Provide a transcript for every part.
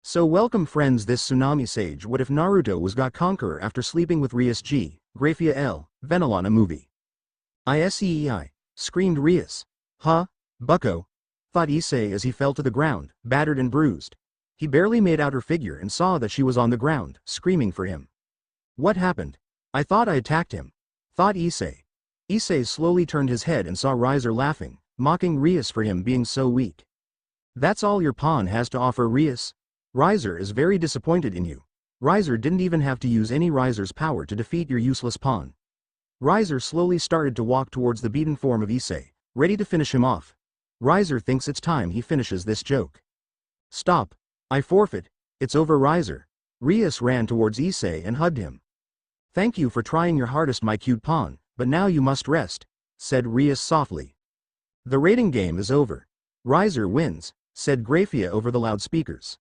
So welcome friends, this tsunami sage. What if Naruto was got Conqueror after sleeping with Rias G, Grayfia L, Venelana movie? ISEEI, screamed Rias. Huh? Bucko? Thought Issei as he fell to the ground, battered and bruised. He barely made out her figure and saw that she was on the ground, screaming for him. What happened? I thought I attacked him. Thought Issei. Issei slowly turned his head and saw Riser laughing, mocking Rias for him being so weak. That's all your pawn has to offer, Rias? Riser is very disappointed in you. Riser didn't even have to use any Riser's power to defeat your useless pawn. Riser slowly started to walk towards the beaten form of Issei, ready to finish him off. Riser thinks it's time he finishes this joke. Stop. I forfeit. It's over, Riser. Rias ran towards Issei and hugged him. Thank you for trying your hardest, my cute pawn, but now you must rest, said Rias softly. The rating game is over. Riser wins, said Grayfia over the loudspeakers.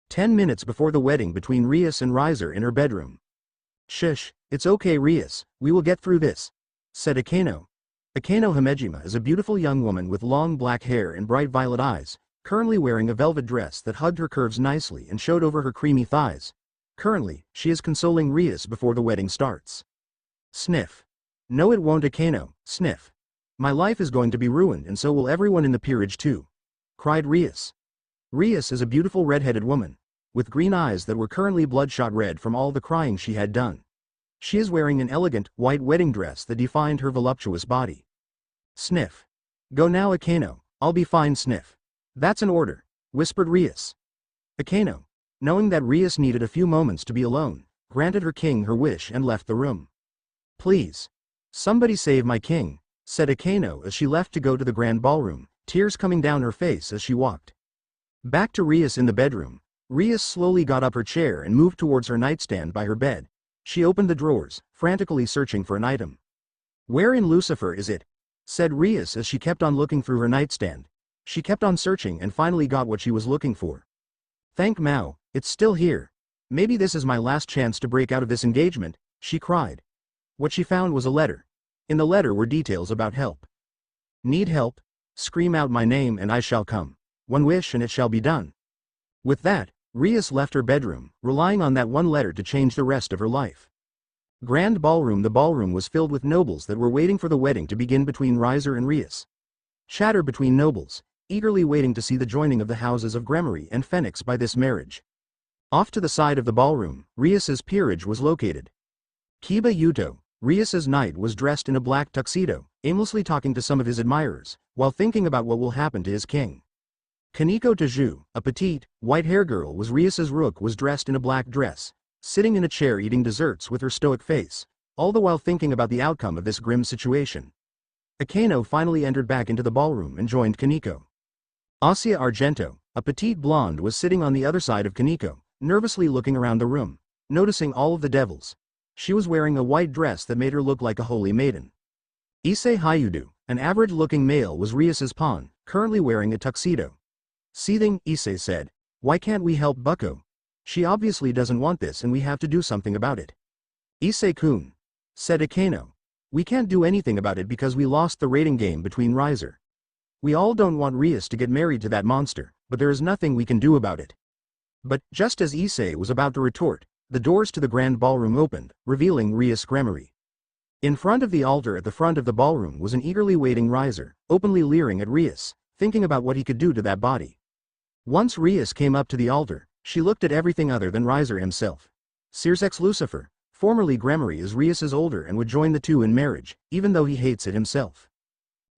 10 minutes before the wedding between Rias and Riser in her bedroom. Shush, it's okay, Rias, we will get through this, said Akeno. Akeno Himejima is a beautiful young woman with long black hair and bright violet eyes, currently wearing a velvet dress that hugged her curves nicely and showed over her creamy thighs. Currently, she is consoling Rias before the wedding starts. Sniff. No, it won't, Akeno, sniff. My life is going to be ruined and so will everyone in the peerage too, cried Rias. Rias is a beautiful red-headed woman, with green eyes that were currently bloodshot red from all the crying she had done. She is wearing an elegant, white wedding dress that defined her voluptuous body. Sniff. Go now, Akeno, I'll be fine, sniff. That's an order, whispered Rias. Akeno, knowing that Rias needed a few moments to be alone, granted her king her wish and left the room. Please. Somebody save my king, said Akeno as she left to go to the grand ballroom, tears coming down her face as she walked. Back to Rias in the bedroom, Rias slowly got up her chair and moved towards her nightstand by her bed. She opened the drawers, frantically searching for an item. Where in Lucifer is it? Said Rias as she kept on looking through her nightstand. She kept on searching and finally got what she was looking for. Thank Mao, it's still here. Maybe this is my last chance to break out of this engagement, she cried. What she found was a letter. In the letter were details about help. Need help? Scream out my name and I shall come. One wish and it shall be done. With that, Rias left her bedroom, relying on that one letter to change the rest of her life. Grand ballroom. The ballroom was filled with nobles that were waiting for the wedding to begin between Riser and Rias. Chatter between nobles, eagerly waiting to see the joining of the houses of Gremory and Phoenix by this marriage. Off to the side of the ballroom, Rias's peerage was located. Kiba Yuto, Rias's knight, was dressed in a black tuxedo, aimlessly talking to some of his admirers, while thinking about what will happen to his king. Kaneko Taju, a petite, white-hair girl, was Rias's rook, was dressed in a black dress, sitting in a chair eating desserts with her stoic face, all the while thinking about the outcome of this grim situation. Akeno finally entered back into the ballroom and joined Kaneko. Asia Argento, a petite blonde, was sitting on the other side of Kaneko, nervously looking around the room, noticing all of the devils. She was wearing a white dress that made her look like a holy maiden. Issei Hayudu, an average-looking male, was Rias's pawn, currently wearing a tuxedo. Seething, Issei said, "Why can't we help Bucko? She obviously doesn't want this and we have to do something about it." Issei-kun, said Akeno. We can't do anything about it because we lost the rating game between Riser. We all don't want Rias to get married to that monster, but there is nothing we can do about it. But, just as Issei was about to retort, the doors to the grand ballroom opened, revealing Rias Gremory. In front of the altar at the front of the ballroom was an eagerly waiting Riser, openly leering at Rias, thinking about what he could do to that body. Once Rias came up to the altar, she looked at everything other than Riser himself. Sirzechs Lucifer, formerly Gremory, is Rias's older and would join the two in marriage, even though he hates it himself.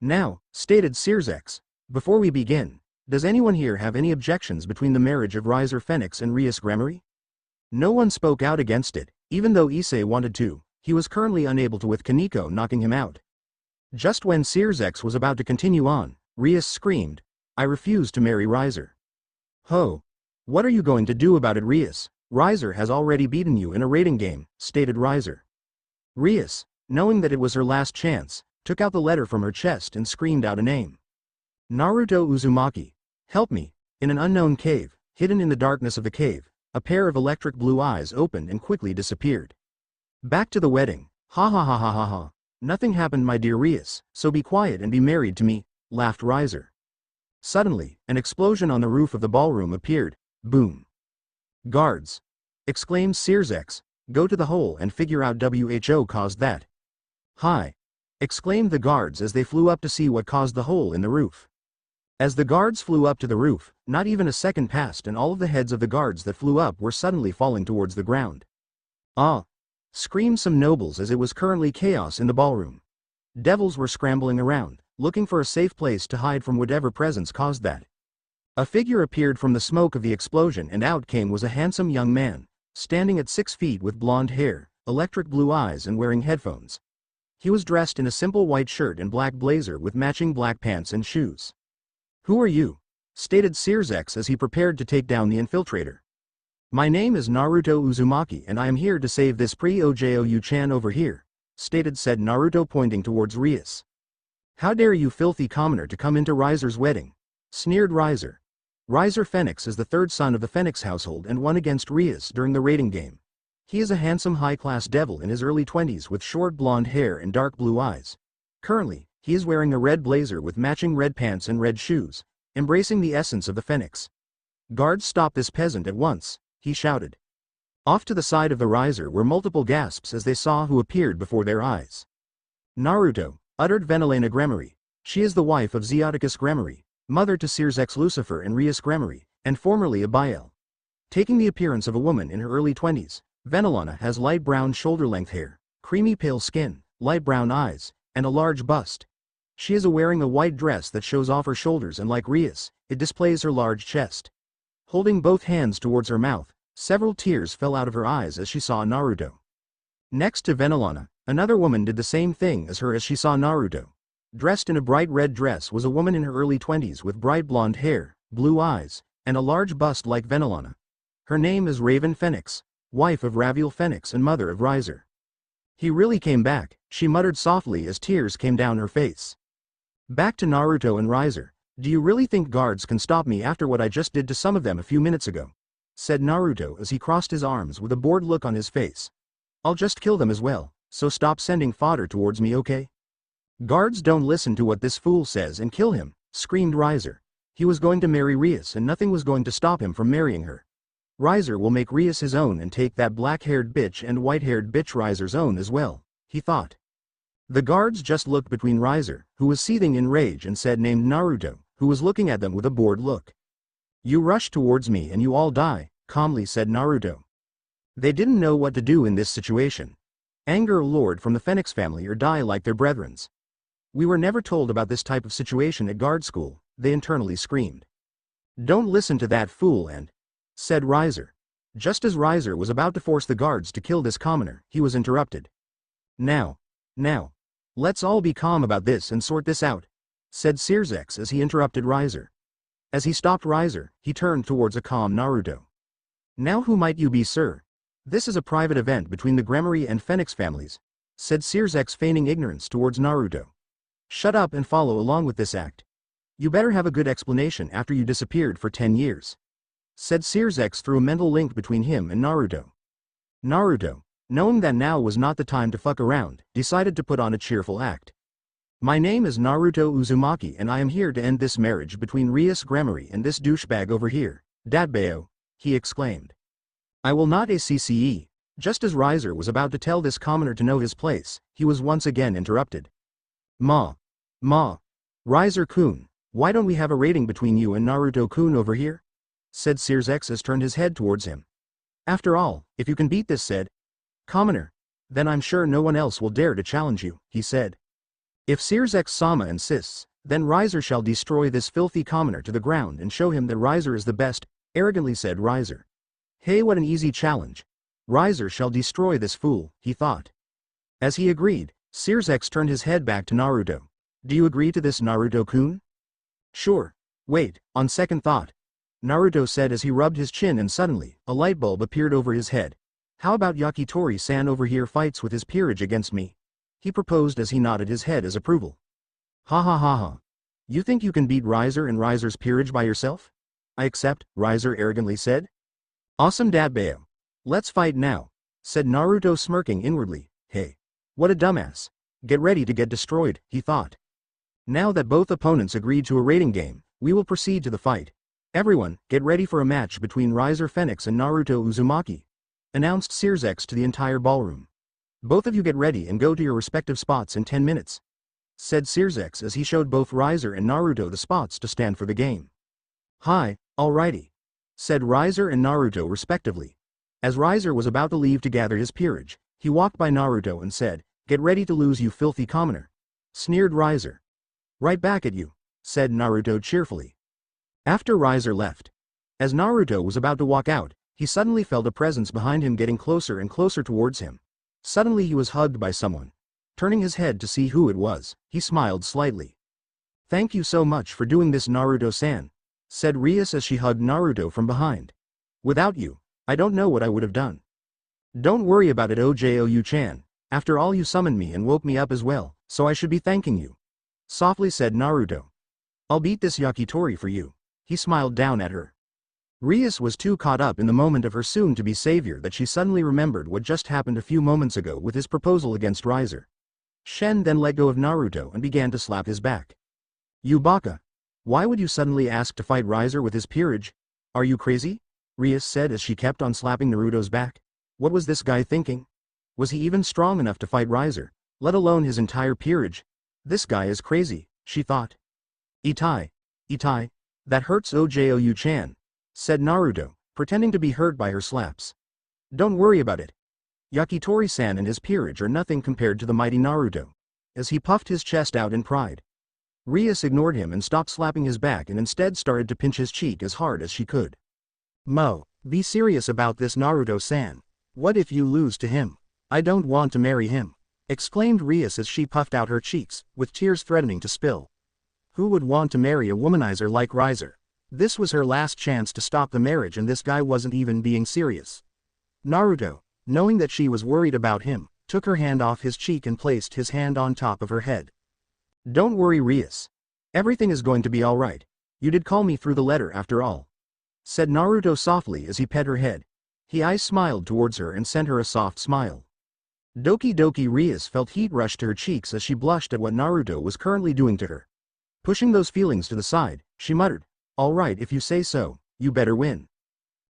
Now, stated Sirzechs, before we begin, does anyone here have any objections between the marriage of Riser Phoenix and Rias Gremory? No one spoke out against it, even though Issei wanted to. He was currently unable to, with Kaneko knocking him out. Just when Sirzechs was about to continue on, Rias screamed, "I refuse to marry Riser." Ho! What are you going to do about it, Rias? Riser has already beaten you in a rating game, stated Riser. Rias, knowing that it was her last chance, took out the letter from her chest and screamed out a name. Naruto Uzumaki. Help me. In an unknown cave, hidden in the darkness of the cave, a pair of electric blue eyes opened and quickly disappeared. Back to the wedding. Ha ha ha ha ha ha. Nothing happened, my dear Rias, so be quiet and be married to me, laughed Riser. Suddenly, an explosion on the roof of the ballroom appeared. Boom. Guards! Exclaimed Sirzechs. Go to the hole and figure out who caused that. Hi! Exclaimed the guards as they flew up to see what caused the hole in the roof. As the guards flew up to the roof, not even a second passed and all of the heads of the guards that flew up were suddenly falling towards the ground. Ah! Screamed some nobles as it was currently chaos in the ballroom. Devils were scrambling around, looking for a safe place to hide from whatever presence caused that. A figure appeared from the smoke of the explosion and out came was a handsome young man, standing at 6 feet with blonde hair, electric blue eyes and wearing headphones. He was dressed in a simple white shirt and black blazer with matching black pants and shoes. Who are you? Stated Sirzechs as he prepared to take down the infiltrator. My name is Naruto Uzumaki and I am here to save this pre-Oju-chan over here, stated said Naruto pointing towards Rias. How dare you filthy commoner to come into Riser's wedding? Sneered Riser. Riser Phoenix is the third son of the Phoenix household and won against Rias during the rating game. He is a handsome high-class devil in his early 20s with short blonde hair and dark blue eyes. Currently, he is wearing a red blazer with matching red pants and red shoes, embracing the essence of the Phoenix. Guards, stop this peasant at once, he shouted. Off to the side of the Riser were multiple gasps as they saw who appeared before their eyes. Naruto, uttered Venelana Gremory. She is the wife of Zeus Gremory, mother to Sirzechs Lucifer and Rias Gremory, and formerly a Biel. Taking the appearance of a woman in her early 20s, Venelana has light brown shoulder-length hair, creamy pale skin, light brown eyes, and a large bust. She is wearing a white dress that shows off her shoulders and like Rias, it displays her large chest. Holding both hands towards her mouth, several tears fell out of her eyes as she saw Naruto. Next to Venelana, another woman did the same thing as her as she saw Naruto. Dressed in a bright red dress was a woman in her early 20s with bright blonde hair, blue eyes, and a large bust like Venelana. Her name is Raven Phoenix, wife of Raviel Phoenix and mother of Riser. He really came back, she muttered softly as tears came down her face. Back to Naruto and Riser. Do you really think guards can stop me after what I just did to some of them a few minutes ago? Said Naruto as he crossed his arms with a bored look on his face. I'll just kill them as well, so stop sending fodder towards me, okay? Guards, don't listen to what this fool says and kill him, screamed Riser. He was going to marry Rias and nothing was going to stop him from marrying her. Riser will make Rias his own and take that black-haired bitch and white-haired bitch Riser's own as well, he thought. The guards just looked between Riser, who was seething in rage, and said named Naruto, who was looking at them with a bored look. You rush towards me and you all die, calmly said Naruto. They didn't know what to do in this situation. Anger Lord from the Phoenix family or die like their brethrens. We were never told about this type of situation at guard school, they internally screamed. Don't listen to that fool and, said Riser. Just as Riser was about to force the guards to kill this commoner, he was interrupted. Now. Let's all be calm about this and sort this out, said Sirzechs as he interrupted Riser. As he stopped Riser, he turned towards a calm Naruto. Now who might you be, sir? This is a private event between the Gremory and Phoenix families, said Sirzechs feigning ignorance towards Naruto. Shut up and follow along with this act. You better have a good explanation after you disappeared for 10 years. Said Sirzechs through a mental link between him and Naruto. Naruto, knowing that now was not the time to fuck around, decided to put on a cheerful act. My name is Naruto Uzumaki and I am here to end this marriage between Rias Gremory and this douchebag over here, Datbeo, he exclaimed. I will not ACCE. Just as Riser was about to tell this commoner to know his place, he was once again interrupted. Ma, Riser-kun, why don't we have a rating between you and Naruto-kun over here? Said Sirzechs as turned his head towards him. After all, if you can beat this said commoner, then I'm sure no one else will dare to challenge you, he said. If Sirzechs-sama insists, then Riser shall destroy this filthy commoner to the ground and show him that Riser is the best, arrogantly said Riser. Hey, what an easy challenge. Riser shall destroy this fool, he thought. As he agreed, Sirzechs turned his head back to Naruto. Do you agree to this, Naruto-kun? Sure. Wait, on second thought, Naruto said as he rubbed his chin, and suddenly, a light bulb appeared over his head. How about Yakitori-san over here fights with his peerage against me? He proposed as he nodded his head as approval. Ha ha ha ha. You think you can beat Riser and Riser's peerage by yourself? I accept, Riser arrogantly said. Awesome Datbeo. Let's fight now, said Naruto smirking inwardly. Hey. What a dumbass. Get ready to get destroyed, he thought. Now that both opponents agreed to a rating game, we will proceed to the fight. Everyone, get ready for a match between Riser Phoenix and Naruto Uzumaki, announced Sirzechs to the entire ballroom. Both of you get ready and go to your respective spots in 10 minutes, said Sirzechs as he showed both Riser and Naruto the spots to stand for the game. Hi, alrighty, said Riser and Naruto respectively. As Riser was about to leave to gather his peerage, he walked by Naruto and said, "Get ready to lose, you filthy commoner," sneered Riser. "Right back at you," said Naruto cheerfully. After Riser left, as Naruto was about to walk out, he suddenly felt a presence behind him getting closer and closer towards him. Suddenly he was hugged by someone. Turning his head to see who it was, he smiled slightly. "Thank you so much for doing this, Naruto-san," said Rias as she hugged Naruto from behind. "Without you, I don't know what I would have done." "Don't worry about it, Ojoyu-chan. After all, you summoned me and woke me up as well, so I should be thanking you," softly said Naruto. "I'll beat this yakitori for you." He smiled down at her. Rias was too caught up in the moment of her soon-to-be savior that she suddenly remembered what just happened a few moments ago with his proposal against Riser. Shen then let go of Naruto and began to slap his back. "You baka! Why would you suddenly ask to fight Riser with his peerage? Are you crazy?" Rias said as she kept on slapping Naruto's back. What was this guy thinking? Was he even strong enough to fight Riser, let alone his entire peerage? This guy is crazy, she thought. Itai. That hurts, Ojoyu-chan," said Naruto, pretending to be hurt by her slaps. "Don't worry about it. Yakitori-san and his peerage are nothing compared to the mighty Naruto," as he puffed his chest out in pride. Rias ignored him and stopped slapping his back and instead started to pinch his cheek as hard as she could. "Mo, be serious about this, Naruto-san. What if you lose to him? I don't want to marry him," exclaimed Rias as she puffed out her cheeks, with tears threatening to spill. Who would want to marry a womanizer like Riser? This was her last chance to stop the marriage, and this guy wasn't even being serious. Naruto, knowing that she was worried about him, took her hand off his cheek and placed his hand on top of her head. "Don't worry, Rias. Everything is going to be alright. You did call me through the letter after all," said Naruto softly as he pet her head. He eyes smiled towards her and sent her a soft smile. Doki Doki. Rias felt heat rush to her cheeks as she blushed at what Naruto was currently doing to her. Pushing those feelings to the side, she muttered, "Alright, if you say so, you better win."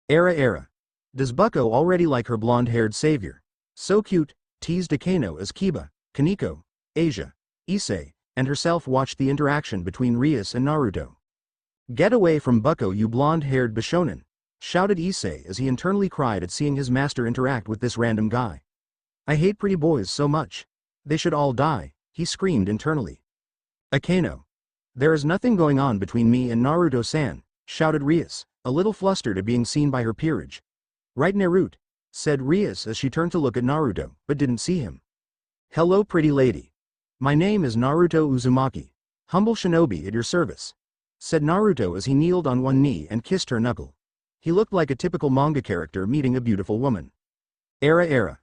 Era. Does Bucko already like her blonde-haired savior? So cute, teased Akano as Kiba, Kaneko, Asia, Issei, and herself watched the interaction between Rias and Naruto. "Get away from Bucko, you blonde-haired Bishonen," shouted Issei as he internally cried at seeing his master interact with this random guy. "I hate pretty boys so much. They should all die," he screamed internally. Akano. "There is nothing going on between me and Naruto-san," shouted Rias, a little flustered at being seen by her peerage. "Right, Naruto," said Rias as she turned to look at Naruto, but didn't see him. "Hello, pretty lady. My name is Naruto Uzumaki, humble shinobi at your service," said Naruto as he kneeled on one knee and kissed her knuckle. He looked like a typical manga character meeting a beautiful woman. Era.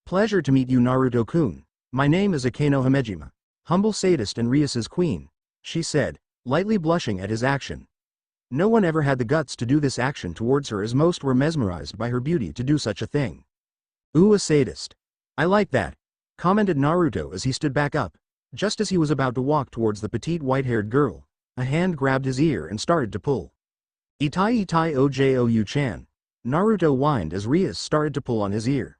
"Pleasure to meet you, Naruto-kun. My name is Akano Hamejima, humble sadist and Rias's queen," she said, lightly blushing at his action. No one ever had the guts to do this action towards her, as most were mesmerized by her beauty to do such a thing. "Ooh, a sadist. I like that," commented Naruto as he stood back up. Just as he was about to walk towards the petite white-haired girl, a hand grabbed his ear and started to pull. Itai Ojoyu-chan," Naruto whined as Rias started to pull on his ear.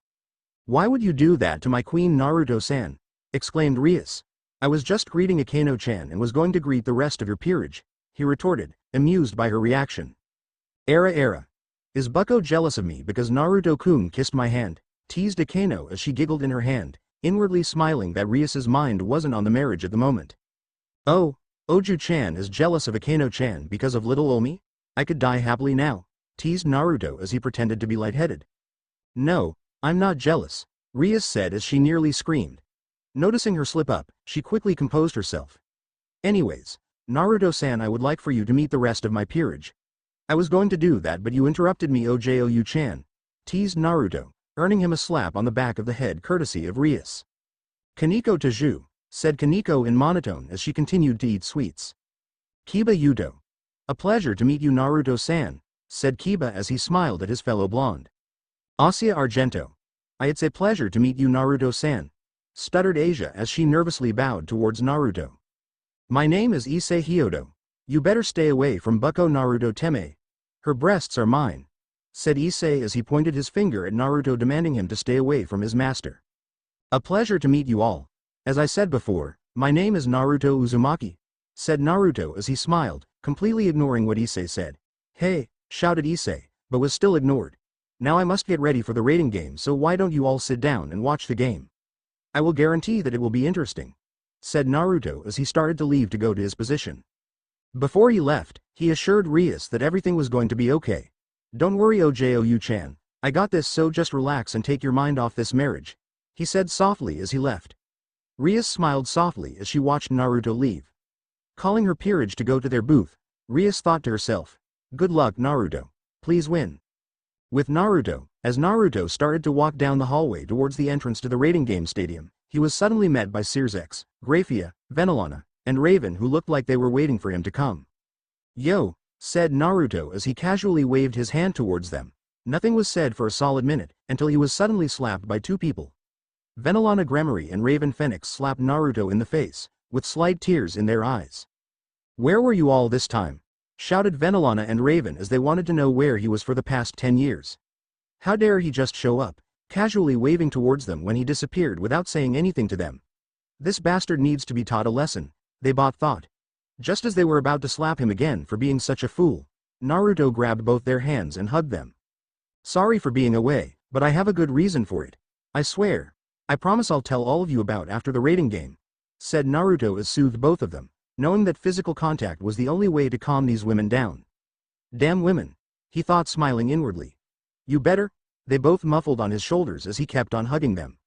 "Why would you do that to my queen, Naruto-san?" exclaimed Rias. "I was just greeting Akano-chan and was going to greet the rest of your peerage," he retorted, amused by her reaction. Era. "Is Bucko jealous of me because Naruto-kun kissed my hand?" teased Akano as she giggled in her hand, inwardly smiling that Rias's mind wasn't on the marriage at the moment. "Oh, Oju-chan is jealous of Akano-chan because of little Omi? I could die happily now," teased Naruto as he pretended to be lightheaded. "No, I'm not jealous," Rias said as she nearly screamed. Noticing her slip up, she quickly composed herself. "Anyways, Naruto-san, I would like for you to meet the rest of my peerage." "I was going to do that, but you interrupted me, Ojoyu-chan," teased Naruto, earning him a slap on the back of the head courtesy of Rias. "Kaneko Taju," said Kaneko in monotone as she continued to eat sweets. "Kiba Yuto. A pleasure to meet you, Naruto-san," said Kiba as he smiled at his fellow blonde. "Asia Argento. It's a pleasure to meet you, Naruto-san," stuttered Asia as she nervously bowed towards Naruto. "My name is Issei Hyodo. You better stay away from Bucko, Naruto-teme," Her breasts are mine, said Issei as he pointed his finger at Naruto, demanding him to stay away from his master. A pleasure to meet you all. As I said before, my name is Naruto Uzumaki, said Naruto as he smiled, completely ignoring what Issei said. Hey, shouted Issei, but was still ignored. Now I must get ready for the rating game, so why don't you all sit down and watch the game? I will guarantee that it will be interesting, said Naruto as he started to leave to go to his position. Before he left, he assured Rias that everything was going to be okay. Don't worry Oju-chan, I got this, so just relax and take your mind off this marriage, he said softly as he left. Rias smiled softly as she watched Naruto leave. Calling her peerage to go to their booth, Rias thought to herself, good luck Naruto, please win. With Naruto, as Naruto started to walk down the hallway towards the entrance to the rating game stadium, he was suddenly met by Sirzechs, Grayfia, Venelana, and Raven, who looked like they were waiting for him to come. Yo, said Naruto as he casually waved his hand towards them. Nothing was said for a solid minute, until he was suddenly slapped by two people. Venelana Gremory and Raven Phoenix slapped Naruto in the face, with slight tears in their eyes. Where were you all this time? Shouted Venelana and Raven as they wanted to know where he was for the past 10 years. How dare he just show up, casually waving towards them when he disappeared without saying anything to them. This bastard needs to be taught a lesson, they both thought. Just as they were about to slap him again for being such a fool, Naruto grabbed both their hands and hugged them. Sorry for being away, but I have a good reason for it. I swear. I promise I'll tell all of you about after the rating game, said Naruto as soothed both of them, knowing that physical contact was the only way to calm these women down. Damn women, he thought, smiling inwardly. You better? They both muffled on his shoulders as he kept on hugging them.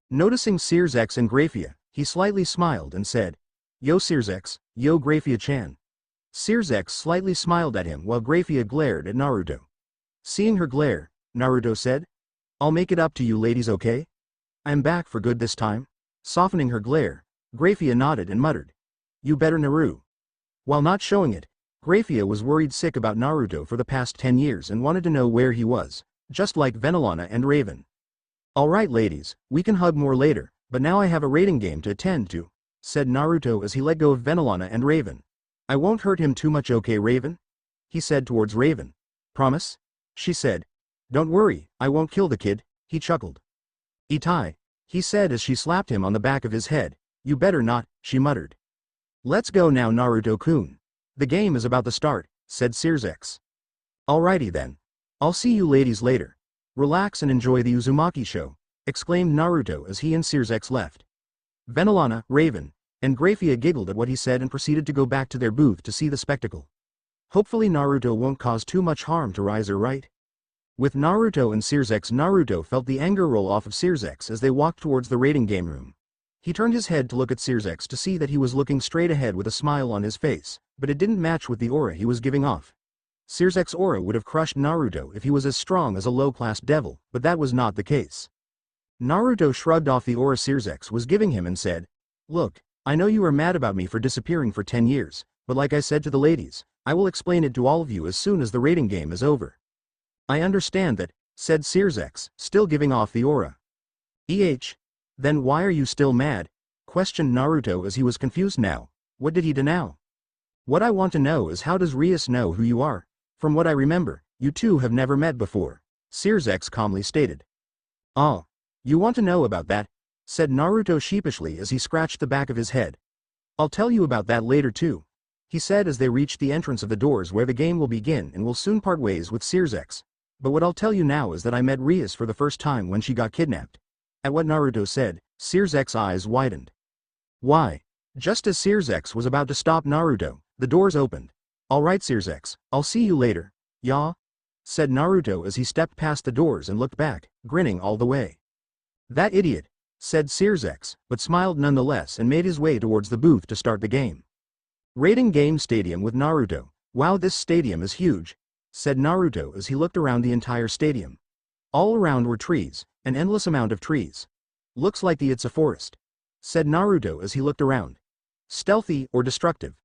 Noticing Sirzechs and Grayfia, he slightly smiled and said, Yo Sirzechs, yo Grayfia-chan. Sirzechs slightly smiled at him while Grayfia glared at Naruto. Seeing her glare, Naruto said, I'll make it up to you ladies, okay? I'm back for good this time. Softening her glare, Grayfia nodded and muttered, You better Naru. While not showing it, Grayfia was worried sick about Naruto for the past 10 years and wanted to know where he was, just like Venelana and Raven. Alright ladies, we can hug more later, but now I have a rating game to attend to, said Naruto as he let go of Venelana and Raven. I won't hurt him too much, okay Raven? He said towards Raven. Promise? She said. Don't worry, I won't kill the kid, he chuckled. Itai, he said as she slapped him on the back of his head. You better not, she muttered. Let's go now Naruto-kun. The game is about to start, said Sirzechs. Alrighty then. I'll see you ladies later. Relax and enjoy the Uzumaki show, exclaimed Naruto as he and Sirzechs left. Venelana, Raven, and Grayfia giggled at what he said and proceeded to go back to their booth to see the spectacle. Hopefully Naruto won't cause too much harm to Riser, right? With Naruto and Sirzechs, Naruto felt the anger roll off of Sirzechs as they walked towards the rating game room. He turned his head to look at Sirzechs to see that he was looking straight ahead with a smile on his face, but it didn't match with the aura he was giving off. Sirzechs' aura would have crushed Naruto if he was as strong as a low-class devil, but that was not the case. Naruto shrugged off the aura Sirzechs was giving him and said, Look, I know you are mad about me for disappearing for 10 years, but like I said to the ladies, I will explain it to all of you as soon as the rating game is over. I understand that, said Sirzechs, still giving off the aura. Then why are you still mad? Questioned Naruto as he was confused now. What did he do now? What I want to know is how does Rias know who you are? From what I remember, you two have never met before, Sirzechs calmly stated. Oh, you want to know about that? Said Naruto sheepishly as he scratched the back of his head. I'll tell you about that later too, he said as they reached the entrance of the doors where the game will begin and will soon part ways with Sirzechs. But what I'll tell you now is that I met Rias for the first time when she got kidnapped. At what Naruto said, Sirzechs' eyes widened. Why? Just as Sirzechs was about to stop Naruto, the doors opened. Alright Sirzechs, I'll see you later, ya? Said Naruto as he stepped past the doors and looked back, grinning all the way. That idiot, said Sirzechs, but smiled nonetheless and made his way towards the booth to start the game. Rating game stadium with Naruto. Wow, this stadium is huge, said Naruto as he looked around the entire stadium. All around were trees, an endless amount of trees. Looks like it's a forest, said Naruto as he looked around. Stealthy or destructive?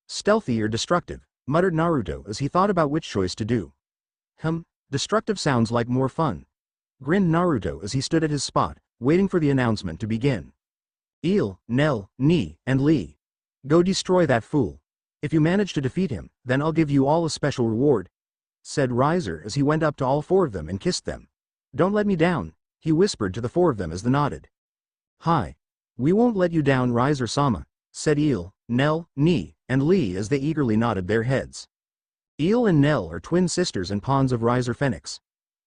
Stealthy or destructive, muttered Naruto as he thought about which choice to do. Destructive sounds like more fun, grinned Naruto as he stood at his spot, waiting for the announcement to begin. Il, Nel, Ni, and Li. Go destroy that fool. If you manage to defeat him, then I'll give you all a special reward. said Riser as he went up to all four of them and kissed them. Don't let me down, he whispered to the four of them as they nodded. Hi. We won't let you down, Riser-sama, said Eel, Nell, Ni, and Lee as they eagerly nodded their heads. Eel and Nell are twin sisters and pawns of Riser Phoenix.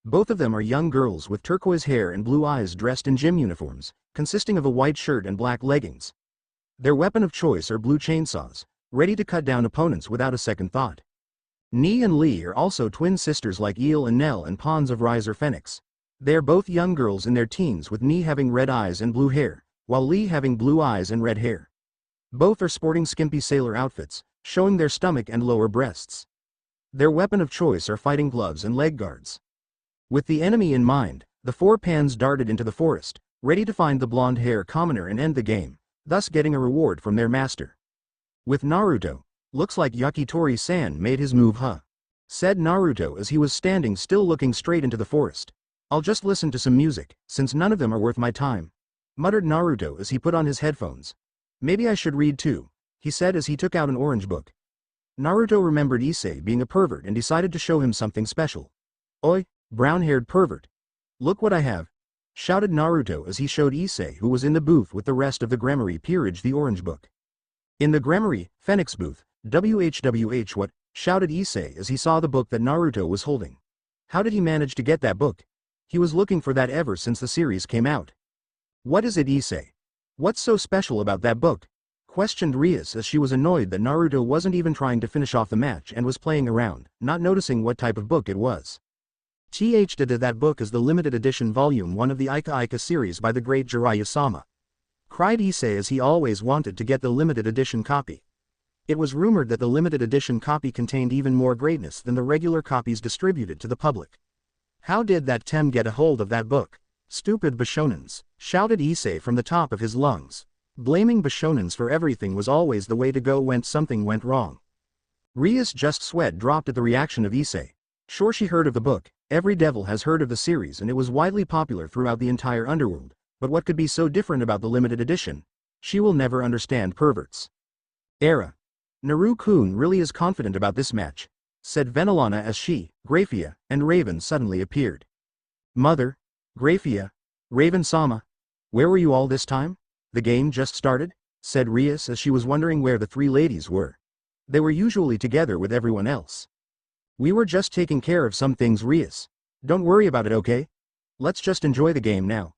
Both of them are young girls with turquoise hair and blue eyes dressed in gym uniforms, consisting of a white shirt and black leggings. Their weapon of choice are blue chainsaws, ready to cut down opponents without a second thought. Ni and Lee are also twin sisters like Eel and Nell and pawns of Riser Phoenix. They are both young girls in their teens with Ni having red eyes and blue hair, while Lee having blue eyes and red hair. Both are sporting skimpy sailor outfits, showing their stomach and lower breasts. Their weapon of choice are fighting gloves and leg guards. With the enemy in mind, the four pans darted into the forest, ready to find the blonde-hair commoner and end the game, thus getting a reward from their master. With Naruto, looks like Yakitori-san made his move, huh? Said Naruto as he was standing still looking straight into the forest. I'll just listen to some music, since none of them are worth my time, muttered Naruto as he put on his headphones. Maybe I should read too, he said as he took out an orange book. Naruto remembered Issei being a pervert and decided to show him something special. Oi, brown-haired pervert. Look what I have, shouted Naruto as he showed Issei, who was in the booth with the rest of the Gremory peerage, the orange book. In the Gremory Phoenix booth, WHWH what, shouted Issei as he saw the book that Naruto was holding. How did he manage to get that book? He was looking for that ever since the series came out. What is it, Issei? What's so special about that book? Questioned Rias as she was annoyed that Naruto wasn't even trying to finish off the match and was playing around, not noticing what type of book it was. That book is the limited edition volume 1 of the Ika Ika series by the great Jiraiya-sama. Cried Issei as he always wanted to get the limited edition copy. It was rumored that the limited edition copy contained even more greatness than the regular copies distributed to the public. How did that Tem get a hold of that book? Stupid Bishonens, shouted Issei from the top of his lungs. Blaming Bishonens for everything was always the way to go when something went wrong. Rias just sweat dropped at the reaction of Issei. Sure, she heard of the book, every devil has heard of the series and it was widely popular throughout the entire underworld, but what could be so different about the limited edition? She will never understand perverts. Era. Naru-kun really is confident about this match, said Venelana as she, Grayfia, and Raven suddenly appeared. Mother, Grayfia, Raven-sama, where were you all this time? The game just started, said Rias as she was wondering where the three ladies were. They were usually together with everyone else. We were just taking care of some things, Rias. Don't worry about it, okay? Let's just enjoy the game now,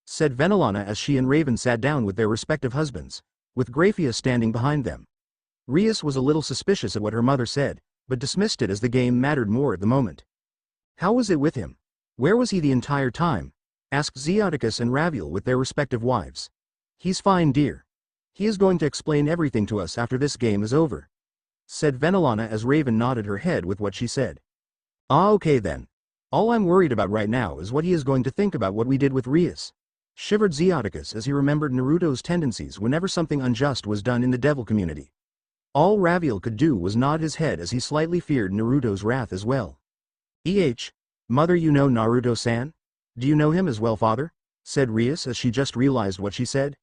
said Venelana as she and Raven sat down with their respective husbands, with Grayfia standing behind them. Rias was a little suspicious of what her mother said, but dismissed it as the game mattered more at the moment. How was it with him? Where was he the entire time? Asked Zeus and Raviel with their respective wives. He's fine, dear. He is going to explain everything to us after this game is over, said Venelana as Raven nodded her head with what she said. Ah, okay then. All I'm worried about right now is what he is going to think about what we did with Rias, shivered Zeus as he remembered Naruto's tendencies whenever something unjust was done in the devil community. All Raviel could do was nod his head as he slightly feared Naruto's wrath as well. Mother, you know Naruto-san? Do you know him as well, father? Said Rias as she just realized what she said.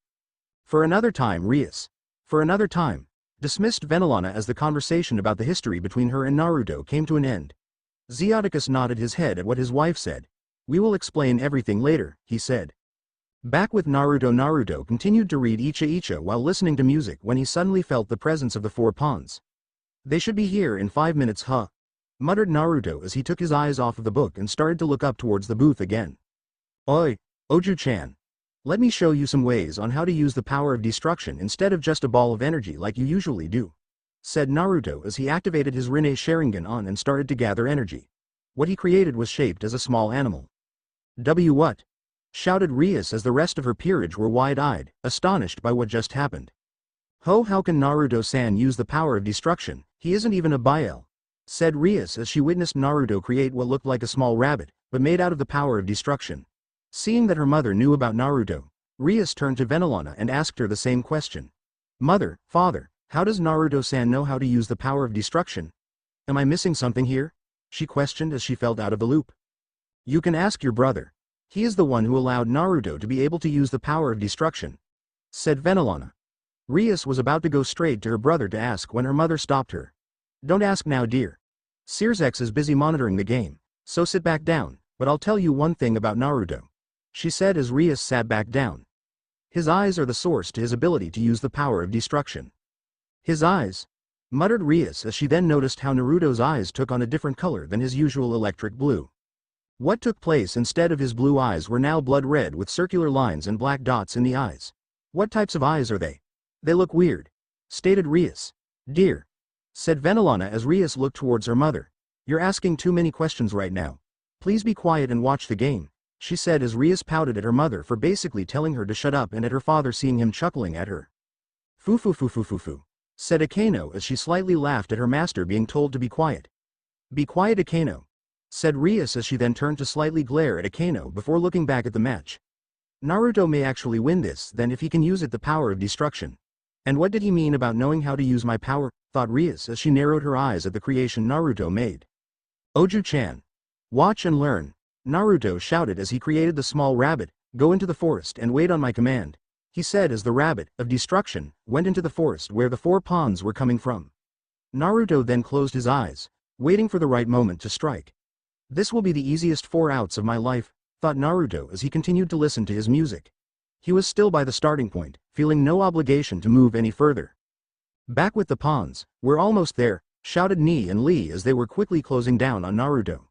For another time, Rias. For another time. Dismissed Venelana as the conversation about the history between her and Naruto came to an end. Zeus nodded his head at what his wife said. We will explain everything later, he said. Back with Naruto. Naruto continued to read Icha while listening to music when he suddenly felt the presence of the four pawns. They should be here in 5 minutes, huh? Muttered Naruto as he took his eyes off of the book and started to look up towards the booth again. Oi, Oju-chan. Let me show you some ways on how to use the power of destruction instead of just a ball of energy like you usually do, said Naruto as he activated his Rinne Sharingan on and started to gather energy. What he created was shaped as a small animal. What? Shouted Rias as the rest of her peerage were wide-eyed, astonished by what just happened. How can Naruto-san use the power of destruction? He isn't even a Biel, said Rias as she witnessed Naruto create what looked like a small rabbit, but made out of the power of destruction. Seeing that her mother knew about Naruto, Rias turned to Venelana and asked her the same question. Mother, father, how does Naruto-san know how to use the power of destruction? Am I missing something here? She questioned as she felt out of the loop. You can ask your brother. He is the one who allowed Naruto to be able to use the power of destruction, said Venelana. Rias was about to go straight to her brother to ask when her mother stopped her. Don't ask now, dear, Sirzechs is busy monitoring the game, so sit back down, but I'll tell you one thing about Naruto, she said as Rias sat back down. His eyes are the source to his ability to use the power of destruction. His eyes, muttered Rias as she then noticed how Naruto's eyes took on a different color than his usual electric blue. What took place instead of his blue eyes were now blood red with circular lines and black dots in the eyes. What types of eyes are they? They look weird, stated Rias. Dear, said Venelana as Rias looked towards her mother. You're asking too many questions right now. Please be quiet and watch the game, she said as Rias pouted at her mother for basically telling her to shut up and at her father seeing him chuckling at her. Foo, said Akano as she slightly laughed at her master being told to be quiet. Be quiet, Akano, said Rias as she then turned to slightly glare at Akano before looking back at the match. Naruto may actually win this then if he can use it, the power of destruction. And what did he mean about knowing how to use my power, thought Rias as she narrowed her eyes at the creation Naruto made. Oju-chan. Watch and learn, Naruto shouted as he created the small rabbit. Go into the forest and wait on my command, he said as the rabbit, of destruction, went into the forest where the 4 pawns were coming from. Naruto then closed his eyes, waiting for the right moment to strike. This will be the easiest 4 outs of my life, thought Naruto as he continued to listen to his music. He was still by the starting point, feeling no obligation to move any further. Back with the pawns, we're almost there, shouted Ni and Lee as they were quickly closing down on Naruto.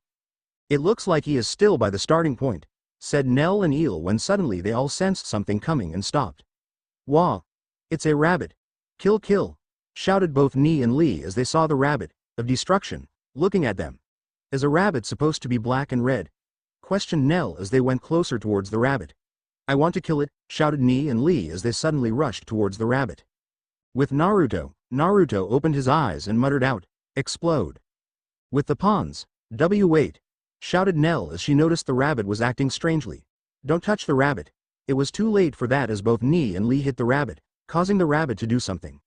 It looks like he is still by the starting point, said Nell and Eel when suddenly they all sensed something coming and stopped. Wah! It's a rabbit! Kill! Shouted both Ni and Lee as they saw the rabbit, of destruction, looking at them. Is a rabbit supposed to be black and red? Questioned Nell as they went closer towards the rabbit. I want to kill it, shouted Ni and Lee as they suddenly rushed towards the rabbit. With Naruto opened his eyes and muttered out, explode. With the pawns, wait, shouted Nell as she noticed the rabbit was acting strangely. Don't touch the rabbit. It was too late for that as both Ni and Lee hit the rabbit, causing the rabbit to do something.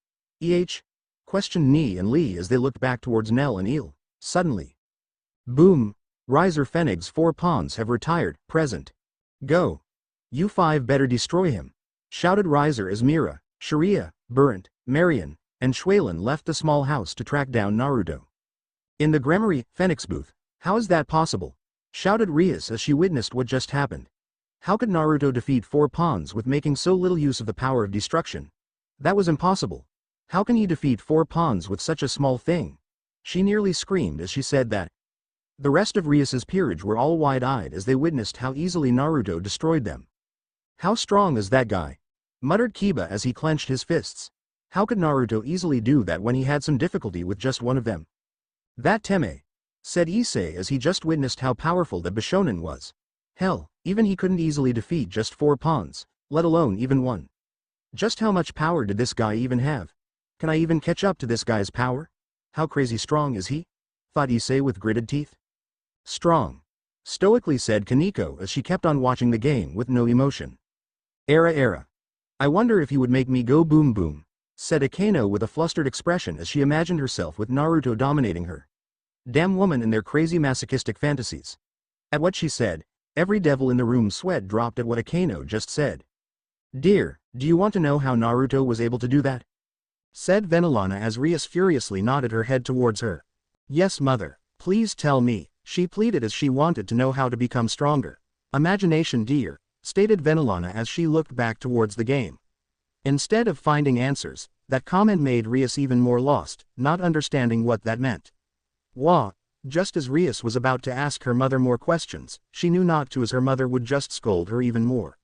Questioned Ni and Lee as they looked back towards Nell and Eel. Suddenly. Boom! Riser Fenig's 4 pawns have retired, present. Go! You 5 better destroy him, shouted Riser as Mira, Sharia, Burnt, Marion, and Shuailin left the small house to track down Naruto. In the Gremory, Phoenix booth, how is that possible? Shouted Rias as she witnessed what just happened. How could Naruto defeat 4 pawns with making so little use of the power of destruction? That was impossible. How can he defeat 4 pawns with such a small thing? She nearly screamed as she said that. The rest of Rias's peerage were all wide-eyed as they witnessed how easily Naruto destroyed them. How strong is that guy? Muttered Kiba as he clenched his fists. How could Naruto easily do that when he had some difficulty with just one of them? That Teme, said Issei as he just witnessed how powerful the Bishonen was. Hell, even he couldn't easily defeat just 4 pawns, let alone even 1. Just how much power did this guy even have? Can I even catch up to this guy's power? How crazy strong is he? Thought Issei with gritted teeth. Strong, stoically said Kaneko as she kept on watching the game with no emotion. Era. I wonder if he would make me go boom boom, said Akano with a flustered expression as she imagined herself with Naruto dominating her. Damn woman and their crazy masochistic fantasies. At what she said, every devil in the room sweat dropped at what Akano just said. Dear, do you want to know how Naruto was able to do that? Said Venelana as Rias furiously nodded her head towards her. Yes, mother, please tell me, she pleaded as she wanted to know how to become stronger. Imagination, dear, stated Venelana as she looked back towards the game. Instead of finding answers, that comment made Rias even more lost, not understanding what that meant. Wah! Just as Rias was about to ask her mother more questions, she knew not to as her mother would just scold her even more.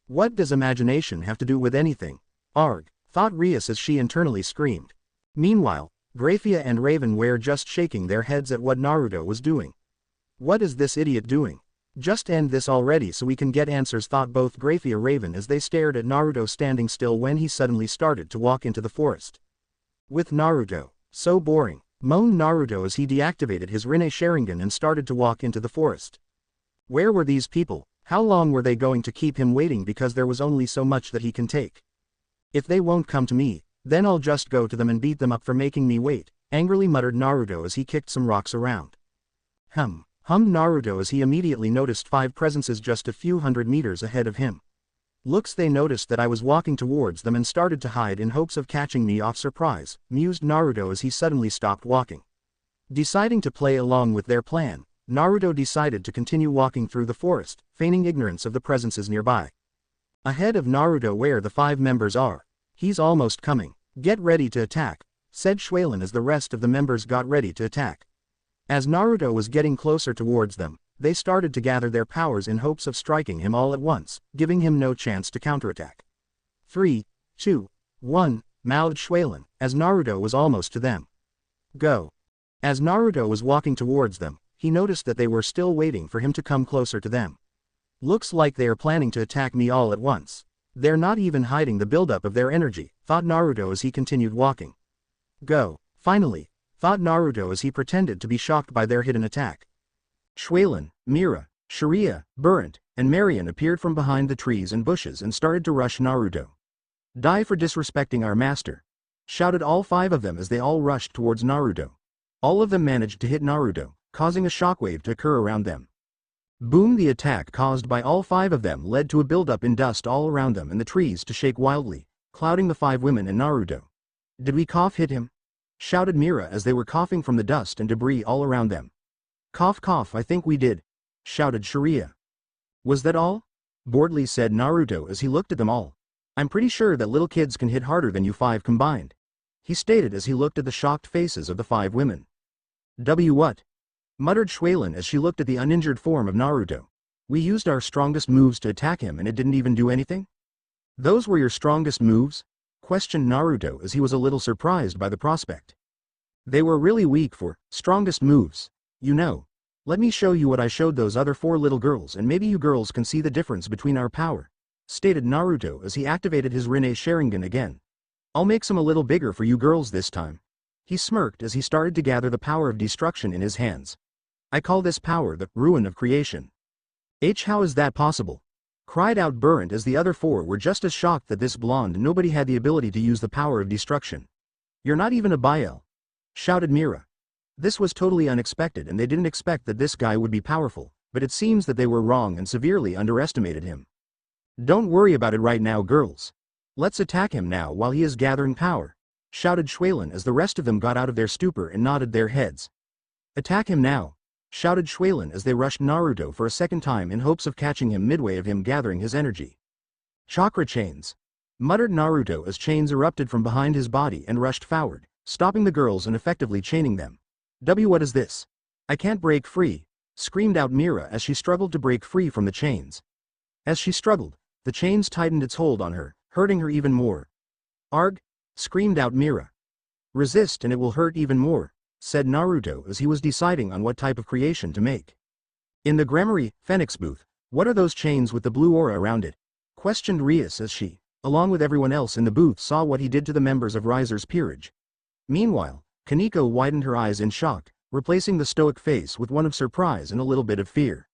What does imagination have to do with anything? Arg, thought Rias as she internally screamed. Meanwhile, Grayfia and Raven were just shaking their heads at what Naruto was doing. What is this idiot doing? Just end this already so we can get answers, thought both Grayfia and Raven as they stared at Naruto standing still when he suddenly started to walk into the forest. With Naruto, so boring, moaned Naruto as he deactivated his Rinne Sharingan and started to walk into the forest. Where were these people? How long were they going to keep him waiting because there was only so much that he can take? If they won't come to me, then I'll just go to them and beat them up for making me wait, angrily muttered Naruto as he kicked some rocks around. Hummed Naruto as he immediately noticed 5 presences just a few hundred meters ahead of him. Looks they noticed that I was walking towards them and started to hide in hopes of catching me off surprise, mused Naruto as he suddenly stopped walking. Deciding to play along with their plan, Naruto decided to continue walking through the forest, feigning ignorance of the presences nearby. Ahead of Naruto where the 5 members are. He's almost coming. Get ready to attack, said Shueilin as the rest of the members got ready to attack. As Naruto was getting closer towards them, they started to gather their powers in hopes of striking him all at once, giving him no chance to counterattack. 3, 2, 1, mouthed Shueilin, as Naruto was almost to them. Go. As Naruto was walking towards them, he noticed that they were still waiting for him to come closer to them. Looks like they are planning to attack me all at once. They're not even hiding the buildup of their energy, thought Naruto as he continued walking. Go. Finally, thought Naruto as he pretended to be shocked by their hidden attack. Shueilin, Mira, Sharia, Burnt, and Marion appeared from behind the trees and bushes and started to rush Naruto. Die for disrespecting our master, shouted all 5 of them as they all rushed towards Naruto. All of them managed to hit Naruto, causing a shockwave to occur around them. Boom! The attack caused by all 5 of them led to a buildup in dust all around them and the trees to shake wildly, clouding the 5 women and Naruto. Did we cough hit him? Shouted Mira as they were coughing from the dust and debris all around them. Cough cough, I think we did, shouted Sharia. Was that all? Boredly said Naruto as he looked at them all. I'm pretty sure that little kids can hit harder than you 5 combined, he stated as he looked at the shocked faces of the 5 women. What? Muttered Shueilin as she looked at the uninjured form of Naruto. We used our strongest moves to attack him and it didn't even do anything? Those were your strongest moves? Questioned Naruto as he was a little surprised by the prospect. They were really weak for strongest moves. You know. Let me show you what I showed those other 4 little girls and maybe you girls can see the difference between our power, stated Naruto as he activated his Rinne Sharingan again. I'll make some a little bigger for you girls this time. He smirked as he started to gather the power of destruction in his hands. I call this power the ruin of creation. How is that possible? Cried out Burnt as the other 4 were just as shocked that this blonde nobody had the ability to use the power of destruction. You're not even a Biel, shouted Mira. This was totally unexpected and they didn't expect that this guy would be powerful, but it seems that they were wrong and severely underestimated him. Don't worry about it right now girls. Let's attack him now while he is gathering power, shouted Shueilin as the rest of them got out of their stupor and nodded their heads. Attack him now, shouted Shueilin as they rushed Naruto for a second time in hopes of catching him midway of him gathering his energy. Chakra chains, muttered Naruto as chains erupted from behind his body and rushed forward, stopping the girls and effectively chaining them. What is this? I can't break free, screamed out Mira as she struggled to break free from the chains. As she struggled, the chains tightened its hold on her, hurting her even more. Arg! Screamed out Mira. Resist and it will hurt even more, said Naruto as he was deciding on what type of creation to make. In the Gramarye, Phoenix booth, what are those chains with the blue aura around it? Questioned Rias as she, along with everyone else in the booth, saw what he did to the members of Riser's peerage. Meanwhile, Kaneko widened her eyes in shock, replacing the stoic face with one of surprise and a little bit of fear.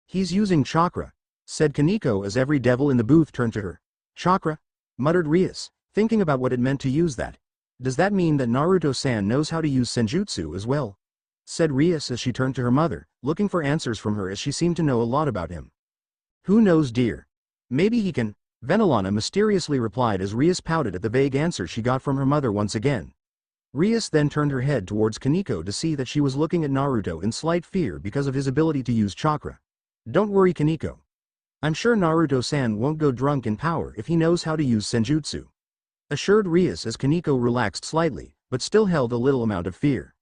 He's using chakra, said Kaneko as every devil in the booth turned to her. Chakra? Muttered Rias, thinking about what it meant to use that. Does that mean that Naruto-san knows how to use senjutsu as well? Said Rias as she turned to her mother, looking for answers from her as she seemed to know a lot about him. Who knows, dear? Maybe he can, Venelana mysteriously replied as Rias pouted at the vague answer she got from her mother once again. Rias then turned her head towards Kaneko to see that she was looking at Naruto in slight fear because of his ability to use chakra. Don't worry, Kaneko. I'm sure Naruto-san won't go drunk in power if he knows how to use senjutsu, assured Rias as Kaneko relaxed slightly, but still held a little amount of fear.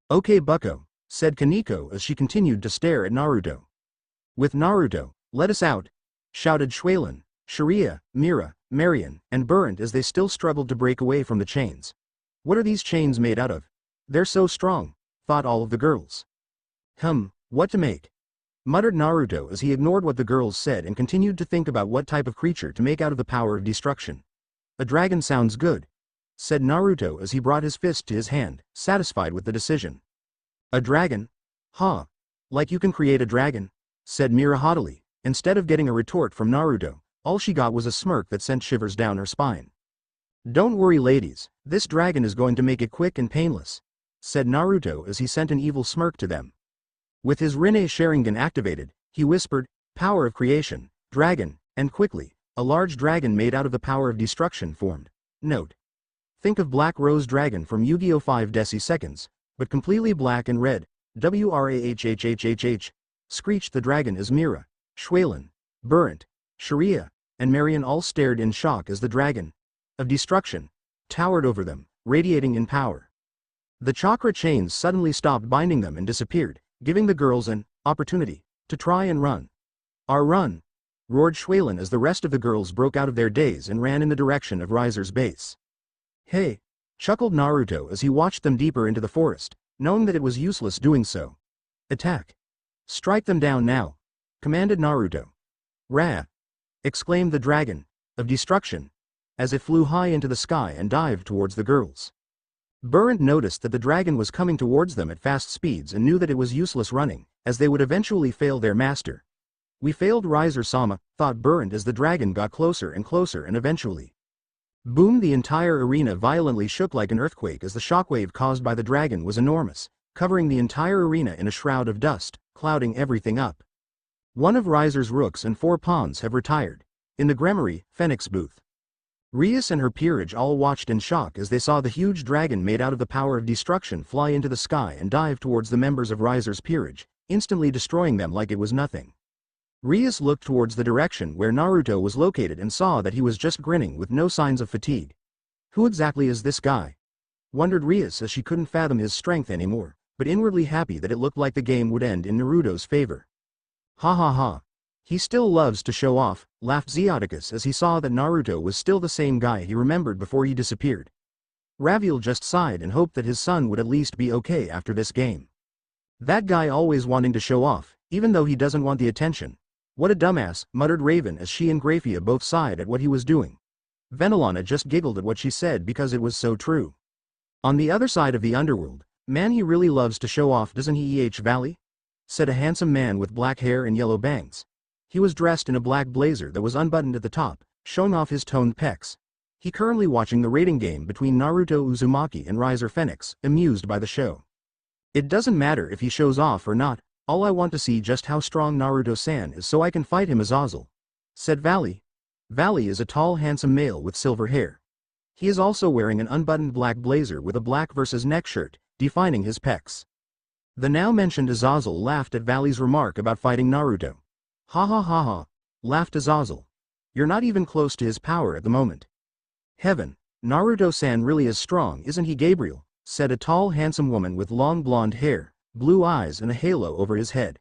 Okay bucko, said Kaneko as she continued to stare at Naruto. With Naruto, let us out, shouted Shueilin, Sharia, Mira, Marion, and Burnt as they still struggled to break away from the chains. What are these chains made out of? They're so strong, thought all of the girls. What to make? Muttered Naruto as he ignored what the girls said and continued to think about what type of creature to make out of the power of destruction. A dragon sounds good, said Naruto as he brought his fist to his hand, satisfied with the decision. A dragon? Huh. Like you can create a dragon? Said Mira haughtily. Instead of getting a retort from Naruto, all she got was a smirk that sent shivers down her spine. Don't worry ladies, this dragon is going to make it quick and painless, said Naruto as he sent an evil smirk to them. With his Rinne Sharingan activated, he whispered, Power of creation, dragon, and quickly, a large dragon made out of the power of destruction formed. Note. Think of Black Rose Dragon from Yu-Gi-Oh! 5 Deci Seconds, but completely black and red. Wrahhhhhh, screeched the dragon as Mira, Schwalen, Burrent, Sharia, and Marion all stared in shock as the dragon of destruction towered over them, radiating in power. The chakra chains suddenly stopped binding them and disappeared, giving the girls an opportunity to try and run. Run! Roared Schwalen as the rest of the girls broke out of their daze and ran in the direction of Riser's base. Hey! Chuckled Naruto as he watched them deeper into the forest, knowing that it was useless doing so. Attack! Strike them down now! Commanded Naruto. Rah! Exclaimed the dragon of destruction, as it flew high into the sky and dived towards the girls. Burrent noticed that the dragon was coming towards them at fast speeds and knew that it was useless running, as they would eventually fail their master. We failed Riser-sama, thought Burrent as the dragon got closer and closer and eventually. Boom! The entire arena violently shook like an earthquake as the shockwave caused by the dragon was enormous, covering the entire arena in a shroud of dust, clouding everything up. One of Riser's rooks and 4 pawns have retired. In the Gremory, Phoenix booth. Rias and her peerage all watched in shock as they saw the huge dragon made out of the power of destruction fly into the sky and dive towards the members of Riser's peerage, instantly destroying them like it was nothing. Rias looked towards the direction where Naruto was located and saw that he was just grinning with no signs of fatigue. Who exactly is this guy? Wondered Rias as she couldn't fathom his strength anymore, but inwardly happy that it looked like the game would end in Naruto's favor. Ha ha ha. He still loves to show off, laughed Zeus as he saw that Naruto was still the same guy he remembered before he disappeared. Raviel just sighed and hoped that his son would at least be okay after this game. That guy always wanting to show off, even though he doesn't want the attention. What a dumbass, muttered Raven as she and Grayfia both sighed at what he was doing. Venelana just giggled at what she said because it was so true. On the other side of the underworld, man, he really loves to show off, doesn't he, Valley? Said a handsome man with black hair and yellow bangs. He was dressed in a black blazer that was unbuttoned at the top, showing off his toned pecs. He currently watching the rating game between Naruto Uzumaki and Riser Phoenix, amused by the show. It doesn't matter if he shows off or not, all I want to see just how strong Naruto-san is so I can fight him, Azazel. Said Valley. Valley is a tall handsome male with silver hair. He is also wearing an unbuttoned black blazer with a black versus neck shirt, defining his pecs. The now mentioned Azazel laughed at Valley's remark about fighting Naruto. Ha ha ha ha, laughed Azazel. You're not even close to his power at the moment. Heaven, Naruto-san really is strong, isn't he, Gabriel? Said a tall handsome woman with long blonde hair, blue eyes and a halo over his head.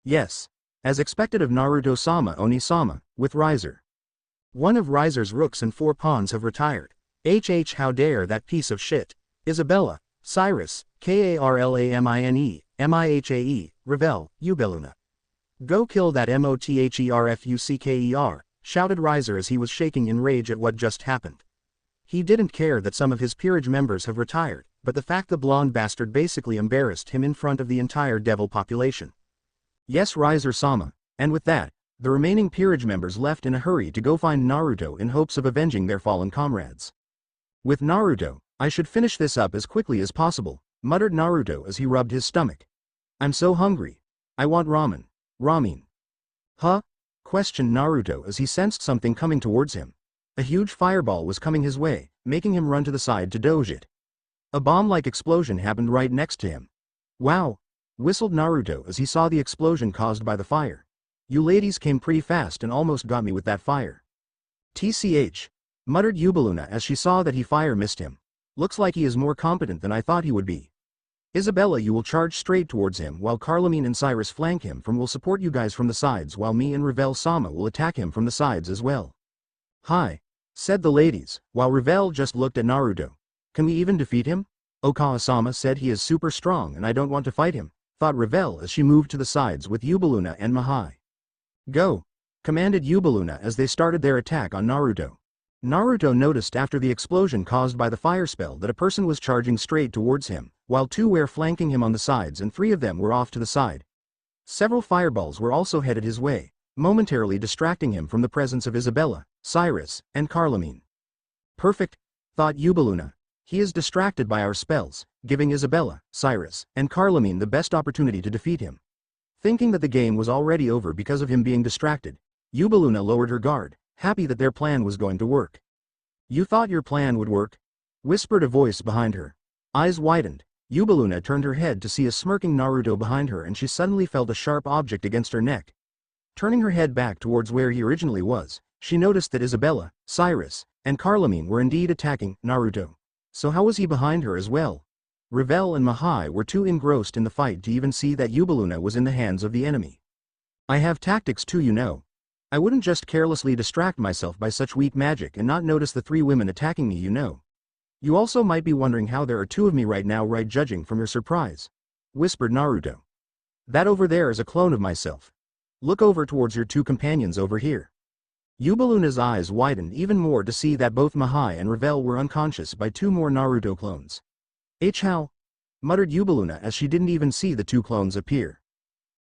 Yes, as expected of Naruto-sama Oni-sama, with Riser. One of Riser's rooks and 4 pawns have retired. How dare that piece of shit. Isabella, Cyrus, Karlamine, Mihae, Revel, Ubeluna. Go kill that Motherfucker, shouted Riser as he was shaking in rage at what just happened. He didn't care that some of his peerage members have retired, but the fact the blonde bastard basically embarrassed him in front of the entire devil population. Yes, Riser-sama, and with that, the remaining peerage members left in a hurry to go find Naruto in hopes of avenging their fallen comrades. With Naruto, I should finish this up as quickly as possible, muttered Naruto as he rubbed his stomach. I'm so hungry. I want ramen. Ramen. Huh? Questioned Naruto as he sensed something coming towards him. A huge fireball was coming his way, making him run to the side to dodge it. A bomb-like explosion happened right next to him. Wow! Whistled Naruto as he saw the explosion caused by the fire. You ladies came pretty fast and almost got me with that fire. TCH. Muttered Ubeluna as she saw that he fire missed him. Looks like he is more competent than I thought he would be. Isabella, you will charge straight towards him while Carlamine and Cyrus flank him from will support you guys from the sides while me and Revel-sama will attack him from the sides as well. Hi. Said the ladies, while Revel just looked at Naruto. Can we even defeat him? Okawa-sama said he is super strong and I don't want to fight him, thought Revel as she moved to the sides with Ubeluna and Mihae. Go! Commanded Ubeluna as they started their attack on Naruto. Naruto noticed after the explosion caused by the fire spell that a person was charging straight towards him, while 2 were flanking him on the sides and 3 of them were off to the side. Several fireballs were also headed his way, momentarily distracting him from the presence of Isabella, Cyrus, and Carlamine. Perfect, thought Ubeluna. He is distracted by our spells, giving Isabella, Cyrus, and Carlamine the best opportunity to defeat him. Thinking that the game was already over because of him being distracted, Ubeluna lowered her guard, happy that their plan was going to work. You thought your plan would work? Whispered a voice behind her. Eyes widened, Yubaluna turned her head to see a smirking Naruto behind her, and she suddenly felt a sharp object against her neck. Turning her head back towards where he originally was, she noticed that Isabella, Cyrus, and Carlomene were indeed attacking Naruto. So how was he behind her as well? Revel and Mahai were too engrossed in the fight to even see that Yubaluna was in the hands of the enemy. I have tactics too, you know. I wouldn't just carelessly distract myself by such weak magic and not notice the 3 women attacking me, you know. You also might be wondering how there are 2 of me right now, right, judging from your surprise, whispered Naruto. That over there is a clone of myself. Look over towards your 2 companions over here. Yubaluna's eyes widened even more to see that both Mahai and Revel were unconscious by 2 more Naruto clones. How? Muttered Yubaluna as she didn't even see the 2 clones appear.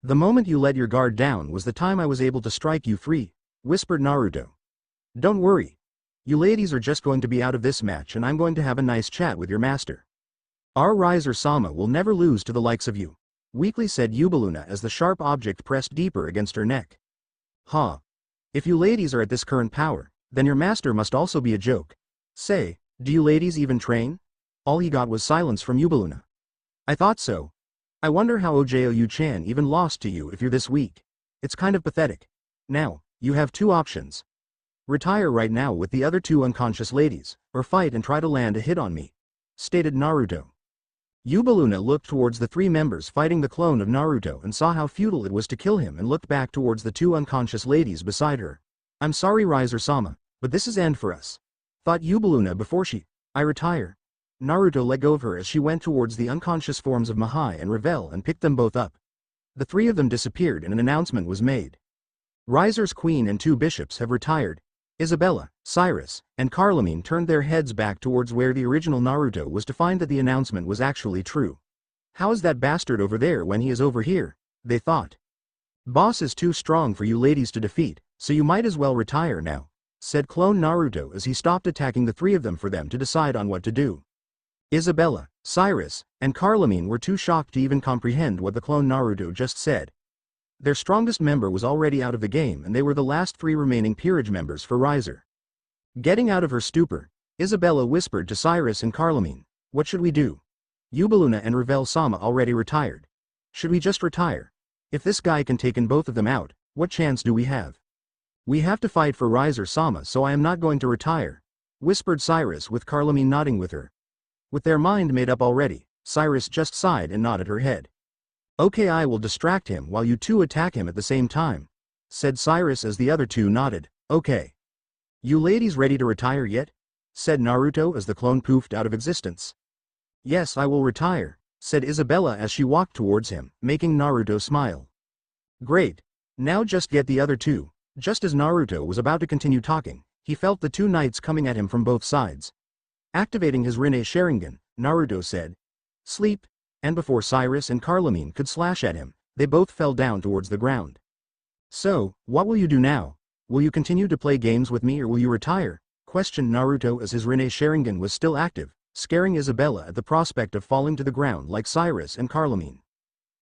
The moment you let your guard down was the time I was able to strike you free, whispered Naruto. Don't worry. You ladies are just going to be out of this match, and I'm going to have a nice chat with your master. Our Riser-sama will never lose to the likes of you, weakly said Yubaluna as the sharp object pressed deeper against her neck. Huh. If you ladies are at this current power, then your master must also be a joke. Say, do you ladies even train? All he got was silence from Yubaluna. I thought so. I wonder how Ojoyu-chan even lost to you if you're this weak. It's kind of pathetic. Now, you have 2 options. Retire right now with the other 2 unconscious ladies, or fight and try to land a hit on me, stated Naruto. Yubaluna looked towards the 3 members fighting the clone of Naruto and saw how futile it was to kill him, and looked back towards the 2 unconscious ladies beside her. I'm sorry, Riser-sama, but this is end for us, thought Yubaluna before I retire. Naruto let go of her as she went towards the unconscious forms of Mahai and Revel and picked them both up. The 3 of them disappeared and an announcement was made. Riser's queen and 2 bishops have retired. Isabella, Cyrus, and Carlomene turned their heads back towards where the original Naruto was to find that the announcement was actually true. How is that bastard over there when he is over here? They thought. Boss is too strong for you ladies to defeat, so you might as well retire now, said clone Naruto as he stopped attacking the 3 of them for them to decide on what to do. Isabella, Cyrus, and Carlomene were too shocked to even comprehend what the clone Naruto just said. Their strongest member was already out of the game, and they were the last 3 remaining peerage members for Riser. Getting out of her stupor, Isabella whispered to Cyrus and Carlomene, what should we do? Yubaluna and Revel-sama already retired. Should we just retire? If this guy can take in both of them out, what chance do we have? We have to fight for Riser-sama, so I am not going to retire, whispered Cyrus with Carlomene nodding with her. With their mind made up already, Cyrus just sighed and nodded her head. Okay, I will distract him while you 2 attack him at the same time, said Cyrus as the other 2 nodded. Okay. You ladies ready to retire yet? Said Naruto as the clone poofed out of existence. Yes, I will retire, said Isabella as she walked towards him, making Naruto smile. Great. Now just get the other 2. Just as Naruto was about to continue talking, he felt the 2 knights coming at him from both sides. Activating his Rinne Sharingan, Naruto said, sleep, and before Cyrus and Carlomene could slash at him, they both fell down towards the ground. So, what will you do now? Will you continue to play games with me or will you retire? Questioned Naruto as his Rinne Sharingan was still active, scaring Isabella at the prospect of falling to the ground like Cyrus and Carlomene.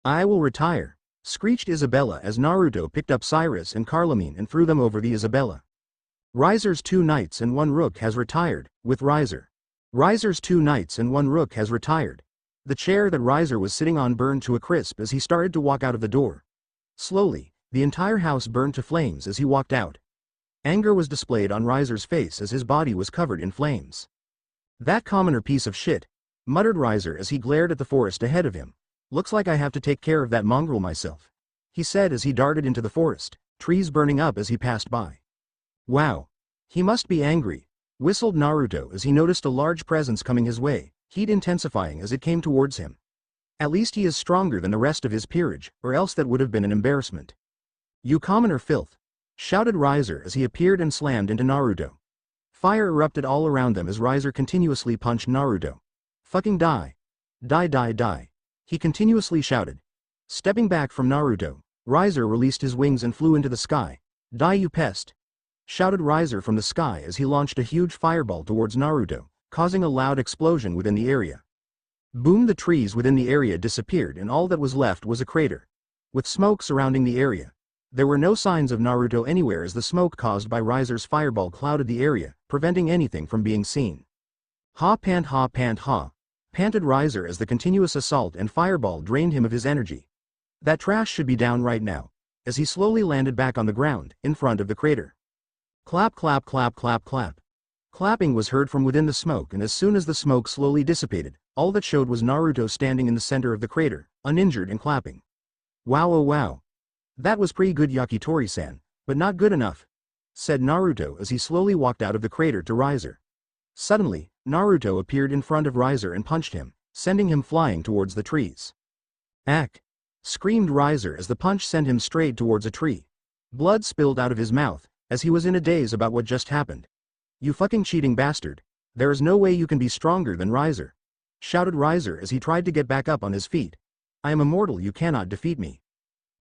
I will retire, screeched Isabella as Naruto picked up Cyrus and Carlomene and threw them over the Isabella. Riser's 2 knights and 1 rook has retired, with Riser's 2 knights and 1 rook has retired. The chair that Riser was sitting on burned to a crisp as he started to walk out of the door. Slowly, the entire house burned to flames as he walked out. Anger was displayed on Riser's face as his body was covered in flames. That commoner piece of shit, muttered Riser as he glared at the forest ahead of him. Looks like I have to take care of that mongrel myself, he said as he darted into the forest, trees burning up as he passed by. Wow. He must be angry, whistled Naruto as he noticed a large presence coming his way, heat intensifying as it came towards him. At least he is stronger than the rest of his peerage, or else that would have been an embarrassment. You commoner filth, shouted Riser as he appeared and slammed into Naruto. Fire erupted all around them as Riser continuously punched Naruto. Fucking die. Die die die. He continuously shouted. Stepping back from Naruto, Riser released his wings and flew into the sky. Die you pest, shouted Riser from the sky as he launched a huge fireball towards Naruto, causing a loud explosion within the area. Boom! The trees within the area disappeared and all that was left was a crater. With smoke surrounding the area. There were no signs of Naruto anywhere as the smoke caused by Riser's fireball clouded the area, preventing anything from being seen. Ha pant ha pant ha. panted Riser as the continuous assault and fireball drained him of his energy. That trash should be down right now, as he slowly landed back on the ground, in front of the crater. Clap clap clap clap clap. Clapping was heard from within the smoke, and as soon as the smoke slowly dissipated, all that showed was Naruto standing in the center of the crater, uninjured and clapping. Wow, oh wow. That was pretty good, Yakitori-san, but not good enough, said Naruto as he slowly walked out of the crater to Riser. Suddenly, Naruto appeared in front of Riser and punched him, sending him flying towards the trees. Ack! Screamed Riser as the punch sent him straight towards a tree. Blood spilled out of his mouth, as he was in a daze about what just happened. You fucking cheating bastard. There is no way you can be stronger than Riser, shouted Riser as he tried to get back up on his feet. I am immortal, you cannot defeat me.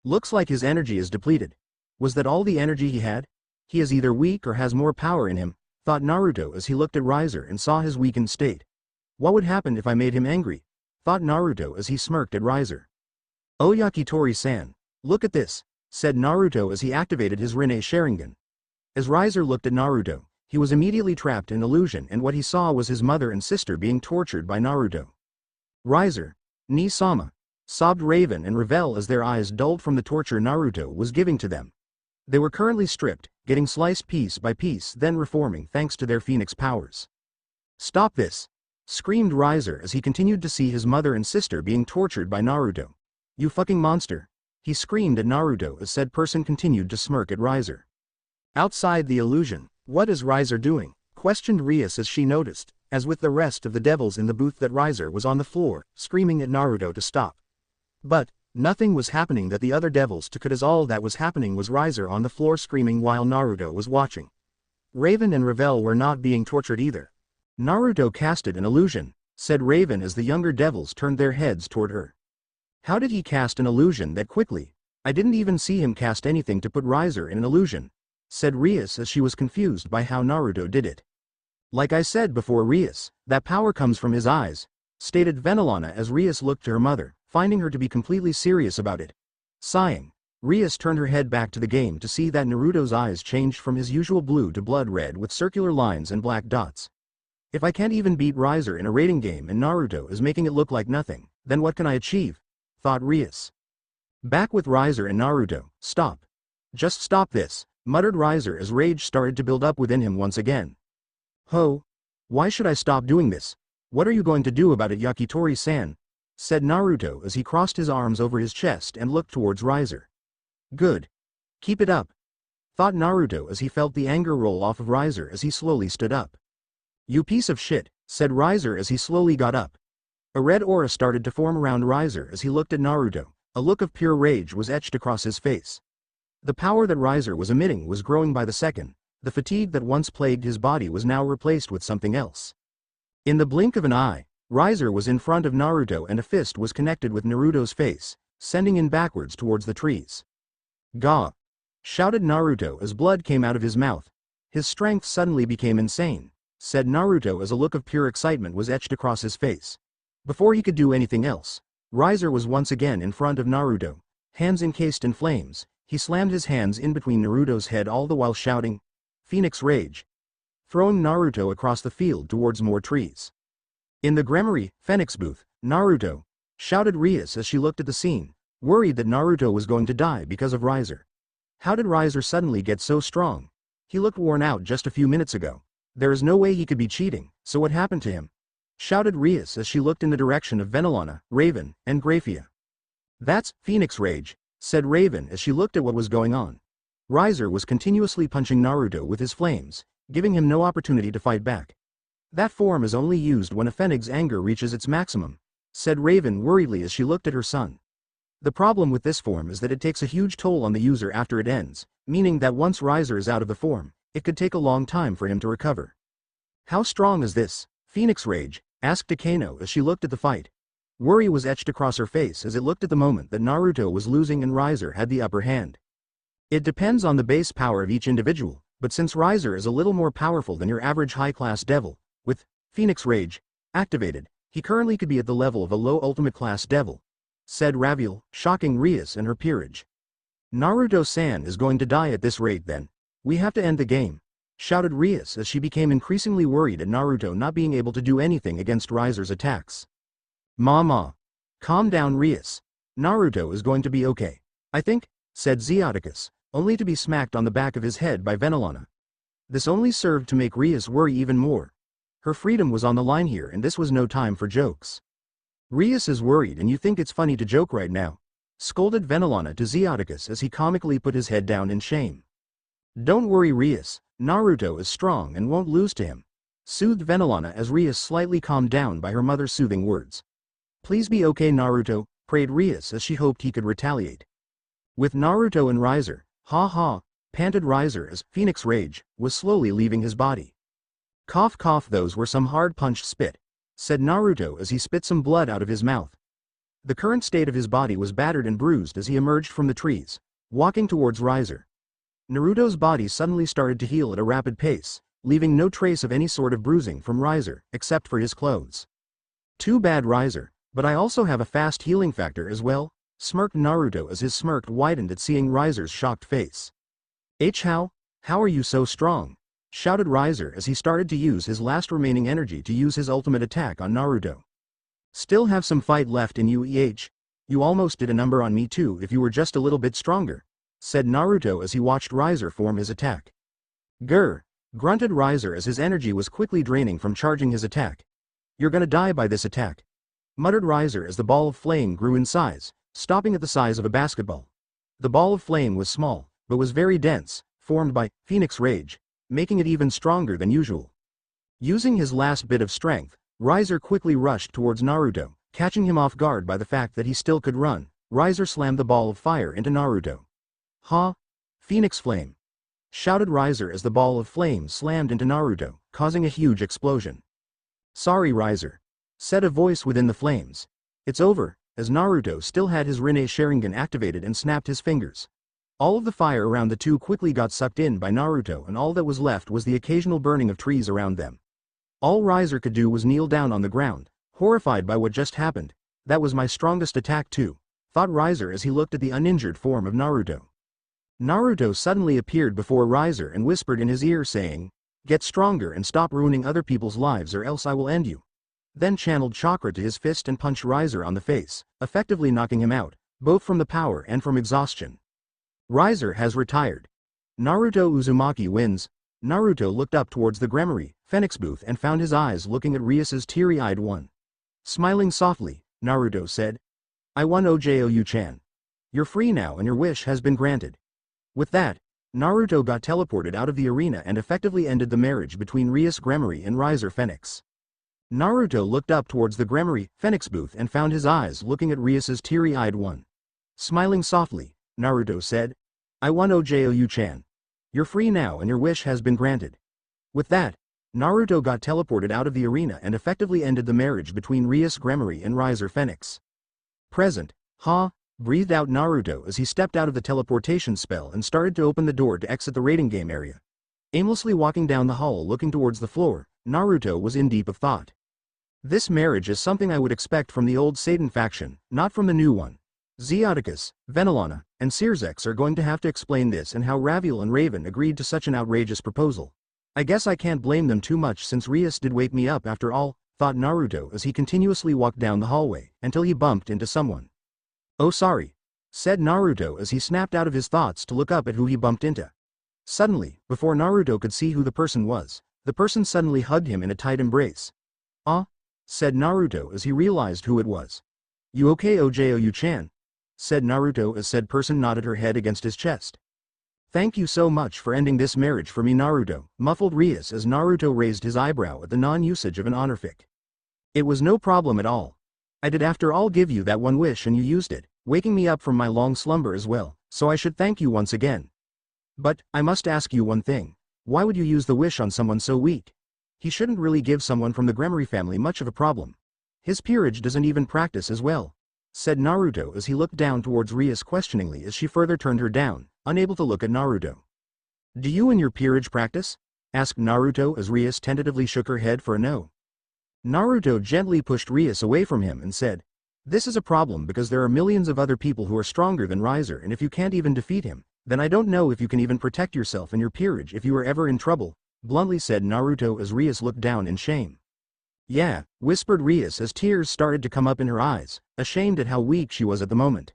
Looks like his energy is depleted. Was that all the energy he had? He is either weak or has more power in him, thought Naruto as he looked at Riser and saw his weakened state. What would happen if I made him angry? Thought Naruto as he smirked at Riser. Oh Yakitori-san, look at this, said Naruto as he activated his Rinne Sharingan. As Riser looked at Naruto, he was immediately trapped in illusion, and what he saw was his mother and sister being tortured by Naruto. Riser, Ni-sama, sobbed Raven and Revel as their eyes dulled from the torture Naruto was giving to them. They were currently stripped, getting sliced piece by piece, then reforming thanks to their phoenix powers. Stop this! Screamed Riser as he continued to see his mother and sister being tortured by Naruto. You fucking monster! He screamed at Naruto as said person continued to smirk at Riser. Outside the illusion, what is Riser doing? Questioned Rias as she noticed, as with the rest of the devils in the booth, that Riser was on the floor, screaming at Naruto to stop. But nothing was happening that the other devils took it as all that was happening was Riser on the floor screaming while Naruto was watching. Raven and Revel were not being tortured either. Naruto casted an illusion, said Raven as the younger devils turned their heads toward her. How did he cast an illusion that quickly? I didn't even see him cast anything to put Riser in an illusion, said Rias as she was confused by how Naruto did it. Like I said before, Rias, that power comes from his eyes, stated Venelana as Rias looked to her mother, finding her to be completely serious about it. Sighing, Rias turned her head back to the game to see that Naruto's eyes changed from his usual blue to blood red with circular lines and black dots. If I can't even beat Riser in a rating game and Naruto is making it look like nothing, then what can I achieve? Thought Rias. Back with Riser and Naruto, stop. Just stop this, muttered Riser as rage started to build up within him once again. Ho! Why should I stop doing this? What are you going to do about it, Yakitori-san? Said Naruto as he crossed his arms over his chest and looked towards Riser. Good. Keep it up, thought Naruto as he felt the anger roll off of Riser as he slowly stood up. You piece of shit, said Riser as he slowly got up. A red aura started to form around Riser as he looked at Naruto. A look of pure rage was etched across his face. The power that Riser was emitting was growing by the second. The fatigue that once plagued his body was now replaced with something else. In the blink of an eye, Riser was in front of Naruto and a fist was connected with Naruto's face, sending him backwards towards the trees. Gah! Shouted Naruto as blood came out of his mouth. His strength suddenly became insane, said Naruto as a look of pure excitement was etched across his face. Before he could do anything else, Riser was once again in front of Naruto, hands encased in flames. He slammed his hands in between Naruto's head all the while shouting, Phoenix Rage, throwing Naruto across the field towards more trees. In the Gremory, Phoenix booth, Naruto, shouted Rias as she looked at the scene, worried that Naruto was going to die because of Riser. How did Riser suddenly get so strong? He looked worn out just a few minutes ago. There is no way he could be cheating, so what happened to him? Shouted Rias as she looked in the direction of Venelana, Raven, and Grayfia. That's Phoenix Rage, said Raven as she looked at what was going on. Riser was continuously punching Naruto with his flames, giving him no opportunity to fight back. That form is only used when a Phoenix's anger reaches its maximum, said Raven worriedly as she looked at her son. The problem with this form is that it takes a huge toll on the user after it ends, meaning that once Riser is out of the form, it could take a long time for him to recover. How strong is this Phoenix Rage? Asked Akeno as she looked at the fight. Worry was etched across her face as it looked at the moment that Naruto was losing and Riser had the upper hand. It depends on the base power of each individual, but since Riser is a little more powerful than your average high-class devil, with Phoenix Rage activated, he currently could be at the level of a low ultimate class devil, said Raviel, shocking Rias and her peerage. Naruto-san is going to die at this rate then. We have to end the game, shouted Rias as she became increasingly worried at Naruto not being able to do anything against Riser's attacks. Mama. Calm down, Rias. Naruto is going to be okay. I think, said Zeus, only to be smacked on the back of his head by Venelana. This only served to make Rias worry even more. Her freedom was on the line here and this was no time for jokes. Rias is worried and you think it's funny to joke right now? Scolded Venelana to Zeus as he comically put his head down in shame. Don't worry, Rias, Naruto is strong and won't lose to him. Soothed Venelana as Rias slightly calmed down by her mother's soothing words. Please be okay, Naruto, prayed Rias as she hoped he could retaliate. With Naruto and Riser, ha ha, panted Riser as Phoenix Rage was slowly leaving his body. Cough cough, those were some hard-punched spit, said Naruto as he spit some blood out of his mouth. The current state of his body was battered and bruised as he emerged from the trees, walking towards Riser. Naruto's body suddenly started to heal at a rapid pace, leaving no trace of any sort of bruising from Riser, except for his clothes. Too bad, Riser, but I also have a fast healing factor as well, smirked Naruto as his smirk widened at seeing Riser's shocked face. How are you so strong? Shouted Riser as he started to use his last remaining energy to use his ultimate attack on Naruto. Still have some fight left in you, You almost did a number on me too if you were just a little bit stronger, said Naruto as he watched Riser form his attack. Grr, grunted Riser as his energy was quickly draining from charging his attack. You're gonna die by this attack, muttered Riser as the ball of flame grew in size, stopping at the size of a basketball. The ball of flame was small, but was very dense, formed by Phoenix Rage, making it even stronger than usual. Using his last bit of strength, Riser quickly rushed towards Naruto, catching him off guard by the fact that he still could run. Riser slammed the ball of fire into Naruto. Ha! Phoenix Flame! Shouted Riser as the ball of flame slammed into Naruto, causing a huge explosion. Sorry, Riser, said a voice within the flames. It's over, as Naruto still had his Rinne Sharingan activated and snapped his fingers. All of the fire around the two quickly got sucked in by Naruto and all that was left was the occasional burning of trees around them. All Riser could do was kneel down on the ground, horrified by what just happened. That was my strongest attack too, thought Riser as he looked at the uninjured form of Naruto. Naruto suddenly appeared before Riser and whispered in his ear saying, "Get stronger and stop ruining other people's lives or else I will end you." Then channeled chakra to his fist and punched Riser on the face, effectively knocking him out, both from the power and from exhaustion. Riser has retired. Naruto Uzumaki wins. Naruto looked up towards the Gremory, Phoenix booth and found his eyes looking at Rias's teary-eyed one. Smiling softly, Naruto said, "I won Ojoyu-chan. You're free now and your wish has been granted." With that, Naruto got teleported out of the arena and effectively ended the marriage between Rias Gremory and Riser Phoenix. Naruto looked up towards the Gremory, Phoenix booth and found his eyes looking at Rias's teary-eyed one. Smiling softly, Naruto said, "I won Ojoyu-chan. You're free now and your wish has been granted." With that, Naruto got teleported out of the arena and effectively ended the marriage between Rias Gremory and Riser Phoenix. Present, breathed out Naruto as he stepped out of the teleportation spell and started to open the door to exit the raiding game area. Aimlessly walking down the hall looking towards the floor, Naruto was in deep of thought. This marriage is something I would expect from the old Satan faction, not from the new one. Zeus, Venelana, and Sirzechs are going to have to explain this and how Raviel and Raven agreed to such an outrageous proposal. I guess I can't blame them too much since Rias did wake me up after all, thought Naruto as he continuously walked down the hallway until he bumped into someone. Oh sorry, said Naruto as he snapped out of his thoughts to look up at who he bumped into. Suddenly, before Naruto could see who the person was, the person suddenly hugged him in a tight embrace. Said Naruto as he realized who it was. You okay, Ojoyu-chan? Said Naruto as said person nodded her head against his chest. Thank you so much for ending this marriage for me, Naruto, muffled Rias as Naruto raised his eyebrow at the non-usage of an honorific. It was no problem at all. I did after all give you that one wish and you used it, waking me up from my long slumber as well, so I should thank you once again. But, I must ask you one thing. Why would you use the wish on someone so weak? He shouldn't really give someone from the Gremory family much of a problem. His peerage doesn't even practice as well, said Naruto as he looked down towards Rias questioningly as she further turned her down, unable to look at Naruto. Do you and your peerage practice? Asked Naruto as Rias tentatively shook her head for a no. Naruto gently pushed Rias away from him and said, "This is a problem because there are millions of other people who are stronger than Riser and if you can't even defeat him, then I don't know if you can even protect yourself and your peerage if you are ever in trouble," bluntly said Naruto as Rias looked down in shame. Yeah, whispered Rias as tears started to come up in her eyes, ashamed at how weak she was at the moment.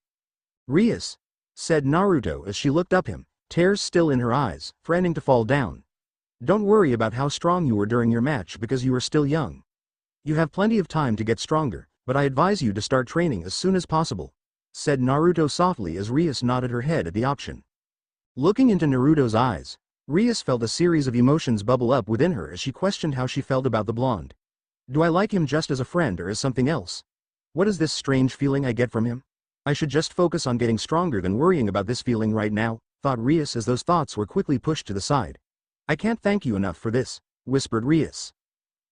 Rias, said Naruto as she looked up him, tears still in her eyes, threatening to fall down. Don't worry about how strong you were during your match because you are still young. You have plenty of time to get stronger, but I advise you to start training as soon as possible, said Naruto softly as Rias nodded her head at the option. Looking into Naruto's eyes, Rias felt a series of emotions bubble up within her as she questioned how she felt about the blonde. Do I like him just as a friend or as something else? What is this strange feeling I get from him? I should just focus on getting stronger than worrying about this feeling right now, thought Rias as those thoughts were quickly pushed to the side. I can't thank you enough for this, whispered Rias.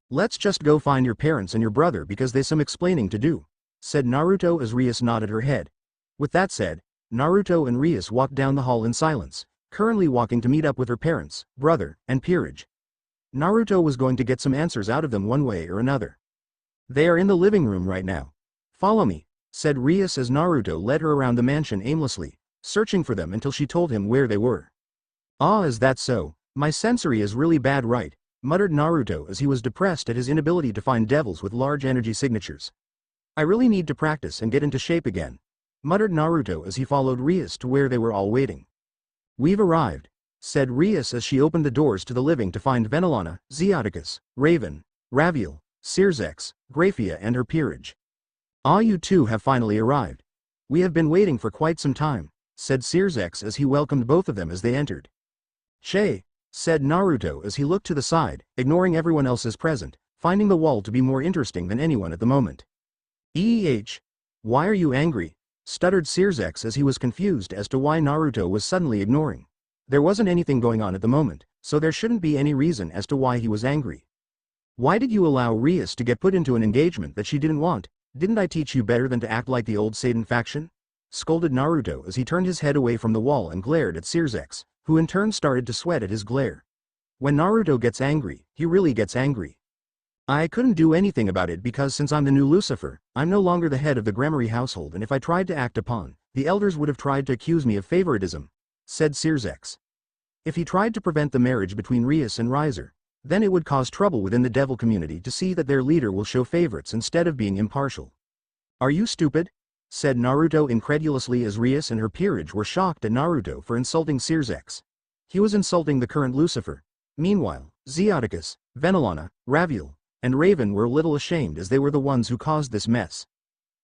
Let's just go find your parents and your brother because there's some explaining to do, said Naruto as Rias nodded her head. With that said, Naruto and Rias walked down the hall in silence, currently walking to meet up with her parents, brother, and peerage. Naruto was going to get some answers out of them one way or another. They are in the living room right now. Follow me, said Rias as Naruto led her around the mansion aimlessly, searching for them until she told him where they were. Ah, is that so? My sensory is really bad, right? Muttered Naruto as he was depressed at his inability to find devils with large energy signatures. I really need to practice and get into shape again, muttered Naruto as he followed Rias to where they were all waiting. We've arrived, said Rias as she opened the doors to the living to find Venelana, Zeus, Raven, Raviel, Sirzechs, Grayfia and her peerage. Ah, you two have finally arrived. We have been waiting for quite some time, said Sirzechs as he welcomed both of them as they entered. Che, said Naruto as he looked to the side, ignoring everyone else's present, finding the wall to be more interesting than anyone at the moment. Why are you angry? Stuttered Sirzechs as he was confused as to why Naruto was suddenly ignoring. There wasn't anything going on at the moment, so there shouldn't be any reason as to why he was angry. Why did you allow Rias to get put into an engagement that she didn't want? Didn't I teach you better than to act like the old Satan faction? Scolded Naruto as he turned his head away from the wall and glared at Sirzechs, who in turn started to sweat at his glare. When Naruto gets angry, he really gets angry. I couldn't do anything about it because since I'm the new Lucifer, I'm no longer the head of the Gremory household, and if I tried to act upon, the elders would have tried to accuse me of favoritism, said Sirzechs. If he tried to prevent the marriage between Rias and Riser, then it would cause trouble within the devil community to see that their leader will show favorites instead of being impartial. Are you stupid? Said Naruto incredulously as Rias and her peerage were shocked at Naruto for insulting Sirzechs. He was insulting the current Lucifer. Meanwhile, Zeus, Venelana, Raviel, and Raven were a little ashamed as they were the ones who caused this mess.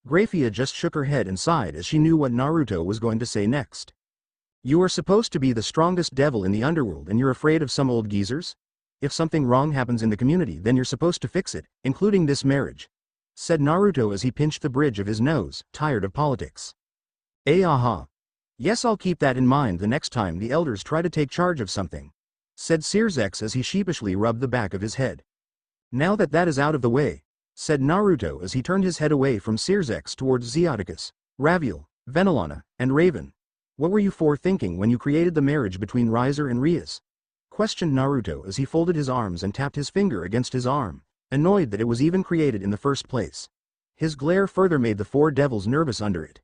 Grayfia just shook her head and sighed as she knew what Naruto was going to say next. You are supposed to be the strongest devil in the underworld and you're afraid of some old geezers? If something wrong happens in the community then you're supposed to fix it, including this marriage, said Naruto as he pinched the bridge of his nose, tired of politics. Aha. Yes, I'll keep that in mind the next time the elders try to take charge of something, said Sirzechs as he sheepishly rubbed the back of his head. Now that is out of the way, said Naruto as he turned his head away from Sirzechs towards Zeus, Raviel, Venelana, and Raven. What were you four thinking when you created the marriage between Riser and Rias? Questioned Naruto as he folded his arms and tapped his finger against his arm, annoyed that it was even created in the first place. His glare further made the four devils nervous under it.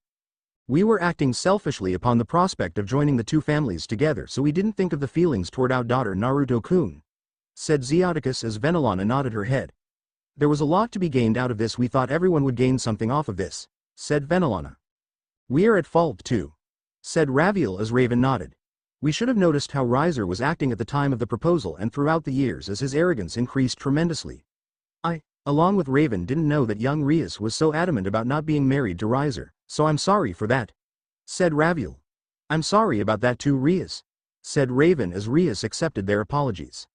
We were acting selfishly upon the prospect of joining the two families together, so we didn't think of the feelings toward our daughter Naruto-kun, said Zeus as Venelana nodded her head. There was a lot to be gained out of this. We thought everyone would gain something off of this, said Venelana. We are at fault too, said Raviel as Raven nodded. We should have noticed how Riser was acting at the time of the proposal and throughout the years as his arrogance increased tremendously. I, along with Raven, didn't know that young Rias was so adamant about not being married to Riser, so I'm sorry for that, said Raviel. I'm sorry about that too, Rias, said Raven as Rias accepted their apologies.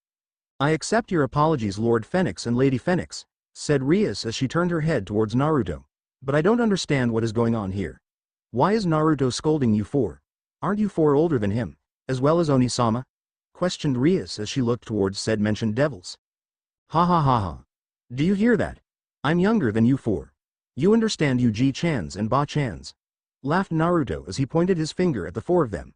I accept your apologies, Lord Phoenix and Lady Phoenix, said Rias as she turned her head towards Naruto. But I don't understand what is going on here. Why is Naruto scolding you for? Aren't you four older than him, as well as Onisama? Questioned Rias as she looked towards said mentioned devils. Ha ha ha ha. Do you hear that? I'm younger than you four. You understand, you G-chans and Ba-chans? Laughed Naruto as he pointed his finger at the four of them.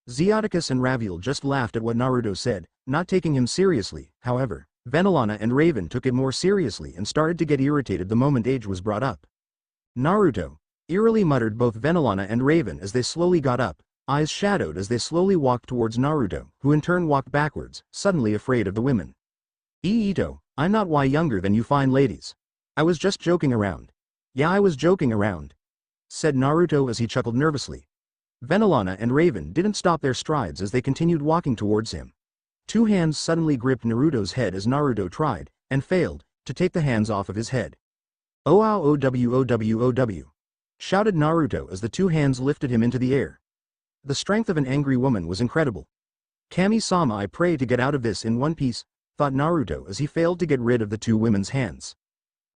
Zeus and Raviel just laughed at what Naruto said, not taking him seriously. However, Venelana and Raven took it more seriously and started to get irritated the moment age was brought up. Naruto, eerily muttered both Venelana and Raven as they slowly got up, eyes shadowed as they slowly walked towards Naruto, who in turn walked backwards, suddenly afraid of the women. I'm not way younger than you fine ladies. I was just joking around. Yeah, I was joking around, said Naruto as he chuckled nervously. Venelana and Raven didn't stop their strides as they continued walking towards him. Two hands suddenly gripped Naruto's head as Naruto tried, and failed, to take the hands off of his head. "OW," shouted Naruto as the two hands lifted him into the air. The strength of an angry woman was incredible. Kami-sama, I pray to get out of this in one piece, thought Naruto as he failed to get rid of the two women's hands.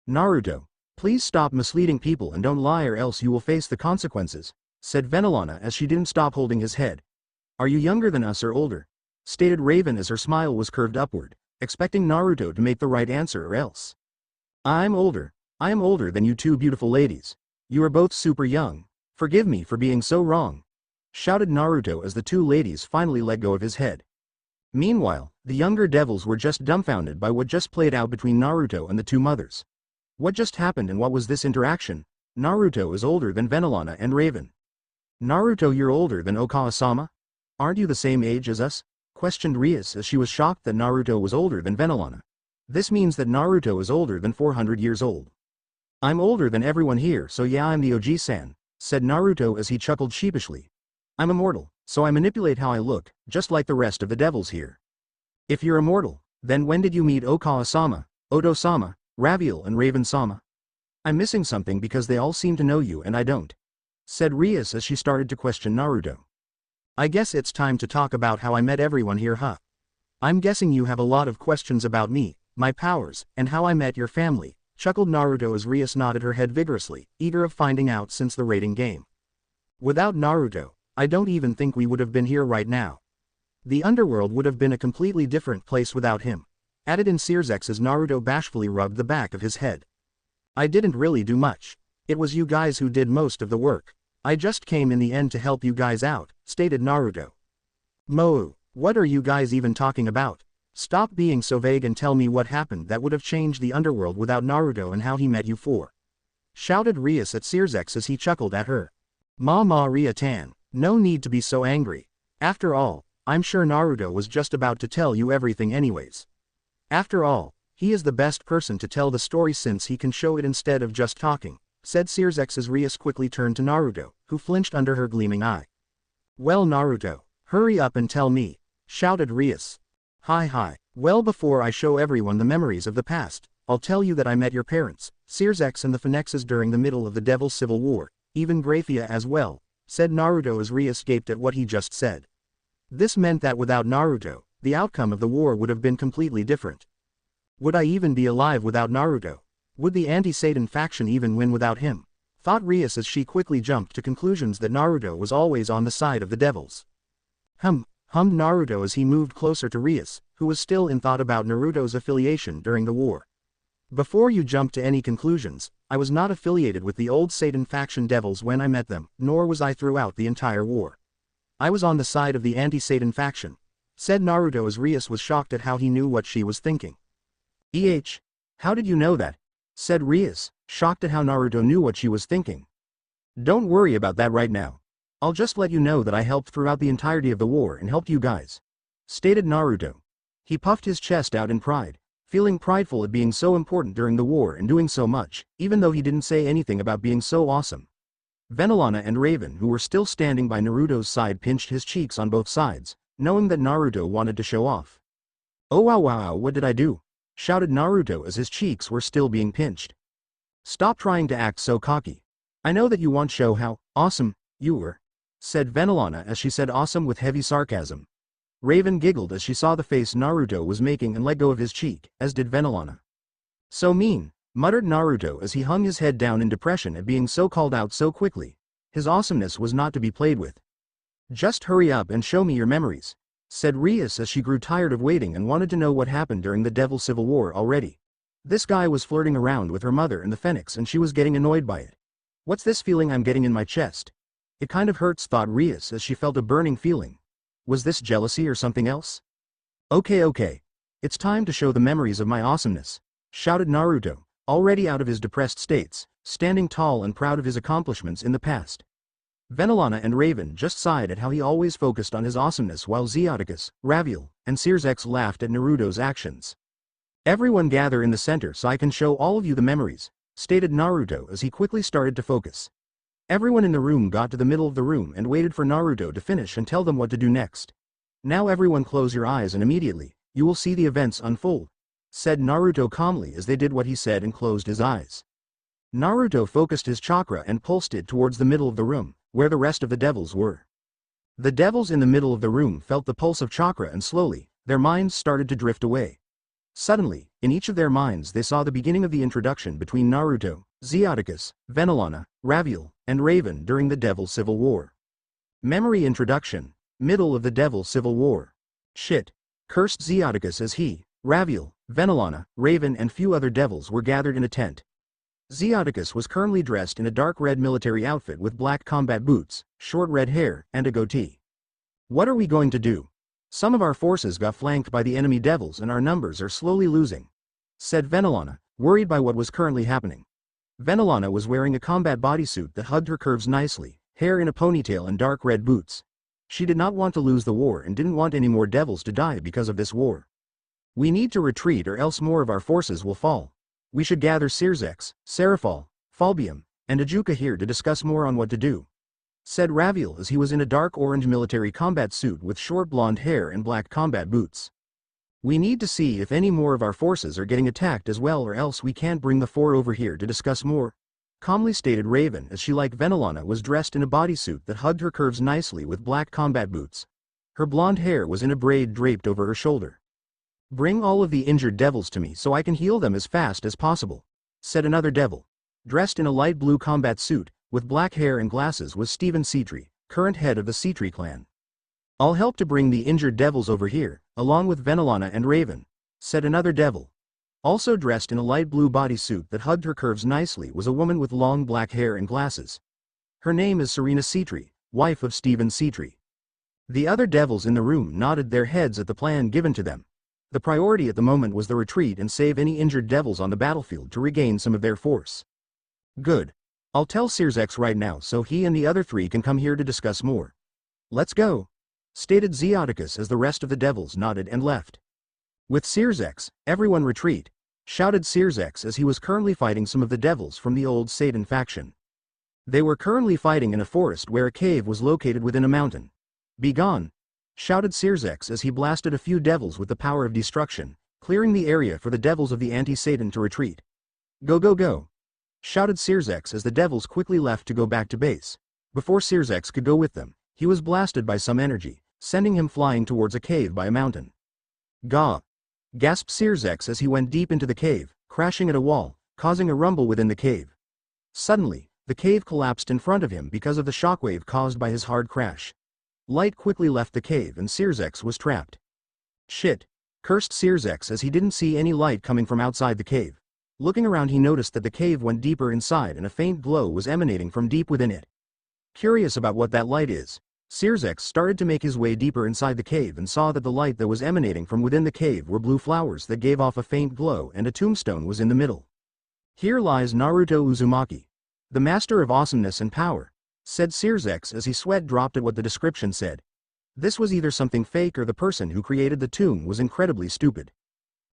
Naruto, please stop misleading people and don't lie or else you will face the consequences, said Venelana as she didn't stop holding his head. Are you younger than us or older? Stated Raven as her smile was curved upward, expecting Naruto to make the right answer or else. I am older than you two beautiful ladies. You are both super young. Forgive me for being so wrong, shouted Naruto as the two ladies finally let go of his head. Meanwhile, the younger devils were just dumbfounded by what just played out between Naruto and the two mothers. What just happened and what was this interaction? Naruto is older than Venelana and Raven. Naruto, you're older than Okawa-sama? Aren't you the same age as us? Questioned Rias as she was shocked that Naruto was older than Venelana. This means that Naruto is older than 400 years old. I'm older than everyone here, so yeah, I'm the OG-san, said Naruto as he chuckled sheepishly. I'm immortal, so I manipulate how I look, just like the rest of the devils here. If you're immortal, then when did you meet Okawa-sama, Odo-sama, Raviel and Raven-sama? I'm missing something because they all seem to know you and I don't, said Rias as she started to question Naruto. I guess it's time to talk about how I met everyone here, huh? I'm guessing you have a lot of questions about me, my powers, and how I met your family, chuckled Naruto as Rias nodded her head vigorously, eager of finding out since the rating game. Without Naruto, I don't even think we would have been here right now. The underworld would have been a completely different place without him, added in Sirzechs as Naruto bashfully rubbed the back of his head. I didn't really do much. It was you guys who did most of the work. I just came in the end to help you guys out, stated Naruto. Moo, what are you guys even talking about? Stop being so vague and tell me what happened that would have changed the underworld without Naruto and how he met you four. Shouted Rias at Sirzechs as he chuckled at her. Ma Ria-tan, no need to be so angry. After all, I'm sure Naruto was just about to tell you everything anyways. After all, he is the best person to tell the story since he can show it instead of just talking, said Sirzechs as Rias quickly turned to Naruto, who flinched under her gleaming eye. Well Naruto, hurry up and tell me, shouted Rias. Hi. Well, before I show everyone the memories of the past, I'll tell you that I met your parents, Sirzechs and the Phoenixes during the middle of the Devil's Civil War, even Grayfia as well, said Naruto as Rias gaped at what he just said. This meant that without Naruto, the outcome of the war would have been completely different. Would I even be alive without Naruto? Would the anti-Satan faction even win without him? Thought Rias as she quickly jumped to conclusions that Naruto was always on the side of the devils. Hummed Naruto as he moved closer to Rias, who was still in thought about Naruto's affiliation during the war. Before you jump to any conclusions, I was not affiliated with the old Satan faction devils when I met them, nor was I throughout the entire war. I was on the side of the anti-Satan faction, said Naruto as Rias was shocked at how he knew what she was thinking. How did you know that? Said Rias, shocked at how Naruto knew what she was thinking. Don't worry about that right now. I'll just let you know that I helped throughout the entirety of the war and helped you guys, stated Naruto. He puffed his chest out in pride, feeling prideful at being so important during the war and doing so much, even though he didn't say anything about being so awesome. Venelana and Raven, who were still standing by Naruto's side, pinched his cheeks on both sides, knowing that Naruto wanted to show off. Oh wow, what did I do? Shouted Naruto as his cheeks were still being pinched. Stop trying to act so cocky. I know that you want to show how awesome you were, said Venelana as she said awesome with heavy sarcasm. Raven giggled as she saw the face Naruto was making and let go of his cheek, as did Venelana. So mean, muttered Naruto as he hung his head down in depression at being so called out so quickly. His awesomeness was not to be played with. Just hurry up and show me your memories, said Rias as she grew tired of waiting and wanted to know what happened during the Devil Civil War already. This guy was flirting around with her mother and the Phoenix and she was getting annoyed by it. What's this feeling I'm getting in my chest? It kind of hurts, thought Rias as she felt a burning feeling. Was this jealousy or something else? Okay. It's time to show the memories of my awesomeness, shouted Naruto, already out of his depressed states, standing tall and proud of his accomplishments in the past. Venelana and Raven just sighed at how he always focused on his awesomeness while Zeus, Raviel, and Sirzechs laughed at Naruto's actions. Everyone gather in the center so I can show all of you the memories, stated Naruto as he quickly started to focus. Everyone in the room got to the middle of the room and waited for Naruto to finish and tell them what to do next. Now everyone close your eyes and immediately, you will see the events unfold, said Naruto calmly as they did what he said and closed his eyes. Naruto focused his chakra and pulsed it towards the middle of the room, where the rest of the devils were. The devils in the middle of the room felt the pulse of chakra and slowly, their minds started to drift away. Suddenly, in each of their minds they saw the beginning of the introduction between Naruto, Zeus, Venelana, Raviel, and Raven during the Devil Civil War. Memory introduction, middle of the Devil Civil War. Shit. Cursed Zeus as he, Raviel, Venelana, Raven and few other devils were gathered in a tent. Zeus was currently dressed in a dark red military outfit with black combat boots, short red hair, and a goatee. What are we going to do? Some of our forces got flanked by the enemy devils and our numbers are slowly losing, said Venelana, worried by what was currently happening. Venelana was wearing a combat bodysuit that hugged her curves nicely, hair in a ponytail and dark red boots. She did not want to lose the war and didn't want any more devils to die because of this war. We need to retreat or else more of our forces will fall. We should gather Sirzechs, Seraphol, Falbium, and Ajuka here to discuss more on what to do, said Raviel as he was in a dark orange military combat suit with short blonde hair and black combat boots. We need to see if any more of our forces are getting attacked as well or else we can't bring the four over here to discuss more, calmly stated Raven as she like Venelana was dressed in a bodysuit that hugged her curves nicely with black combat boots. Her blonde hair was in a braid draped over her shoulder. Bring all of the injured devils to me so I can heal them as fast as possible, said another devil. Dressed in a light blue combat suit, with black hair and glasses was Stephen Cetri, current head of the Cetri clan. I'll help to bring the injured devils over here, along with Venelana and Raven, said another devil. Also dressed in a light blue bodysuit that hugged her curves nicely was a woman with long black hair and glasses. Her name is Serena Cetri, wife of Stephen Cetri. The other devils in the room nodded their heads at the plan given to them. The priority at the moment was the retreat and save any injured devils on the battlefield to regain some of their force. Good. I'll tell Sirzechs right now so he and the other three can come here to discuss more. Let's go, stated Zeus as the rest of the devils nodded and left. With Sirzechs, everyone retreat, shouted Sirzechs as he was currently fighting some of the devils from the old Satan faction. They were currently fighting in a forest where a cave was located within a mountain. Be gone, shouted Sirzechs as he blasted a few devils with the power of destruction, clearing the area for the devils of the anti-Satan to retreat. Go go go, shouted Sirzechs as the devils quickly left to go back to base. Before Sirzechs could go with them, he was blasted by some energy, sending him flying towards a cave by a mountain. Gah! Gasped Sirzechs as he went deep into the cave, crashing at a wall, causing a rumble within the cave. Suddenly, the cave collapsed in front of him because of the shockwave caused by his hard crash. Light quickly left the cave and Sirzechs was trapped. Shit! Cursed Sirzechs as he didn't see any light coming from outside the cave. Looking around he noticed that the cave went deeper inside and a faint glow was emanating from deep within it. Curious about what that light is, Sirzechs started to make his way deeper inside the cave and saw that the light that was emanating from within the cave were blue flowers that gave off a faint glow and a tombstone was in the middle. Here lies Naruto Uzumaki, the master of awesomeness and power, said Sirzechs as he sweat dropped at what the description said. This was either something fake or the person who created the tomb was incredibly stupid.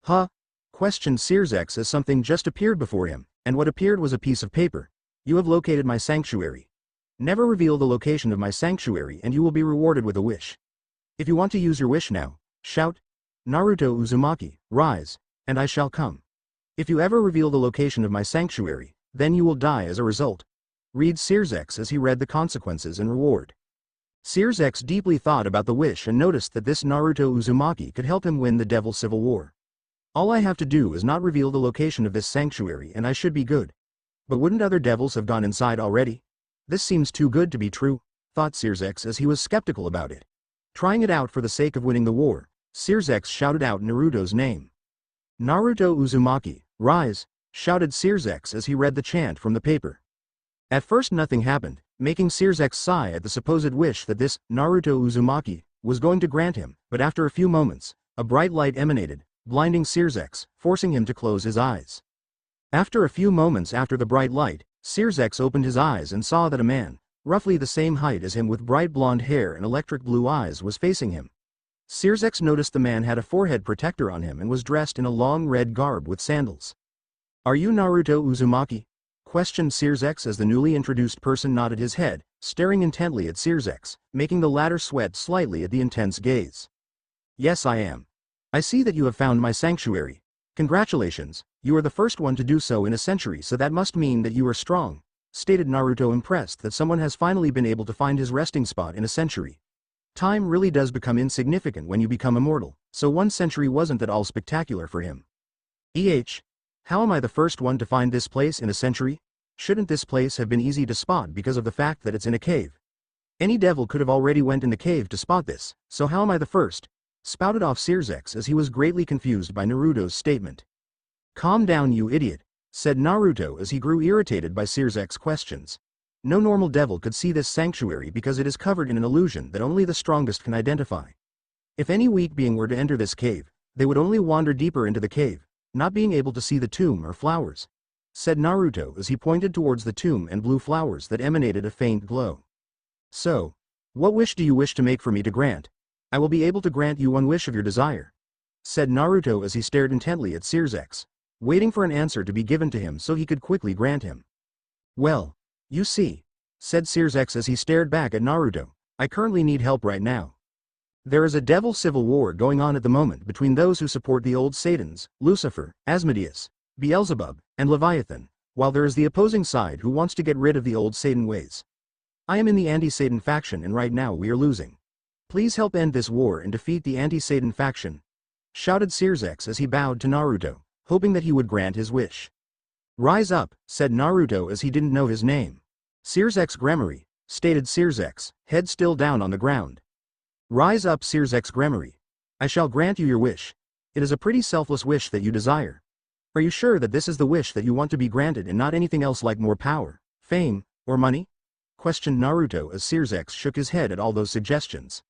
Huh? Questioned Sirzechs as something just appeared before him, and what appeared was a piece of paper. You have located my sanctuary. Never reveal the location of my sanctuary and you will be rewarded with a wish. If you want to use your wish now, shout, Naruto Uzumaki, rise, and I shall come. If you ever reveal the location of my sanctuary, then you will die as a result. Read Sirzechs as he read the consequences and reward. Sirzechs deeply thought about the wish and noticed that this Naruto Uzumaki could help him win the Devil Civil War. All I have to do is not reveal the location of this sanctuary and I should be good. But wouldn't other devils have gone inside already? This seems too good to be true, thought Sirzechs as he was skeptical about it. Trying it out for the sake of winning the war, Sirzechs shouted out Naruto's name. Naruto Uzumaki, rise, shouted Sirzechs as he read the chant from the paper. At first nothing happened, making Sirzechs sigh at the supposed wish that this Naruto Uzumaki was going to grant him, but after a few moments, a bright light emanated, blinding Sirzechs, forcing him to close his eyes. After a few moments after the bright light, Sirzechs opened his eyes and saw that a man, roughly the same height as him with bright blonde hair and electric blue eyes was facing him. Sirzechs noticed the man had a forehead protector on him and was dressed in a long red garb with sandals. "Are you Naruto Uzumaki?" questioned Sirzechs as the newly introduced person nodded his head, staring intently at Sirzechs, making the latter sweat slightly at the intense gaze. "Yes, I am. I see that you have found my sanctuary. Congratulations, you are the first one to do so in a century, so that must mean that you are strong," stated Naruto, impressed that someone has finally been able to find his resting spot in a century. Time really does become insignificant when you become immortal, so 1 century wasn't at all spectacular for him. How am I the first one to find this place in a century? Shouldn't this place have been easy to spot because of the fact that it's in a cave? Any devil could have already went in the cave to spot this, so how am I the first? Spouted off Sirzechs as he was greatly confused by Naruto's statement. "Calm down, you idiot," said Naruto as he grew irritated by Sirzechs' questions. No normal devil could see this sanctuary because it is covered in an illusion that only the strongest can identify. If any weak being were to enter this cave, they would only wander deeper into the cave, not being able to see the tomb or flowers, said Naruto as he pointed towards the tomb and blue flowers that emanated a faint glow. "So, what wish do you wish to make for me to grant? I will be able to grant you one wish of your desire," said Naruto as he stared intently at Sirzechs, waiting for an answer to be given to him so he could quickly grant him. "Well, you see," said Sirzechs as he stared back at Naruto, "I currently need help right now. There is a devil civil war going on at the moment between those who support the old Satans, Lucifer, Asmodeus, Beelzebub, and Leviathan, while there is the opposing side who wants to get rid of the old Satan ways. I am in the anti-Satan faction and right now we are losing. Please help end this war and defeat the anti-Satan faction," shouted Sirzechs as he bowed to Naruto, hoping that he would grant his wish. "Rise up," said Naruto as he didn't know his name. "Sirzechs Gremory," stated Sirzechs, head still down on the ground. "Rise up, Sirzechs Gremory. I shall grant you your wish. It is a pretty selfless wish that you desire. Are you sure that this is the wish that you want to be granted and not anything else like more power, fame, or money?" questioned Naruto as Sirzechs shook his head at all those suggestions.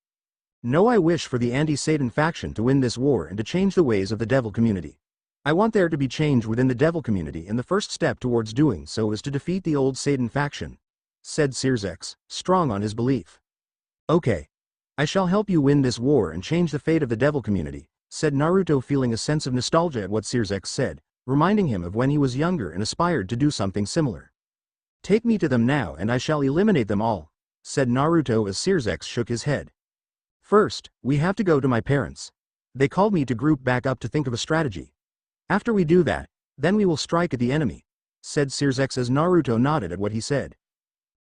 "No, I wish for the anti-Satan faction to win this war and to change the ways of the devil community. I want there to be change within the devil community, and the first step towards doing so is to defeat the old Satan faction," said Sirzechs, strong on his belief. "Okay. I shall help you win this war and change the fate of the devil community," said Naruto, feeling a sense of nostalgia at what Sirzechs said, reminding him of when he was younger and aspired to do something similar. "Take me to them now and I shall eliminate them all," said Naruto as Sirzechs shook his head. "First, we have to go to my parents. They called me to group back up to think of a strategy. After we do that, then we will strike at the enemy," said Sirzechs as Naruto nodded at what he said.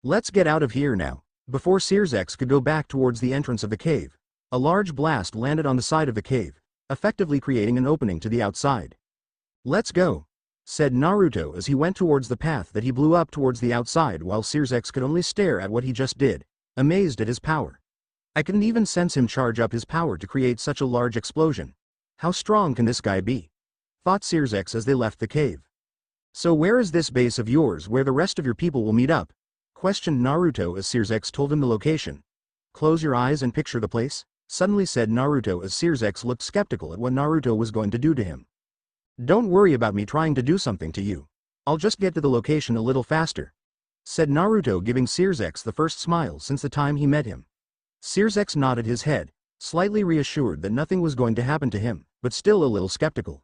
"Let's get out of here now." Before Sirzechs could go back towards the entrance of the cave, a large blast landed on the side of the cave, effectively creating an opening to the outside. "Let's go," said Naruto as he went towards the path that he blew up towards the outside, while Sirzechs could only stare at what he just did, amazed at his power. I couldn't even sense him charge up his power to create such a large explosion. How strong can this guy be? Thought Sirzechs as they left the cave. "So where is this base of yours where the rest of your people will meet up?" questioned Naruto as Sirzechs told him the location. "Close your eyes and picture the place," suddenly said Naruto as Sirzechs looked skeptical at what Naruto was going to do to him. "Don't worry about me trying to do something to you. I'll just get to the location a little faster," said Naruto, giving Sirzechs the first smile since the time he met him. Sirzechs nodded his head, slightly reassured that nothing was going to happen to him, but still a little skeptical.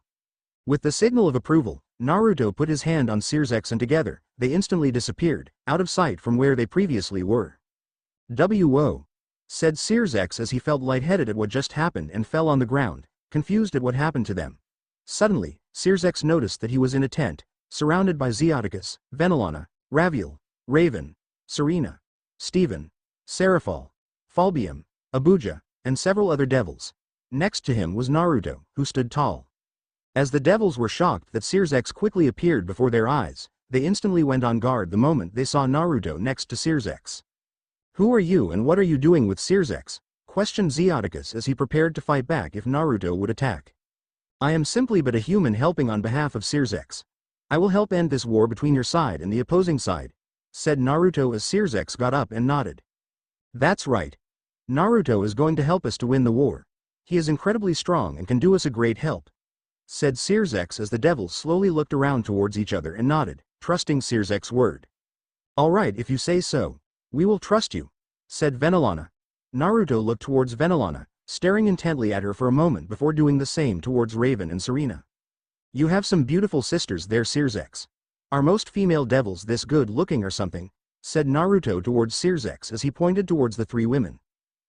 With the signal of approval, Naruto put his hand on Sirzechs and together, they instantly disappeared, out of sight from where they previously were. "Wo," said Sirzechs as he felt lightheaded at what just happened and fell on the ground, confused at what happened to them. Suddenly, Sirzechs noticed that he was in a tent, surrounded by Zeus, Venelana, Raviel, Raven, Serena, Steven, Seraphol, Falbium, Abuja, and several other devils. Next to him was Naruto, who stood tall. As the devils were shocked that Sirzechs quickly appeared before their eyes, they instantly went on guard the moment they saw Naruto next to Sirzechs. "Who are you and what are you doing with Sirzechs?" questioned Zeus as he prepared to fight back if Naruto would attack. "I am simply but a human helping on behalf of Sirzechs. I will help end this war between your side and the opposing side," said Naruto as Sirzechs got up and nodded. "That's right. Naruto is going to help us to win the war. He is incredibly strong and can do us a great help," said Sirzechs as the devils slowly looked around towards each other and nodded, trusting Sirzechs' word. "All right, if you say so. We will trust you," said Venelana. Naruto looked towards Venelana, staring intently at her for a moment before doing the same towards Raven and Serena. You have some beautiful sisters there, Sirzechs. Are most female devils this good looking or something? Said Naruto towards Sirzechs as he pointed towards the three women.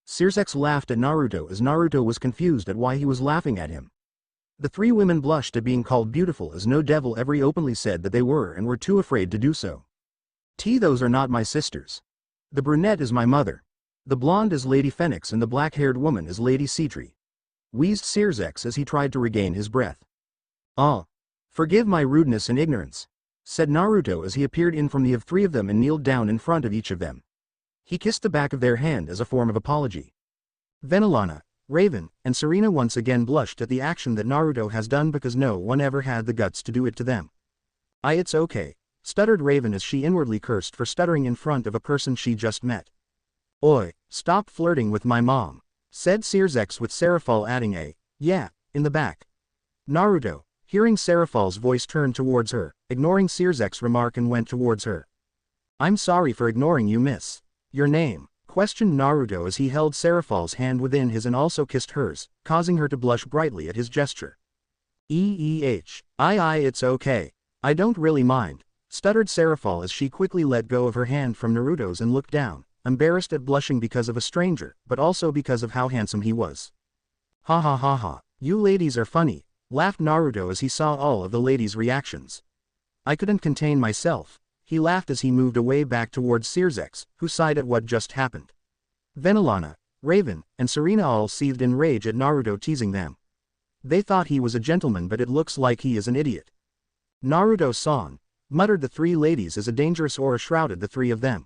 Sirzechs laughed at Naruto as Naruto was confused at why he was laughing at him. The three women blushed at being called beautiful as no devil ever openly said that they were and were too afraid to do so. Those are not my sisters. The brunette is my mother. The blonde is Lady Phoenix and the black-haired woman is Lady Cetri. Wheezed Sirzechs as he tried to regain his breath. Ah. Forgive my rudeness and ignorance, said Naruto as he appeared in from the of three of them and kneeled down in front of each of them. He kissed the back of their hand as a form of apology. Venelana, Raven, and Serena once again blushed at the action that Naruto has done because no one ever had the guts to do it to them. It's okay, stuttered Raven as she inwardly cursed for stuttering in front of a person she just met. Oi, stop flirting with my mom, said Sirzechs with Seraphal adding yeah, in the back. Naruto, hearing Seraphal's voice, turned towards her, ignoring Sirzechs' remark and went towards her. I'm sorry for ignoring you, miss. Your name? Questioned Naruto as he held Seraphal's hand within his and also kissed hers, causing her to blush brightly at his gesture. It's okay. I don't really mind, stuttered Seraphal as she quickly let go of her hand from Naruto's and looked down, embarrassed at blushing because of a stranger, but also because of how handsome he was. Ha ha ha ha, you ladies are funny, laughed Naruto as he saw all of the ladies' reactions. I couldn't contain myself, he laughed as he moved away back towards Sirzechs, who sighed at what just happened. Venelana, Raven, and Serena all seethed in rage at Naruto teasing them. They thought he was a gentleman, but it looks like he is an idiot. Naruto-san, muttered the three ladies as a dangerous aura shrouded the three of them.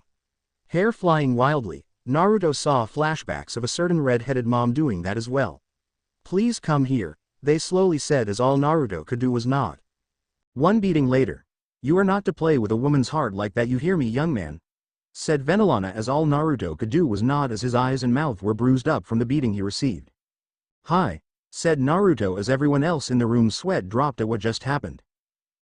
Hair flying wildly, Naruto saw flashbacks of a certain red-headed mom doing that as well. Please come here, they slowly said as all Naruto could do was nod. One beating later. You are not to play with a woman's heart like that, you hear me, young man? Said Venelana as all Naruto could do was nod as his eyes and mouth were bruised up from the beating he received. Hi, said Naruto as everyone else in the room's sweat dropped at what just happened.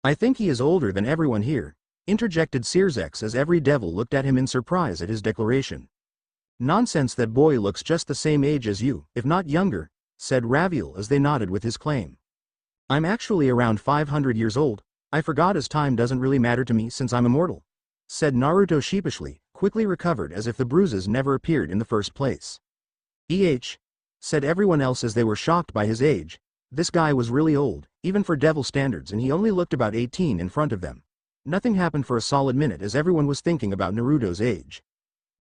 I think he is older than everyone here, interjected Sirzechs as every devil looked at him in surprise at his declaration. Nonsense, that boy looks just the same age as you, if not younger, said Raviel as they nodded with his claim. I'm actually around 500 years old. I forgot, as time doesn't really matter to me since I'm immortal, said Naruto sheepishly, quickly recovered as if the bruises never appeared in the first place. Said everyone else as they were shocked by his age. This guy was really old, even for devil standards, and he only looked about 18 in front of them. Nothing happened for a solid minute as everyone was thinking about Naruto's age.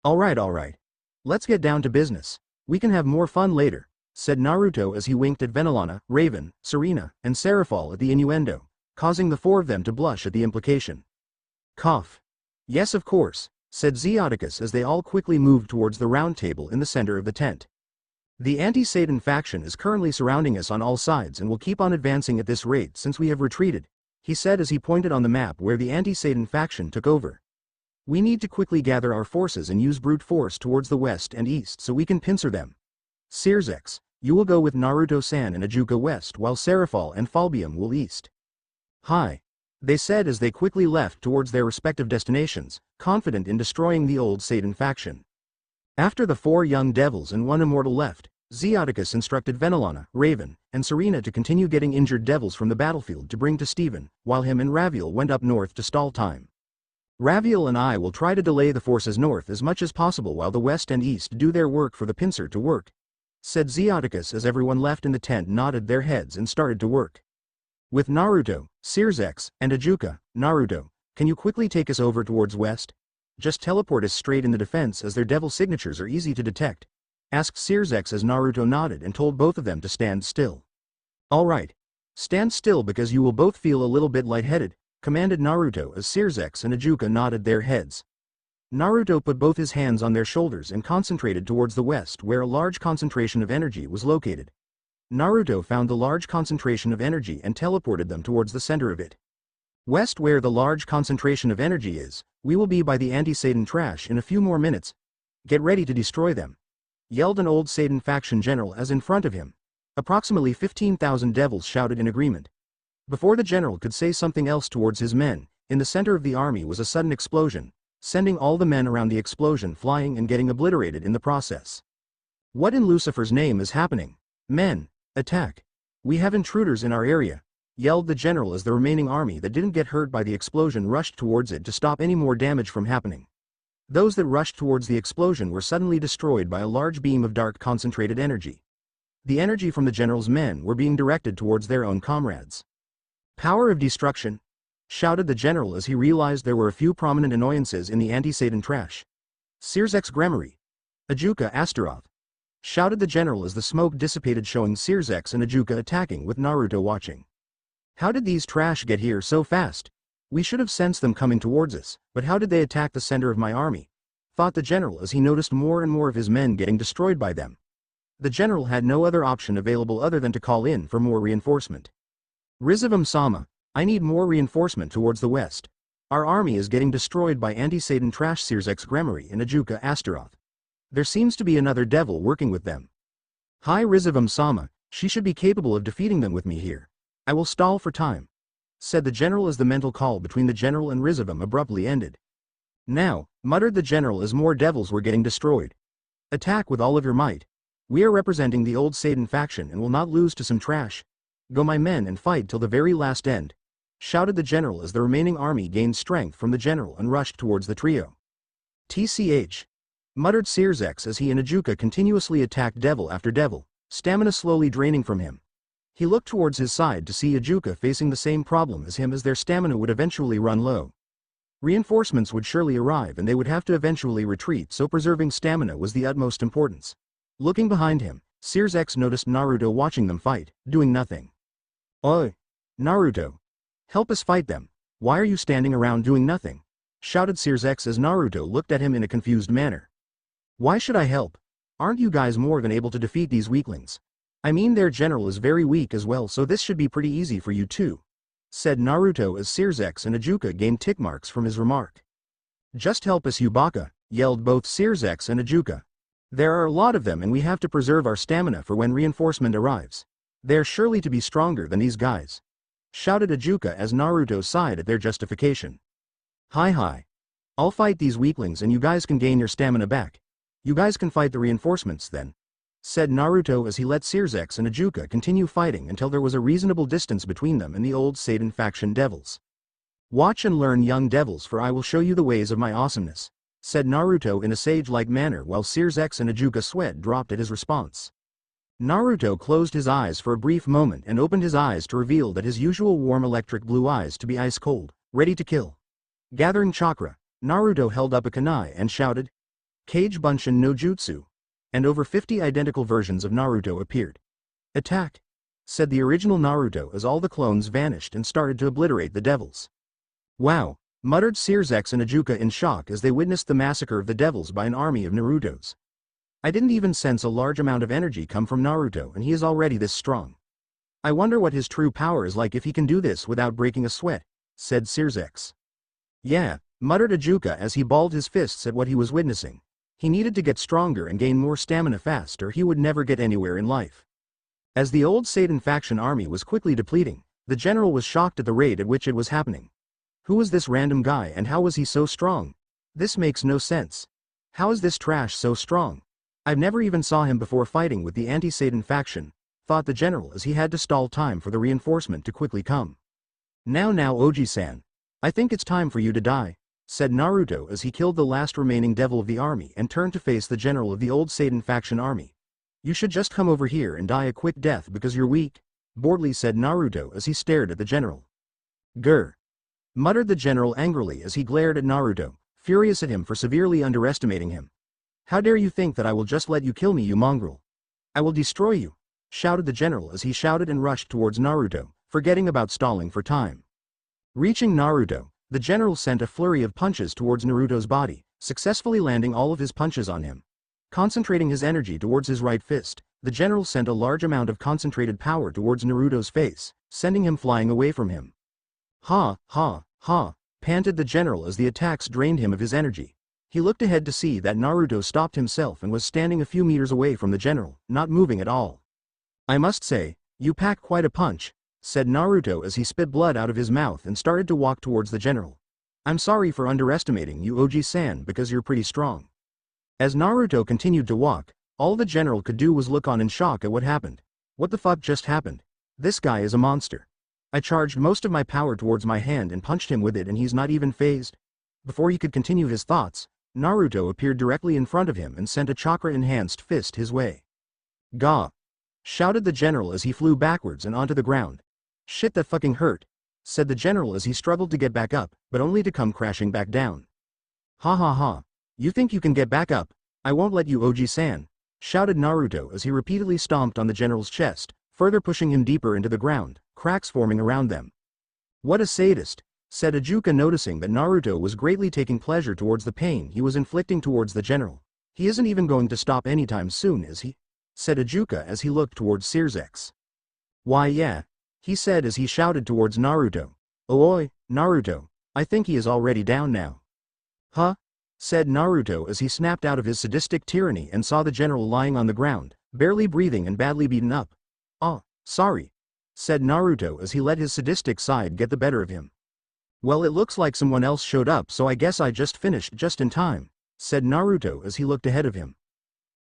Alright. Let's get down to business. We can have more fun later, said Naruto as he winked at Venelana, Raven, Serena, and Seraphal at the innuendo, causing the four of them to blush at the implication. Cough. Yes, of course, said Zeus as they all quickly moved towards the round table in the center of the tent. The anti-Satan faction is currently surrounding us on all sides and will keep on advancing at this rate since we have retreated, he said as he pointed on the map where the anti-Satan faction took over. We need to quickly gather our forces and use brute force towards the west and east so we can pincer them. Sirzechs, you will go with Naruto-san and Ajuka west while Seraphal and Falbium will east. Hi, they said as they quickly left towards their respective destinations, confident in destroying the old Satan faction. After the four young devils and one immortal left, Zeus instructed Venelana, Raven, and Serena to continue getting injured devils from the battlefield to bring to Steven, while him and Raviel went up north to stall time. Raviel and I will try to delay the forces north as much as possible while the west and east do their work for the pincer to work, said Zeus as everyone left in the tent nodded their heads and started to work. With Naruto, Sirzechs, and Ajuka, Naruto, can you quickly take us over towards west? Just teleport us straight in the defense as their devil signatures are easy to detect, asked Sirzechs as Naruto nodded and told both of them to stand still. Alright. Stand still because you will both feel a little bit lightheaded, commanded Naruto as Sirzechs and Ajuka nodded their heads. Naruto put both his hands on their shoulders and concentrated towards the west where a large concentration of energy was located. Naruto found the large concentration of energy and teleported them towards the center of it. West, where the large concentration of energy is, we will be by the anti-Satan trash in a few more minutes. Get ready to destroy them, yelled an old Satan faction general as in front of him. Approximately 15,000 devils shouted in agreement. Before the general could say something else towards his men, in the center of the army was a sudden explosion, sending all the men around the explosion flying and getting obliterated in the process. What in Lucifer's name is happening? Men, attack. We have intruders in our area, yelled the general as the remaining army that didn't get hurt by the explosion rushed towards it to stop any more damage from happening. Those that rushed towards the explosion were suddenly destroyed by a large beam of dark concentrated energy. The energy from the general's men were being directed towards their own comrades. Power of destruction, shouted the general as he realized there were a few prominent annoyances in the anti-Satan trash. Sirzechs Gremory. Ajuka Astaroth, shouted the general as the smoke dissipated showing Sirzechs and Ajuka attacking with Naruto watching. How did these trash get here so fast? We should have sensed them coming towards us, but how did they attack the center of my army? Thought the general as he noticed more and more of his men getting destroyed by them. The general had no other option available other than to call in for more reinforcement. Rizavam-sama, I need more reinforcement towards the west. Our army is getting destroyed by anti-Satan trash. Sirzechs Gremory and Ajuka Astaroth. There seems to be another devil working with them. Hi Rizavam-sama, she should be capable of defeating them with me here. I will stall for time, said the general as the mental call between the general and Rizavam abruptly ended. Now, muttered the general as more devils were getting destroyed. Attack with all of your might. We are representing the old Satan faction and will not lose to some trash. Go my men and fight till the very last end, shouted the general as the remaining army gained strength from the general and rushed towards the trio. TCH, muttered Sirzechs as he and Ajuka continuously attacked devil after devil, stamina slowly draining from him. He looked towards his side to see Ajuka facing the same problem as him as their stamina would eventually run low. Reinforcements would surely arrive and they would have to eventually retreat, so preserving stamina was the utmost importance. Looking behind him, Sirzechs noticed Naruto watching them fight, doing nothing. Oi! Naruto! Help us fight them. Why are you standing around doing nothing? Shouted Sirzechs as Naruto looked at him in a confused manner. Why should I help? Aren't you guys more than able to defeat these weaklings? I mean their general is very weak as well, so this should be pretty easy for you too, said Naruto as Sirzechs and Ajuka gained tick marks from his remark. Just help us, you baka, yelled both Sirzechs and Ajuka. There are a lot of them and we have to preserve our stamina for when reinforcement arrives. They're surely to be stronger than these guys, shouted Ajuka as Naruto sighed at their justification. Hi. I'll fight these weaklings and you guys can gain your stamina back. You guys can fight the reinforcements then, said Naruto as he let Sirzechs and Ajuka continue fighting until there was a reasonable distance between them and the old Satan faction devils. Watch and learn, young devils, for I will show you the ways of my awesomeness, said Naruto in a sage-like manner while Sirzechs and Ajuka sweat dropped at his response. Naruto closed his eyes for a brief moment and opened his eyes to reveal that his usual warm electric blue eyes to be ice cold, ready to kill. Gathering chakra, Naruto held up a kunai and shouted, Kage Bunshin no Jutsu, and over 50 identical versions of Naruto appeared. Attack, said the original Naruto as all the clones vanished and started to obliterate the devils. Wow, muttered Sirzechs and Ajuka in shock as they witnessed the massacre of the devils by an army of Narutos. I didn't even sense a large amount of energy come from Naruto and he is already this strong. I wonder what his true power is like if he can do this without breaking a sweat, said Sirzechs. Yeah, muttered Ajuka as he balled his fists at what he was witnessing. He needed to get stronger and gain more stamina fast or he would never get anywhere in life. As the old Satan faction army was quickly depleting, the general was shocked at the rate at which it was happening. Who was this random guy and how was he so strong? This makes no sense. How is this trash so strong? I've never even saw him before fighting with the anti-Satan faction, thought the general as he had to stall time for the reinforcement to quickly come. Now Oji-san. I think it's time for you to die, said Naruto as he killed the last remaining devil of the army and turned to face the general of the old Satan faction army. You should just come over here and die a quick death because you're weak, boredly said Naruto as he stared at the general. Grr, muttered the general angrily as he glared at Naruto, furious at him for severely underestimating him. How dare you think that I will just let you kill me, you mongrel? I will destroy you, shouted the general as he shouted and rushed towards Naruto, forgetting about stalling for time. Reaching Naruto, the general sent a flurry of punches towards Naruto's body, successfully landing all of his punches on him. Concentrating his energy towards his right fist, the general sent a large amount of concentrated power towards Naruto's face, sending him flying away from him. Ha, panted the general as the attacks drained him of his energy. He looked ahead to see that Naruto stopped himself and was standing a few meters away from the general, not moving at all. I must say, you pack quite a punch, said Naruto as he spit blood out of his mouth and started to walk towards the general. I'm sorry for underestimating you, Oji-san, because you're pretty strong. As Naruto continued to walk, All the general could do was look on in shock at what happened. What the fuck just happened? This guy is a monster. I charged most of my power towards my hand and punched him with it and he's not even phased. Before he could continue his thoughts, Naruto appeared directly in front of him and sent a chakra-enhanced fist his way. Gah! Shouted the general as he flew backwards and onto the ground. Shit, that fucking hurt, said the general as he struggled to get back up, but only to come crashing back down. Ha ha ha. You think you can get back up? I won't let you, Oji-san, shouted Naruto as he repeatedly stomped on the general's chest, further pushing him deeper into the ground, cracks forming around them. What a sadist, said Ijuka, noticing that Naruto was greatly taking pleasure towards the pain he was inflicting towards the general. He isn't even going to stop anytime soon, is he? Said Ijuka as he looked towards Sirzechs. Why yeah, he said as he shouted towards Naruto. Oi, Naruto, I think he is already down now. Huh? Said Naruto as he snapped out of his sadistic tyranny and saw the general lying on the ground, barely breathing and badly beaten up. Oh, sorry, said Naruto as he let his sadistic side get the better of him. Well, it looks like someone else showed up, so I guess I just finished just in time, said Naruto as he looked ahead of him.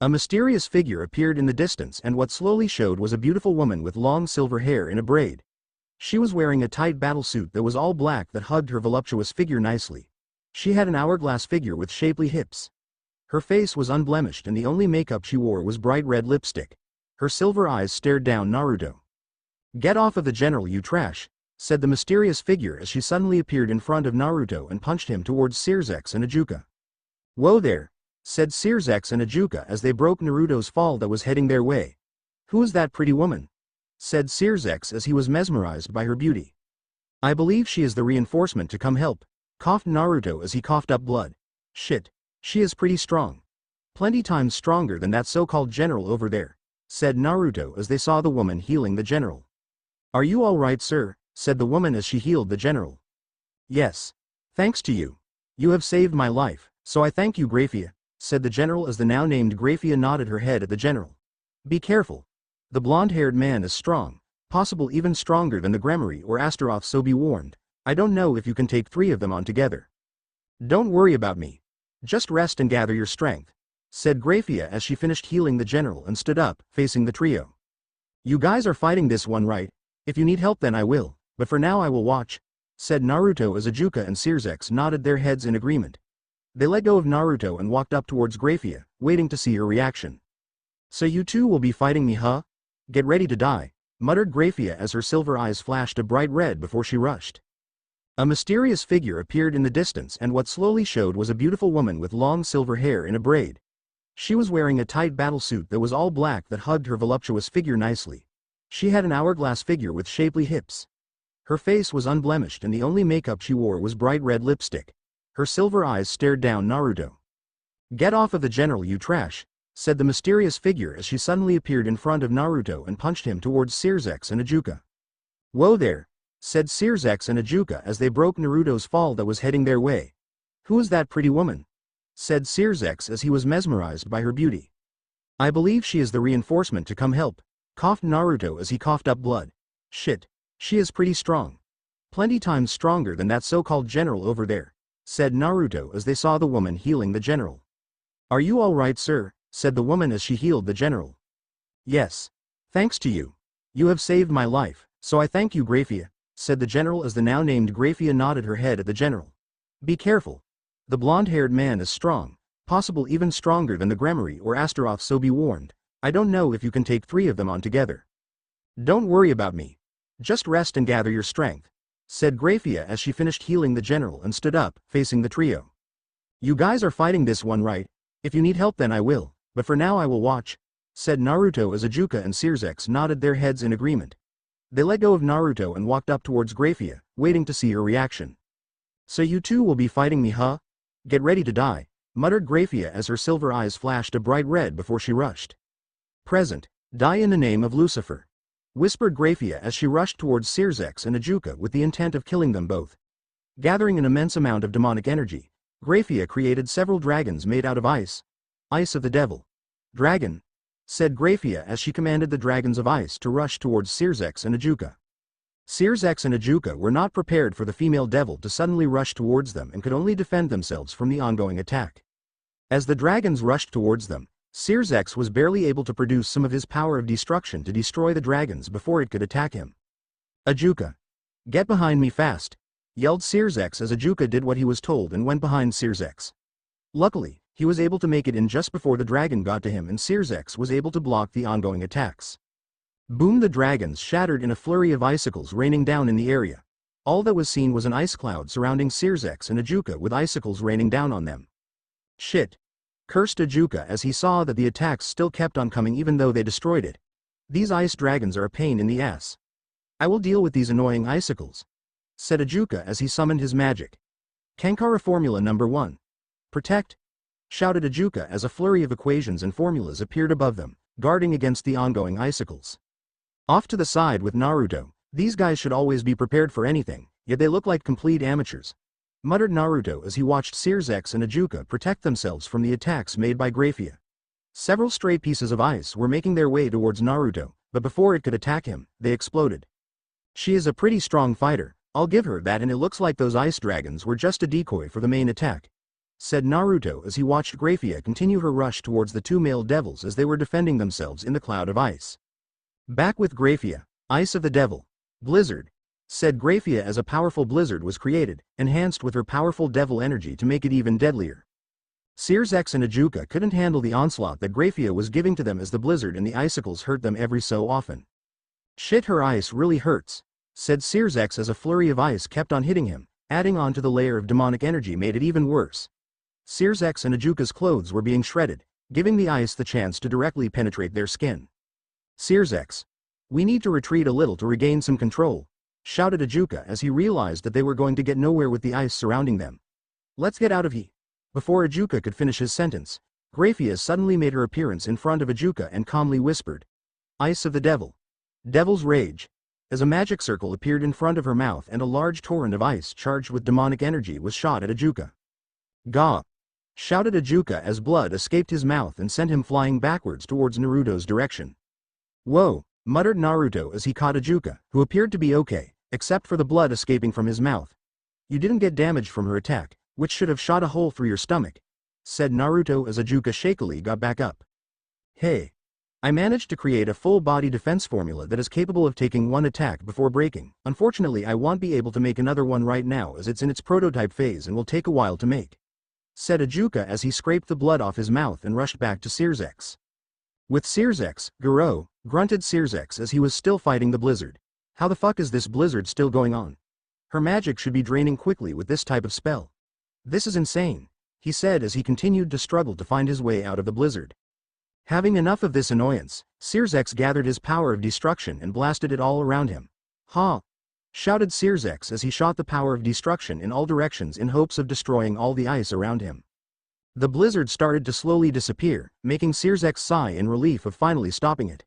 A mysterious figure appeared in the distance and what slowly showed was a beautiful woman with long silver hair in a braid. She was wearing a tight battlesuit that was all black that hugged her voluptuous figure nicely. She had an hourglass figure with shapely hips. Her face was unblemished and the only makeup she wore was bright red lipstick. Her silver eyes stared down Naruto. Get off of the general, you trash, said the mysterious figure as she suddenly appeared in front of Naruto and punched him towards Sirzechs and Ijuka. Whoa there, said Sirzechs and Ijuka as they broke Naruto's fall that was heading their way. Who is that pretty woman? Said Sirzechs as he was mesmerized by her beauty. I believe she is the reinforcement to come help, coughed Naruto as he coughed up blood. Shit, she is pretty strong. Plenty times stronger than that so-called general over there, said Naruto as they saw the woman healing the general. Are you all right, sir? Said the woman as she healed the general. Yes. Thanks to you. You have saved my life, so I thank you, Grayfia, said the general as the now named Grayfia nodded her head at the general. Be careful. The blonde-haired man is strong, possible even stronger than the Gremory or Astaroth, so be warned. I don't know if you can take 3 of them on together. Don't worry about me. Just rest and gather your strength, said Grayfia as she finished healing the general and stood up, facing the trio. You guys are fighting this one, right? If you need help then I will, but for now I will watch, said Naruto as Ijuka and Sirzechs nodded their heads in agreement. They let go of Naruto and walked up towards Grayfia, waiting to see her reaction. So you two will be fighting me, huh? Get ready to die, muttered Grayfia as her silver eyes flashed a bright red before she rushed. A mysterious figure appeared in the distance and what slowly showed was a beautiful woman with long silver hair in a braid. She was wearing a tight battlesuit that was all black that hugged her voluptuous figure nicely. She had an hourglass figure with shapely hips. Her face was unblemished and the only makeup she wore was bright red lipstick. Her silver eyes stared down Naruto. Get off of the general, you trash, said the mysterious figure as she suddenly appeared in front of Naruto and punched him towards Sirzechs and Ijuka. Whoa there, said Sirzechs and Ijuka as they broke Naruto's fall that was heading their way. Who is that pretty woman? Said Sirzechs as he was mesmerized by her beauty. I believe she is the reinforcement to come help, coughed Naruto as he coughed up blood. Shit, she is pretty strong. Plenty times stronger than that so-called general over there, said Naruto as they saw the woman healing the general. Are you all right, sir? Said the woman as she healed the general. Yes. Thanks to you. You have saved my life, so I thank you, Grayfia, said the general as the now named Grayfia nodded her head at the general. Be careful. The blonde-haired man is strong, possible even stronger than the Gremory or Astaroth, so be warned. I don't know if you can take 3 of them on together. Don't worry about me. Just rest and gather your strength, said Grayfia as she finished healing the general and stood up, facing the trio. You guys are fighting this one, right? If you need help then I will, but for now I will watch, said Naruto as Ijuka and Sirzechs nodded their heads in agreement. They let go of Naruto and walked up towards Grayfia, waiting to see her reaction. So you two will be fighting me, huh? Get ready to die, muttered Grayfia as her silver eyes flashed a bright red before she rushed. Present, die in the name of Lucifer, whispered Grayfia as she rushed towards Sirzechs and Ijuka with the intent of killing them both. Gathering an immense amount of demonic energy, Grayfia created several dragons made out of ice. Ice of the devil. Dragon, said Grayfia as she commanded the dragons of ice to rush towards Sirzechs and Ijuka. Sirzechs and Ijuka were not prepared for the female devil to suddenly rush towards them and could only defend themselves from the ongoing attack. As the dragons rushed towards them, Sirzechs was barely able to produce some of his power of destruction to destroy the dragons before it could attack him. Ajuka. Get behind me fast, yelled Sirzechs as Ajuka did what he was told and went behind Sirzechs. Luckily, he was able to make it in just before the dragon got to him and Sirzechs was able to block the ongoing attacks. Boom! The dragons shattered in a flurry of icicles raining down in the area. All that was seen was an ice cloud surrounding Sirzechs and Ajuka with icicles raining down on them. Shit! Cursed Ajuka as he saw that the attacks still kept on coming even though they destroyed it. These ice dragons are a pain in the ass. I will deal with these annoying icicles, said Ajuka as he summoned his magic. Conqueror Formula Number 1. Protect! Shouted Ajuka as a flurry of equations and formulas appeared above them, guarding against the ongoing icicles. Off to the side with Naruto, these guys should always be prepared for anything, yet they look like complete amateurs, muttered Naruto as he watched Sirzechs and Ajuka protect themselves from the attacks made by Grayfia. Several stray pieces of ice were making their way towards Naruto, but before it could attack him, they exploded. She is a pretty strong fighter, I'll give her that, and it looks like those ice dragons were just a decoy for the main attack, said Naruto as he watched Grayfia continue her rush towards the two male devils as they were defending themselves in the cloud of ice. Back with Grayfia, Ice of the Devil. Blizzard, said Grayfia as a powerful blizzard was created, enhanced with her powerful devil energy to make it even deadlier. Sirzechs and Ajuka couldn't handle the onslaught that Grayfia was giving to them as the blizzard and the icicles hurt them every so often. Shit, her ice really hurts, said Sirzechs as a flurry of ice kept on hitting him, adding on to the layer of demonic energy made it even worse. Sirzechs and Ajuka's clothes were being shredded, giving the ice the chance to directly penetrate their skin. Sirzechs. We need to retreat a little to regain some control, shouted Ajuka as he realized that they were going to get nowhere with the ice surrounding them. Let's get out of here. Before Ajuka could finish his sentence, Grayfia suddenly made her appearance in front of Ajuka and calmly whispered, Ice of the Devil. Devil's Rage. As a magic circle appeared in front of her mouth and a large torrent of ice charged with demonic energy was shot at Ajuka. Gah! Shouted Ajuka as blood escaped his mouth and sent him flying backwards towards Naruto's direction. Whoa! Muttered Naruto as he caught Ajuka, who appeared to be okay, except for the blood escaping from his mouth. You didn't get damaged from her attack, which should have shot a hole through your stomach, said Naruto as Ajuka shakily got back up. Hey! I managed to create a full-body defense formula that is capable of taking one attack before breaking. Unfortunately, I won't be able to make another one right now as it's in its prototype phase and will take a while to make, said Ajuka as he scraped the blood off his mouth and rushed back to Sirzechs. With Sirzechs, Garo, grunted Sirzechs as he was still fighting the blizzard. How the fuck is this blizzard still going on? Her magic should be draining quickly with this type of spell. This is insane, he said as he continued to struggle to find his way out of the blizzard. Having enough of this annoyance, Sirzechs gathered his power of destruction and blasted it all around him. Ha! Shouted Sirzechs as he shot the power of destruction in all directions in hopes of destroying all the ice around him. The blizzard started to slowly disappear, making Sirzechs sigh in relief of finally stopping it.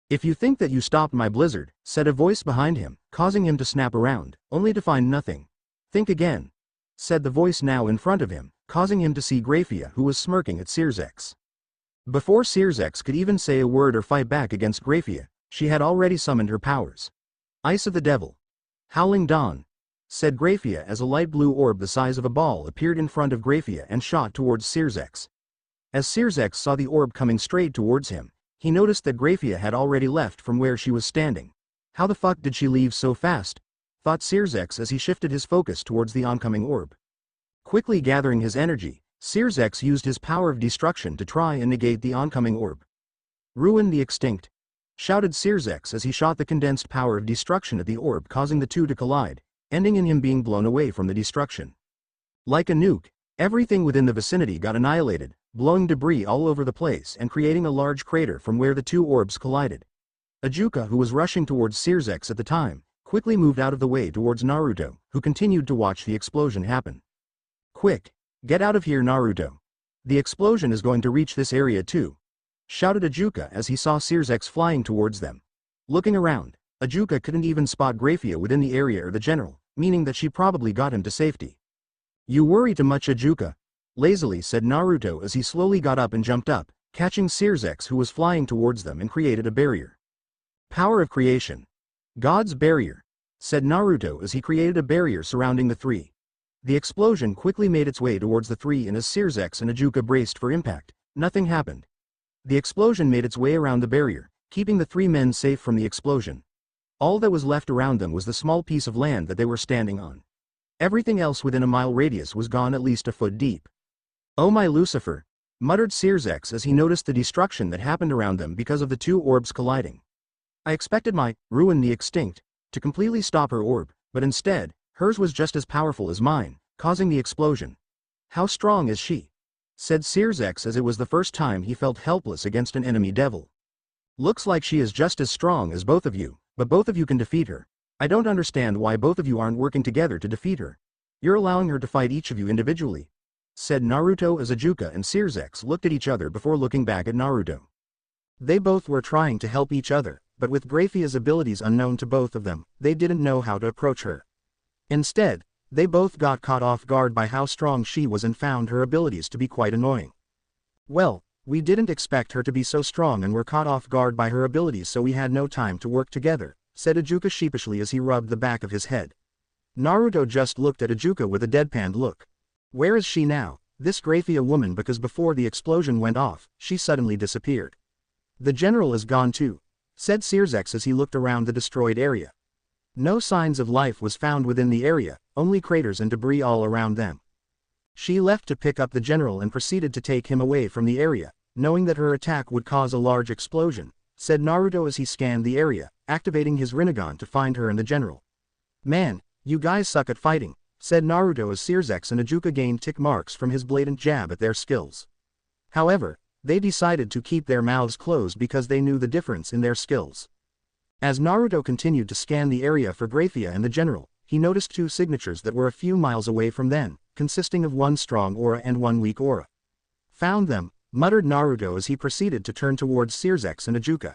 If you think that you stopped my blizzard, said a voice behind him, causing him to snap around, only to find nothing. Think again, said the voice now in front of him, causing him to see Grayfia who was smirking at Sirzechs. Before Sirzechs could even say a word or fight back against Grayfia, she had already summoned her powers. Ice of the Devil. Howling Dawn, said Grayfia as a light blue orb the size of a ball appeared in front of Grayfia and shot towards Sirzechs. As Sirzechs saw the orb coming straight towards him, he noticed that Grayfia had already left from where she was standing. How the fuck did she leave so fast? Thought Sirzechs as he shifted his focus towards the oncoming orb. Quickly gathering his energy, Sirzechs used his power of destruction to try and negate the oncoming orb. Ruin the extinct, shouted Sirzechs as he shot the condensed power of destruction at the orb, causing the two to collide, ending in him being blown away from the destruction. Like a nuke, everything within the vicinity got annihilated, blowing debris all over the place and creating a large crater from where the two orbs collided. Ajuka, who was rushing towards Sirzechs at the time, quickly moved out of the way towards Naruto, who continued to watch the explosion happen. Quick! Get out of here, Naruto! The explosion is going to reach this area too, shouted Ajuka as he saw Sirzechs flying towards them. Looking around, Ajuka couldn't even spot Grayfia within the area or the general, meaning that she probably got him to safety. You worry too much, Ajuka, lazily said Naruto as he slowly got up and jumped up, catching Sirzechs who was flying towards them and created a barrier. Power of creation. God's barrier, said Naruto as he created a barrier surrounding the three. The explosion quickly made its way towards the three and as Sirzechs and Ajuka braced for impact, nothing happened. The explosion made its way around the barrier, keeping the three men safe from the explosion. All that was left around them was the small piece of land that they were standing on. Everything else within a mile radius was gone at least a foot deep. "Oh my Lucifer," muttered Sirzechs as he noticed the destruction that happened around them because of the two orbs colliding. "I expected my ruin the extinct to completely stop her orb, but instead, hers was just as powerful as mine, causing the explosion. How strong is she?" said Sirzechs as it was the first time he felt helpless against an enemy devil. "Looks like she is just as strong as both of you, but both of you can defeat her. I don't understand why both of you aren't working together to defeat her. You're allowing her to fight each of you individually," said Naruto as Ajuka and Sirzechs looked at each other before looking back at Naruto. They both were trying to help each other, but with Grayfia's abilities unknown to both of them, they didn't know how to approach her. Instead, they both got caught off guard by how strong she was and found her abilities to be quite annoying. "Well, we didn't expect her to be so strong and were caught off guard by her abilities, so we had no time to work together," said Ajuka sheepishly as he rubbed the back of his head. Naruto just looked at Ajuka with a deadpan look. Where is she now, this Grayfia woman, because before the explosion went off, she suddenly disappeared. "The general is gone too," said Sirzechs as he looked around the destroyed area. No signs of life was found within the area, only craters and debris all around them. She left to pick up the general and proceeded to take him away from the area, knowing that her attack would cause a large explosion, said Naruto as he scanned the area, activating his Rinnegan to find her and the general. "Man, you guys suck at fighting," said Naruto as Sirzechs and Ajuka gained tick marks from his blatant jab at their skills. However, they decided to keep their mouths closed because they knew the difference in their skills. As Naruto continued to scan the area for Grayfia and the general, he noticed two signatures that were a few miles away from them, consisting of one strong aura and one weak aura. "Found them," muttered Naruto as he proceeded to turn towards Sirzechs and Ajuka.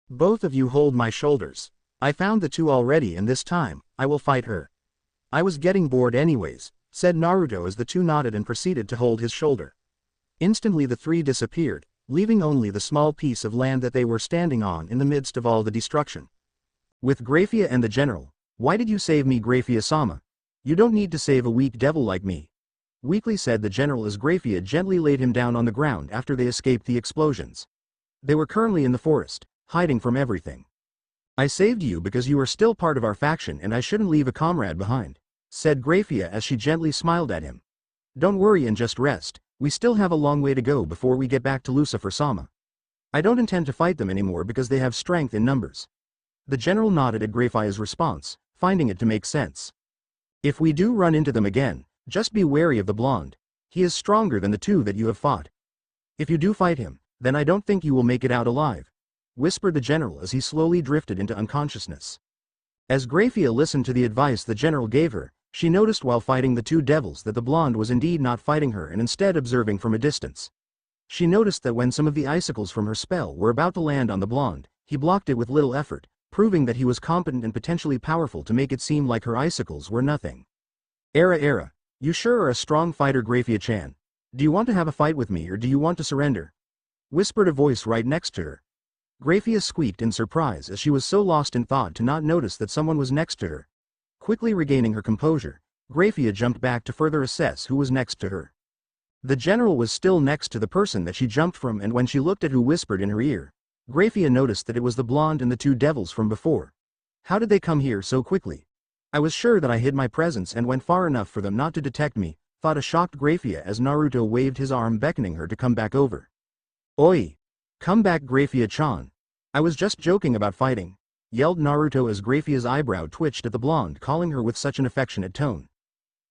"Both of you hold my shoulders. I found the two already and this time, I will fight her." "I was getting bored anyways," said Naruto as the two nodded and proceeded to hold his shoulder. Instantly the three disappeared, leaving only the small piece of land that they were standing on in the midst of all the destruction. "With Grayfia and the general, why did you save me, Grayfia-sama? You don't need to save a weak devil like me," weakly said the general as Grayfia gently laid him down on the ground after they escaped the explosions. They were currently in the forest, hiding from everything. "I saved you because you are still part of our faction and I shouldn't leave a comrade behind," said Grayfia as she gently smiled at him. "Don't worry and just rest. We still have a long way to go before we get back to Lucifer-sama. I don't intend to fight them anymore because they have strength in numbers." The general nodded at Grayfia's response, finding it to make sense. "If we do run into them again, just be wary of the blonde. He is stronger than the two that you have fought. If you do fight him, then I don't think you will make it out alive," whispered the general as he slowly drifted into unconsciousness. As Grayfia listened to the advice the general gave her, she noticed while fighting the two devils that the blonde was indeed not fighting her and instead observing from a distance. She noticed that when some of the icicles from her spell were about to land on the blonde, he blocked it with little effort, proving that he was competent and potentially powerful to make it seem like her icicles were nothing. Era, you sure are a strong fighter, Grayfia-chan. Do you want to have a fight with me or do you want to surrender?" whispered a voice right next to her. Grayfia squeaked in surprise as she was so lost in thought to not notice that someone was next to her. Quickly regaining her composure, Grayfia jumped back to further assess who was next to her. The general was still next to the person that she jumped from, and when she looked at who whispered in her ear, Grayfia noticed that it was the blonde and the two devils from before. How did they come here so quickly? I was sure that I hid my presence and went far enough for them not to detect me, thought a shocked Grayfia as Naruto waved his arm beckoning her to come back over. "Oi! Come back, Grayfia-chan. I was just joking about fighting," yelled Naruto as Grayfia's eyebrow twitched at the blonde calling her with such an affectionate tone.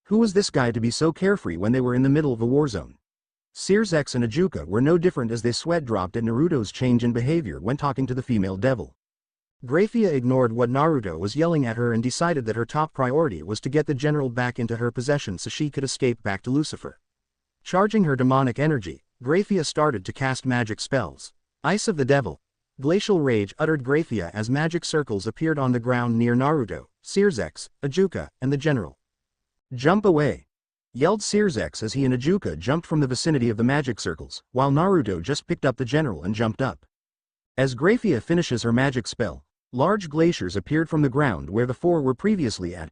Who was this guy to be so carefree when they were in the middle of a war zone? Sirzechs and Ajuka were no different as they sweat dropped at Naruto's change in behavior when talking to the female devil. Grayfia ignored what Naruto was yelling at her and decided that her top priority was to get the general back into her possession so she could escape back to Lucifer. Charging her demonic energy, Grayfia started to cast magic spells. Ice of the Devil. Glacial Rage, uttered Grayfia as magic circles appeared on the ground near Naruto, Sirzechs, Ajuka, and the general. "Jump away!" yelled Sirzechs as he and Ajuka jumped from the vicinity of the magic circles, while Naruto just picked up the general and jumped up. As Grayfia finishes her magic spell, large glaciers appeared from the ground where the four were previously at.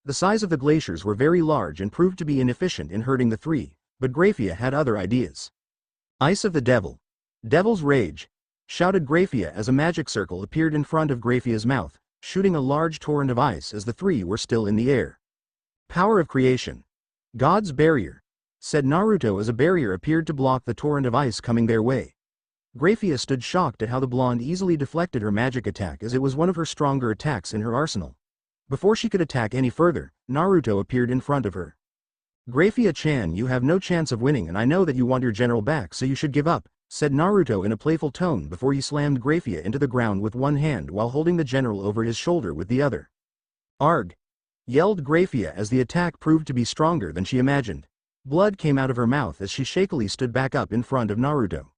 The size of the glaciers were very large and proved to be inefficient in hurting the three, but Grayfia had other ideas. Ice of the Devil. Devil's Rage! Shouted Grayfia as a magic circle appeared in front of Grayfia's mouth, shooting a large torrent of ice as the three were still in the air. Power of Creation! God's Barrier! Said Naruto as a barrier appeared to block the torrent of ice coming their way. Grayfia stood shocked at how the blonde easily deflected her magic attack as it was one of her stronger attacks in her arsenal. Before she could attack any further, Naruto appeared in front of her. Grayfia-chan, you have no chance of winning and I know that you want your general back so you should give up, said Naruto in a playful tone before he slammed Grayfia into the ground with one hand while holding the general over his shoulder with the other. Arg! Yelled Grayfia as the attack proved to be stronger than she imagined. Blood came out of her mouth as she shakily stood back up in front of Naruto.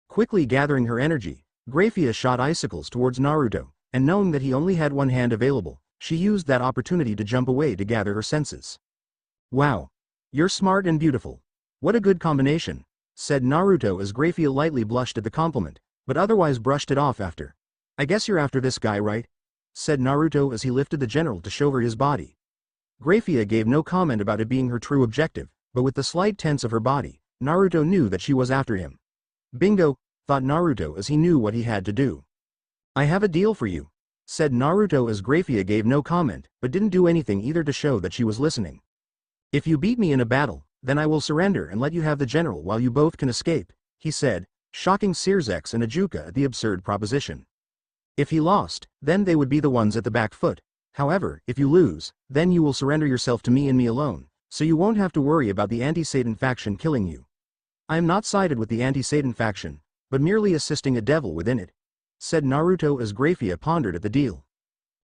Quickly gathering her energy, Grayfia shot icicles towards Naruto, and knowing that he only had one hand available, she used that opportunity to jump away to gather her senses. Wow! You're smart and beautiful. What a good combination, said Naruto as Grayfia lightly blushed at the compliment, but otherwise brushed it off after. I guess you're after this guy, right? Said Naruto as he lifted the general to show her his body. Grayfia gave no comment about it being her true objective, but with the slight tense of her body, Naruto knew that she was after him. Bingo, thought Naruto as he knew what he had to do. I have a deal for you, said Naruto as Grayfia gave no comment, but didn't do anything either to show that she was listening. If you beat me in a battle, then I will surrender and let you have the general while you both can escape, he said, shocking Sirzechs and Ajuka at the absurd proposition. If he lost, then they would be the ones at the back foot. However, if you lose, then you will surrender yourself to me and me alone, so you won't have to worry about the anti-Satan faction killing you. I am not sided with the anti-Satan faction, but merely assisting a devil within it, said Naruto as Grayfia pondered at the deal.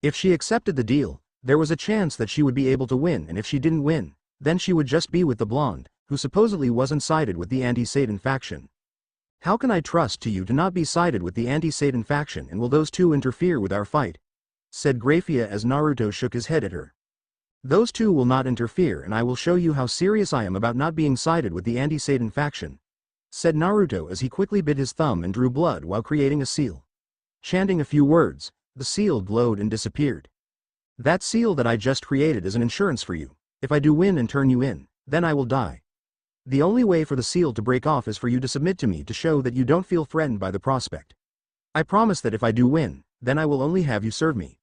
If she accepted the deal, there was a chance that she would be able to win, and if she didn't win, then she would just be with the blonde, who supposedly wasn't sided with the anti-Satan faction. How can I trust to you to not be sided with the anti-Satan faction, and will those two interfere with our fight? Said Grayfia as Naruto shook his head at her. Those two will not interfere and I will show you how serious I am about not being sided with the anti-Satan faction, said Naruto as he quickly bit his thumb and drew blood while creating a seal. Chanting a few words, the seal glowed and disappeared. That seal that I just created is an insurance for you. If I do win and turn you in, then I will die. The only way for the seal to break off is for you to submit to me to show that you don't feel threatened by the prospect. I promise that if I do win, then I will only have you serve me.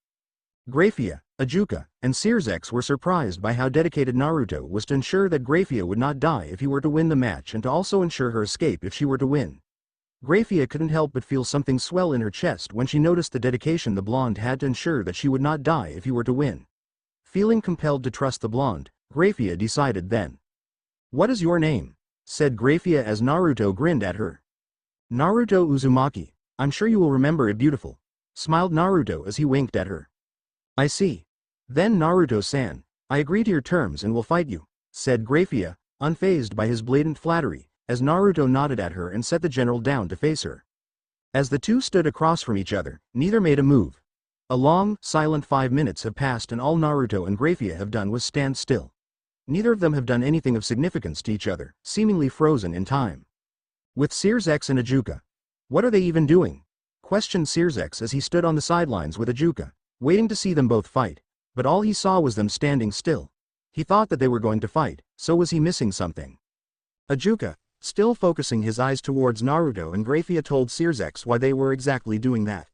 Grayfia, Ajuka, and Sirzechs were surprised by how dedicated Naruto was to ensure that Grayfia would not die if he were to win the match and to also ensure her escape if she were to win. Grayfia couldn't help but feel something swell in her chest when she noticed the dedication the blonde had to ensure that she would not die if he were to win. Feeling compelled to trust the blonde, Grayfia decided then. What is your name? Said Grayfia as Naruto grinned at her. Naruto Uzumaki, I'm sure you will remember it, beautiful, smiled Naruto as he winked at her. I see. Then Naruto-san, I agree to your terms and will fight you, said Grayfia, unfazed by his blatant flattery, as Naruto nodded at her and set the general down to face her. As the two stood across from each other, neither made a move. A long, silent 5 minutes have passed and all Naruto and Grayfia have done was stand still. Neither of them have done anything of significance to each other, seemingly frozen in time. With Sirzechs and Ajuka. What are they even doing? Questioned Sirzechs as he stood on the sidelines with Ajuka, waiting to see them both fight, but all he saw was them standing still. He thought that they were going to fight, so was he missing something? Ajuka, still focusing his eyes towards Naruto and Grayfia, told Sirzechs why they were exactly doing that.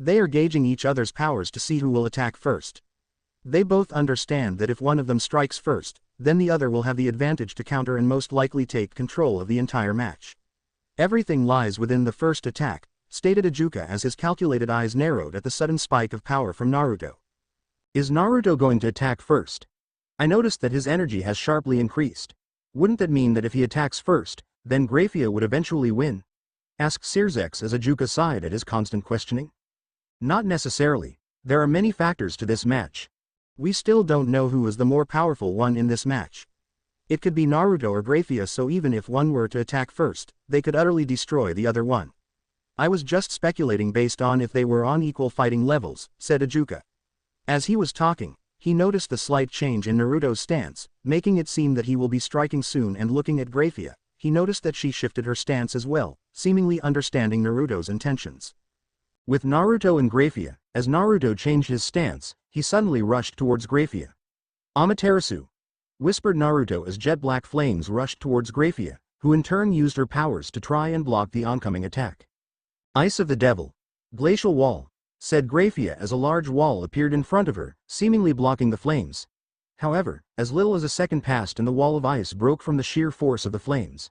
They are gauging each other's powers to see who will attack first. They both understand that if one of them strikes first, then the other will have the advantage to counter and most likely take control of the entire match. Everything lies within the first attack, stated Ajuka as his calculated eyes narrowed at the sudden spike of power from Naruto. Is Naruto going to attack first? I noticed that his energy has sharply increased. Wouldn't that mean that if he attacks first, then Grayfia would eventually win? Asked Sirzechs as Ajuka sighed at his constant questioning. Not necessarily. There are many factors to this match. We still don't know who is the more powerful one in this match. It could be Naruto or Grayfia, so even if one were to attack first, they could utterly destroy the other one. I was just speculating based on if they were on equal fighting levels, said Ajuka. As he was talking, he noticed the slight change in Naruto's stance, making it seem that he will be striking soon, and looking at Grayfia, he noticed that she shifted her stance as well, seemingly understanding Naruto's intentions. With Naruto and Grayfia, as Naruto changed his stance, he suddenly rushed towards Grayfia. Amaterasu! Whispered Naruto as jet black flames rushed towards Grayfia, who in turn used her powers to try and block the oncoming attack. Ice of the Devil. Glacial wall, said Grayfia as a large wall appeared in front of her, seemingly blocking the flames. However, as little as a second passed and the wall of ice broke from the sheer force of the flames.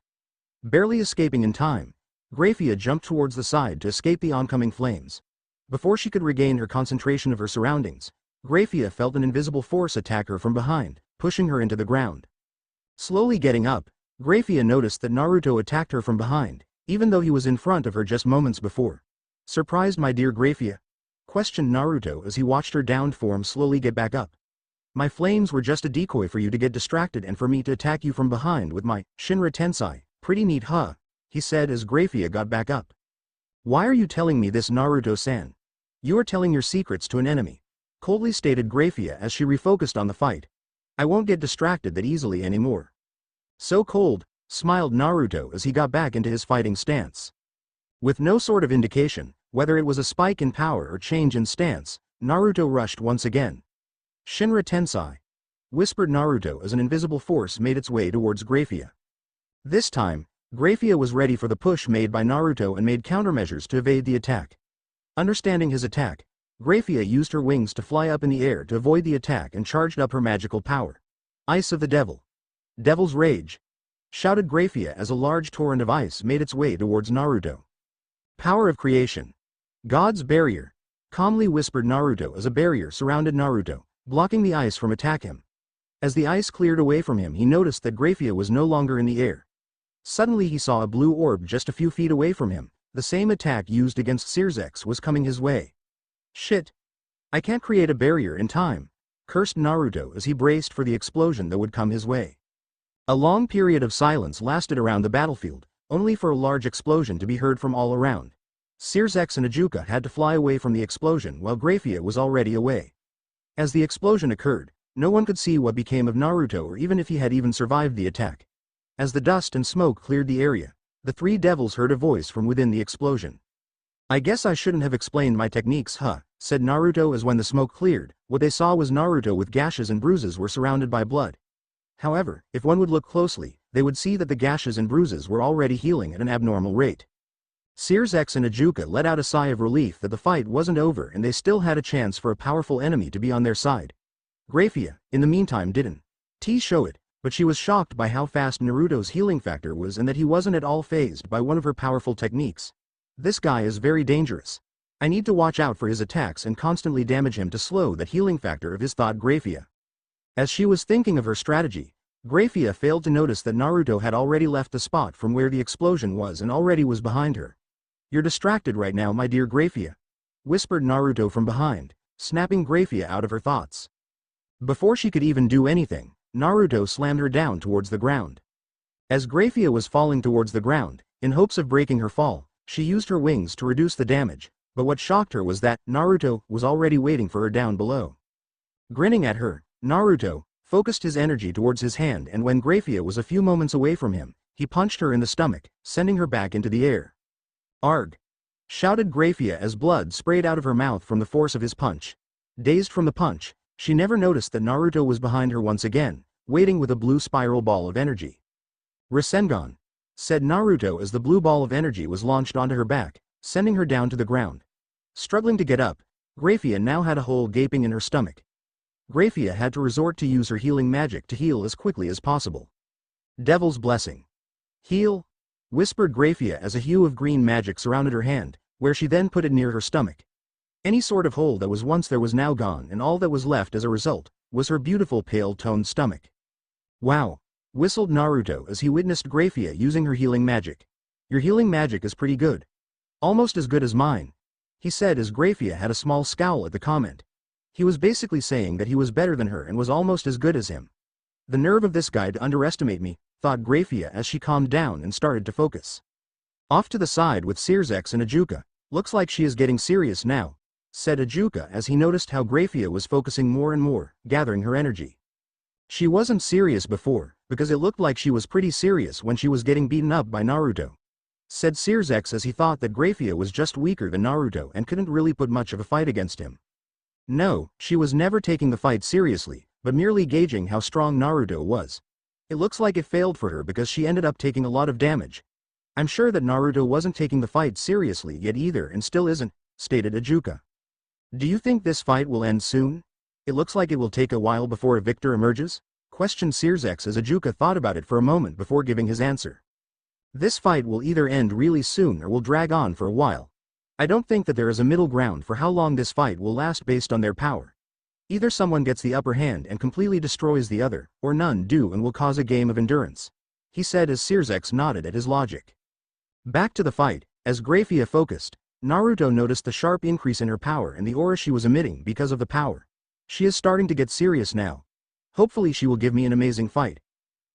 Barely escaping in time, Grayfia jumped towards the side to escape the oncoming flames. Before she could regain her concentration of her surroundings, Grayfia felt an invisible force attack her from behind, pushing her into the ground. Slowly getting up, Grayfia noticed that Naruto attacked her from behind, even though he was in front of her just moments before. "Surprised, my dear Grayfia?" questioned Naruto as he watched her downed form slowly get back up. "My flames were just a decoy for you to get distracted and for me to attack you from behind with my Shinra Tensei. Pretty neat, huh?" he said as Grayfia got back up. "Why are you telling me this, Naruto-san? You are telling your secrets to an enemy," coldly stated Grayfia as she refocused on the fight. "I won't get distracted that easily anymore." "So cold," smiled Naruto as he got back into his fighting stance. With no sort of indication, whether it was a spike in power or change in stance, Naruto rushed once again. "Shinra Tensei," whispered Naruto as an invisible force made its way towards Grayfia. This time, Grayfia was ready for the push made by Naruto and made countermeasures to evade the attack. Understanding his attack, Grayfia used her wings to fly up in the air to avoid the attack and charged up her magical power. "Ice of the Devil. Devil's Rage," shouted Grayfia as a large torrent of ice made its way towards Naruto. "Power of Creation. God's Barrier," calmly whispered Naruto as a barrier surrounded Naruto, blocking the ice from attacking him. As the ice cleared away from him, he noticed that Grayfia was no longer in the air. Suddenly he saw a blue orb just a few feet away from him. The same attack used against Sirzechs was coming his way. "Shit. I can't create a barrier in time," cursed Naruto as he braced for the explosion that would come his way. A long period of silence lasted around the battlefield, only for a large explosion to be heard from all around. Sirzechs and Ajuka had to fly away from the explosion while Grayfia was already away. As the explosion occurred, no one could see what became of Naruto or even if he had even survived the attack. As the dust and smoke cleared the area, the three devils heard a voice from within the explosion. "I guess I shouldn't have explained my techniques, huh?" said Naruto as when the smoke cleared, what they saw was Naruto with gashes and bruises were surrounded by blood. However, if one would look closely, they would see that the gashes and bruises were already healing at an abnormal rate. Sirzechs and Ajuka let out a sigh of relief that the fight wasn't over and they still had a chance for a powerful enemy to be on their side. Grayfia, in the meantime, didn't show it, but she was shocked by how fast Naruto's healing factor was and that he wasn't at all fazed by one of her powerful techniques. "This guy is very dangerous. I need to watch out for his attacks and constantly damage him to slow that healing factor of his," thought Grayfia. As she was thinking of her strategy, Grayfia failed to notice that Naruto had already left the spot from where the explosion was and already was behind her. "You're distracted right now, my dear Grayfia," whispered Naruto from behind, snapping Grayfia out of her thoughts. Before she could even do anything, Naruto slammed her down towards the ground. As Grayfia was falling towards the ground, in hopes of breaking her fall, she used her wings to reduce the damage, but what shocked her was that Naruto was already waiting for her down below. Grinning at her, Naruto focused his energy towards his hand, and when Grayfia was a few moments away from him, he punched her in the stomach, sending her back into the air. "Arg!" shouted Grayfia as blood sprayed out of her mouth from the force of his punch. Dazed from the punch, she never noticed that Naruto was behind her once again, waiting with a blue spiral ball of energy. "Rasengan," said Naruto as the blue ball of energy was launched onto her back, sending her down to the ground. Struggling to get up, Grayfia now had a hole gaping in her stomach. Grayfia had to resort to use her healing magic to heal as quickly as possible. "Devil's Blessing. Heal," whispered Grayfia as a hue of green magic surrounded her hand, where she then put it near her stomach. Any sort of hole that was once there was now gone, and all that was left as a result was her beautiful pale-toned stomach. "Wow," whistled Naruto as he witnessed Grayfia using her healing magic. "Your healing magic is pretty good. Almost as good as mine," he said as Grayfia had a small scowl at the comment. He was basically saying that he was better than her and was almost as good as him. "The nerve of this guy to underestimate me," thought Grayfia as she calmed down and started to focus. Off to the side with Sirzechs and Ajuka, "Looks like she is getting serious now," said Ajuka as he noticed how Grayfia was focusing more and more, gathering her energy. "She wasn't serious before, because it looked like she was pretty serious when she was getting beaten up by Naruto," said Sirzechs as he thought that Grayfia was just weaker than Naruto and couldn't really put much of a fight against him. No, she was never taking the fight seriously, but merely gauging how strong Naruto was. It looks like it failed for her because she ended up taking a lot of damage. I'm sure that Naruto wasn't taking the fight seriously yet either and still isn't, stated Ajuka. Do you think this fight will end soon? It looks like it will take a while before a victor emerges? Questioned Sirzechs as Ajuka thought about it for a moment before giving his answer. This fight will either end really soon or will drag on for a while. I don't think that there is a middle ground for how long this fight will last based on their power. Either someone gets the upper hand and completely destroys the other, or none do and will cause a game of endurance, he said as Sirzechs nodded at his logic. Back to the fight, as Grayfia focused, Naruto noticed the sharp increase in her power and the aura she was emitting because of the power. She is starting to get serious now. Hopefully she will give me an amazing fight,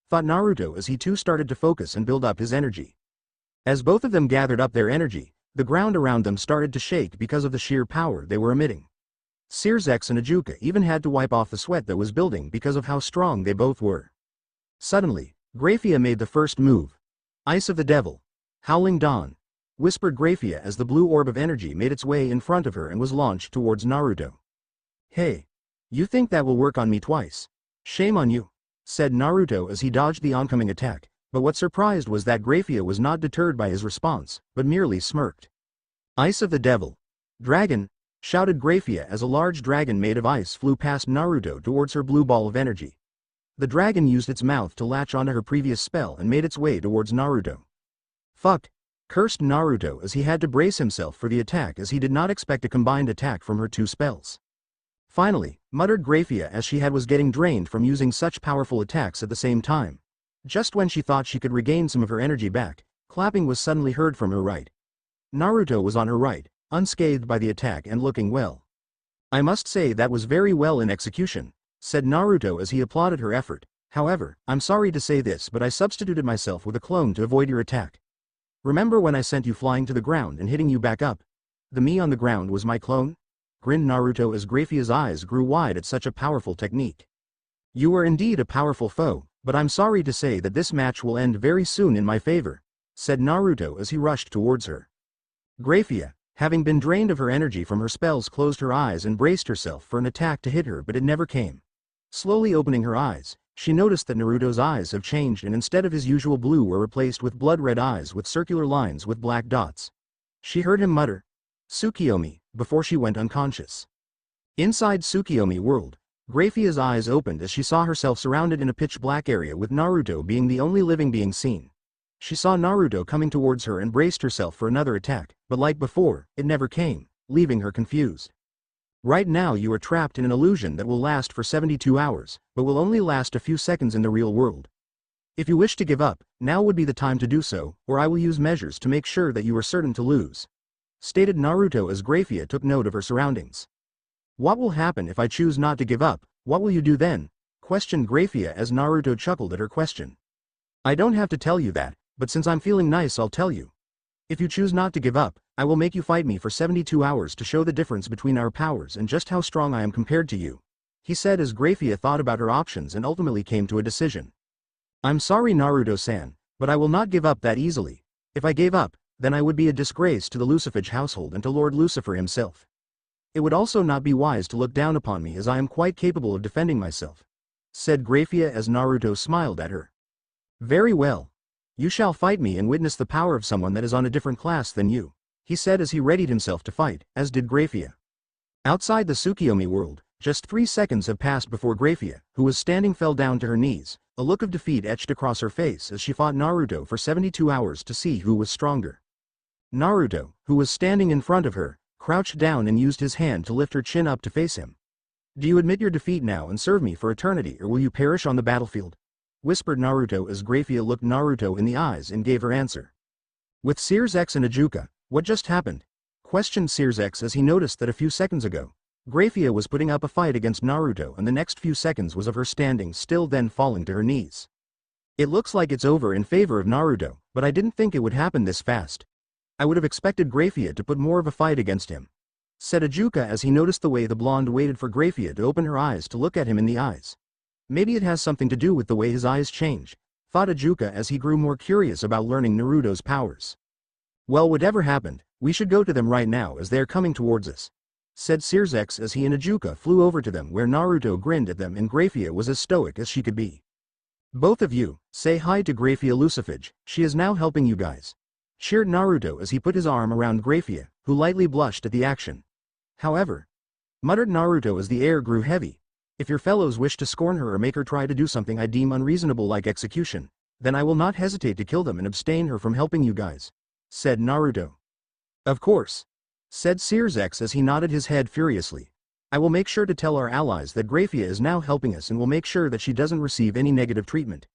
thought Naruto as he too started to focus and build up his energy. As both of them gathered up their energy, the ground around them started to shake because of the sheer power they were emitting. Sirzechs and Ajuka even had to wipe off the sweat that was building because of how strong they both were. Suddenly, Grayfia made the first move. Ice of the Devil. Howling Dawn, whispered Grayfia as the blue orb of energy made its way in front of her and was launched towards Naruto. Hey! You think that will work on me twice? Shame on you, said Naruto as he dodged the oncoming attack, but what surprised was that Grayfia was not deterred by his response, but merely smirked. Ice of the Devil. Dragon, shouted Grayfia as a large dragon made of ice flew past Naruto towards her blue ball of energy. The dragon used its mouth to latch onto her previous spell and made its way towards Naruto. Fuck, cursed Naruto as he had to brace himself for the attack as he did not expect a combined attack from her two spells. Finally, muttered Grayfia as she was getting drained from using such powerful attacks at the same time. Just when she thought she could regain some of her energy back, clapping was suddenly heard from her right. Naruto was on her right, unscathed by the attack and looking well. I must say that was very well in execution, said Naruto as he applauded her effort. However, I'm sorry to say this but I substituted myself with a clone to avoid your attack. Remember when I sent you flying to the ground and hitting you back up? The me on the ground was my clone? Grinned Naruto as Grayfia's eyes grew wide at such a powerful technique. You were indeed a powerful foe, but I'm sorry to say that this match will end very soon in my favor, said Naruto as he rushed towards her. Grayfia, having been drained of her energy from her spells, closed her eyes and braced herself for an attack to hit her, but it never came. Slowly opening her eyes, she noticed that Naruto's eyes have changed and instead of his usual blue were replaced with blood-red eyes with circular lines with black dots. She heard him mutter, "Tsukiyomi," before she went unconscious. Inside Tsukiyomi world, Grayfia's eyes opened as she saw herself surrounded in a pitch-black area with Naruto being the only living being seen. She saw Naruto coming towards her and braced herself for another attack, but like before, it never came, leaving her confused. Right now you are trapped in an illusion that will last for 72 hours, but will only last a few seconds in the real world. If you wish to give up, now would be the time to do so, or I will use measures to make sure that you are certain to lose, stated Naruto as Grayfia took note of her surroundings. What will happen if I choose not to give up? What will you do then? Questioned Grayfia as Naruto chuckled at her question. I don't have to tell you that, but since I'm feeling nice I'll tell you. If you choose not to give up, I will make you fight me for 72 hours to show the difference between our powers and just how strong I am compared to you, he said as Grayfia thought about her options and ultimately came to a decision. I'm sorry Naruto-san, but I will not give up that easily. If I gave up, then I would be a disgrace to the Lucifage household and to Lord Lucifer himself. It would also not be wise to look down upon me as I am quite capable of defending myself, said Grayfia as Naruto smiled at her. Very well. You shall fight me and witness the power of someone that is on a different class than you, he said as he readied himself to fight, as did Grayfia. Outside the Tsukiyomi world, just 3 seconds have passed before Grayfia, who was standing, fell down to her knees, a look of defeat etched across her face as she fought Naruto for 72 hours to see who was stronger. Naruto, who was standing in front of her, crouched down and used his hand to lift her chin up to face him. Do you admit your defeat now and serve me for eternity, or will you perish on the battlefield? Whispered Naruto as Grayfia looked Naruto in the eyes and gave her answer. With Sirzechs and Ajuka, what just happened? Questioned Sirzechs as he noticed that a few seconds ago, Grayfia was putting up a fight against Naruto and the next few seconds was of her standing still then falling to her knees. It looks like it's over in favor of Naruto, but I didn't think it would happen this fast. I would have expected Grayfia to put more of a fight against him, said Ajuka as he noticed the way the blonde waited for Grayfia to open her eyes to look at him in the eyes. Maybe it has something to do with the way his eyes change, thought Ajuka as he grew more curious about learning Naruto's powers. Well, whatever happened, we should go to them right now as they are coming towards us, said Sirzechs as he and Ajuka flew over to them where Naruto grinned at them and Grayfia was as stoic as she could be. Both of you, say hi to Grayfia Lucifage, she is now helping you guys. Cheered Naruto as he put his arm around Grayfia, who lightly blushed at the action. However, muttered Naruto as the air grew heavy, if your fellows wish to scorn her or make her try to do something I deem unreasonable like execution, then I will not hesitate to kill them and abstain her from helping you guys, said Naruto. Of course, said Sirzechs as he nodded his head furiously. I will make sure to tell our allies that Grayfia is now helping us and will make sure that she doesn't receive any negative treatment.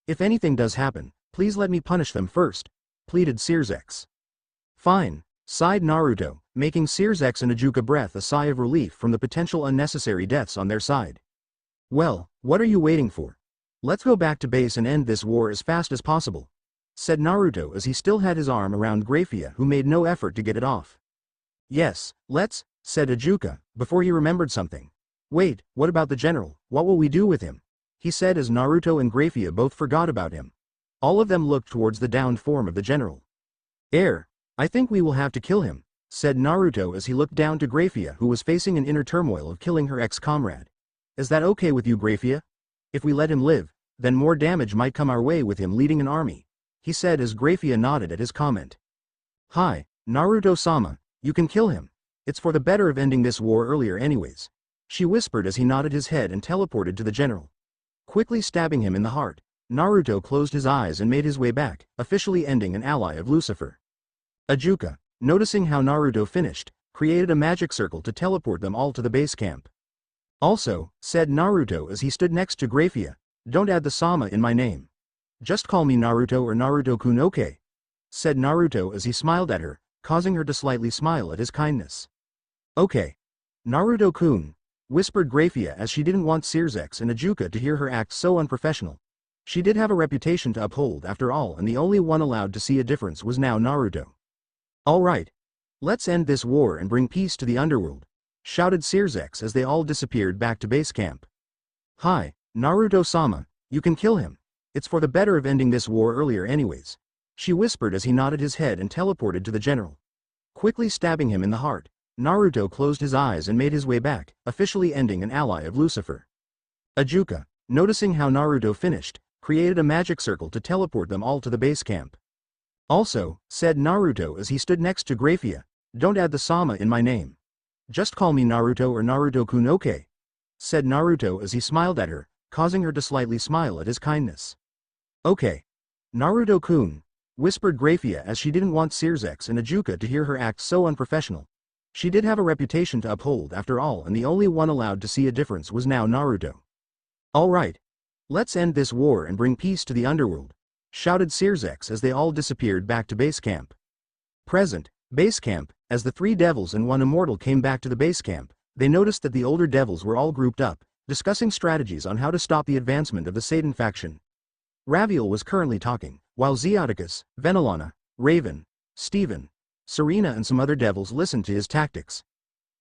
If anything does happen, please let me punish them first, pleaded Sirzechs. Fine, sighed Naruto, making Sirzechs and Ajuka breath a sigh of relief from the potential unnecessary deaths on their side. Well, what are you waiting for? Let's go back to base and end this war as fast as possible, said Naruto as he still had his arm around Grayfia, who made no effort to get it off. Yes, let's, said Ajuka, before he remembered something. Wait, what about the general? What will we do with him? He said as Naruto and Grayfia both forgot about him. All of them looked towards the downed form of the general. I think we will have to kill him, said Naruto as he looked down to Grayfia, who was facing an inner turmoil of killing her ex-comrade. Is that okay with you, Grayfia? If we let him live, then more damage might come our way with him leading an army, he said as Grayfia nodded at his comment. Hi, Naruto-sama, you can kill him. It's for the better of ending this war earlier anyways, she whispered as he nodded his head and teleported to the general. Quickly stabbing him in the heart, Naruto closed his eyes and made his way back, officially ending an ally of Lucifer. Ajuka, noticing how Naruto finished, created a magic circle to teleport them all to the base camp. Also, said Naruto as he stood next to Grayfia, don't add the sama in my name. Just call me Naruto or Naruto-kun, okay? Said Naruto as he smiled at her, causing her to slightly smile at his kindness. Okay. Naruto-kun, whispered Grayfia as she didn't want Sirzechs and Ajuka to hear her act so unprofessional. She did have a reputation to uphold after all, and the only one allowed to see a difference was now Naruto. Alright. Let's end this war and bring peace to the underworld, shouted Sirzechs as they all disappeared back to base camp. Hi, Naruto-sama, you can kill him. It's for the better of ending this war earlier anyways, she whispered as he nodded his head and teleported to the general. Quickly stabbing him in the heart, Naruto closed his eyes and made his way back, officially ending an ally of Lucifer. Ajuka, noticing how Naruto finished, created a magic circle to teleport them all to the base camp. Also, said Naruto as he stood next to Grayfia, don't add the sama in my name. Just call me Naruto or Naruto-kun, okay? Said Naruto as he smiled at her, causing her to slightly smile at his kindness. Okay. Naruto-kun, whispered Grayfia as she didn't want Sirzechs and Ajuka to hear her act so unprofessional. She did have a reputation to uphold after all, and the only one allowed to see a difference was now Naruto. Alright. Let's end this war and bring peace to the underworld, shouted Sirzechs as they all disappeared back to base camp. Present, base camp, as the 3 devils and 1 immortal came back to the base camp, they noticed that the older devils were all grouped up, discussing strategies on how to stop the advancement of the Satan faction. Raviel was currently talking, while Zeoticus, Venelana, Raven, Steven, Serena and some other devils listened to his tactics.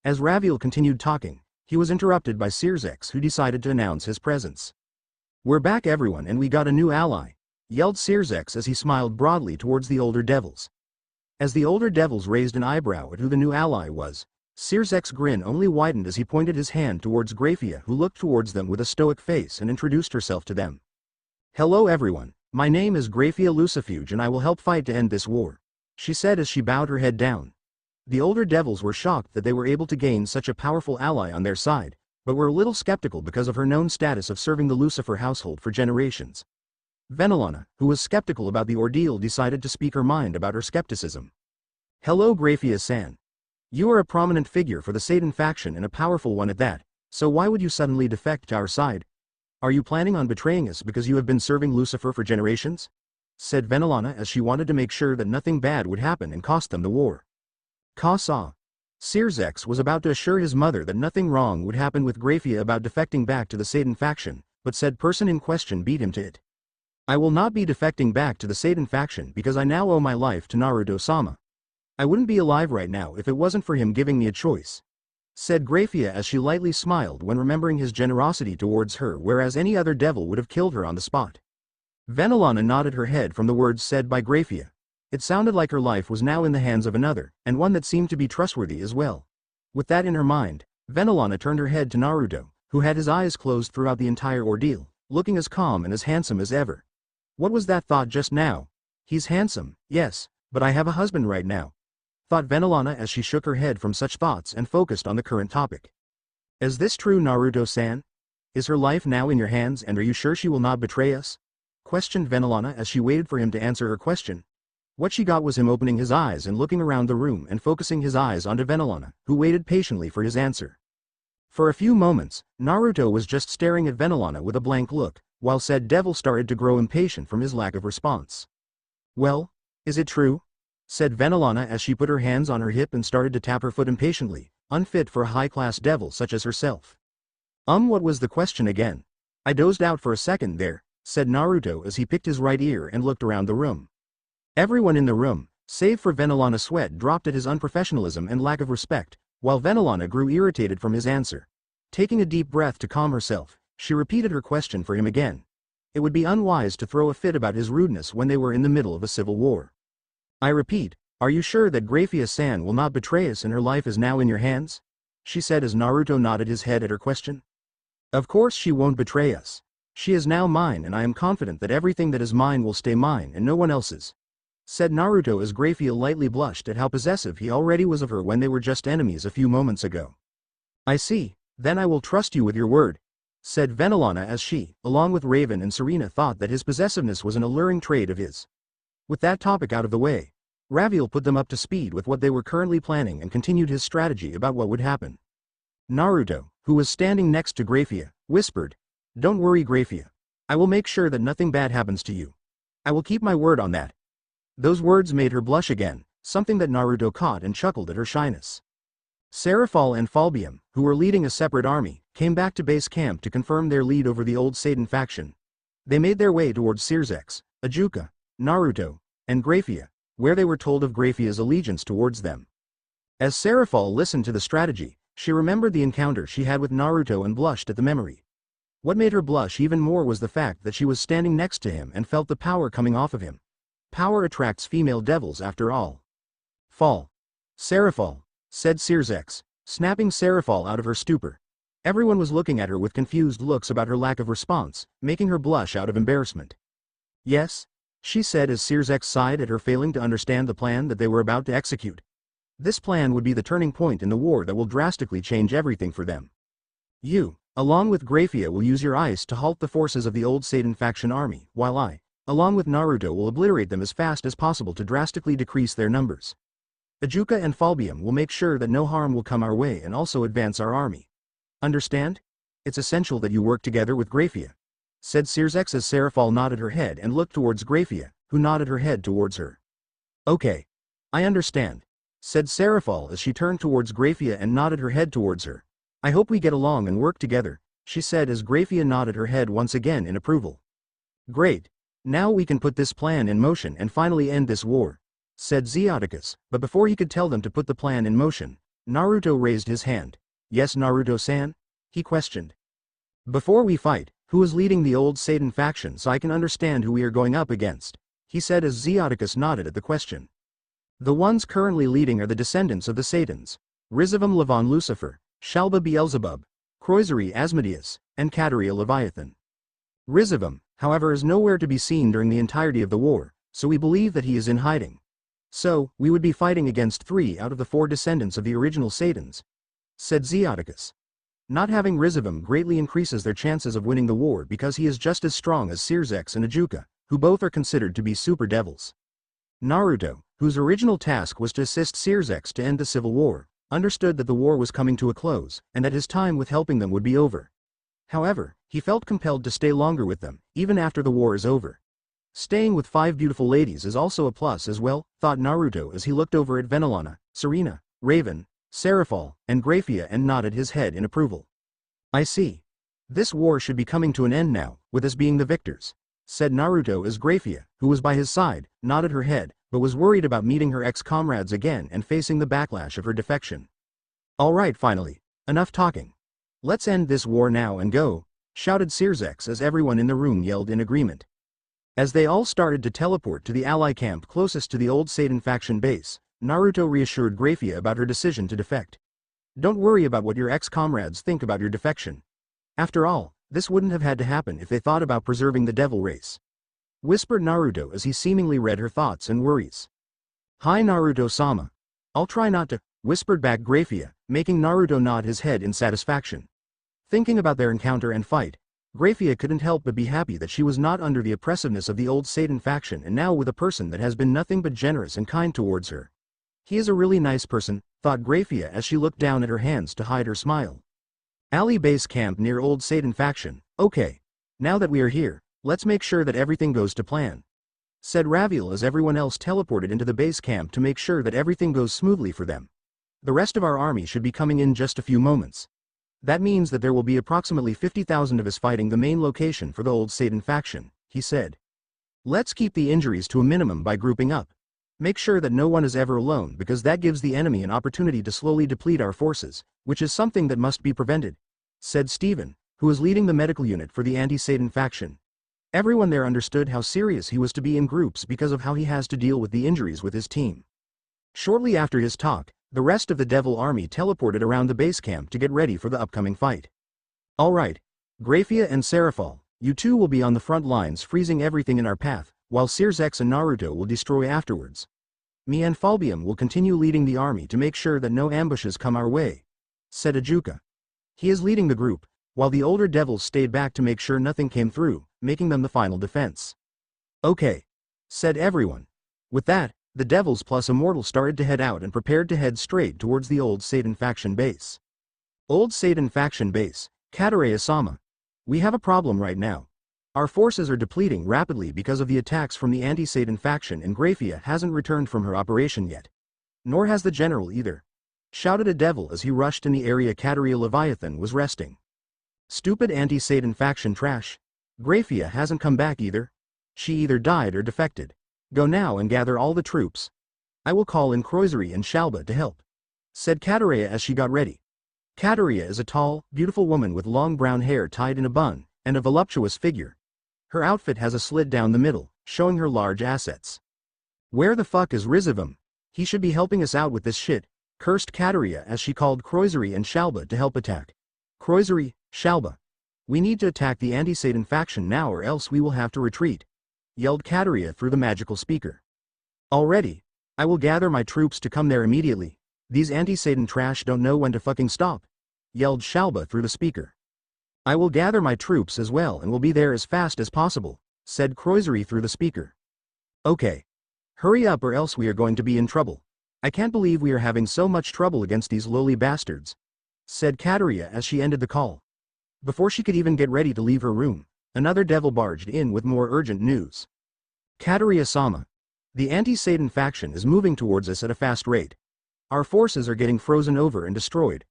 As Raviel continued talking, he was interrupted by Sirzechs, who decided to announce his presence. We're back everyone, and we got a new ally, yelled Sirzechs as he smiled broadly towards the older devils. As the older devils raised an eyebrow at who the new ally was, Sirzechs' grin only widened as he pointed his hand towards Grayfia, who looked towards them with a stoic face and introduced herself to them. Hello everyone, my name is Grayfia Lucifage and I will help fight to end this war, she said as she bowed her head down. The older devils were shocked that they were able to gain such a powerful ally on their side, but were a little skeptical because of her known status of serving the Lucifer household for generations. Venelana, who was skeptical about the ordeal, decided to speak her mind about her skepticism. Hello Grayfia-san. You are a prominent figure for the Satan faction and a powerful one at that, so why would you suddenly defect to our side? Are you planning on betraying us because you have been serving Lucifer for generations? Said Venelana as she wanted to make sure that nothing bad would happen and cost them the war. Ka-sa. Sirzechs was about to assure his mother that nothing wrong would happen with Grayfia about defecting back to the Satan faction, but said person in question beat him to it. I will not be defecting back to the Satan faction because I now owe my life to Naruto-sama. I wouldn't be alive right now if it wasn't for him giving me a choice, said Grayfia as she lightly smiled when remembering his generosity towards her, whereas any other devil would have killed her on the spot. Venelana nodded her head from the words said by Grayfia. It sounded like her life was now in the hands of another, and one that seemed to be trustworthy as well. With that in her mind, Venelana turned her head to Naruto, who had his eyes closed throughout the entire ordeal, looking as calm and as handsome as ever. What was that thought just now? He's handsome, yes, but I have a husband right now, thought Venelana as she shook her head from such thoughts and focused on the current topic. Is this true, Naruto-san? Is her life now in your hands, and are you sure she will not betray us? Questioned Venelana as she waited for him to answer her question. What she got was him opening his eyes and looking around the room and focusing his eyes onto Venelana, who waited patiently for his answer. For a few moments, Naruto was just staring at Venelana with a blank look, while said devil started to grow impatient from his lack of response. Well, is it true? Said Venelana as she put her hands on her hip and started to tap her foot impatiently, unfit for a high-class devil such as herself. What was the question again? I dozed out for a second there, said Naruto as he picked his right ear and looked around the room. Everyone in the room, save for Venelana, sweat dropped at his unprofessionalism and lack of respect, while Venelana grew irritated from his answer. Taking a deep breath to calm herself, she repeated her question for him again. It would be unwise to throw a fit about his rudeness when they were in the middle of a civil war. I repeat, are you sure that Grayfia-san will not betray us and her life is now in your hands? She said as Naruto nodded his head at her question. Of course she won't betray us. She is now mine, and I am confident that everything that is mine will stay mine and no one else's, said Naruto as Grayfia lightly blushed at how possessive he already was of her when they were just enemies a few moments ago. I see, then I will trust you with your word, said Venelana as she, along with Raven and Serena, thought that his possessiveness was an alluring trait of his. With that topic out of the way, Raviel put them up to speed with what they were currently planning and continued his strategy about what would happen. Naruto, who was standing next to Grayfia, whispered, Don't worry, Grayfia. I will make sure that nothing bad happens to you. I will keep my word on that. Those words made her blush again, something that Naruto caught and chuckled at her shyness. Serafal and Falbium, who were leading a separate army, came back to base camp to confirm their lead over the old Satan faction. They made their way towards Sirzechs, Ajuka, Naruto, and Grayfia, where they were told of Grayfia's allegiance towards them. As Serafal listened to the strategy, she remembered the encounter she had with Naruto and blushed at the memory. What made her blush even more was the fact that she was standing next to him and felt the power coming off of him. Power attracts female devils after all. Fall. Serafal, said Sirzechs, snapping Serafal out of her stupor. Everyone was looking at her with confused looks about her lack of response, making her blush out of embarrassment. Yes, she said as Sirzechs sighed at her failing to understand the plan that they were about to execute. This plan would be the turning point in the war that will drastically change everything for them. You, along with Grayfia, will use your ice to halt the forces of the old Satan faction army, while I, along with Naruto, will obliterate them as fast as possible to drastically decrease their numbers. Ajuka and Falbium will make sure that no harm will come our way and also advance our army. Understand? It's essential that you work together with Grayfia, said Sirzechs as Serafal nodded her head and looked towards Grayfia, who nodded her head towards her. Okay. I understand, said Serafal as she turned towards Grayfia and nodded her head towards her. I hope we get along and work together, she said as Grayfia nodded her head once again in approval. Great. Now we can put this plan in motion and finally end this war, said Zeus, but before he could tell them to put the plan in motion, Naruto raised his hand. Yes, Naruto-san? He questioned. Before we fight, who is leading the old Satan faction so I can understand who we are going up against, he said as Zeus nodded at the question. The ones currently leading are the descendants of the Satans, Rizavam Levon Lucifer, Shalba Beelzebub, Croisery Asmodeus, and Cateria Leviathan. Rizavam, however, is nowhere to be seen during the entirety of the war, so we believe that he is in hiding. So, we would be fighting against 3 out of the 4 descendants of the original Satans, said Zeus. Not having Rizavam greatly increases their chances of winning the war because he is just as strong as Sirzechs and Ajuka, who both are considered to be super devils. Naruto, whose original task was to assist Sirzechs to end the civil war, understood that the war was coming to a close and that his time with helping them would be over. However, he felt compelled to stay longer with them, even after the war is over. Staying with 5 beautiful ladies is also a plus as well, thought Naruto as he looked over at Venelana, Serena, Raven, Serafal, and Grayfia and nodded his head in approval. I see. This war should be coming to an end now, with us being the victors, said Naruto as Grayfia, who was by his side, nodded her head, but was worried about meeting her ex-comrades again and facing the backlash of her defection. Alright, finally, enough talking. Let's end this war now and go, shouted Sirzechs as everyone in the room yelled in agreement. As they all started to teleport to the ally camp closest to the old Satan faction base, Naruto reassured Grayfia about her decision to defect. Don't worry about what your ex-comrades think about your defection. After all, This wouldn't have had to happen if they thought about preserving the devil race. Whispered Naruto as he seemingly read her thoughts and worries. Hi Naruto-sama. I'll try not to, whispered back Grayfia, making Naruto nod his head in satisfaction. Thinking about their encounter and fight, Grayfia couldn't help but be happy that she was not under the oppressiveness of the old Satan faction and now with a person that has been nothing but generous and kind towards her. He is a really nice person, thought Grayfia as she looked down at her hands to hide her smile. Alley base camp near old Satan faction. Okay. Now that we are here, let's make sure that everything goes to plan, said Raviel as everyone else teleported into the base camp to make sure that everything goes smoothly for them. The rest of our army should be coming in just a few moments. That means that there will be approximately 50,000 of us fighting the main location for the old Satan faction, he said. Let's keep the injuries to a minimum by grouping up. Make sure that no one is ever alone because that gives the enemy an opportunity to slowly deplete our forces, which is something that must be prevented, said Stephen, who was leading the medical unit for the anti-Satan faction. Everyone there understood how serious he was to be in groups because of how he has to deal with the injuries with his team. Shortly after his talk, the rest of the devil army teleported around the base camp to get ready for the upcoming fight. Alright, Grayfia and Seraphol, you two will be on the front lines freezing everything in our path, while Sirzechs and Naruto will destroy afterwards. Me and Falbium will continue leading the army to make sure that no ambushes come our way, said Ajuka. He is leading the group, while the older devils stayed back to make sure nothing came through, making them the final defense. Okay, said everyone. With that, the devils plus Immortal started to head out and prepared to head straight towards the old Satan faction base. Old Satan faction base, Kataraya-sama. We have a problem right now. Our forces are depleting rapidly because of the attacks from the anti-Satan faction and Grayfia hasn't returned from her operation yet. Nor has the general either, shouted a devil as he rushed in the area Kataraya Leviathan was resting. Stupid anti-Satan faction trash. Grayfia hasn't come back either. She either died or defected. Go now and gather all the troops. I will call in Croisery and Shalba to help, said Kataraya as she got ready. Kataraya is a tall, beautiful woman with long brown hair tied in a bun, and a voluptuous figure. Her outfit has a slit down the middle, showing her large assets. Where the fuck is Rizavam? He should be helping us out with this shit, cursed Kataraya as she called Croisery and Shalba to help attack. Croisery, Shalba. We need to attack the anti-Satan faction now or else we will have to retreat, yelled Kataraya through the magical speaker. Already. I will gather my troops to come there immediately. These anti-Satan trash don't know when to fucking stop, yelled Shalba through the speaker. I will gather my troops as well and will be there as fast as possible, said Croisery through the speaker. Okay. Hurry up or else we are going to be in trouble. I can't believe we are having so much trouble against these lowly bastards, said Kataraya as she ended the call. Before she could even get ready to leave her room, another devil barged in with more urgent news. Kataraya-sama. The anti-Satan faction is moving towards us at a fast rate. Our forces are getting frozen over and destroyed.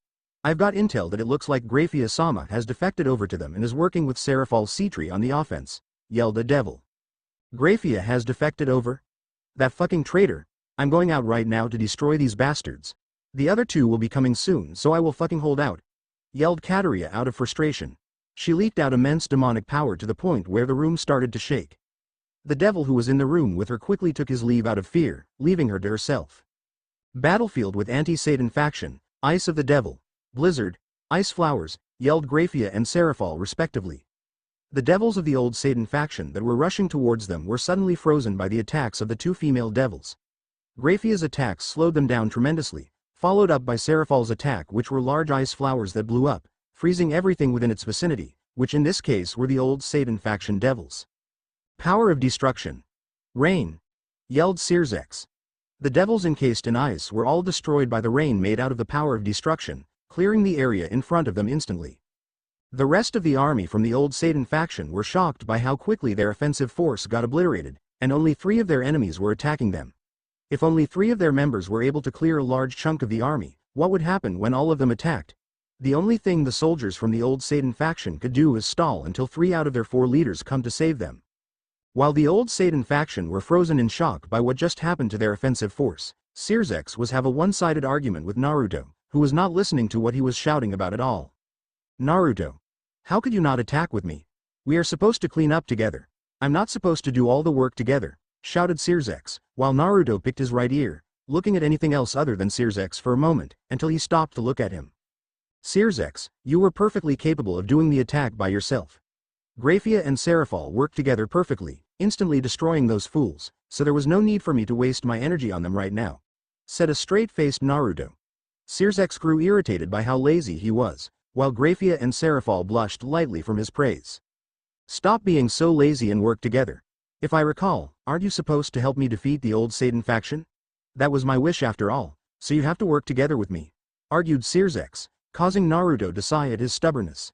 I've got intel that it looks like Grayfia-sama has defected over to them and is working with Seraphol Citri on the offense, yelled a devil. Grayfia has defected over? That fucking traitor. I'm going out right now to destroy these bastards. The other two will be coming soon so I will fucking hold out, yelled Kataraya out of frustration. She leaked out immense demonic power to the point where the room started to shake. The devil who was in the room with her quickly took his leave out of fear, leaving her to herself. Battlefield with anti-Satan faction, Ice of the Devil, Blizzard, Ice Flowers, yelled Grayfia and Seraphol respectively. The devils of the old Satan faction that were rushing towards them were suddenly frozen by the attacks of the two female devils. Grayfia's attacks slowed them down tremendously, followed up by Seraphol's attack which were large ice flowers that blew up, freezing everything within its vicinity, which in this case were the old Satan faction devils. Power of destruction. Rain, yelled Sirzechs. The devils encased in ice were all destroyed by the rain made out of the power of destruction, clearing the area in front of them instantly. The rest of the army from the old Satan faction were shocked by how quickly their offensive force got obliterated, and only 3 of their enemies were attacking them. If only 3 of their members were able to clear a large chunk of the army, what would happen when all of them attacked? The only thing the soldiers from the old Satan faction could do is stall until 3 out of their 4 leaders come to save them. While the old Satan faction were frozen in shock by what just happened to their offensive force, Sirzechs was have a one-sided argument with Naruto, who was not listening to what he was shouting about at all. Naruto. How could you not attack with me? We are supposed to clean up together. I'm not supposed to do all the work together, shouted Sirzechs, while Naruto picked his right ear, looking at anything else other than Sirzechs for a moment, until he stopped to look at him. Sirzechs, you were perfectly capable of doing the attack by yourself. Grayfia and Serafal worked together perfectly, instantly destroying those fools, so there was no need for me to waste my energy on them right now," said a straight-faced Naruto. Sirzechs grew irritated by how lazy he was, while Grayfia and Serafal blushed lightly from his praise. "Stop being so lazy and work together. If I recall, aren't you supposed to help me defeat the old Satan faction? That was my wish after all, so you have to work together with me," argued Sirzechs, causing Naruto to sigh at his stubbornness.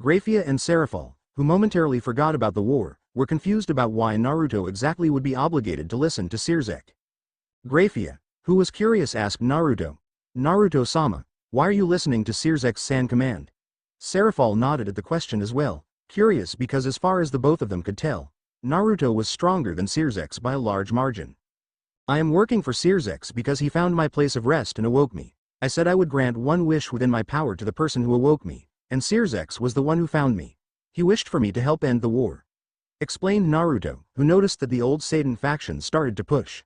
Grayfia and Serafal, who momentarily forgot about the war, were confused about why Naruto exactly would be obligated to listen to Sirzechs. Grayfia, who was curious, asked Naruto, "Naruto-sama, why are you listening to Sirzechs-san command?" Serafal nodded at the question as well, curious because as far as the both of them could tell, Naruto was stronger than Sirzechs by a large margin. "I am working for Sirzechs because he found my place of rest and awoke me. I said I would grant one wish within my power to the person who awoke me, and Sirzechs was the one who found me. He wished for me to help end the war," explained Naruto, who noticed that the old Satan faction started to push.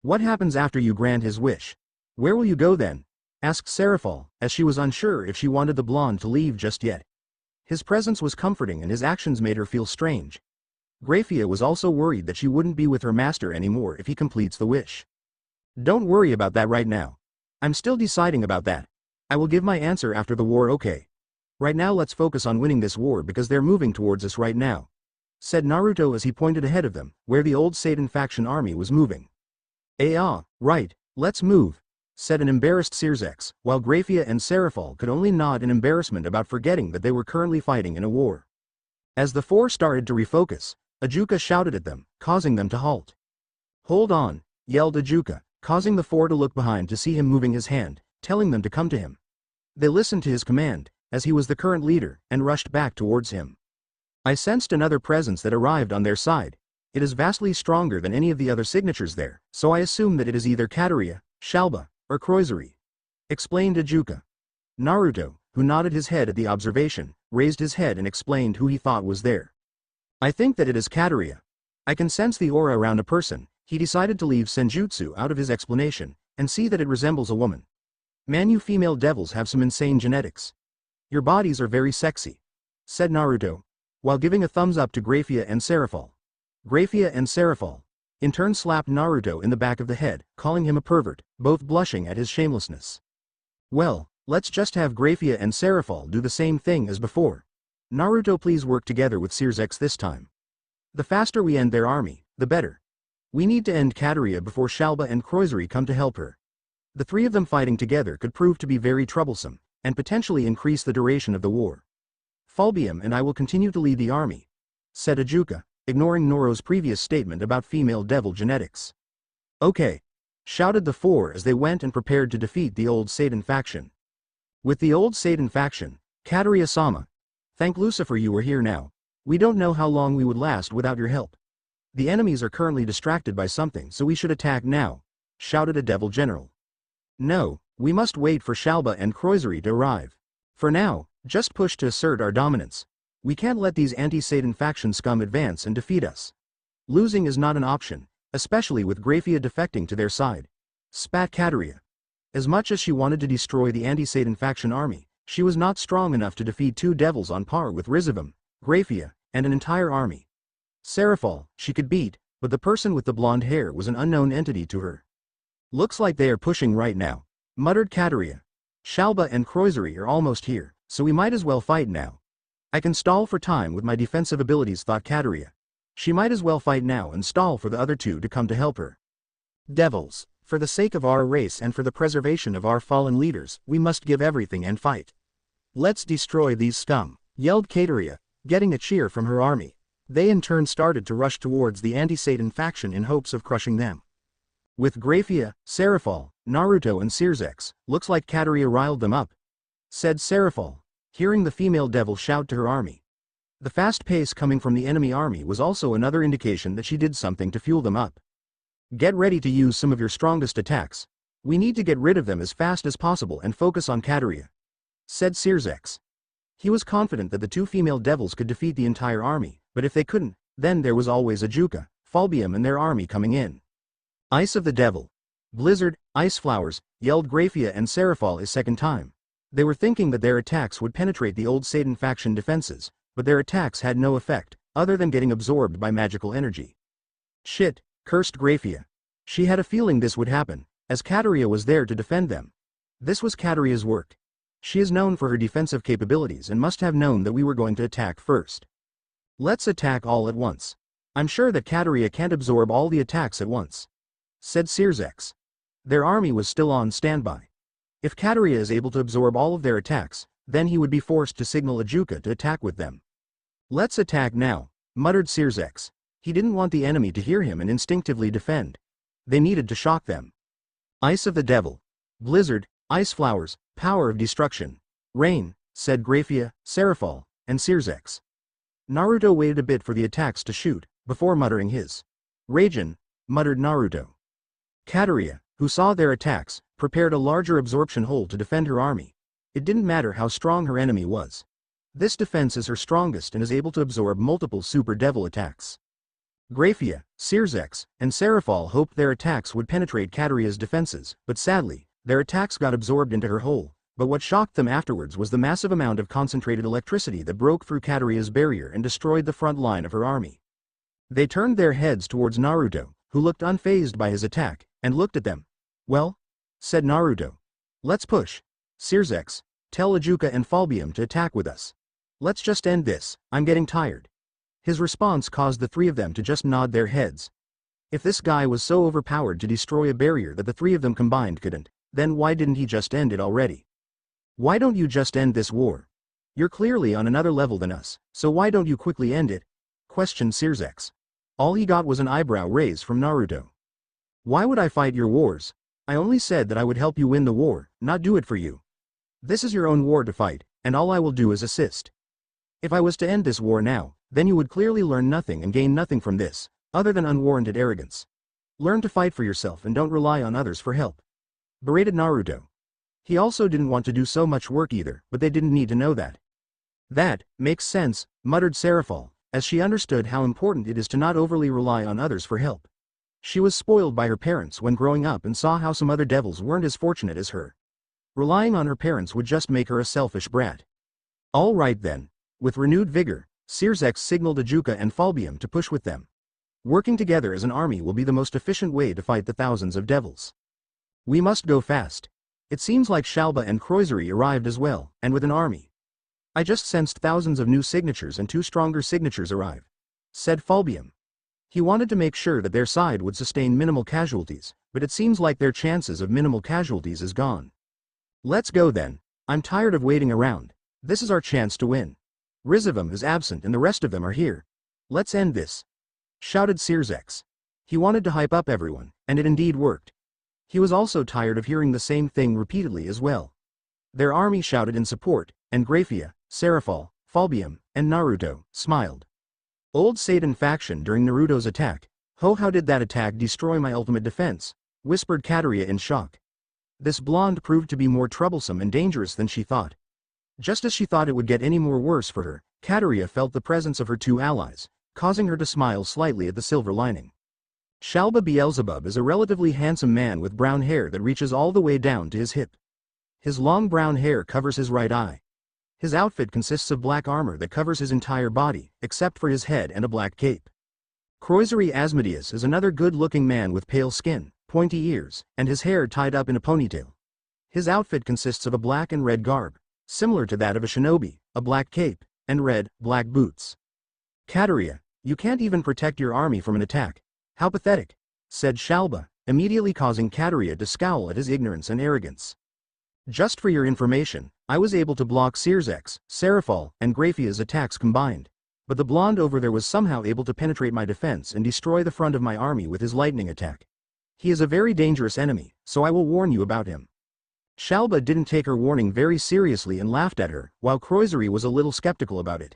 "What happens after you grant his wish? Where will you go then?" asked Serafal, as she was unsure if she wanted the blonde to leave just yet. His presence was comforting and his actions made her feel strange. Grayfia was also worried that she wouldn't be with her master anymore if he completes the wish. "Don't worry about that right now. I'm still deciding about that. I will give my answer after the war, okay? Right now let's focus on winning this war because they're moving towards us right now," said Naruto as he pointed ahead of them, where the old Satan faction army was moving. Right, let's move," said an embarrassed Sirzechs, while Grayfia and Serafal could only nod in embarrassment about forgetting that they were currently fighting in a war. As the four started to refocus, Ajuka shouted at them, causing them to halt. "Hold on," yelled Ajuka, causing the four to look behind to see him moving his hand, telling them to come to him. They listened to his command, as he was the current leader, and rushed back towards him. I sensed another presence that arrived on their side. It is vastly stronger than any of the other signatures there, so I assume that it is either Kateria, Shalba, or Croisery," explained Ajuka. Naruto, who nodded his head at the observation, raised his head and explained who he thought was there. "I think that it is Kateria. I can sense the aura around a person." He decided to leave senjutsu out of his explanation, and see that it resembles a woman. "Man, you female devils have some insane genetics. Your bodies are very sexy," said Naruto, while giving a thumbs up to Grayfia and Serafal. Grayfia and Serafal, in turn, slapped Naruto in the back of the head, calling him a pervert, both blushing at his shamelessness. "Well, let's just have Grayfia and Serafal do the same thing as before. Naruto, please work together with Sirzechs this time. The faster we end their army, the better. We need to end Kateria before Shalba and Croisery come to help her. The three of them fighting together could prove to be very troublesome, and potentially increase the duration of the war. Fulbium and I will continue to lead the army," said Ajuka, ignoring Noro's previous statement about female devil genetics. "Okay," shouted the four as they went and prepared to defeat the old Satan faction. With the old Satan faction, Kateria-sama, thank Lucifer you are here now. We don't know how long we would last without your help. The enemies are currently distracted by something, so we should attack now," shouted a devil general. "No, we must wait for Shalba and Croisery to arrive. For now, just push to assert our dominance. We can't let these anti-Satan faction scum advance and defeat us. Losing is not an option, especially with Grayfia defecting to their side," spat Kateria. As much as she wanted to destroy the anti-Satan faction army, she was not strong enough to defeat two devils on par with Rizivum, Grayfia, and an entire army. Serafal, she could beat, but the person with the blonde hair was an unknown entity to her. "Looks like they are pushing right now," muttered Kateria. "Shalba and Croisery are almost here, so we might as well fight now. I can stall for time with my defensive abilities," thought Kateria. She might as well fight now and stall for the other two to come to help her. "Devils, for the sake of our race and for the preservation of our fallen leaders, we must give everything and fight. Let's destroy these scum," yelled Kateria, getting a cheer from her army. They in turn started to rush towards the anti-Satan faction in hopes of crushing them. With Grayfia, Serafal, Naruto and Sirzechs, looks like Kateria riled them up, said Serafal, hearing the female devil shout to her army. The fast pace coming from the enemy army was also another indication that she did something to fuel them up. "Get ready to use some of your strongest attacks. We need to get rid of them as fast as possible and focus on Kateria," said Sirzechs. He was confident that the two female devils could defeat the entire army, but if they couldn't, then there was always Ajuka, Fulbium and their army coming in. "Ice of the devil. Blizzard, ice flowers," yelled Grayfia and Serafal a second time. They were thinking that their attacks would penetrate the old Satan faction defenses, but their attacks had no effect, other than getting absorbed by magical energy. Shit, cursed Grayfia. She had a feeling this would happen, as Kateria was there to defend them. This was Kateria's work. She is known for her defensive capabilities and must have known that we were going to attack first. Let's attack all at once. I'm sure that Kateria can't absorb all the attacks at once, said Sirzechs. Their army was still on standby. If Kateria is able to absorb all of their attacks, then he would be forced to signal Ajuka to attack with them. Let's attack now, muttered Sirzechs. He didn't want the enemy to hear him and instinctively defend. They needed to shock them. Ice of the Devil. Blizzard, ice flowers, power of destruction. Rain, said Grayfia, Seraphol, and Sirzechs. Naruto waited a bit for the attacks to shoot, before muttering his. Raijin, muttered Naruto. Kateria, who saw their attacks, prepared a larger absorption hole to defend her army. It didn't matter how strong her enemy was. This defense is her strongest and is able to absorb multiple super devil attacks. Grayfia, Sirzechs, and Seraphol hoped their attacks would penetrate Kateria's defenses, but sadly, their attacks got absorbed into her hole. But what shocked them afterwards was the massive amount of concentrated electricity that broke through Kateria's barrier and destroyed the front line of her army. They turned their heads towards Naruto, who looked unfazed by his attack, and looked at them. Well, said Naruto. Let's push. Sirzechs, tell Ajuka and Falbium to attack with us. Let's just end this, I'm getting tired. His response caused the three of them to just nod their heads. If this guy was so overpowered to destroy a barrier that the three of them combined couldn't, then why didn't he just end it already? Why don't you just end this war? You're clearly on another level than us, so why don't you quickly end it? Questioned Sirzechs. All he got was an eyebrow raise from Naruto. Why would I fight your wars? I only said that I would help you win the war, not do it for you. This is your own war to fight, and all I will do is assist. If I was to end this war now, then you would clearly learn nothing and gain nothing from this, other than unwarranted arrogance. Learn to fight for yourself and don't rely on others for help. Berated Naruto. He also didn't want to do so much work either, but they didn't need to know that. That makes sense, muttered Seraphol, as she understood how important it is to not overly rely on others for help. She was spoiled by her parents when growing up and saw how some other devils weren't as fortunate as her. Relying on her parents would just make her a selfish brat. All right then. With renewed vigor, Sirzechs signaled Ajuka and Falbium to push with them. Working together as an army will be the most efficient way to fight the thousands of devils. We must go fast. It seems like Shalba and Croisery arrived as well, and with an army. I just sensed thousands of new signatures and 2 stronger signatures arrive, said Falbium. He wanted to make sure that their side would sustain minimal casualties, but it seems like their chances of minimal casualties is gone. Let's go then. I'm tired of waiting around. This is our chance to win. Rizivum is absent and the rest of them are here. Let's end this, shouted Sirzechs. He wanted to hype up everyone, and it indeed worked. He was also tired of hearing the same thing repeatedly as well. Their army shouted in support, and Grayfia, Seraphol, Falbium, and Naruto smiled. Old Satan faction during Naruto's attack. Oh, how did that attack destroy my ultimate defense? Whispered Kateria in shock. This blonde proved to be more troublesome and dangerous than she thought. Just as she thought it would get any more worse for her, Kateria felt the presence of her 2 allies, causing her to smile slightly at the silver lining. Shalba Beelzebub is a relatively handsome man with brown hair that reaches all the way down to his hip. His long brown hair covers his right eye. His outfit consists of black armor that covers his entire body, except for his head and a black cape. Croisery Asmodeus is another good-looking man with pale skin, pointy ears, and his hair tied up in a ponytail. His outfit consists of a black and red garb, similar to that of a shinobi, a black cape, and black boots. Kateria, you can't even protect your army from an attack. How pathetic, said Shalba, immediately causing Kateria to scowl at his ignorance and arrogance. Just for your information, I was able to block Sirzechs, Seraphol, and Grayfia's attacks combined, but the blonde over there was somehow able to penetrate my defense and destroy the front of my army with his lightning attack. He is a very dangerous enemy, so I will warn you about him. Shalba didn't take her warning very seriously and laughed at her, while Croisery was a little skeptical about it.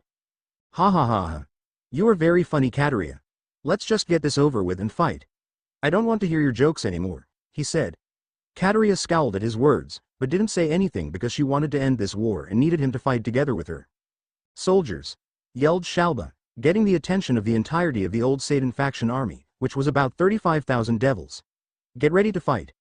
Ha ha ha ha. You are very funny, Kateria. Let's just get this over with and fight. I don't want to hear your jokes anymore, he said. Kateria scowled at his words, but didn't say anything because she wanted to end this war and needed him to fight together with her. Soldiers, yelled Shalba, getting the attention of the entirety of the old Satan faction army, which was about 35,000 devils. Get ready to fight.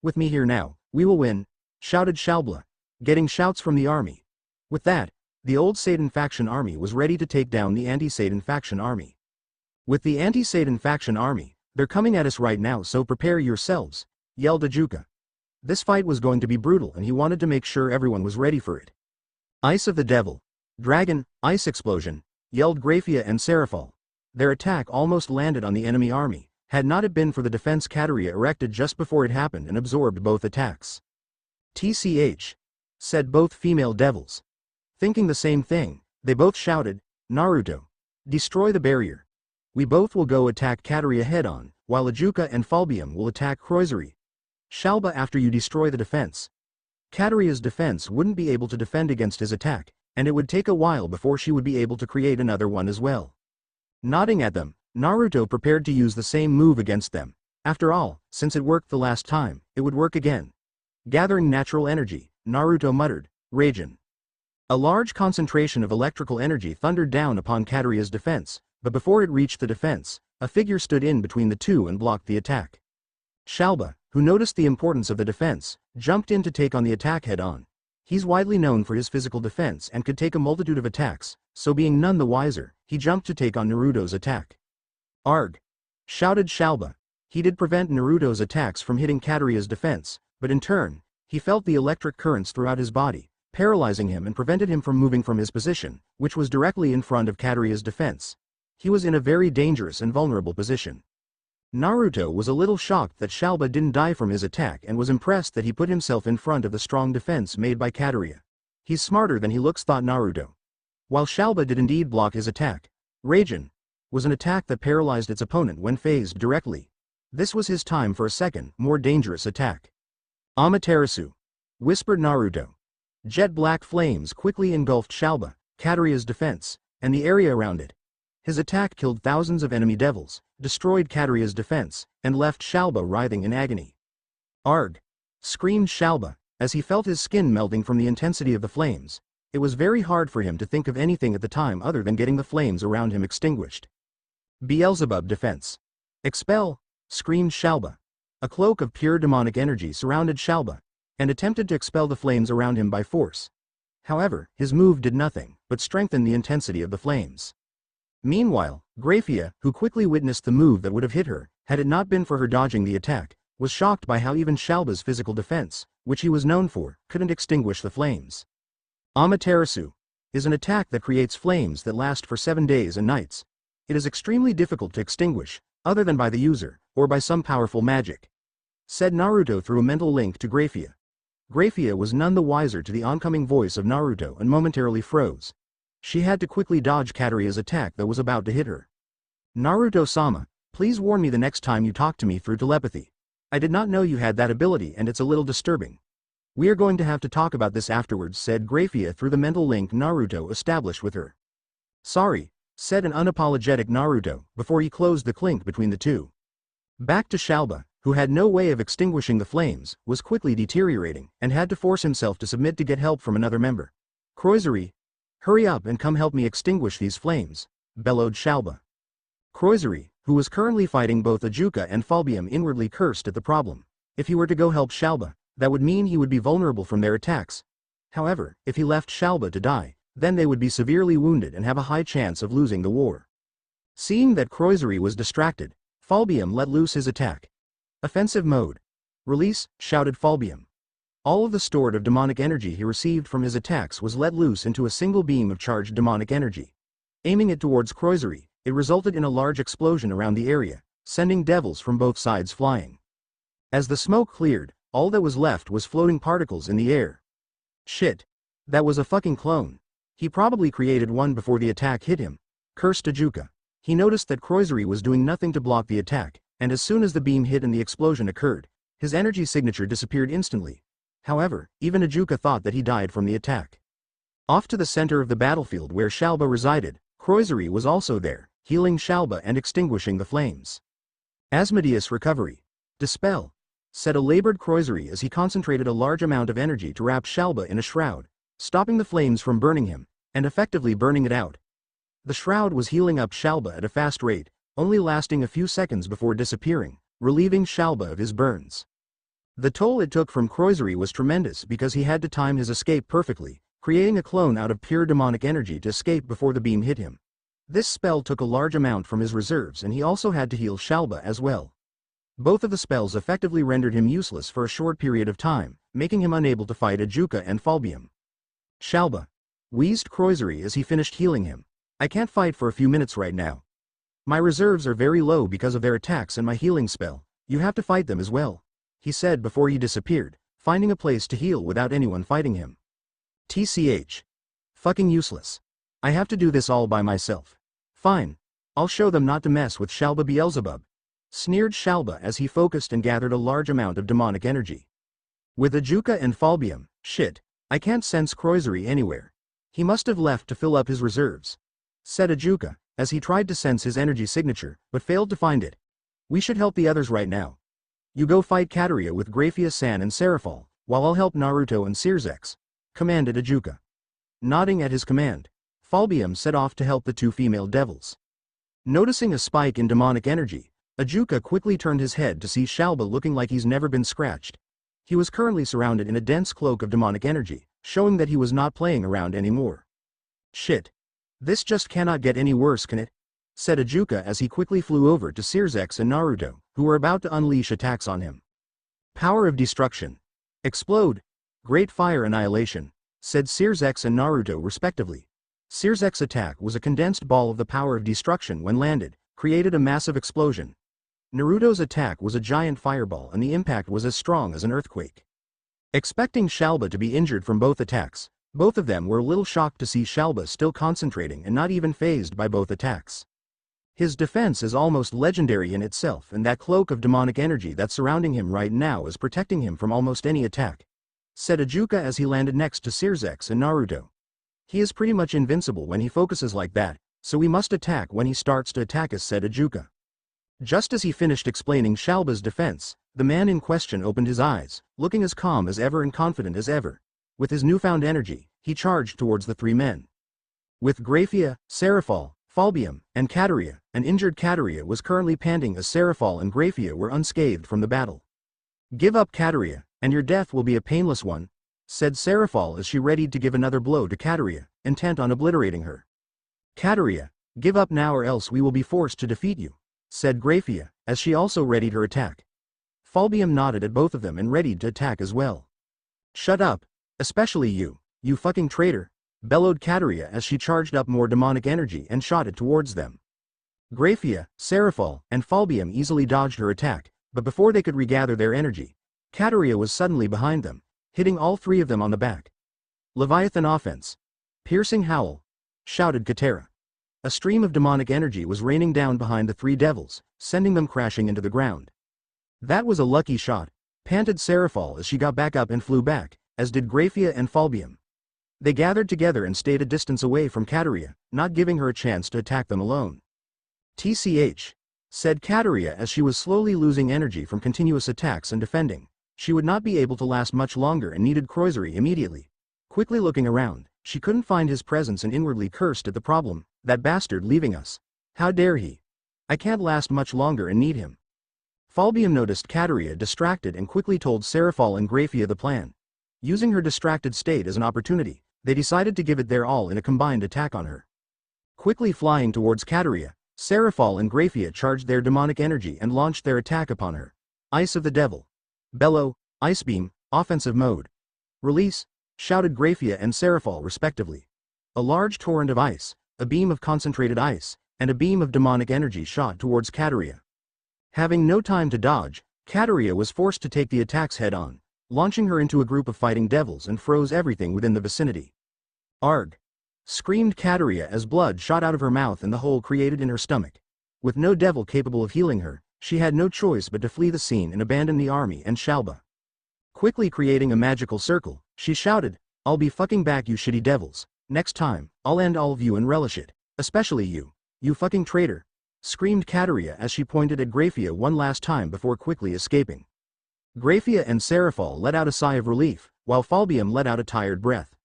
With me here now, we will win, shouted Shalba, getting shouts from the army. With that, the old Satan faction army was ready to take down the anti-Satan faction army. With the anti-Satan faction army, they're coming at us right now, so prepare yourselves, yelled Ajuka. This fight was going to be brutal and he wanted to make sure everyone was ready for it. Ice of the Devil. Dragon, ice explosion, yelled Grayfia and Seraphal. Their attack almost landed on the enemy army, had not it been for the defense Kateria erected just before it happened and absorbed both attacks. TCH, said both female devils. Thinking the same thing, they both shouted, Naruto, destroy the barrier. We both will go attack Kateria head-on, while Ajuka and Falbium will attack Croisery. Shalba after you destroy the defense. Kateria's defense wouldn't be able to defend against his attack, and it would take a while before she would be able to create another one as well. Nodding at them, Naruto prepared to use the same move against them. After all, since it worked the last time, it would work again. Gathering natural energy, Naruto muttered, Raijin. A large concentration of electrical energy thundered down upon Kateria's defense, but before it reached the defense, a figure stood in between the two and blocked the attack. Shalba, who noticed the importance of the defense, jumped in to take on the attack head-on. He's widely known for his physical defense and could take a multitude of attacks, so being none the wiser, he jumped to take on Naruto's attack. Arg! Shouted Shalba. He did prevent Naruto's attacks from hitting Kateria's defense, but in turn, he felt the electric currents throughout his body, paralyzing him and prevented him from moving from his position, which was directly in front of Kateria's defense. He was in a very dangerous and vulnerable position. Naruto was a little shocked that Shalba didn't die from his attack and was impressed that he put himself in front of the strong defense made by Kateria. He's smarter than he looks, thought Naruto. While Shalba did indeed block his attack, Raijin was an attack that paralyzed its opponent when phased directly. This was his time for a second, more dangerous attack. Amaterasu, whispered Naruto. Jet black flames quickly engulfed Shalba, Kateria's defense, and the area around it. His attack killed thousands of enemy devils, destroyed Kateria's defense, and left Shalba writhing in agony. Arg! Screamed Shalba, as he felt his skin melting from the intensity of the flames. It was very hard for him to think of anything at the time other than getting the flames around him extinguished. Beelzebub defense. Expel! Screamed Shalba. A cloak of pure demonic energy surrounded Shalba, and attempted to expel the flames around him by force. However, his move did nothing, but strengthened the intensity of the flames. Meanwhile, Grayfia, who quickly witnessed the move that would have hit her, had it not been for her dodging the attack, was shocked by how even Shalba's physical defense, which he was known for, couldn't extinguish the flames. Amaterasu is an attack that creates flames that last for 7 days and nights. It is extremely difficult to extinguish, other than by the user, or by some powerful magic. Said Naruto through a mental link to Grayfia. Grayfia was none the wiser to the oncoming voice of Naruto and momentarily froze. She had to quickly dodge Kateria's attack that was about to hit her. Naruto-sama, please warn me the next time you talk to me through telepathy. I did not know you had that ability and it's a little disturbing. We are going to have to talk about this afterwards, said Grayfia through the mental link Naruto established with her. Sorry, said an unapologetic Naruto, before he closed the clink between the two. Back to Shalba, who had no way of extinguishing the flames, was quickly deteriorating, and had to force himself to submit to get help from another member. Croisery, hurry up and come help me extinguish these flames, bellowed Shalba. Croisery, who was currently fighting both Ajuka and Falbium, inwardly cursed at the problem. If he were to go help Shalba, that would mean he would be vulnerable from their attacks. However, if he left Shalba to die, then they would be severely wounded and have a high chance of losing the war. Seeing that Croisery was distracted, Falbium let loose his attack. Offensive mode. Release, shouted Falbium. All of the stored of demonic energy he received from his attacks was let loose into a single beam of charged demonic energy. Aiming it towards Croisery, it resulted in a large explosion around the area, sending devils from both sides flying. As the smoke cleared, all that was left was floating particles in the air. Shit. That was a fucking clone. He probably created one before the attack hit him, cursed Ajuka. He noticed that Croisery was doing nothing to block the attack, and as soon as the beam hit and the explosion occurred, his energy signature disappeared instantly. However, even Ajuka thought that he died from the attack. Off to the center of the battlefield where Shalba resided, Croisery was also there, healing Shalba and extinguishing the flames. Asmodeus recovery. Dispel, said a labored Croisery as he concentrated a large amount of energy to wrap Shalba in a shroud, stopping the flames from burning him, and effectively burning it out. The shroud was healing up Shalba at a fast rate, only lasting a few seconds before disappearing, relieving Shalba of his burns. The toll it took from Croisery was tremendous because he had to time his escape perfectly, creating a clone out of pure demonic energy to escape before the beam hit him. This spell took a large amount from his reserves and he also had to heal Shalba as well. Both of the spells effectively rendered him useless for a short period of time, making him unable to fight Ajuka and Falbium. Shalba, wheezed Croisery as he finished healing him. I can't fight for a few minutes right now. My reserves are very low because of their attacks and my healing spell. You have to fight them as well, he said before he disappeared, finding a place to heal without anyone fighting him. TCH. Fucking useless. I have to do this all by myself. Fine. I'll show them not to mess with Shalba Beelzebub. Sneered Shalba as he focused and gathered a large amount of demonic energy. With Ajuka and Falbium, shit, I can't sense Croisery anywhere. He must have left to fill up his reserves, said Ajuka, as he tried to sense his energy signature, but failed to find it. We should help the others right now. You go fight Kateria with Grayfia San and Seraphol, while I'll help Naruto and Sirzechs, commanded Ajuka. Nodding at his command, Falbium set off to help the two female devils. Noticing a spike in demonic energy, Ajuka quickly turned his head to see Shalba looking like he's never been scratched. He was currently surrounded in a dense cloak of demonic energy, showing that he was not playing around anymore. Shit. This just cannot get any worse, can it? Said Ajuka as he quickly flew over to Sirzechs and Naruto, who were about to unleash attacks on him. Power of destruction. Explode. Great fire annihilation, said Sirzechs and Naruto respectively. Sirzechs' attack was a condensed ball of the power of destruction when landed, created a massive explosion. Naruto's attack was a giant fireball and the impact was as strong as an earthquake. Expecting Shalba to be injured from both attacks, both of them were a little shocked to see Shalba still concentrating and not even fazed by both attacks. His defense is almost legendary in itself and that cloak of demonic energy that's surrounding him right now is protecting him from almost any attack, said Ajuka as he landed next to Sirzechs and Naruto. He is pretty much invincible when he focuses like that, so we must attack when he starts to attack us, said Ajuka. Just as he finished explaining Shalba's defense, the man in question opened his eyes, looking as calm as ever and confident as ever. With his newfound energy, he charged towards the three men. With Grayfia, Seraphol, Falbium, and Kateria, an injured Kateria was currently panting as Seraphol and Grayfia were unscathed from the battle. Give up, Kateria, and your death will be a painless one, said Seraphol as she readied to give another blow to Kateria, intent on obliterating her. Kateria, give up now or else we will be forced to defeat you, said Grayfia, as she also readied her attack. Falbium nodded at both of them and readied to attack as well. Shut up, especially you, you fucking traitor, bellowed Kateria as she charged up more demonic energy and shot it towards them. Grayfia, Seraphol, and Falbium easily dodged her attack, but before they could regather their energy, Kateria was suddenly behind them, hitting all three of them on the back. Leviathan offense. Piercing howl, shouted Kateria. A stream of demonic energy was raining down behind the three devils, sending them crashing into the ground. That was a lucky shot, panted Seraphol as she got back up and flew back, as did Grayfia and Falbium. They gathered together and stayed a distance away from Kateria, not giving her a chance to attack them alone. TCH, said Kateria as she was slowly losing energy from continuous attacks and defending. She would not be able to last much longer and needed Croisery immediately. Quickly looking around, she couldn't find his presence and inwardly cursed at the problem, that bastard leaving us. How dare he? I can't last much longer and need him. Falbium noticed Kateria distracted and quickly told Seraphol and Grayfia the plan. Using her distracted state as an opportunity, they decided to give it their all in a combined attack on her. Quickly flying towards Kateria, Seraphol and Grayfia charged their demonic energy and launched their attack upon her. Ice of the Devil. Bellow, Ice Beam, Offensive Mode. Release, shouted Grayfia and Seraphol respectively. A large torrent of ice, a beam of concentrated ice, and a beam of demonic energy shot towards Kateria. Having no time to dodge, Kateria was forced to take the attacks head-on, launching her into a group of fighting devils and froze everything within the vicinity. Arg! Screamed Kateria as blood shot out of her mouth and the hole created in her stomach. With no devil capable of healing her, she had no choice but to flee the scene and abandon the army and Shalba. Quickly creating a magical circle, she shouted, I'll be fucking back, you shitty devils. Next time, I'll end all of you and relish it. Especially you. You fucking traitor. Screamed Kateria as she pointed at Grayfia one last time before quickly escaping. Grayfia and Seraphol let out a sigh of relief, while Falbium let out a tired breath.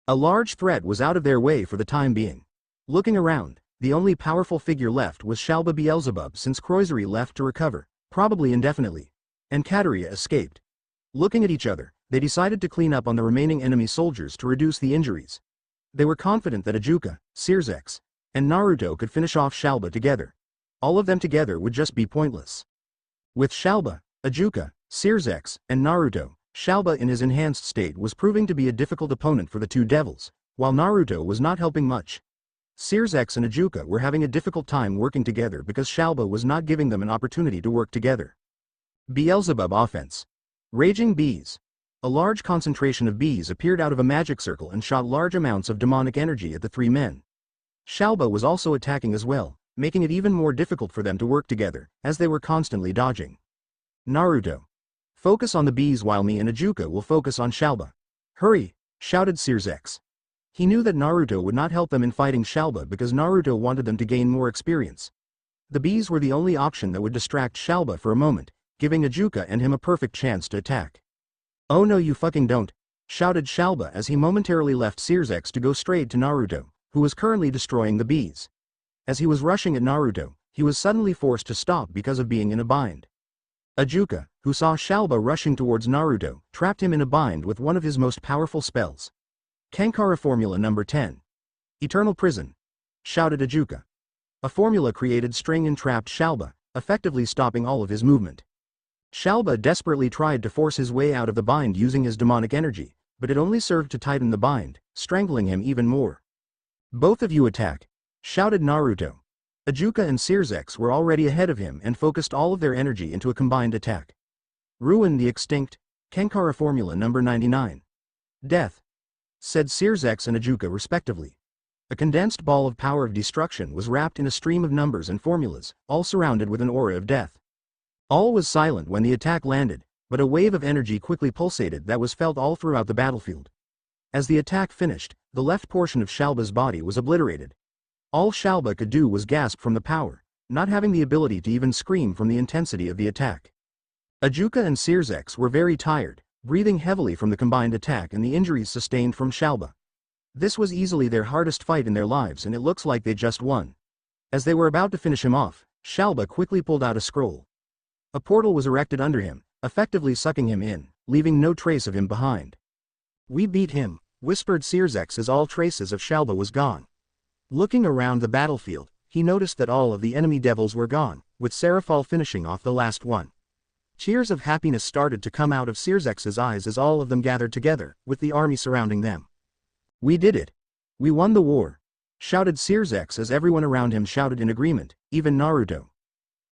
A large threat was out of their way for the time being. Looking around, the only powerful figure left was Shalba Beelzebub since Croisery left to recover, probably indefinitely. And Kateria escaped. Looking at each other, they decided to clean up on the remaining enemy soldiers to reduce the injuries. They were confident that Ajuka, Sirzechs, and Naruto could finish off Shalba together. All of them together would just be pointless. With Shalba, Ajuka, Sirzechs, and Naruto, Shalba in his enhanced state was proving to be a difficult opponent for the two devils, while Naruto was not helping much. Sirzechs and Ajuka were having a difficult time working together because Shalba was not giving them an opportunity to work together. Beelzebub offense. Raging bees. A large concentration of bees appeared out of a magic circle and shot large amounts of demonic energy at the three men. Shalba was also attacking as well, making it even more difficult for them to work together, as they were constantly dodging. Naruto. Focus on the bees while me and Ajuka will focus on Shalba. Hurry, shouted Sirzechs. He knew that Naruto would not help them in fighting Shalba because Naruto wanted them to gain more experience. The bees were the only option that would distract Shalba for a moment, giving Ajuka and him a perfect chance to attack. Oh no you fucking don't, shouted Shalba as he momentarily left Sirzechs to go straight to Naruto, who was currently destroying the bees. As he was rushing at Naruto, he was suddenly forced to stop because of being in a bind. Ajuka, who saw Shalba rushing towards Naruto, trapped him in a bind with one of his most powerful spells. Conqueror formula number 10. Eternal prison, shouted Ajuka. A formula created string and trapped Shalba, effectively stopping all of his movement. Shalba desperately tried to force his way out of the bind using his demonic energy, but it only served to tighten the bind, strangling him even more. Both of you attack, shouted Naruto. Ajuka and Sirzechs were already ahead of him and focused all of their energy into a combined attack. Ruin the extinct, Conqueror formula number 99. Death, said Sirzechs and Ajuka respectively. A condensed ball of power of destruction was wrapped in a stream of numbers and formulas, all surrounded with an aura of death. All was silent when the attack landed, but a wave of energy quickly pulsated that was felt all throughout the battlefield. As the attack finished, the left portion of Shalba's body was obliterated. All Shalba could do was gasp from the power, not having the ability to even scream from the intensity of the attack. Ajuka and Sirzechs were very tired, breathing heavily from the combined attack and the injuries sustained from Shalba. This was easily their hardest fight in their lives and it looks like they just won. As they were about to finish him off, Shalba quickly pulled out a scroll. A portal was erected under him, effectively sucking him in, leaving no trace of him behind. We beat him, whispered Sirzechs as all traces of Shalba was gone. Looking around the battlefield, he noticed that all of the enemy devils were gone, with Seraphal finishing off the last one. Cheers of happiness started to come out of Sirzechs' eyes as all of them gathered together, with the army surrounding them. We did it. We won the war, shouted Sirzechs as everyone around him shouted in agreement, even Naruto.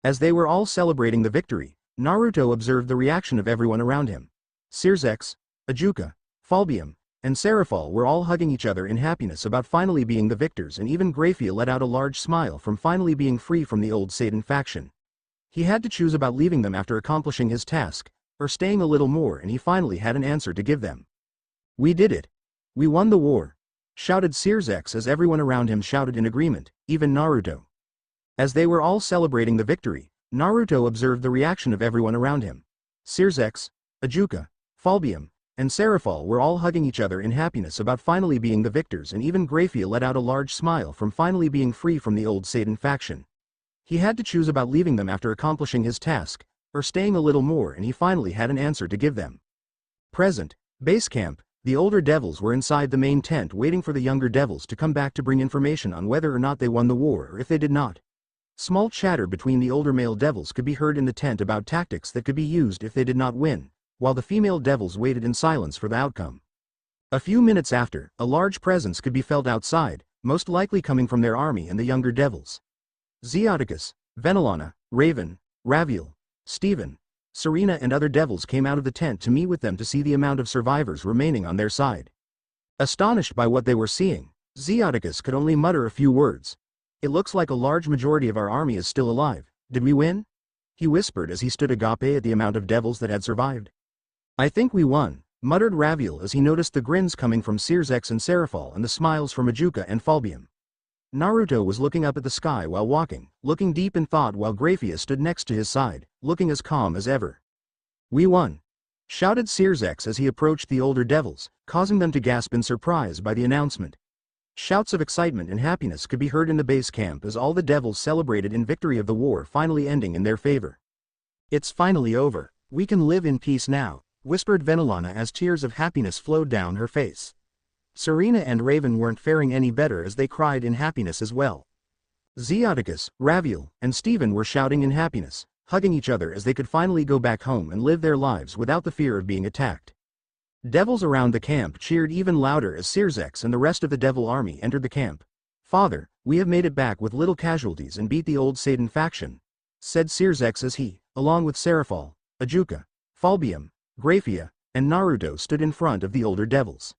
As they were all celebrating the victory, Naruto observed the reaction of everyone around him. Sirzechs, Ajuka, Falbium, and Seraphal were all hugging each other in happiness about finally being the victors and even Grayfia let out a large smile from finally being free from the old Satan faction. He had to choose about leaving them after accomplishing his task, or staying a little more and he finally had an answer to give them. We did it. We won the war, shouted Sirzechs as everyone around him shouted in agreement, even Naruto. As they were all celebrating the victory, Naruto observed the reaction of everyone around him. Sirzechs, Ajuka, Falbium, and Seraphal were all hugging each other in happiness about finally being the victors and even Grayfia let out a large smile from finally being free from the old Satan faction. He had to choose about leaving them after accomplishing his task, or staying a little more and he finally had an answer to give them. Present, base camp, the older devils were inside the main tent waiting for the younger devils to come back to bring information on whether or not they won the war or if they did not. Small chatter between the older male devils could be heard in the tent about tactics that could be used if they did not win, while the female devils waited in silence for the outcome. A few minutes after, a large presence could be felt outside, most likely coming from their army and the younger devils. Zeus, Venelana, Raven, Raviel, Stephen, Serena and other devils came out of the tent to meet with them to see the amount of survivors remaining on their side. Astonished by what they were seeing, Zeus could only mutter a few words. It looks like a large majority of our army is still alive. Did we win? He whispered as he stood agape at the amount of devils that had survived. I think we won, muttered Raviel as he noticed the grins coming from Sirzechs and Seraphal and the smiles from Ajuka and Falbium. Naruto was looking up at the sky while walking, looking deep in thought while Grayfia stood next to his side, looking as calm as ever. We won, shouted Sirzechs as he approached the older devils, causing them to gasp in surprise by the announcement. Shouts of excitement and happiness could be heard in the base camp as all the devils celebrated in victory of the war finally ending in their favor. It's finally over. We can live in peace now. whispered Venelana as tears of happiness flowed down her face. Serena and Raven weren't faring any better as they cried in happiness as well. Zeus, Raviel, and Steven were shouting in happiness, hugging each other as they could finally go back home and live their lives without the fear of being attacked. Devils around the camp cheered even louder as Sirzechs and the rest of the devil army entered the camp. "Father, we have made it back with little casualties and beat the old Satan faction," said Sirzechs as he, along with Seraphal, Ajuka, Falbium, Grayfia, and Naruto stood in front of the older devils.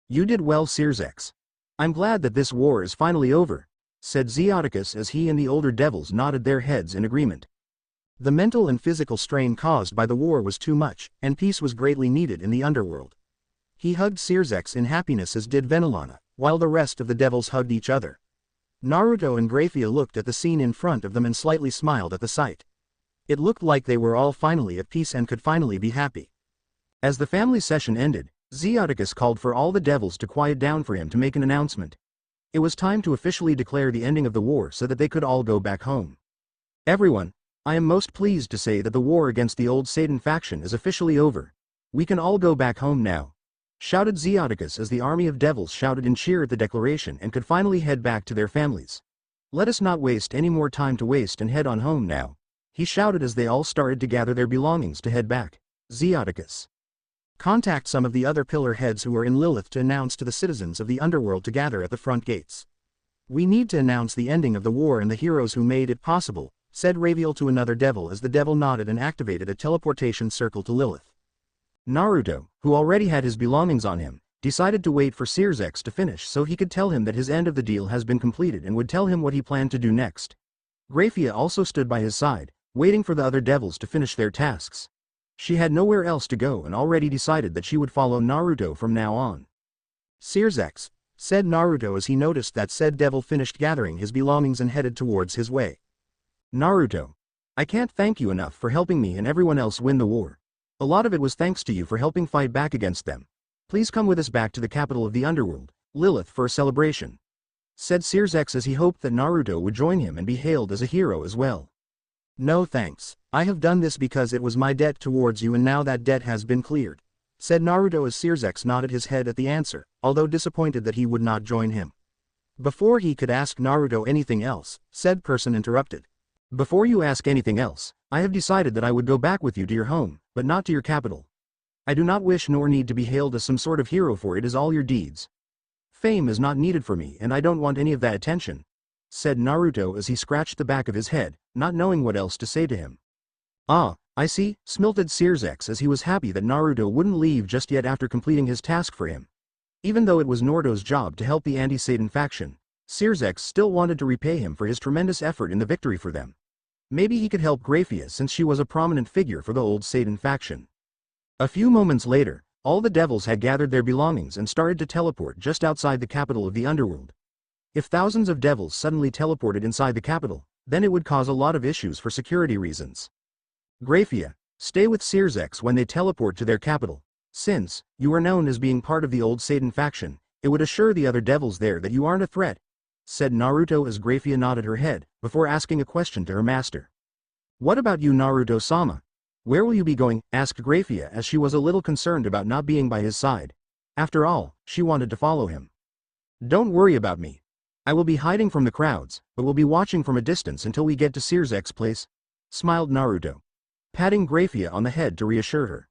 "You did well, Sirzechs. I'm glad that this war is finally over," said Zeus as he and the older devils nodded their heads in agreement. The mental and physical strain caused by the war was too much, and peace was greatly needed in the underworld. He hugged Sirzechs in happiness as did Venelana, while the rest of the devils hugged each other. Naruto and Grayfia looked at the scene in front of them and slightly smiled at the sight. It looked like they were all finally at peace and could finally be happy. As the family session ended, Zeus called for all the devils to quiet down for him to make an announcement. It was time to officially declare the ending of the war so that they could all go back home. "Everyone, I am most pleased to say that the war against the old Satan faction is officially over. We can all go back home now," shouted Zeus as the army of devils shouted in cheer at the declaration and could finally head back to their families. "Let us not waste any more time to waste and head on home now," he shouted as they all started to gather their belongings to head back. "Zeus, contact some of the other pillar heads who are in Lilith to announce to the citizens of the underworld to gather at the front gates. We need to announce the ending of the war and the heroes who made it possible," said Raviel to another devil as the devil nodded and activated a teleportation circle to Lilith. Naruto, who already had his belongings on him, decided to wait for Sirzechs to finish so he could tell him that his end of the deal has been completed and would tell him what he planned to do next. Grayfia also stood by his side, waiting for the other devils to finish their tasks. She had nowhere else to go and already decided that she would follow Naruto from now on. "Sirzechs," said Naruto as he noticed that said devil finished gathering his belongings and headed towards his way. "Naruto, I can't thank you enough for helping me and everyone else win the war. A lot of it was thanks to you for helping fight back against them. Please come with us back to the capital of the underworld, Lilith, for a celebration," said Sirzechs as he hoped that Naruto would join him and be hailed as a hero as well. "No thanks, I have done this because it was my debt towards you and now that debt has been cleared," said Naruto as Sirzechs nodded his head at the answer, although disappointed that he would not join him. Before he could ask Naruto anything else, said person interrupted. "Before you ask anything else, I have decided that I would go back with you to your home, but not to your capital. I do not wish nor need to be hailed as some sort of hero, for it is all your deeds. Fame is not needed for me and I don't want any of that attention," said Naruto as he scratched the back of his head, not knowing what else to say to him. "Ah, I see," smiled Sirzechs as he was happy that Naruto wouldn't leave just yet after completing his task for him. Even though it was Naruto's job to help the anti-Satan faction, Sirzechs still wanted to repay him for his tremendous effort in the victory for them. Maybe he could help Grayfia since she was a prominent figure for the old Satan faction. A few moments later, all the devils had gathered their belongings and started to teleport just outside the capital of the underworld. If thousands of devils suddenly teleported inside the capital, then it would cause a lot of issues for security reasons. "Grayfia, stay with Sirzechs when they teleport to their capital. Since you are known as being part of the old Satan faction, it would assure the other devils there that you aren't a threat," said Naruto as Grayfia nodded her head, before asking a question to her master. "What about you, Naruto-sama? Where will you be going?" asked Grayfia as she was a little concerned about not being by his side. After all, she wanted to follow him. "Don't worry about me. I will be hiding from the crowds, but will be watching from a distance until we get to Sirzechs' place," smiled Naruto, patting Grayfia on the head to reassure her.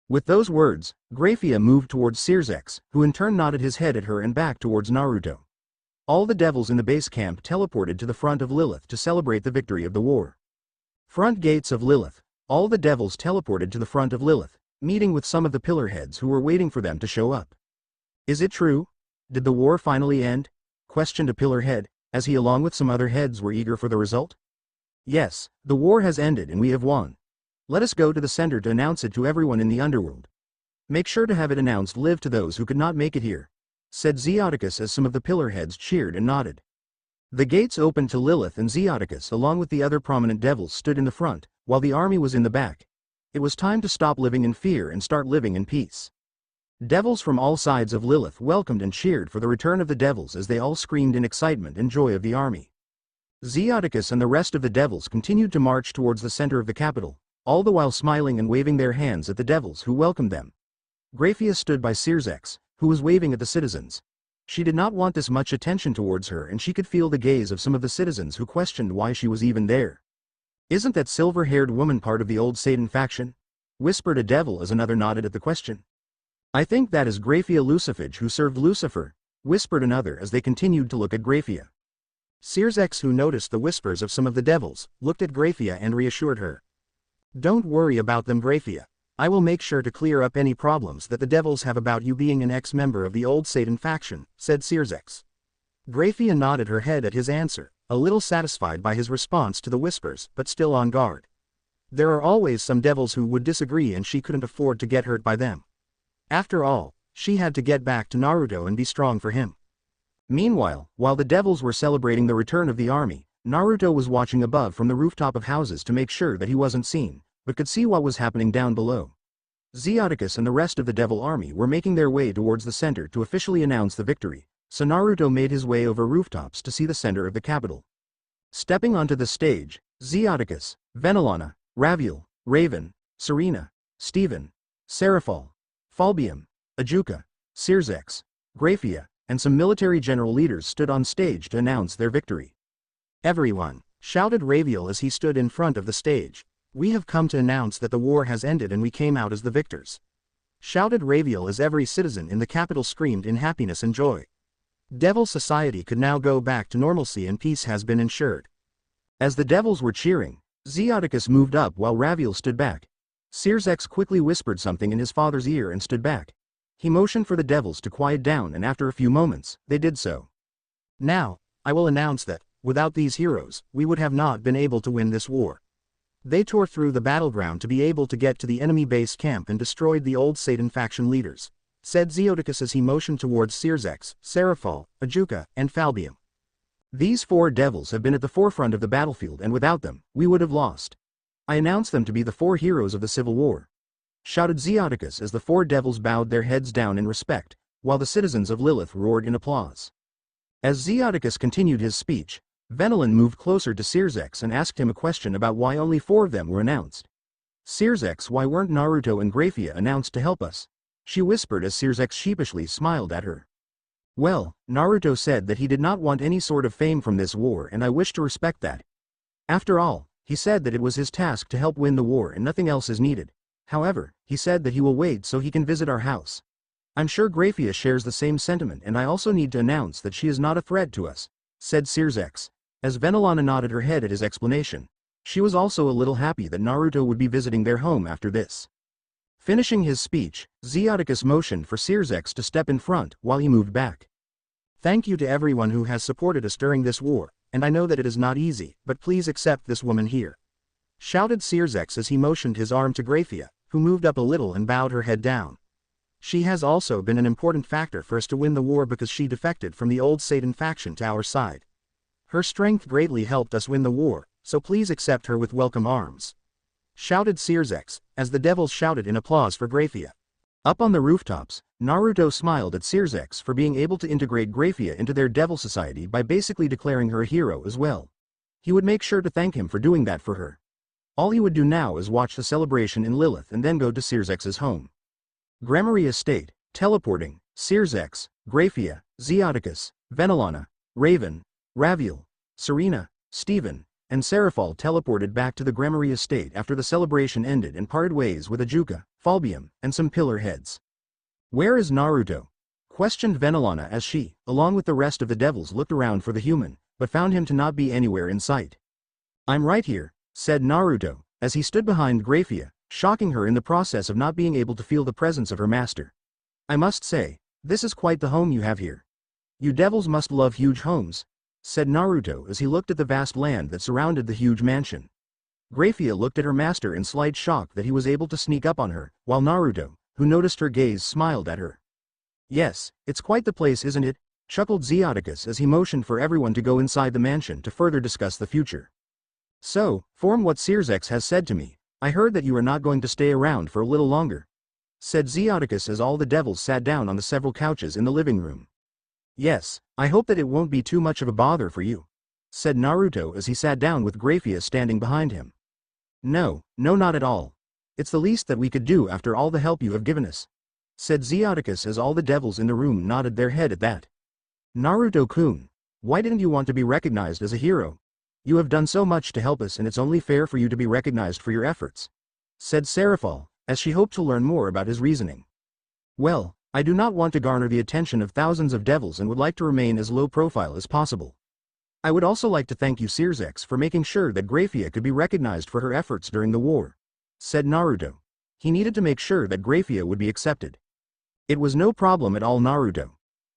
With those words, Grayfia moved towards Sirzechs, who in turn nodded his head at her and back towards Naruto. All the devils in the base camp teleported to the front of Lilith to celebrate the victory of the war. Front gates of Lilith. All the devils teleported to the front of Lilith, meeting with some of the pillar heads who were waiting for them to show up. "Is it true? Did the war finally end?" questioned a pillar head, as he along with some other heads were eager for the result. "Yes, the war has ended and we have won. Let us go to the center to announce it to everyone in the underworld. Make sure to have it announced live to those who could not make it here," said Zeus as some of the pillar heads cheered and nodded. The gates opened to Lilith and Zeus along with the other prominent devils stood in the front, while the army was in the back. It was time to stop living in fear and start living in peace. Devils from all sides of Lilith welcomed and cheered for the return of the devils as they all screamed in excitement and joy of the army. Zeus and the rest of the devils continued to march towards the center of the capital, all the while smiling and waving their hands at the devils who welcomed them. Grayfia stood by Sirzechs, who was waving at the citizens. She did not want this much attention towards her, and she could feel the gaze of some of the citizens who questioned why she was even there. "Isn't that silver-haired woman part of the old Satan faction?" whispered a devil as another nodded at the question. "I think that is Grayfia Luciphage who served Lucifer," whispered another as they continued to look at Grayfia. Sirzechs, who noticed the whispers of some of the devils, looked at Grayfia and reassured her. "Don't worry about them, Grayfia. I will make sure to clear up any problems that the devils have about you being an ex-member of the old Satan faction," said Sirzechs. Grayfia nodded her head at his answer, a little satisfied by his response to the whispers but still on guard. There are always some devils who would disagree, and she couldn't afford to get hurt by them. After all, she had to get back to Naruto and be strong for him. Meanwhile, while the devils were celebrating the return of the army, Naruto was watching above from the rooftop of houses to make sure that he wasn't seen, but could see what was happening down below. Zeus and the rest of the devil army were making their way towards the center to officially announce the victory, so Naruto made his way over rooftops to see the center of the capital. Stepping onto the stage, Zeus, Venelana, Raviel, Raven, Serena, Steven, Seraphol, Falbium, Ajuka, Sirzechs, Grayfia, and some military general leaders stood on stage to announce their victory. "Everyone," shouted Raviel as he stood in front of the stage, "we have come to announce that the war has ended and we came out as the victors," shouted Raviel as every citizen in the capital screamed in happiness and joy. Devil society could now go back to normalcy and peace has been ensured. As the devils were cheering, Zeus moved up while Raviel stood back. Sirzechs quickly whispered something in his father's ear and stood back. He motioned for the devils to quiet down, and after a few moments, they did so. "Now, I will announce that, without these heroes, we would have not been able to win this war. They tore through the battleground to be able to get to the enemy base camp and destroyed the old Satan faction leaders," said Zeus as he motioned towards Sirzechs, Seraphol, Ajuka, and Falbium. "These 4 devils have been at the forefront of the battlefield, and without them, we would have lost. I announce them to be the 4 heroes of the Civil War," shouted Zeus as the 4 devils bowed their heads down in respect, while the citizens of Lilith roared in applause. As Zeus continued his speech, Venelana moved closer to Sirzechs and asked him a question about why only 4 of them were announced. "Sirzechs, why weren't Naruto and Grayfia announced to help us?" she whispered as Sirzechs sheepishly smiled at her. "Well, Naruto said that he did not want any sort of fame from this war, and I wish to respect that. After all, he said that it was his task to help win the war and nothing else is needed. However, he said that he will wait so he can visit our house. I'm sure Grayfia shares the same sentiment, and I also need to announce that she is not a threat to us," said Sirzechs. As Venelana nodded her head at his explanation, she was also a little happy that Naruto would be visiting their home after this. Finishing his speech, Zeus motioned for Sirzechs to step in front while he moved back. "Thank you to everyone who has supported us during this war, and I know that it is not easy, but please accept this woman here," shouted Sirzechs as he motioned his arm to Grayfia, who moved up a little and bowed her head down. "She has also been an important factor for us to win the war because she defected from the old Satan faction to our side. Her strength greatly helped us win the war, so please accept her with welcome arms," shouted Sirzechs, as the devils shouted in applause for Grayfia. Up on the rooftops, Naruto smiled at Sirzechs for being able to integrate Grayfia into their devil society by basically declaring her a hero as well. He would make sure to thank him for doing that for her. All he would do now is watch the celebration in Lilith and then go to Sirzechs' home. Grammary Estate, teleporting, Sirzechs, Grayfia, Zeus, Venelana, Raven, Raviel, Serena, Steven, and Seraphol teleported back to the Grammary Estate after the celebration ended and parted ways with Ajuka, Falbium, and some pillar heads. "Where is Naruto?" questioned Venelana as she, along with the rest of the devils, looked around for the human, but found him to not be anywhere in sight. "I'm right here," said Naruto, as he stood behind Grayfia, shocking her in the process of not being able to feel the presence of her master. "I must say, this is quite the home you have here. You devils must love huge homes," said Naruto as he looked at the vast land that surrounded the huge mansion. Grayfia looked at her master in slight shock that he was able to sneak up on her, while Naruto, who noticed her gaze, smiled at her. "Yes, it's quite the place, isn't it?" chuckled Zeus as he motioned for everyone to go inside the mansion to further discuss the future. "So, from what Sirzechs has said to me, I heard that you are not going to stay around for a little longer," said Zeus as all the devils sat down on the several couches in the living room. "Yes, I hope that it won't be too much of a bother for you," said Naruto as he sat down with Grayfia standing behind him. No, no, not at all. It's the least that we could do after all the help you have given us, said Zeus as all the devils in the room nodded their head at that. Naruto-kun, why didn't you want to be recognized as a hero? You have done so much to help us and it's only fair for you to be recognized for your efforts, said Seraphal, as she hoped to learn more about his reasoning. Well, I do not want to garner the attention of thousands of devils and would like to remain as low profile as possible. I would also like to thank you Sirzechs for making sure that Grayfia could be recognized for her efforts during the war, said Naruto. He needed to make sure that Grayfia would be accepted. It was no problem at all, Naruto.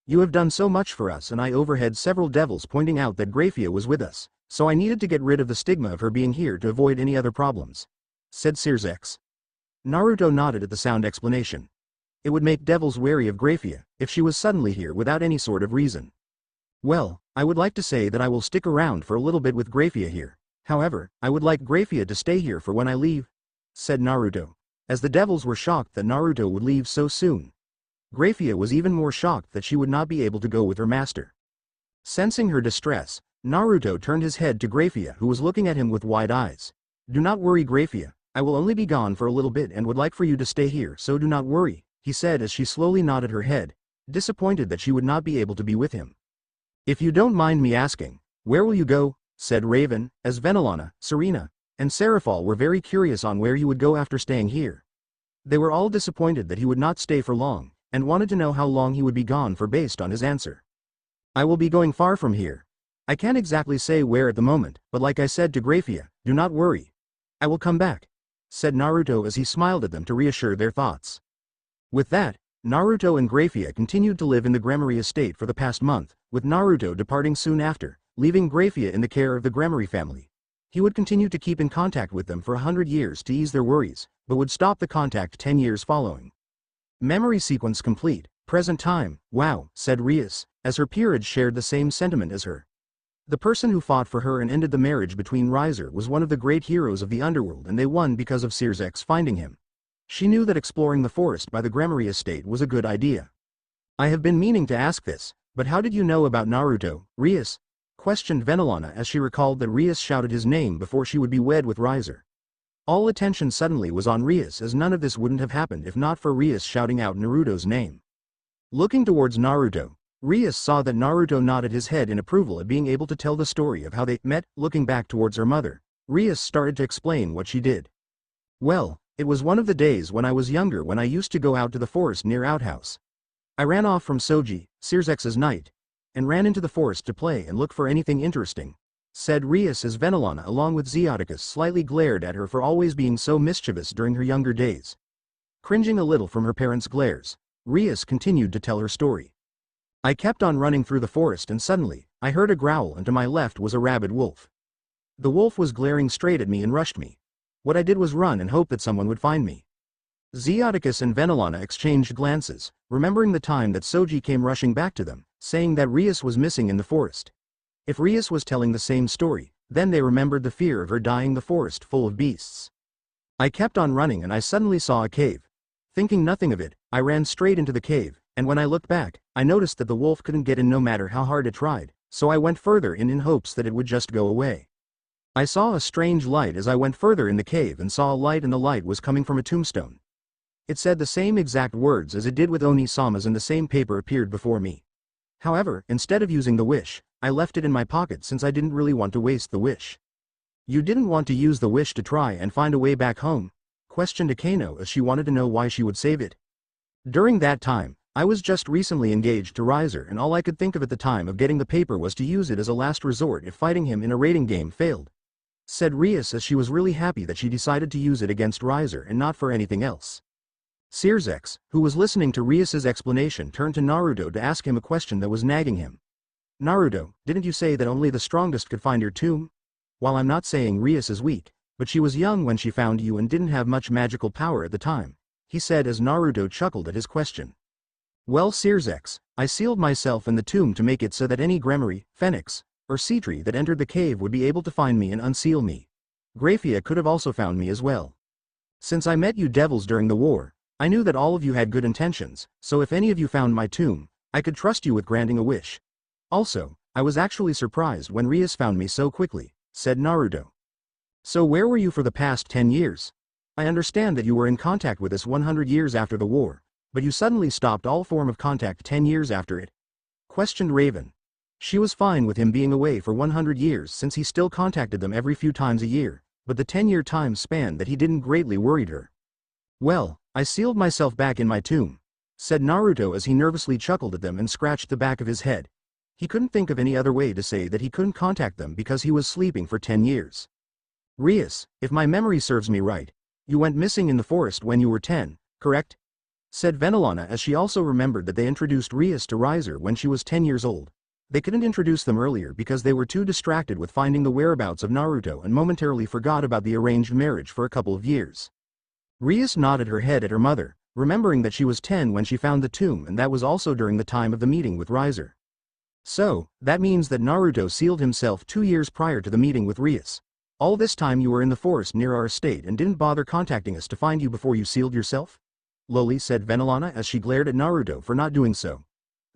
You have done so much for us and I overheard several devils pointing out that Grayfia was with us, so I needed to get rid of the stigma of her being here to avoid any other problems, said Sirzechs. Naruto nodded at the sound explanation. It would make devils wary of Grayfia if she was suddenly here without any sort of reason. Well, I would like to say that I will stick around for a little bit with Grayfia here. However, I would like Grayfia to stay here for when I leave, said Naruto, as the devils were shocked that Naruto would leave so soon. Grayfia was even more shocked that she would not be able to go with her master. Sensing her distress, Naruto turned his head to Grayfia, who was looking at him with wide eyes. Do not worry, Grayfia, I will only be gone for a little bit and would like for you to stay here, so do not worry, he said as she slowly nodded her head, disappointed that she would not be able to be with him. If you don't mind me asking, where will you go? Said Raven, as Venelana, Serena, and Seraphal were very curious on where you would go after staying here. They were all disappointed that he would not stay for long, and wanted to know how long he would be gone for based on his answer. I will be going far from here. I can't exactly say where at the moment, but like I said to Grayfia, do not worry. I will come back, said Naruto as he smiled at them to reassure their thoughts. With that, Naruto and Grayfia continued to live in the Gremory estate for the past month, with Naruto departing soon after, leaving Grayfia in the care of the Gremory family. He would continue to keep in contact with them for 100 years to ease their worries, but would stop the contact 10 years following. Memory sequence complete, present time, wow, said Rias, as her peerage shared the same sentiment as her. The person who fought for her and ended the marriage between Riser was one of the great heroes of the underworld and they won because of Sirzechs finding him. She knew that exploring the forest by the Gremory estate was a good idea. I have been meaning to ask this, but how did you know about Naruto, Rias? Questioned Venelana as she recalled that Rias shouted his name before she would be wed with Riser. All attention suddenly was on Rias as none of this wouldn't have happened if not for Rias shouting out Naruto's name. Looking towards Naruto, Rias saw that Naruto nodded his head in approval at being able to tell the story of how they met. Looking back towards her mother, Rias started to explain what she did. Well, it was one of the days when I was younger when I used to go out to the forest near outhouse. I ran off from Soji, Sirzechs' knight, and ran into the forest to play and look for anything interesting, said Rias as Venelana along with Zeus slightly glared at her for always being so mischievous during her younger days. Cringing a little from her parents' glares, Rias continued to tell her story. I kept on running through the forest and suddenly, I heard a growl and to my left was a rabid wolf. The wolf was glaring straight at me and rushed me. What I did was run and hope that someone would find me. Zeus and Venelana exchanged glances, remembering the time that Soji came rushing back to them, saying that Rias was missing in the forest. If Rias was telling the same story, then they remembered the fear of her dying the forest full of beasts. I kept on running and I suddenly saw a cave. Thinking nothing of it, I ran straight into the cave, and when I looked back, I noticed that the wolf couldn't get in no matter how hard it tried, so I went further in hopes that it would just go away. I saw a strange light as I went further in the cave and saw a light and the light was coming from a tombstone. It said the same exact words as it did with Oni-sama's and the same paper appeared before me. However, instead of using the wish, I left it in my pocket since I didn't really want to waste the wish. You didn't want to use the wish to try and find a way back home? Questioned Akano as she wanted to know why she would save it. During that time, I was just recently engaged to Riser and all I could think of at the time of getting the paper was to use it as a last resort if fighting him in a raiding game failed, said Rias as she was really happy that she decided to use it against Riser and not for anything else. Sirzechs, who was listening to Rias's explanation, turned to Naruto to ask him a question that was nagging him. Naruto, didn't you say that only the strongest could find your tomb? While I'm not saying Rias is weak, but she was young when she found you and didn't have much magical power at the time, he said as Naruto chuckled at his question. Well Sirzechs, I sealed myself in the tomb to make it so that any Gremory, Phoenix, or sea tree that entered the cave would be able to find me and unseal me. Grayfia could have also found me as well. Since I met you devils during the war, I knew that all of you had good intentions, so if any of you found my tomb, I could trust you with granting a wish. Also, I was actually surprised when Rias found me so quickly, said Naruto. So where were you for the past 10 years? I understand that you were in contact with us 100 years after the war, but you suddenly stopped all form of contact 10 years after it? Questioned Raven. She was fine with him being away for 100 years since he still contacted them every few times a year, but the 10-year time span that he didn't greatly worried her. Well, I sealed myself back in my tomb, said Naruto as he nervously chuckled at them and scratched the back of his head. He couldn't think of any other way to say that he couldn't contact them because he was sleeping for 10 years. Rias, if my memory serves me right, you went missing in the forest when you were 10, correct? Said Venelana as she also remembered that they introduced Rias to Riser when she was 10 years old. They couldn't introduce them earlier because they were too distracted with finding the whereabouts of Naruto and momentarily forgot about the arranged marriage for a couple of years. Rias nodded her head at her mother, remembering that she was 10 when she found the tomb, and that was also during the time of the meeting with Riser. So, that means that Naruto sealed himself 2 years prior to the meeting with Rias. All this time you were in the forest near our estate and didn't bother contacting us to find you before you sealed yourself? Lowly said Venelana as she glared at Naruto for not doing so.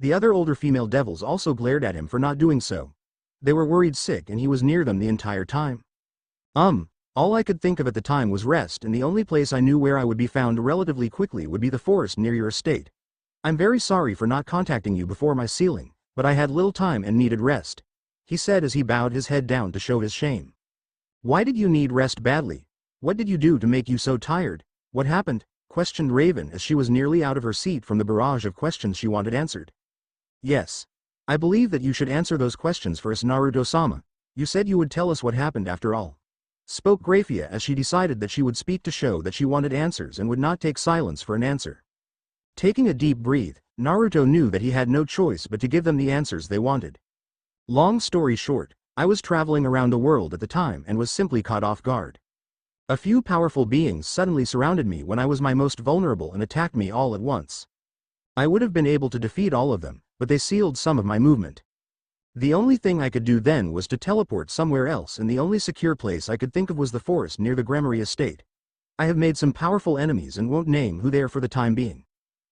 The other older female devils also glared at him for not doing so. They were worried sick and he was near them the entire time. All I could think of at the time was rest, and the only place I knew where I would be found relatively quickly would be the forest near your estate. I'm very sorry for not contacting you before my sealing, but I had little time and needed rest, he said as he bowed his head down to show his shame. Why did you need rest badly? What did you do to make you so tired? What happened? Questioned Raven as she was nearly out of her seat from the barrage of questions she wanted answered. Yes. I believe that you should answer those questions for us, Naruto-sama. You said you would tell us what happened after all. Spoke Grayfia as she decided that she would speak to show that she wanted answers and would not take silence for an answer. Taking a deep breath, Naruto knew that he had no choice but to give them the answers they wanted. Long story short, I was traveling around the world at the time and was simply caught off guard. A few powerful beings suddenly surrounded me when I was my most vulnerable and attacked me all at once. I would have been able to defeat all of them, but they sealed some of my movement. The only thing I could do then was to teleport somewhere else, and the only secure place I could think of was the forest near the Grammary estate. I have made some powerful enemies and won't name who they are for the time being.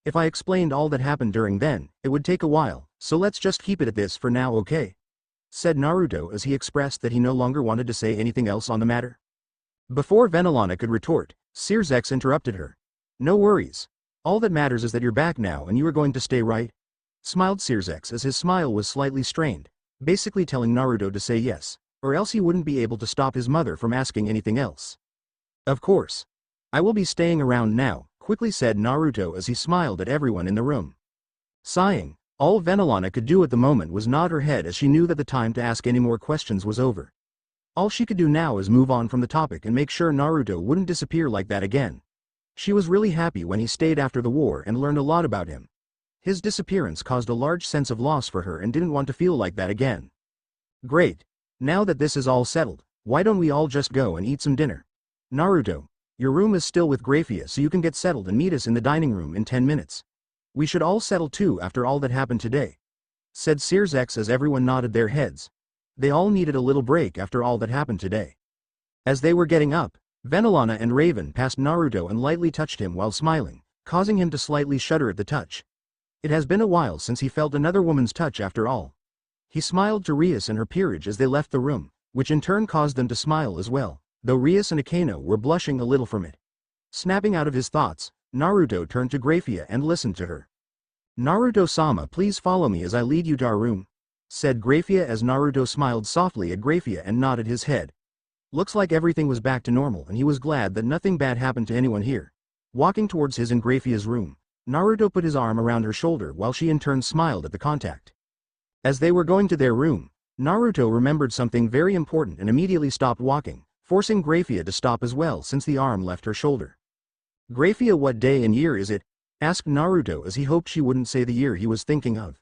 If I explained all that happened during then, it would take a while, so let's just keep it at this for now, okay? Said Naruto as he expressed that he no longer wanted to say anything else on the matter. Before Venelana could retort, Sirzechs interrupted her. No worries. All that matters is that you're back now and you are going to stay, right? Smiled Sirzechs as his smile was slightly strained, basically telling Naruto to say yes, or else he wouldn't be able to stop his mother from asking anything else. Of course. I will be staying around now, quickly said Naruto as he smiled at everyone in the room. Sighing, all Venelana could do at the moment was nod her head as she knew that the time to ask any more questions was over. All she could do now is move on from the topic and make sure Naruto wouldn't disappear like that again. She was really happy when he stayed after the war and learned a lot about him. His disappearance caused a large sense of loss for her and didn't want to feel like that again. Great. Now that this is all settled, why don't we all just go and eat some dinner? Naruto, your room is still with Grayfia, so you can get settled and meet us in the dining room in 10 minutes. We should all settle too after all that happened today, said Sirzechs as everyone nodded their heads. They all needed a little break after all that happened today. As they were getting up, Venelana and Raven passed Naruto and lightly touched him while smiling, causing him to slightly shudder at the touch. It has been a while since he felt another woman's touch after all. He smiled to Rias and her peerage as they left the room, which in turn caused them to smile as well, though Rias and Akeno were blushing a little from it. Snapping out of his thoughts, Naruto turned to Grayfia and listened to her. Naruto-sama, please follow me as I lead you to our room, said Grayfia as Naruto smiled softly at Grayfia and nodded his head. Looks like everything was back to normal and he was glad that nothing bad happened to anyone here. Walking towards his and Grayfia's room, Naruto put his arm around her shoulder while she in turn smiled at the contact. As they were going to their room, Naruto remembered something very important and immediately stopped walking, forcing Grayfia to stop as well since the arm left her shoulder. Grayfia, what day and year is it? Asked Naruto as he hoped she wouldn't say the year he was thinking of.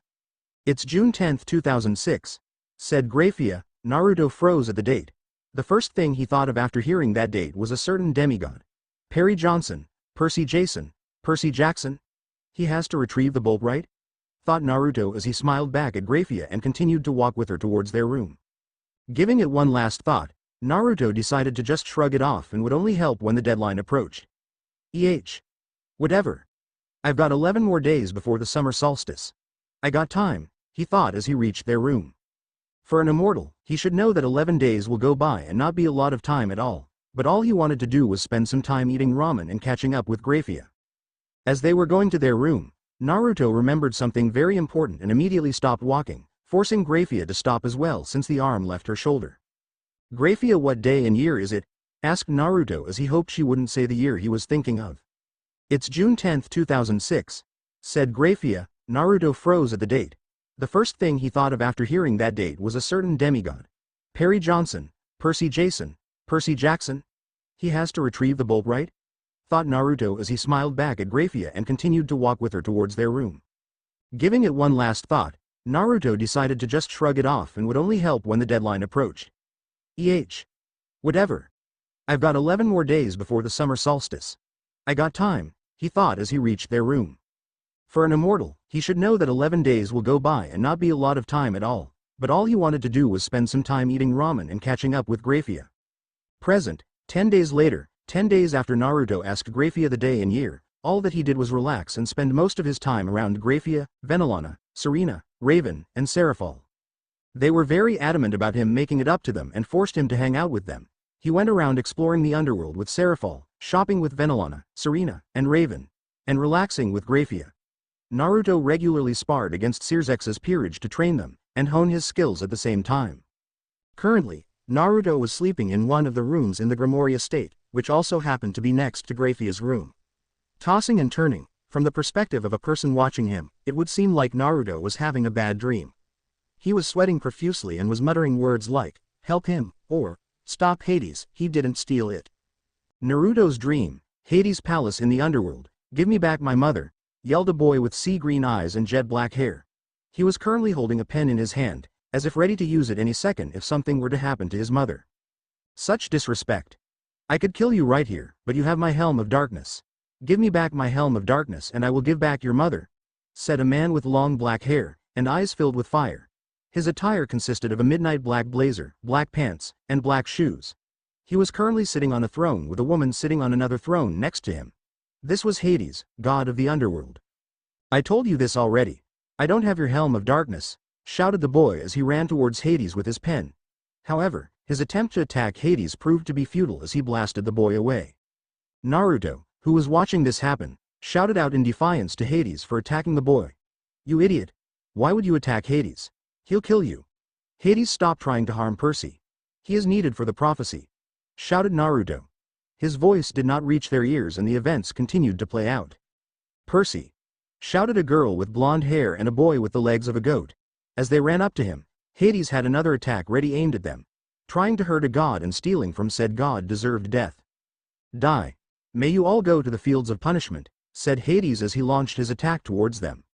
It's June 10, 2006, said Grayfia. Naruto froze at the date. The first thing he thought of after hearing that date was a certain demigod. Perry Johnson, Percy Jackson? He has to retrieve the bulb, right? Thought Naruto as he smiled back at Grayfia and continued to walk with her towards their room. Giving it one last thought, Naruto decided to just shrug it off and would only help when the deadline approached. Whatever. I've got 11 more days before the summer solstice. I got time, he thought as he reached their room. For an immortal, he should know that 11 days will go by and not be a lot of time at all, but all he wanted to do was spend some time eating ramen and catching up with Grayfia. As they were going to their room, Naruto remembered something very important and immediately stopped walking, forcing Grayfia to stop as well since the arm left her shoulder. "Grayfia, what day and year is it?" asked Naruto as he hoped she wouldn't say the year he was thinking of. "It's June 10, 2006, said Grayfia. Naruto froze at the date. The first thing he thought of after hearing that date was a certain demigod. Perry Johnson, Percy Jackson? He has to retrieve the bolt, right? Thought Naruto as he smiled back at Grayfia and continued to walk with her towards their room. Giving it one last thought, Naruto decided to just shrug it off and would only help when the deadline approached. Whatever. I've got 11 more days before the summer solstice. I got time, he thought as he reached their room. For an immortal, he should know that 11 days will go by and not be a lot of time at all, but all he wanted to do was spend some time eating ramen and catching up with Grayfia. Present, 10 days later, 10 days after Naruto asked Grayfia the day and year, all that he did was relax and spend most of his time around Grayfia, Venelana, Serena, Raven, and Seraphol. They were very adamant about him making it up to them and forced him to hang out with them. He went around exploring the underworld with Seraphol, shopping with Venelana, Serena, and Raven, and relaxing with Grayfia. Naruto regularly sparred against Sirzechs' peerage to train them, and hone his skills at the same time. Currently, Naruto was sleeping in one of the rooms in the Grimoire estate, which also happened to be next to Grayfia's room. Tossing and turning, from the perspective of a person watching him, it would seem like Naruto was having a bad dream. He was sweating profusely and was muttering words like, "Help him," or, "Stop Hades, he didn't steal it." Naruto's dream, Hades' palace in the underworld. "Give me back my mother," yelled a boy with sea-green eyes and jet-black hair. He was currently holding a pen in his hand, as if ready to use it any second if something were to happen to his mother. Such disrespect. "I could kill you right here, but you have my helm of darkness. Give me back my helm of darkness and I will give back your mother," said a man with long black hair, and eyes filled with fire. His attire consisted of a midnight black blazer, black pants, and black shoes. He was currently sitting on a throne with a woman sitting on another throne next to him. This was Hades, god of the underworld. "I told you this already. I don't have your helm of darkness," shouted the boy as he ran towards Hades with his pen. However, his attempt to attack Hades proved to be futile as he blasted the boy away. Naruto, who was watching this happen, shouted out in defiance to Hades for attacking the boy. "You idiot! Why would you attack Hades? He'll kill you." "Hades, stop trying to harm Percy. He is needed for the prophecy," shouted Naruto. His voice did not reach their ears and the events continued to play out. "Percy!" shouted a girl with blonde hair and a boy with the legs of a goat. As they ran up to him, Hades had another attack ready aimed at them. Trying to hurt a god and stealing from said god deserved death. "Die. May you all go to the fields of punishment," said Hades as he launched his attack towards them.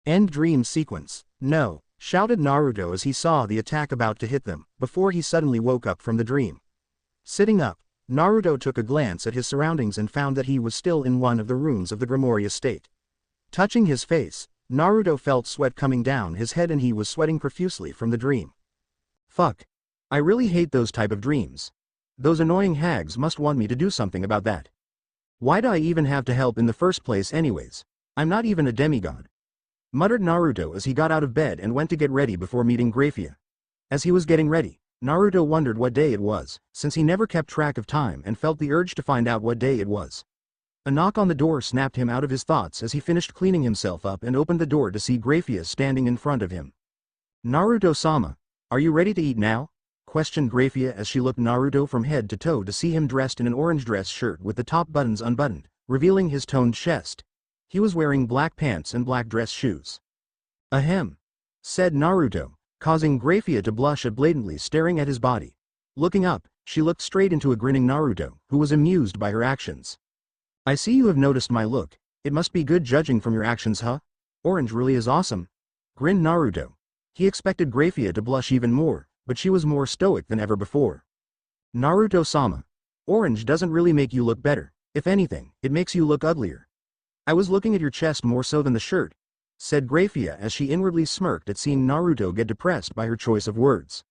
End dream sequence. "No," shouted Naruto as he saw the attack about to hit them, before he suddenly woke up from the dream. Sitting up, Naruto took a glance at his surroundings and found that he was still in one of the rooms of the Grimoire estate. Touching his face, Naruto felt sweat coming down his head and he was sweating profusely from the dream. "Fuck. I really hate those type of dreams. Those annoying hags must want me to do something about that. Why'd I even have to help in the first place anyways? I'm not even a demigod," muttered Naruto as he got out of bed and went to get ready before meeting Grayfia. As he was getting ready, Naruto wondered what day it was, since he never kept track of time and felt the urge to find out what day it was. A knock on the door snapped him out of his thoughts as he finished cleaning himself up and opened the door to see Grayfia standing in front of him. "Naruto-sama, are you ready to eat now?" questioned Grayfia as she looked Naruto from head to toe to see him dressed in an orange dress shirt with the top buttons unbuttoned, revealing his toned chest. He was wearing black pants and black dress shoes. "Ahem," said Naruto, causing Grayfia to blush at blatantly staring at his body. Looking up, she looked straight into a grinning Naruto, who was amused by her actions. "I see you have noticed my look. It must be good judging from your actions, huh? Orange really is awesome," grinned Naruto. He expected Grayfia to blush even more, but she was more stoic than ever before. "Naruto-sama, orange doesn't really make you look better. If anything, it makes you look uglier. I was looking at your chest more so than the shirt," said Grayfia as she inwardly smirked at seeing Naruto get depressed by her choice of words.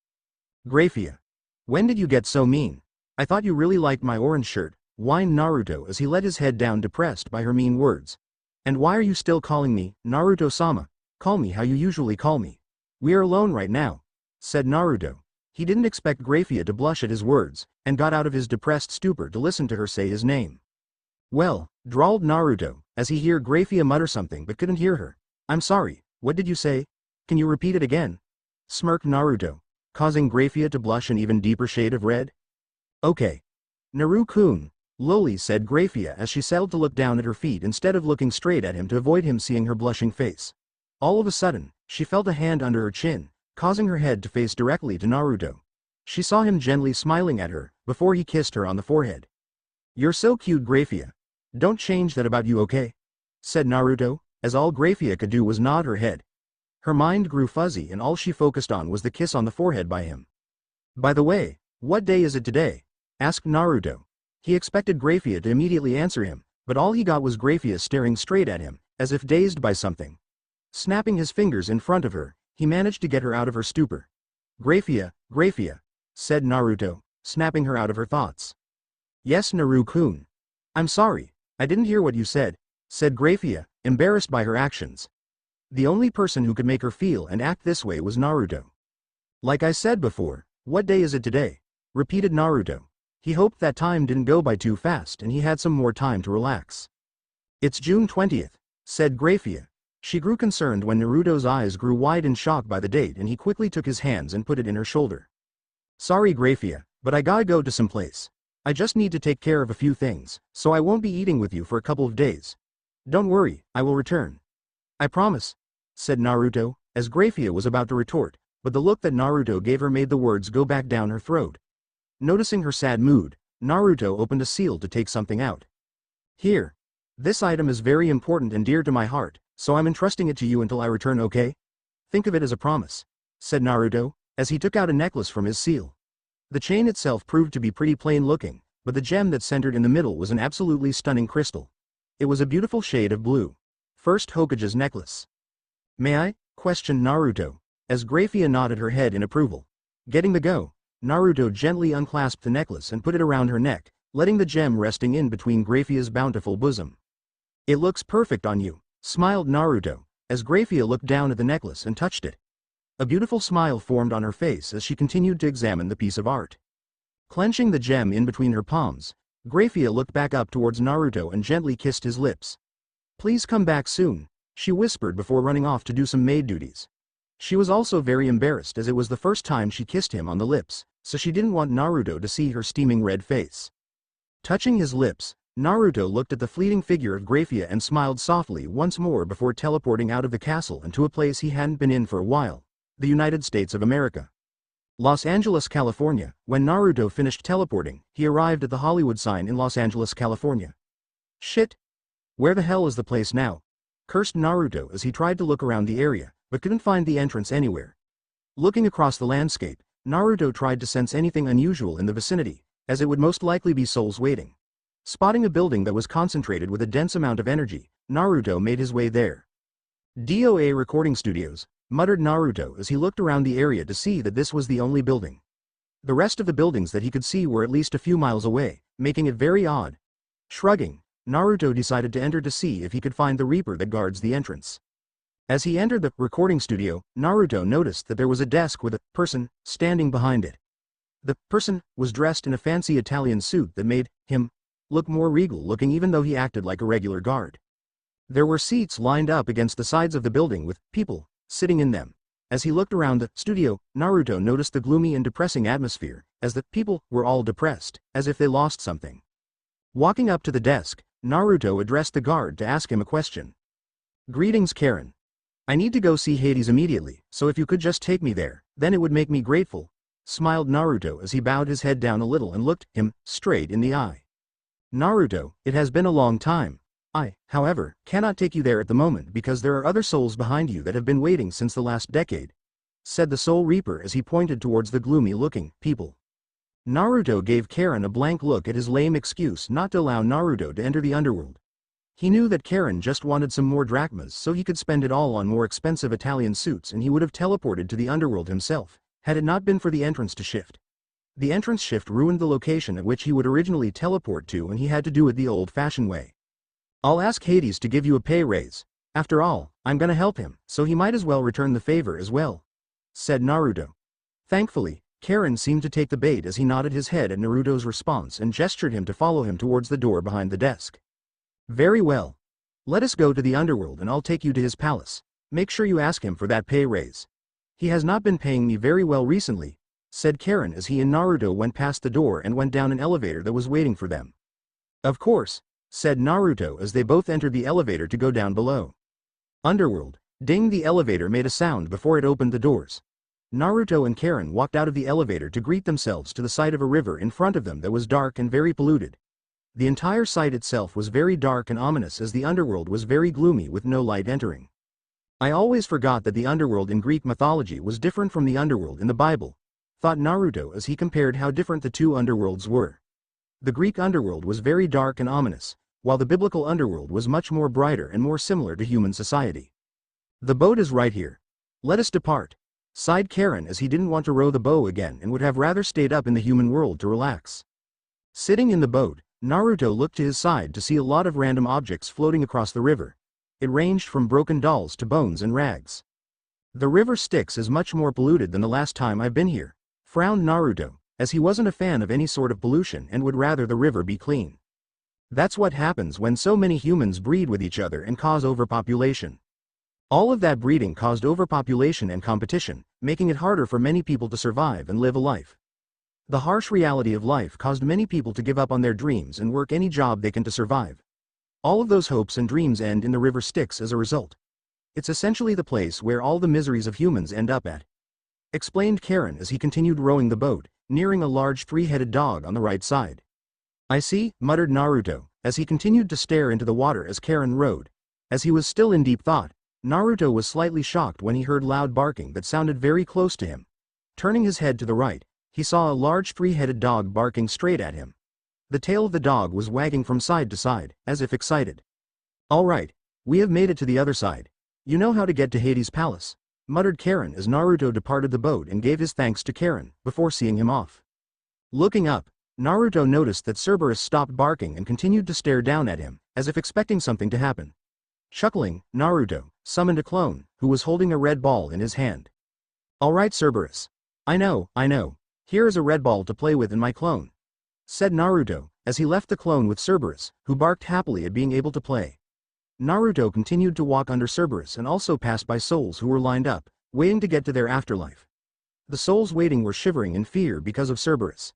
"Grayfia, when did you get so mean? I thought you really liked my orange shirt," whined Naruto as he let his head down depressed by her mean words. "And why are you still calling me Naruto-sama? Call me how you usually call me. We are alone right now. said Naruto. He didn't expect Grayfia to blush at his words, and got out of his depressed stupor to listen to her say his name. Well, drawled Naruto, as he heard Grayfia mutter something but couldn't hear her. I'm sorry, what did you say? Can you repeat it again? Smirked Naruto, causing Grayfia to blush an even deeper shade of red. Okay. Naru-kun, lowly said Grayfia as she settled to look down at her feet instead of looking straight at him to avoid him seeing her blushing face. All of a sudden, she felt a hand under her chin, causing her head to face directly to Naruto. She saw him gently smiling at her, before he kissed her on the forehead. You're so cute, Grayfia. Don't change that about you, okay? Said Naruto, as all Grayfia could do was nod her head. Her mind grew fuzzy and all she focused on was the kiss on the forehead by him. By the way, what day is it today? Asked Naruto. He expected Grayfia to immediately answer him, but all he got was Grayfia staring straight at him, as if dazed by something. Snapping his fingers in front of her, he managed to get her out of her stupor. Grayfia, said Naruto, snapping her out of her thoughts. Yes, Naru-kun. I'm sorry, I didn't hear what you said Grayfia, embarrassed by her actions. The only person who could make her feel and act this way was Naruto. Like I said before, what day is it today? Repeated Naruto. He hoped that time didn't go by too fast and he had some more time to relax. It's June 20th, said Grayfia. She grew concerned when Naruto's eyes grew wide in shock by the date and he quickly took his hands and put it in her shoulder. Sorry Grayfia, but I gotta go to some place. I just need to take care of a few things, so I won't be eating with you for a couple of days. Don't worry, I will return. I promise, said Naruto, as Grayfia was about to retort, but the look that Naruto gave her made the words go back down her throat. Noticing her sad mood, Naruto opened a seal to take something out. Here. This item is very important and dear to my heart, so I'm entrusting it to you until I return, okay? Think of it as a promise, said Naruto, as he took out a necklace from his seal. The chain itself proved to be pretty plain looking, but the gem that centered in the middle was an absolutely stunning crystal. It was a beautiful shade of blue. First Hokage's necklace. May I? Questioned Naruto, as Grayfia nodded her head in approval. Getting the go, Naruto gently unclasped the necklace and put it around her neck, letting the gem resting in between Grayfia's bountiful bosom. It looks perfect on you, smiled Naruto, as Grayfia looked down at the necklace and touched it. A beautiful smile formed on her face as she continued to examine the piece of art. Clenching the gem in between her palms, Grayfia looked back up towards Naruto and gently kissed his lips. Please come back soon, she whispered before running off to do some maid duties. She was also very embarrassed as it was the first time she kissed him on the lips, so she didn't want Naruto to see her steaming red face. Touching his lips, Naruto looked at the fleeting figure of Grayfia and smiled softly once more before teleporting out of the castle and to a place he hadn't been in for a while. The United States of America. Los Angeles, California. When Naruto finished teleporting, he arrived at the Hollywood sign in Los Angeles, California. Shit! Where the hell is the place now? Cursed Naruto as he tried to look around the area, but couldn't find the entrance anywhere. Looking across the landscape, Naruto tried to sense anything unusual in the vicinity, as it would most likely be souls waiting. Spotting a building that was concentrated with a dense amount of energy, Naruto made his way there. DOA Recording Studios, muttered Naruto as he looked around the area to see that this was the only building. The rest of the buildings that he could see were at least a few miles away, making it very odd. Shrugging, Naruto decided to enter to see if he could find the Reaper that guards the entrance. As he entered the recording studio, Naruto noticed that there was a desk with a person standing behind it. The person was dressed in a fancy Italian suit that made him look more regal looking even though he acted like a regular guard. There were seats lined up against the sides of the building with people sitting in them. As he looked around the studio, Naruto noticed the gloomy and depressing atmosphere, as the people were all depressed, as if they lost something. Walking up to the desk, Naruto addressed the guard to ask him a question. Greetings, Karen. I need to go see Hades immediately, so if you could just take me there, then it would make me grateful, smiled Naruto as he bowed his head down a little and looked him straight in the eye. Naruto, it has been a long time. I, however, cannot take you there at the moment because there are other souls behind you that have been waiting since the last decade, said the Soul Reaper as he pointed towards the gloomy-looking people. Naruto gave Karen a blank look at his lame excuse not to allow Naruto to enter the underworld. He knew that Karen just wanted some more drachmas so he could spend it all on more expensive Italian suits and he would have teleported to the underworld himself, had it not been for the entrance to shift. The entrance shift ruined the location at which he would originally teleport to and he had to do it the old-fashioned way. I'll ask Hades to give you a pay raise. After all, I'm gonna help him, so he might as well return the favor as well, said Naruto. Thankfully, Karen seemed to take the bait as he nodded his head at Naruto's response and gestured him to follow him towards the door behind the desk. Very well. Let us go to the underworld and I'll take you to his palace. Make sure you ask him for that pay raise. He has not been paying me very well recently, said Karen as he and Naruto went past the door and went down an elevator that was waiting for them. Of course, said Naruto as they both entered the elevator to go down below. Underworld. Ding, the elevator made a sound before it opened the doors. Naruto and Karen walked out of the elevator to greet themselves to the sight of a river in front of them that was dark and very polluted. The entire site itself was very dark and ominous as the underworld was very gloomy with no light entering. I always forgot that the underworld in Greek mythology was different from the underworld in the Bible, thought Naruto as he compared how different the two underworlds were. The Greek underworld was very dark and ominous, while the biblical underworld was much more brighter and more similar to human society. The boat is right here. Let us depart, sighed Karen as he didn't want to row the boat again and would have rather stayed up in the human world to relax. Sitting in the boat, Naruto looked to his side to see a lot of random objects floating across the river. It ranged from broken dolls to bones and rags. The river Styx is much more polluted than the last time I've been here, frowned Naruto, as he wasn't a fan of any sort of pollution and would rather the river be clean. That's what happens when so many humans breed with each other and cause overpopulation. All of that breeding caused overpopulation and competition, making it harder for many people to survive and live a life. The harsh reality of life caused many people to give up on their dreams and work any job they can to survive. All of those hopes and dreams end in the river Styx as a result. It's essentially the place where all the miseries of humans end up at, explained Karen as he continued rowing the boat, nearing a large three-headed dog on the right side. I see, muttered Naruto, as he continued to stare into the water as Karen rowed. As he was still in deep thought, Naruto was slightly shocked when he heard loud barking that sounded very close to him. Turning his head to the right, he saw a large three-headed dog barking straight at him. The tail of the dog was wagging from side to side, as if excited. All right, we have made it to the other side. You know how to get to Hades' palace, muttered Karen as Naruto departed the boat and gave his thanks to Karen, before seeing him off. Looking up, Naruto noticed that Cerberus stopped barking and continued to stare down at him, as if expecting something to happen. Chuckling, Naruto summoned a clone, who was holding a red ball in his hand. All right, Cerberus. I know. Here is a red ball to play with in my clone, said Naruto, as he left the clone with Cerberus, who barked happily at being able to play. Naruto continued to walk under Cerberus and also passed by souls who were lined up, waiting to get to their afterlife. The souls waiting were shivering in fear because of Cerberus.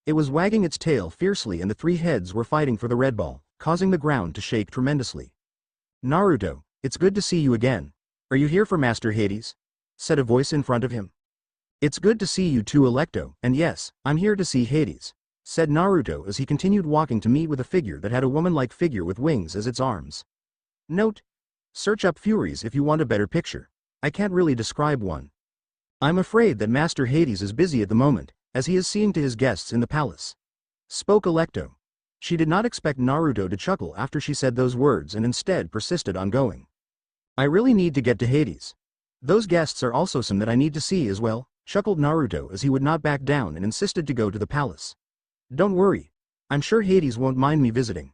It was wagging its tail fiercely and the three heads were fighting for the red ball, causing the ground to shake tremendously. Naruto, it's good to see you again. Are you here for Master Hades? Said a voice in front of him. It's good to see you too, Electo, and yes, I'm here to see Hades, said Naruto as he continued walking to meet with a figure that had a woman-like figure with wings as its arms. Note: search up Furies if you want a better picture. I can't really describe one. I'm afraid that Master Hades is busy at the moment, as he is seeing to his guests in the palace, spoke Electo. She did not expect Naruto to chuckle after she said those words and instead persisted on going. I really need to get to Hades. Those guests are also some that I need to see as well, chuckled Naruto as he would not back down and insisted to go to the palace. Don't worry. I'm sure Hades won't mind me visiting.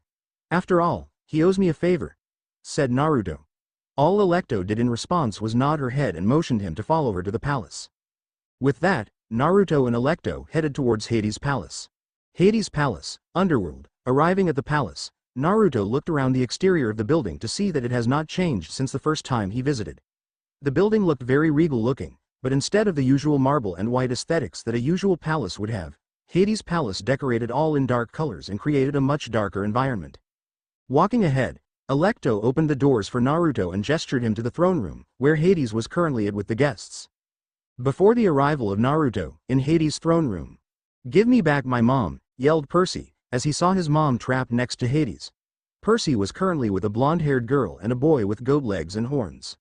After all, he owes me a favor, said Naruto. All Electo did in response was nod her head and motioned him to follow her to the palace. With that, Naruto and Electo headed towards Hades' palace. Hades' palace, underworld. Arriving at the palace, Naruto looked around the exterior of the building to see that it has not changed since the first time he visited. The building looked very regal looking, but instead of the usual marble and white aesthetics that a usual palace would have, Hades' palace decorated all in dark colors and created a much darker environment. Walking ahead, Electo opened the doors for Naruto and gestured him to the throne room, where Hades was currently at with the guests. Before the arrival of Naruto, in Hades' throne room, "Give me back my mom," yelled Percy, as he saw his mom trapped next to Hades. Percy was currently with a blonde-haired girl and a boy with goat legs and horns.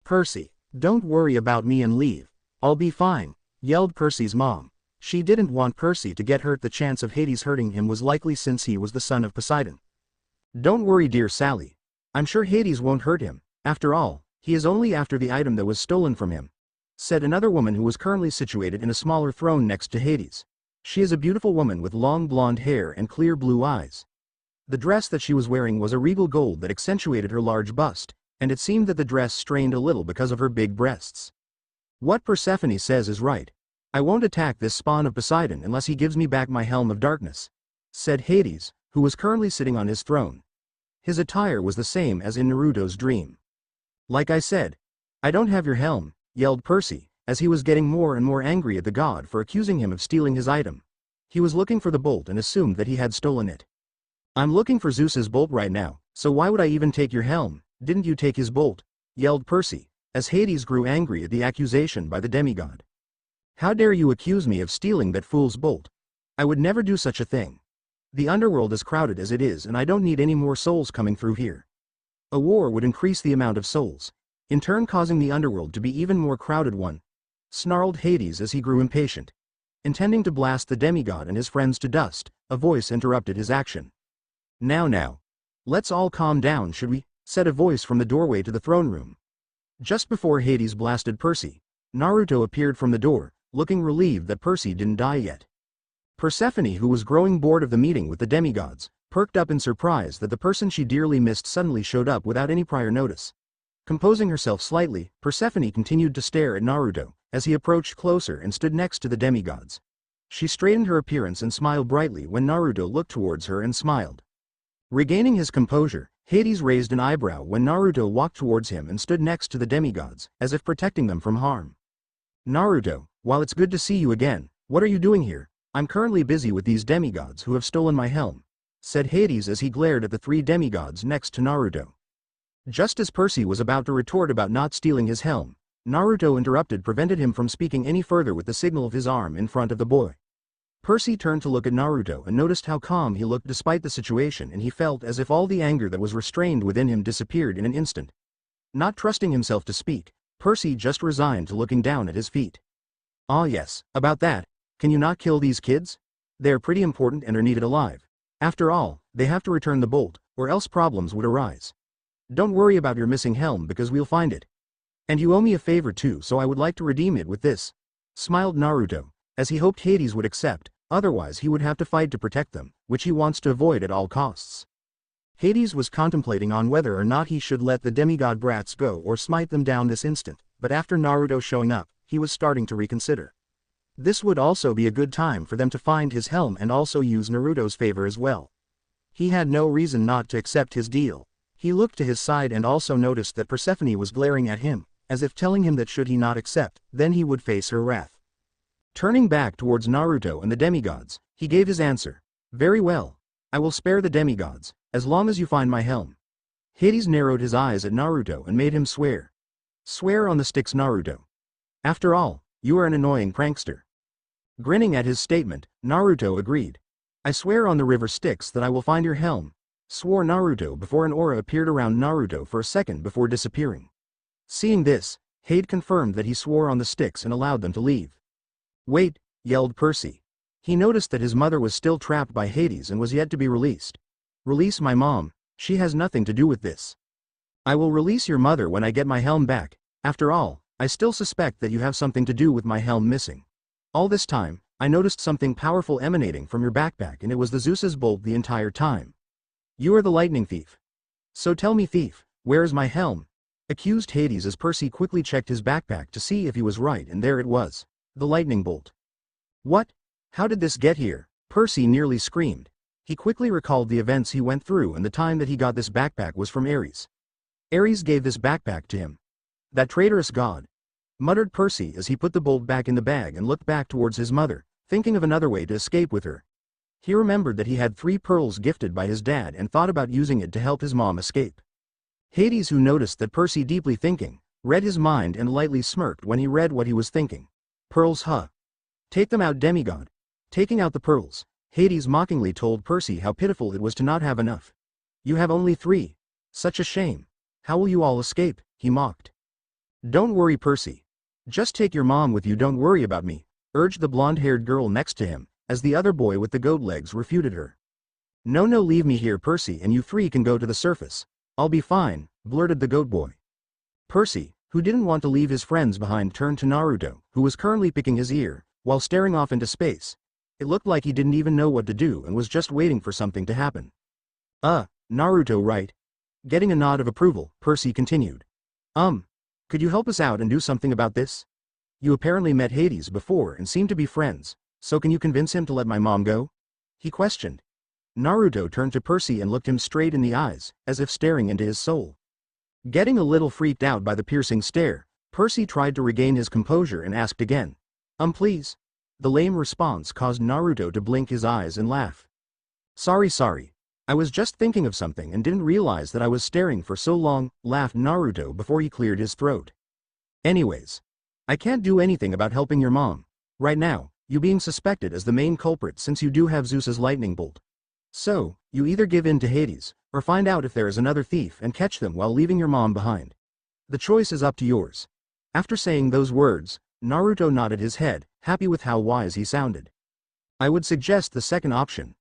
"Percy, don't worry about me and leave. I'll be fine," yelled Percy's mom. She didn't want Percy to get hurt. The chance of Hades hurting him was likely since he was the son of Poseidon. "Don't worry, dear Sally. I'm sure Hades won't hurt him. After all, he is only after the item that was stolen from him," said another woman who was currently situated in a smaller throne next to Hades. She is a beautiful woman with long blonde hair and clear blue eyes. The dress that she was wearing was a regal gold that accentuated her large bust, and it seemed that the dress strained a little because of her big breasts. What Persephone says is right. I won't attack this spawn of Poseidon unless he gives me back my helm of darkness," said Hades, who was currently sitting on his throne. His attire was the same as in Naruto's dream. "Like I said, I don't have your helm," yelled Percy, as he was getting more and more angry at the god for accusing him of stealing his item. He was looking for the bolt and assumed that he had stolen it. "I'm looking for Zeus's bolt right now, so why would I even take your helm? Didn't you take his bolt?" yelled Percy, as Hades grew angry at the accusation by the demigod. "How dare you accuse me of stealing that fool's bolt? I would never do such a thing. The underworld is crowded as it is and I don't need any more souls coming through here. A war would increase the amount of souls, in turn causing the underworld to be even more crowded one," snarled Hades as he grew impatient. Intending to blast the demigod and his friends to dust, a voice interrupted his action. Now. Let's all calm down, should we?" said a voice from the doorway to the throne room. Just before Hades blasted Percy, Naruto appeared from the door, looking relieved that Percy didn't die yet. Persephone, who was growing bored of the meeting with the demigods, perked up in surprise that the person she dearly missed suddenly showed up without any prior notice. Composing herself slightly, Persephone continued to stare at Naruto, as he approached closer and stood next to the demigods. She straightened her appearance and smiled brightly when Naruto looked towards her and smiled. Regaining his composure, Hades raised an eyebrow when Naruto walked towards him and stood next to the demigods, as if protecting them from harm. "Naruto, while it's good to see you again, what are you doing here? I'm currently busy with these demigods who have stolen my helm," said Hades as he glared at the three demigods next to Naruto. Just as Percy was about to retort about not stealing his helm, Naruto prevented him from speaking any further with the signal of his arm in front of the boy. Percy turned to look at Naruto and noticed how calm he looked despite the situation, and he felt as if all the anger that was restrained within him disappeared in an instant. Not trusting himself to speak, Percy just resigned to looking down at his feet. "Ah yes, about that, can you not kill these kids? They're pretty important and are needed alive. After all, they have to return the bolt, or else problems would arise. Don't worry about your missing helm because we'll find it. And you owe me a favor too, so I would like to redeem it with this," smiled Naruto, as he hoped Hades would accept, otherwise he would have to fight to protect them, which he wants to avoid at all costs. Hades was contemplating on whether or not he should let the demigod brats go or smite them down this instant, but after Naruto showing up, he was starting to reconsider. This would also be a good time for them to find his helm and also use Naruto's favor as well. He had no reason not to accept his deal. He looked to his side and also noticed that Persephone was glaring at him, as if telling him that should he not accept, then he would face her wrath. Turning back towards Naruto and the demigods, he gave his answer. "Very well. I will spare the demigods, as long as you find my helm." Hades narrowed his eyes at Naruto and made him swear. "Swear on the Styx, Naruto. After all, you are an annoying prankster." Grinning at his statement, Naruto agreed. "I swear on the river Styx that I will find your helm," swore Naruto before an aura appeared around Naruto for a second before disappearing. Seeing this, Hades confirmed that he swore on the Styx and allowed them to leave. "Wait," yelled Percy. He noticed that his mother was still trapped by Hades and was yet to be released. "Release my mom, she has nothing to do with this." "I will release your mother when I get my helm back. After all, I still suspect that you have something to do with my helm missing. All this time, I noticed something powerful emanating from your backpack and it was the Zeus's bolt the entire time. You are the lightning thief. So tell me, thief, where is my helm?" accused Hades as Percy quickly checked his backpack to see if he was right, and there it was. The lightning bolt. "What? How did this get here?" Percy nearly screamed. He quickly recalled the events he went through and the time that he got this backpack was from Aries. Aries gave this backpack to him. "That traitorous god," muttered Percy as he put the bolt back in the bag and looked back towards his mother, thinking of another way to escape with her. He remembered that he had 3 pearls gifted by his dad and thought about using it to help his mom escape. Hades, who noticed that Percy deeply thinking, read his mind and lightly smirked when he read what he was thinking. "Pearls, huh? Take them out, demigod." Taking out the pearls, Hades mockingly told Percy how pitiful it was to not have enough. "You have only 3. Such a shame. How will you all escape?" he mocked. "Don't worry, Percy. Just take your mom with you, don't worry about me," urged the blonde-haired girl next to him, as the other boy with the goat legs refuted her. No, leave me here, Percy, and you 3 can go to the surface. I'll be fine," blurted the goat boy. Percy, who didn't want to leave his friends behind, turned to Naruto, who was currently picking his ear, while staring off into space. It looked like he didn't even know what to do and was just waiting for something to happen. Naruto, right?" Getting a nod of approval, Percy continued. Could you help us out and do something about this?" You apparently met Hades before and seem to be friends, so can you convince him to let my mom go? He questioned. Naruto turned to Percy and looked him straight in the eyes, as if staring into his soul. Getting a little freaked out by the piercing stare, Percy tried to regain his composure and asked again. Please? The lame response caused Naruto to blink his eyes and laugh. Sorry. I was just thinking of something and didn't realize that I was staring for so long, laughed Naruto before he cleared his throat. Anyways, I can't do anything about helping your mom. Right now, you being suspected as the main culprit since you do have Zeus's lightning bolt. So, you either give in to Hades, or find out if there is another thief and catch them while leaving your mom behind. The choice is up to yours. After saying those words, Naruto nodded his head, happy with how wise he sounded. I would suggest the second option.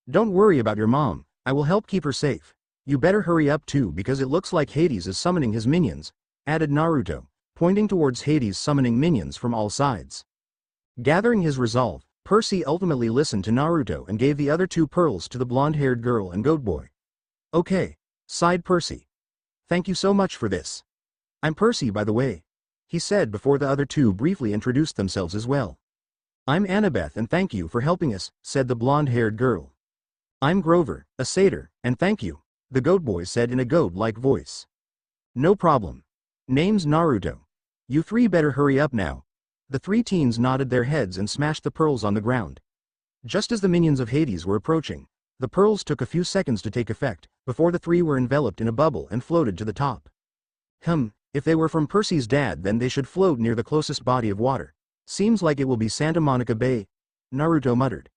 Don't worry about your mom, I will help keep her safe. You better hurry up too because it looks like Hades is summoning his minions, added Naruto, pointing towards Hades summoning minions from all sides. Gathering his resolve, Percy ultimately listened to Naruto and gave the other 2 pearls to the blonde-haired girl and goat boy. Okay, sighed Percy. Thank you so much for this. I'm Percy by the way, he said before the other 2 briefly introduced themselves as well. I'm Annabeth and thank you for helping us, said the blonde-haired girl. I'm Grover, a satyr, and thank you, the goat boy said in a goat-like voice. No problem. Name's Naruto. You 3 better hurry up now. The 3 teens nodded their heads and smashed the pearls on the ground. Just as the minions of Hades were approaching, the pearls took a few seconds to take effect, before the 3 were enveloped in a bubble and floated to the top. If they were from Percy's dad then they should float near the closest body of water. Seems like it will be Santa Monica Bay, Naruto muttered.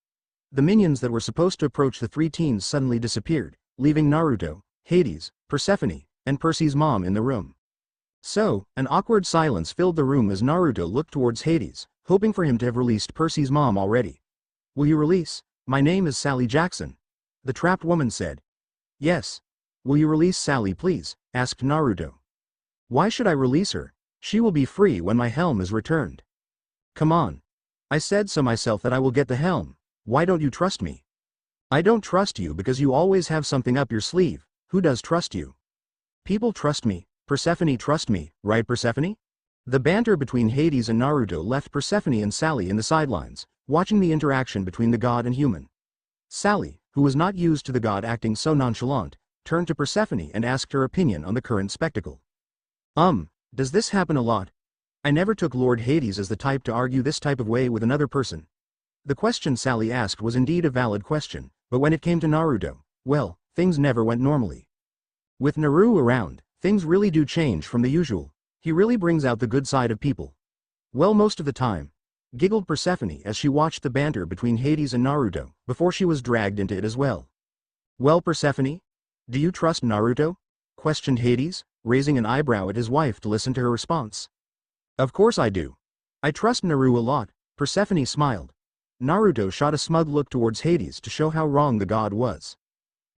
The minions that were supposed to approach the 3 teens suddenly disappeared, leaving Naruto, Hades, Persephone, and Percy's mom in the room. So, an awkward silence filled the room as Naruto looked towards Hades, hoping for him to have released Percy's mom already. Will you release? My name is Sally Jackson. The trapped woman said. Yes. Will you release Sally please? Asked Naruto. Why should I release her? She will be free when my helm is returned. Come on. I said so myself that I will get the helm. Why don't you trust me? I don't trust you because you always have something up your sleeve. Who does trust you? People trust me. Persephone trust me, right Persephone? The banter between Hades and Naruto left Persephone and Sally in the sidelines, watching the interaction between the god and human. Sally, who was not used to the god acting so nonchalant, turned to Persephone and asked her opinion on the current spectacle. Does this happen a lot? I never took Lord Hades as the type to argue this type of way with another person. The question Sally asked was indeed a valid question, but when it came to Naruto, well, things never went normally. With Naru around, things really do change from the usual. He really brings out the good side of people. Well, most of the time, giggled Persephone as she watched the banter between Hades and Naruto, before she was dragged into it as well. Well Persephone? Do you trust Naruto? Questioned Hades, raising an eyebrow at his wife to listen to her response. Of course I do. I trust Naru a lot, Persephone smiled. Naruto shot a smug look towards Hades to show how wrong the god was.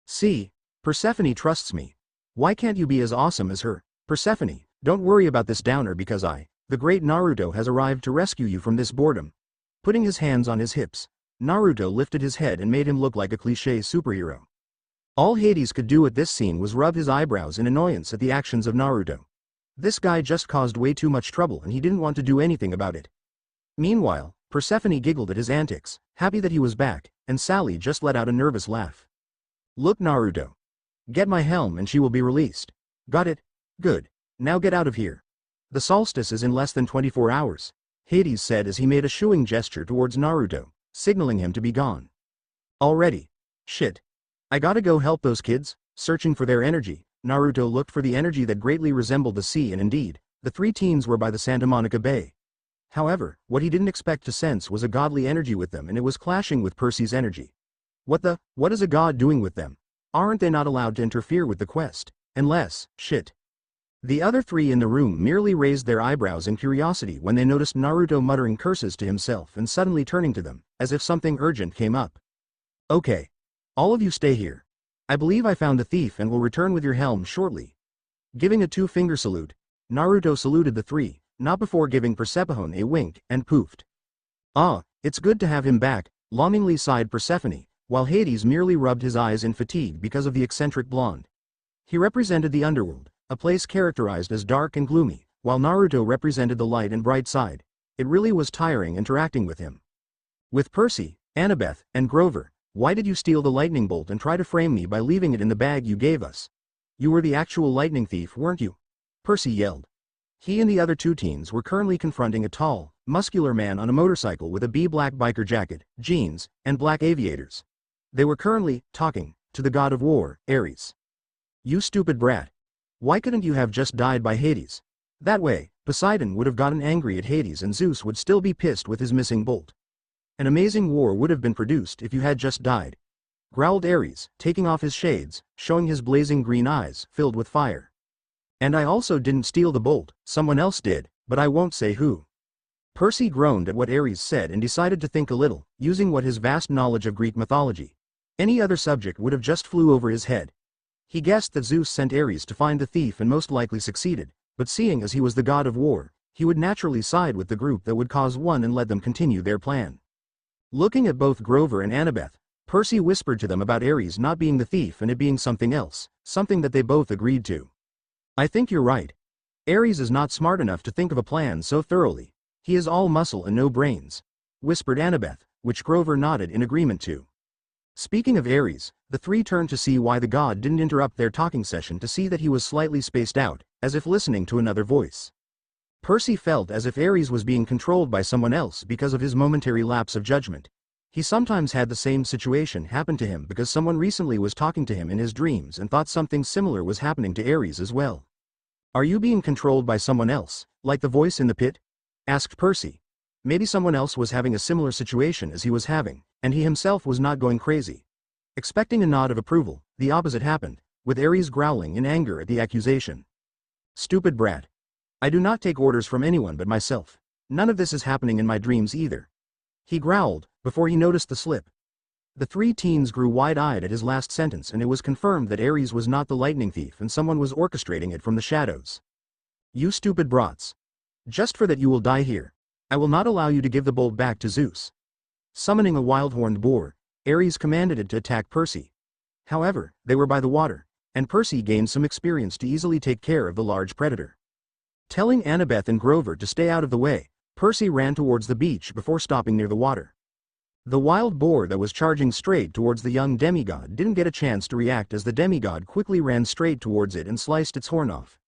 See, Persephone trusts me. Why can't you be as awesome as her? Persephone, don't worry about this downer because the great Naruto has arrived to rescue you from this boredom. Putting his hands on his hips, Naruto lifted his head and made him look like a cliché superhero. All Hades could do at this scene was rub his eyebrows in annoyance at the actions of Naruto. This guy just caused way too much trouble and he didn't want to do anything about it. Meanwhile, Persephone giggled at his antics, happy that he was back, and Sally just let out a nervous laugh. Look Naruto. Get my helm and she will be released. Got it? Good. Now get out of here. The solstice is in less than 24 hours, Hades said as he made a shooing gesture towards Naruto, signaling him to be gone. Already? Shit. I gotta go help those kids. Searching for their energy, Naruto looked for the energy that greatly resembled the sea and indeed, the 3 teens were by the Santa Monica Bay. However, what he didn't expect to sense was a godly energy with them and it was clashing with Percy's energy. What is a god doing with them? Aren't they not allowed to interfere with the quest? Unless, shit. The other 3 in the room merely raised their eyebrows in curiosity when they noticed Naruto muttering curses to himself and suddenly turning to them, as if something urgent came up. Okay. All of you stay here. I believe I found the thief and will return with your helm shortly. Giving a 2-finger salute, Naruto saluted the 3, not before giving Persephone a wink, and poofed. Ah, it's good to have him back, longingly sighed Persephone, while Hades merely rubbed his eyes in fatigue because of the eccentric blonde. He represented the underworld, a place characterized as dark and gloomy, while Naruto represented the light and bright side. It really was tiring interacting with him. With Percy, Annabeth, and Grover, why did you steal the lightning bolt and try to frame me by leaving it in the bag you gave us? You were the actual lightning thief, weren't you? Percy yelled. He and the other two teens were currently confronting a tall, muscular man on a motorcycle with a black biker jacket, jeans, and black aviators. They were currently talking to the god of war, Aries. You stupid brat. Why couldn't you have just died by Hades? That way, Poseidon would have gotten angry at Hades and Zeus would still be pissed with his missing bolt. An amazing war would have been produced if you had just died. Growled Aries, taking off his shades, showing his blazing green eyes, filled with fire. And I also didn't steal the bolt, someone else did, but I won't say who. Percy groaned at what Aries said and decided to think a little, using what his vast knowledge of Greek mythology. Any other subject would have just flew over his head. He guessed that Zeus sent Aries to find the thief and most likely succeeded, but seeing as he was the god of war, he would naturally side with the group that would cause one and let them continue their plan. Looking at both Grover and Annabeth, Percy whispered to them about Aries not being the thief and it being something else, something that they both agreed to. I think you're right. Aries is not smart enough to think of a plan so thoroughly. He is all muscle and no brains, whispered Annabeth, which Grover nodded in agreement to. Speaking of Aries, the three turned to see why the god didn't interrupt their talking session to see that he was slightly spaced out, as if listening to another voice. Percy felt as if Aries was being controlled by someone else because of his momentary lapse of judgment. He sometimes had the same situation happen to him because someone recently was talking to him in his dreams and thought something similar was happening to Aries as well. Are you being controlled by someone else, like the voice in the pit? Asked Percy. Maybe someone else was having a similar situation as he was having, and he himself was not going crazy. Expecting a nod of approval, the opposite happened, with Aries growling in anger at the accusation. Stupid brat. I do not take orders from anyone but myself. None of this is happening in my dreams either. He growled, before he noticed the slip. The three teens grew wide-eyed at his last sentence and it was confirmed that Aries was not the lightning thief and someone was orchestrating it from the shadows. You stupid brats. Just for that you will die here. I will not allow you to give the bolt back to Zeus. Summoning a wild-horned boar, Aries commanded it to attack Percy. However, they were by the water, and Percy gained some experience to easily take care of the large predator. Telling Annabeth and Grover to stay out of the way, Percy ran towards the beach before stopping near the water. The wild boar that was charging straight towards the young demigod didn't get a chance to react as the demigod quickly ran straight towards it and sliced its horn off.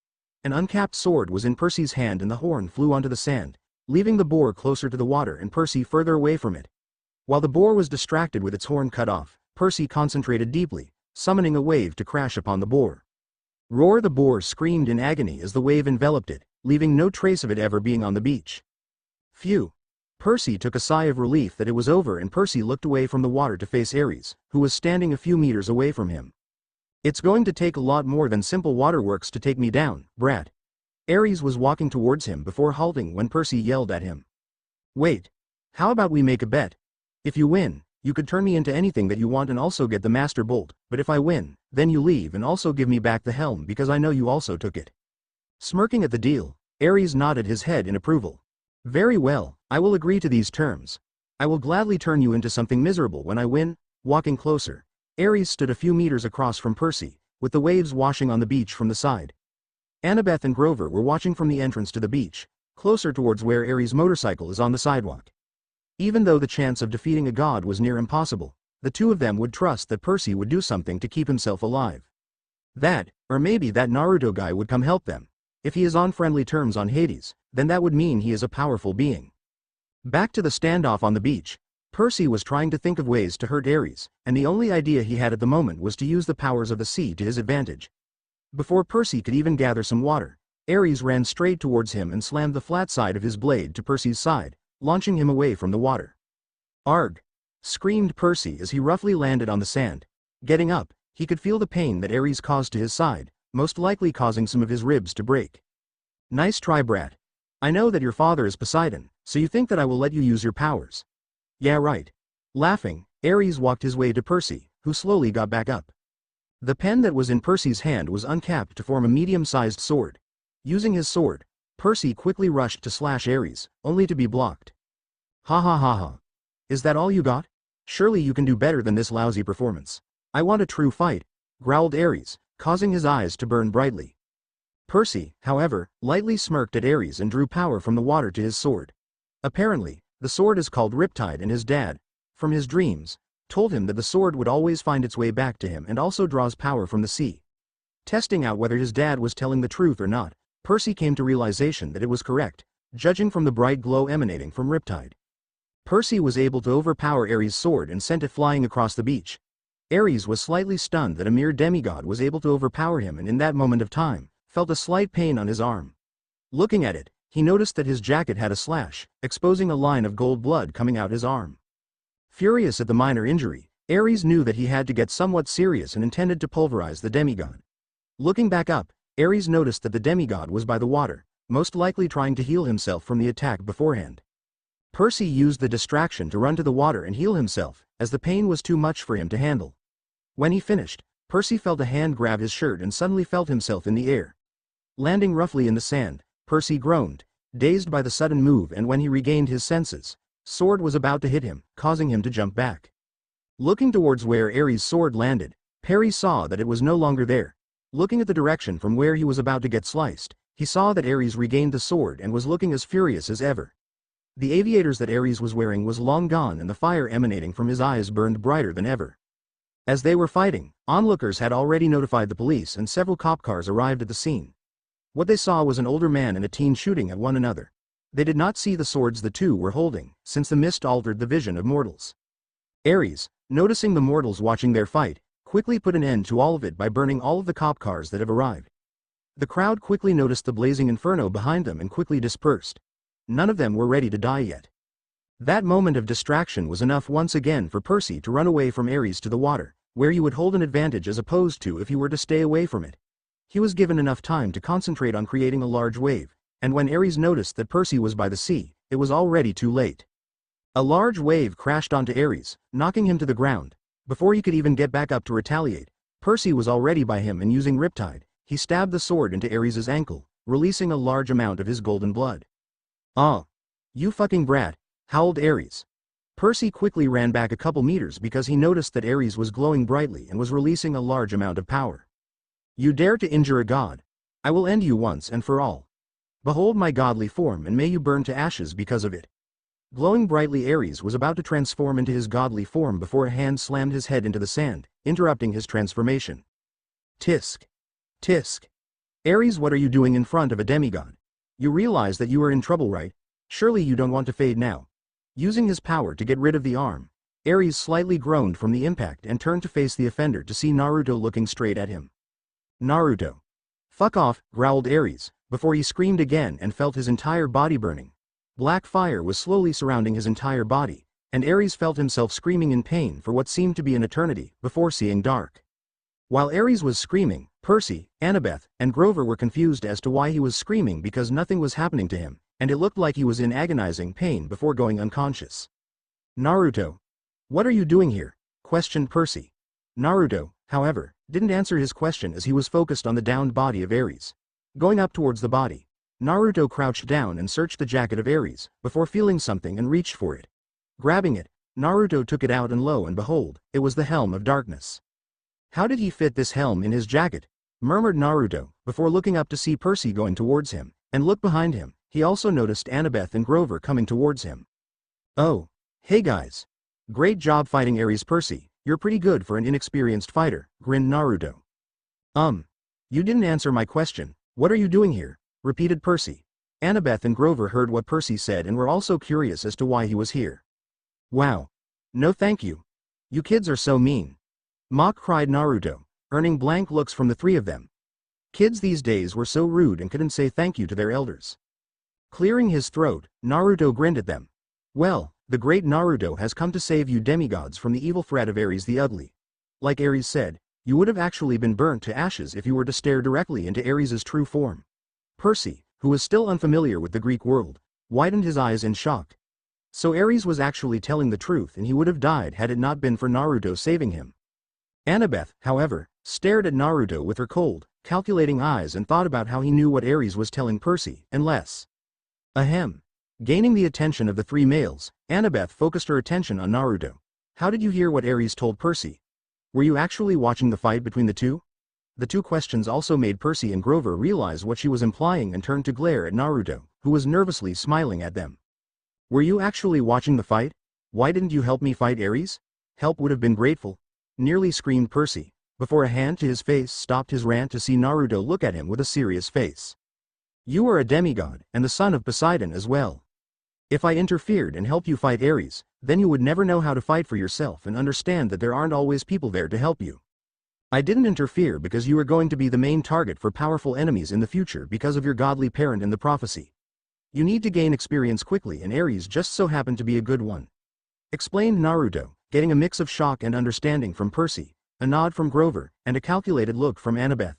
An uncapped sword was in Percy's hand and the horn flew onto the sand, leaving the boar closer to the water and Percy further away from it. While the boar was distracted with its horn cut off, Percy concentrated deeply, summoning a wave to crash upon the boar. Roar! The boar screamed in agony as the wave enveloped it, leaving no trace of it ever being on the beach. Phew! Percy took a sigh of relief that it was over and Percy looked away from the water to face Aries, who was standing a few meters away from him. It's going to take a lot more than simple waterworks to take me down, brat. Aries was walking towards him before halting when Percy yelled at him. Wait. How about we make a bet? If you win, you could turn me into anything that you want and also get the master bolt, but if I win, then you leave and also give me back the helm because I know you also took it. Smirking at the deal, Aries nodded his head in approval. Very well, I will agree to these terms. I will gladly turn you into something miserable when I win. Walking closer, Aries stood a few meters across from Percy, with the waves washing on the beach from the side. Annabeth and Grover were watching from the entrance to the beach, closer towards where Aries' motorcycle is on the sidewalk. Even though the chance of defeating a god was near impossible, the two of them would trust that Percy would do something to keep himself alive. That, or maybe that Naruto guy would come help them. If he is on friendly terms on Hades, then that would mean he is a powerful being. Back to the standoff on the beach, Percy was trying to think of ways to hurt Aries, and the only idea he had at the moment was to use the powers of the sea to his advantage. Before Percy could even gather some water, Aries ran straight towards him and slammed the flat side of his blade to Percy's side, launching him away from the water. Arg! Screamed Percy as he roughly landed on the sand. Getting up, he could feel the pain that Aries caused to his side, most likely causing some of his ribs to break. Nice try, brat. I know that your father is Poseidon, so you think that I will let you use your powers. Yeah, right. Laughing, Aries walked his way to Percy, who slowly got back up. The pen that was in Percy's hand was uncapped to form a medium-sized sword. Using his sword, Percy quickly rushed to slash Aries, only to be blocked. Ha ha ha ha. Is that all you got? Surely you can do better than this lousy performance. I want a true fight, growled Aries, causing his eyes to burn brightly. Percy, however, lightly smirked at Aries and drew power from the water to his sword. Apparently, the sword is called Riptide and his dad, from his dreams, told him that the sword would always find its way back to him and also draws power from the sea. Testing out whether his dad was telling the truth or not, Percy came to realization that it was correct, judging from the bright glow emanating from Riptide. Percy was able to overpower Aries' sword and sent it flying across the beach. Aries was slightly stunned that a mere demigod was able to overpower him and in that moment of time, felt a slight pain on his arm. Looking at it, he noticed that his jacket had a slash, exposing a line of gold blood coming out his arm. Furious at the minor injury, Aries knew that he had to get somewhat serious and intended to pulverize the demigod. Looking back up, Aries noticed that the demigod was by the water, most likely trying to heal himself from the attack beforehand. Percy used the distraction to run to the water and heal himself, as the pain was too much for him to handle. When he finished, Percy felt a hand grab his shirt and suddenly felt himself in the air. Landing roughly in the sand, Percy groaned, dazed by the sudden move, and when he regained his senses, sword was about to hit him, causing him to jump back. Looking towards where Aries' sword landed, Perry saw that it was no longer there. Looking at the direction from where he was about to get sliced, he saw that Aries regained the sword and was looking as furious as ever. The aviators that Aries was wearing was long gone and the fire emanating from his eyes burned brighter than ever. As they were fighting, onlookers had already notified the police and several cop cars arrived at the scene. What they saw was an older man and a teen shooting at one another. They did not see the swords the two were holding, since the mist altered the vision of mortals. Aries, noticing the mortals watching their fight, quickly put an end to all of it by burning all of the cop cars that have arrived. The crowd quickly noticed the blazing inferno behind them and quickly dispersed. None of them were ready to die yet. That moment of distraction was enough once again for Percy to run away from Aries to the water, where he would hold an advantage as opposed to if he were to stay away from it. He was given enough time to concentrate on creating a large wave, and when Aries noticed that Percy was by the sea, it was already too late. A large wave crashed onto Aries, knocking him to the ground. Before he could even get back up to retaliate, Percy was already by him and using Riptide, he stabbed the sword into Aries' ankle, releasing a large amount of his golden blood. "Oh, you fucking brat," howled Aries. Percy quickly ran back a couple meters because he noticed that Aries was glowing brightly and was releasing a large amount of power. "You dare to injure a god? I will end you once and for all. Behold my godly form and may you burn to ashes because of it." Glowing brightly, Aries was about to transform into his godly form before a hand slammed his head into the sand, interrupting his transformation. Tisk. Tisk. "Aries, what are you doing in front of a demigod? You realize that you are in trouble, right? Surely you don't want to fade now." Using his power to get rid of the arm, Aries slightly groaned from the impact and turned to face the offender to see Naruto looking straight at him. "Naruto. Fuck off," growled Aries, before he screamed again and felt his entire body burning. Black fire was slowly surrounding his entire body, and Aries felt himself screaming in pain for what seemed to be an eternity, before seeing dark. While Aries was screaming, Percy, Annabeth, and Grover were confused as to why he was screaming because nothing was happening to him, and it looked like he was in agonizing pain before going unconscious. "Naruto. What are you doing here?" questioned Percy. Naruto, however, didn't answer his question as he was focused on the downed body of Aries. Going up towards the body, Naruto crouched down and searched the jacket of Aries, before feeling something and reached for it. Grabbing it, Naruto took it out and lo and behold, it was the Helm of Darkness. "How did he fit this helm in his jacket?" murmured Naruto, before looking up to see Percy going towards him, and look behind him. He also noticed Annabeth and Grover coming towards him. "Oh, hey guys. Great job fighting Aries, Percy. You're pretty good for an inexperienced fighter," grinned Naruto. You didn't answer my question. What are you doing here?" repeated Percy. Annabeth and Grover heard what Percy said and were also curious as to why he was here. "Wow. No thank you. You kids are so mean." Mock cried Naruto, earning blank looks from the three of them. Kids these days were so rude and couldn't say thank you to their elders. Clearing his throat, Naruto grinned at them. "Well, the great Naruto has come to save you demigods from the evil threat of Aries the Ugly. Like Aries said, you would have actually been burnt to ashes if you were to stare directly into Aries' true form." Percy, who was still unfamiliar with the Greek world, widened his eyes in shock. So Aries was actually telling the truth and he would have died had it not been for Naruto saving him. Annabeth, however, stared at Naruto with her cold, calculating eyes and thought about how he knew what Aries was telling Percy, and less. Ahem. Gaining the attention of the three males, Annabeth focused her attention on Naruto. "How did you hear what Aries told Percy? Were you actually watching the fight between the two?" The two questions also made Percy and Grover realize what she was implying and turned to glare at Naruto, who was nervously smiling at them. Were you actually watching the fight? Why didn't you help me fight Aries? Help would have been grateful. Nearly screamed Percy, before a hand to his face stopped his rant to see Naruto look at him with a serious face. You are a demigod, and the son of Poseidon as well. If I interfered and helped you fight Aries, then you would never know how to fight for yourself and understand that there aren't always people there to help you. I didn't interfere because you are going to be the main target for powerful enemies in the future because of your godly parent in the prophecy. You need to gain experience quickly and Aries just so happened to be a good one. Explained Naruto, getting a mix of shock and understanding from Percy, a nod from Grover, and a calculated look from Annabeth.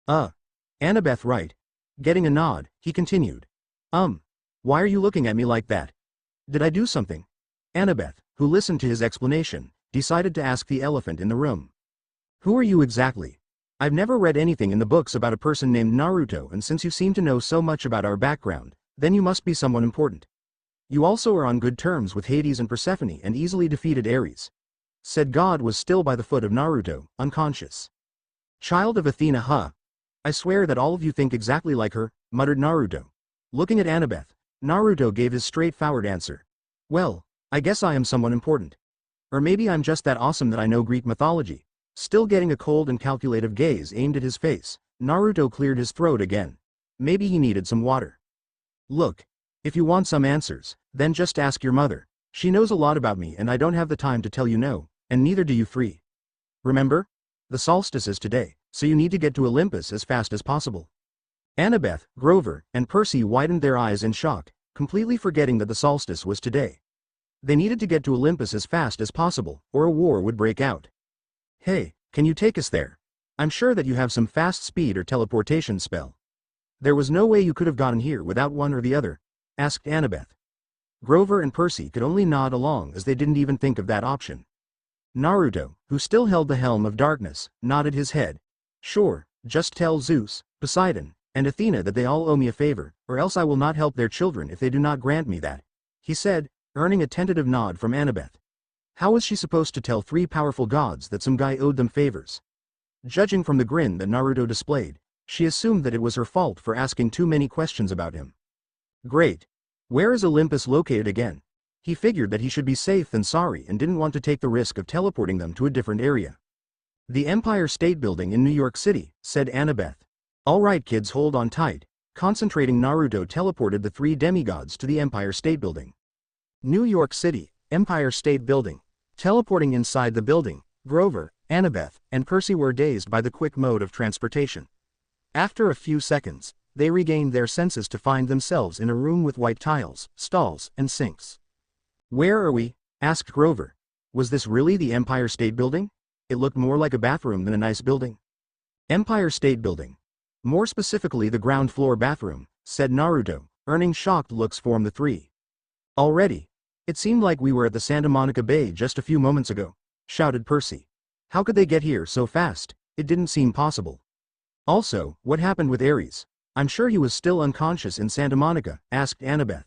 Annabeth, right. Getting a nod, he continued. Why are you looking at me like that? Did I do something? Annabeth, who listened to his explanation, decided to ask the elephant in the room. Who are you exactly? I've never read anything in the books about a person named Naruto, and since you seem to know so much about our background, then you must be someone important. You also are on good terms with Hades and Persephone and easily defeated Aries. Said God was still by the foot of Naruto, unconscious. Child of Athena, huh? I swear that all of you think exactly like her, muttered Naruto. Looking at Annabeth, Naruto gave his straightforward answer. Well, I guess I am someone important. Or maybe I'm just that awesome that I know Greek mythology. Still getting a cold and calculative gaze aimed at his face, Naruto cleared his throat again. Maybe he needed some water. Look, if you want some answers, then just ask your mother. She knows a lot about me and I don't have the time to tell you no, and neither do you three. Remember? The solstice is today, so you need to get to Olympus as fast as possible. Annabeth, Grover, and Percy widened their eyes in shock, completely forgetting that the solstice was today. They needed to get to Olympus as fast as possible, or a war would break out. Hey, can you take us there? I'm sure that you have some fast speed or teleportation spell. There was no way you could have gotten here without one or the other, asked Annabeth. Grover and Percy could only nod along as they didn't even think of that option. Naruto, who still held the helm of darkness, nodded his head. Sure, just tell Zeus, Poseidon, and Athena that they all owe me a favor, or else I will not help their children if they do not grant me that, he said, earning a tentative nod from Annabeth. How was she supposed to tell three powerful gods that some guy owed them favors? Judging from the grin that Naruto displayed, she assumed that it was her fault for asking too many questions about him. Great. Where is Olympus located again? He figured that he should be safe than sorry and didn't want to take the risk of teleporting them to a different area. The Empire State Building in New York City, said Annabeth. All right kids, hold on tight. Concentrating, Naruto teleported the three demigods to the Empire State Building. New York City, Empire State Building. Teleporting inside the building, Grover, Annabeth, and Percy were dazed by the quick mode of transportation. After a few seconds, they regained their senses to find themselves in a room with white tiles, stalls, and sinks. Where are we? Asked Grover. Was this really the Empire State Building? It looked more like a bathroom than a nice building. Empire State Building. More specifically the ground floor bathroom, said Naruto, earning shocked looks from the three. Already? It seemed like we were at the Santa Monica Bay just a few moments ago, shouted Percy. How could they get here so fast? It didn't seem possible. Also, what happened with Aries? I'm sure he was still unconscious in Santa Monica, asked Annabeth.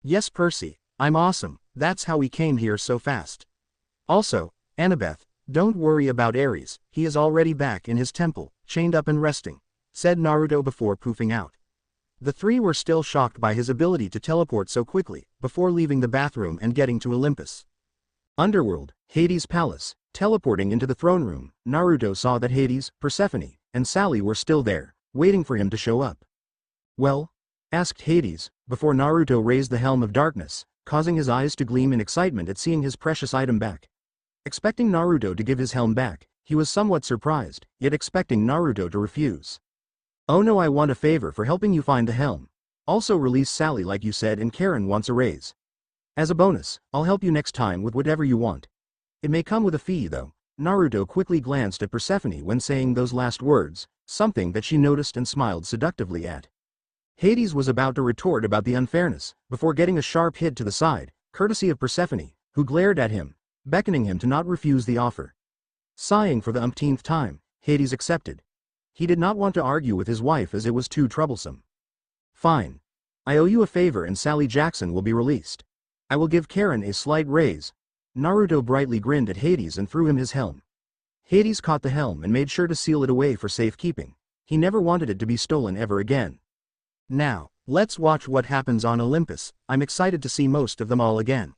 Yes Percy, I'm awesome, that's how we came here so fast. Also, Annabeth, don't worry about Aries, he is already back in his temple, chained up and resting, said Naruto before poofing out. The three were still shocked by his ability to teleport so quickly, before leaving the bathroom and getting to Olympus. Underworld, Hades' palace. Teleporting into the throne room, Naruto saw that Hades, Persephone, and Sally were still there, waiting for him to show up. Well? Asked Hades, before Naruto raised the helm of darkness, causing his eyes to gleam in excitement at seeing his precious item back. Expecting Naruto to give his helm back, he was somewhat surprised, yet expecting Naruto to refuse. Oh no, I want a favor for helping you find the helm. Also release Sally like you said, and Karen wants a raise. As a bonus, I'll help you next time with whatever you want. It may come with a fee though. Naruto quickly glanced at Persephone when saying those last words, something that she noticed and smiled seductively at. Hades was about to retort about the unfairness, before getting a sharp hit to the side, courtesy of Persephone, who glared at him, beckoning him to not refuse the offer. Sighing for the umpteenth time, Hades accepted. He did not want to argue with his wife as it was too troublesome. Fine. I owe you a favor and Sally Jackson will be released. I will give Karen a slight raise. Naruto brightly grinned at Hades and threw him his helm. Hades caught the helm and made sure to seal it away for safekeeping. He never wanted it to be stolen ever again. Now, Let's watch what happens on Olympus. I'm excited to see most of them all again.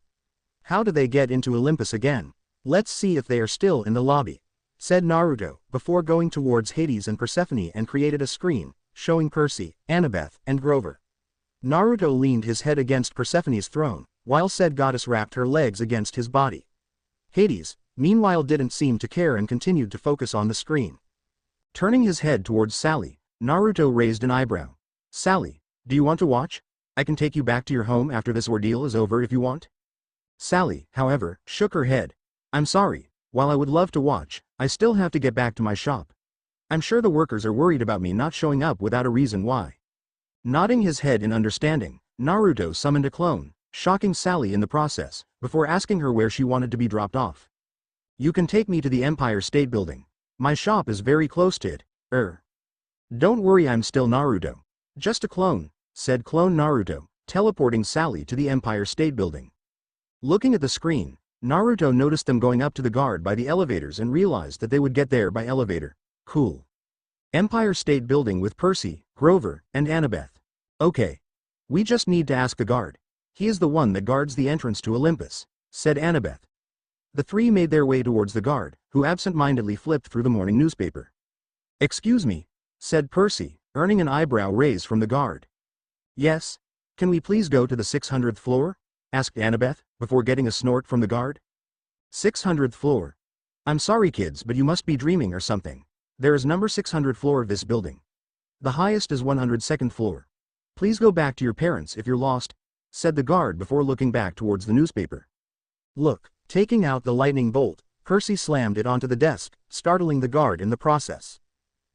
How do they get into Olympus again? Let's see if they are still in the lobby, said Naruto, before going towards Hades and Persephone and created a screen, showing Percy, Annabeth, and Grover. Naruto leaned his head against Persephone's throne, while said goddess wrapped her legs against his body. Hades, meanwhile, didn't seem to care and continued to focus on the screen. Turning his head towards Sally, Naruto raised an eyebrow. Sally, do you want to watch? I can take you back to your home after this ordeal is over if you want. Sally, however, shook her head. I'm sorry, while I would love to watch, I still have to get back to my shop. I'm sure the workers are worried about me not showing up without a reason why. Nodding his head in understanding, Naruto summoned a clone, shocking Sally in the process, before asking her where she wanted to be dropped off. You can take me to the Empire State Building. My shop is very close to it. Don't worry, I'm still Naruto. Just a clone, said Clone Naruto, teleporting Sally to the Empire State Building. Looking at the screen, Naruto noticed them going up to the guard by the elevators and realized that they would get there by elevator. Cool. Empire State Building with Percy, Grover, and Annabeth. Okay. We just need to ask the guard. He is the one that guards the entrance to Olympus, said Annabeth. The three made their way towards the guard, who absent-mindedly flipped through the morning newspaper. Excuse me, said Percy, earning an eyebrow raise from the guard. Yes? Can we please go to the 600th floor? Asked Annabeth, before getting a snort from the guard. 600th floor. I'm sorry kids, but you must be dreaming or something. There is number 600 floor of this building. The highest is 102nd floor. Please go back to your parents if you're lost, said the guard before looking back towards the newspaper. Look, taking out the lightning bolt, Percy slammed it onto the desk, startling the guard in the process.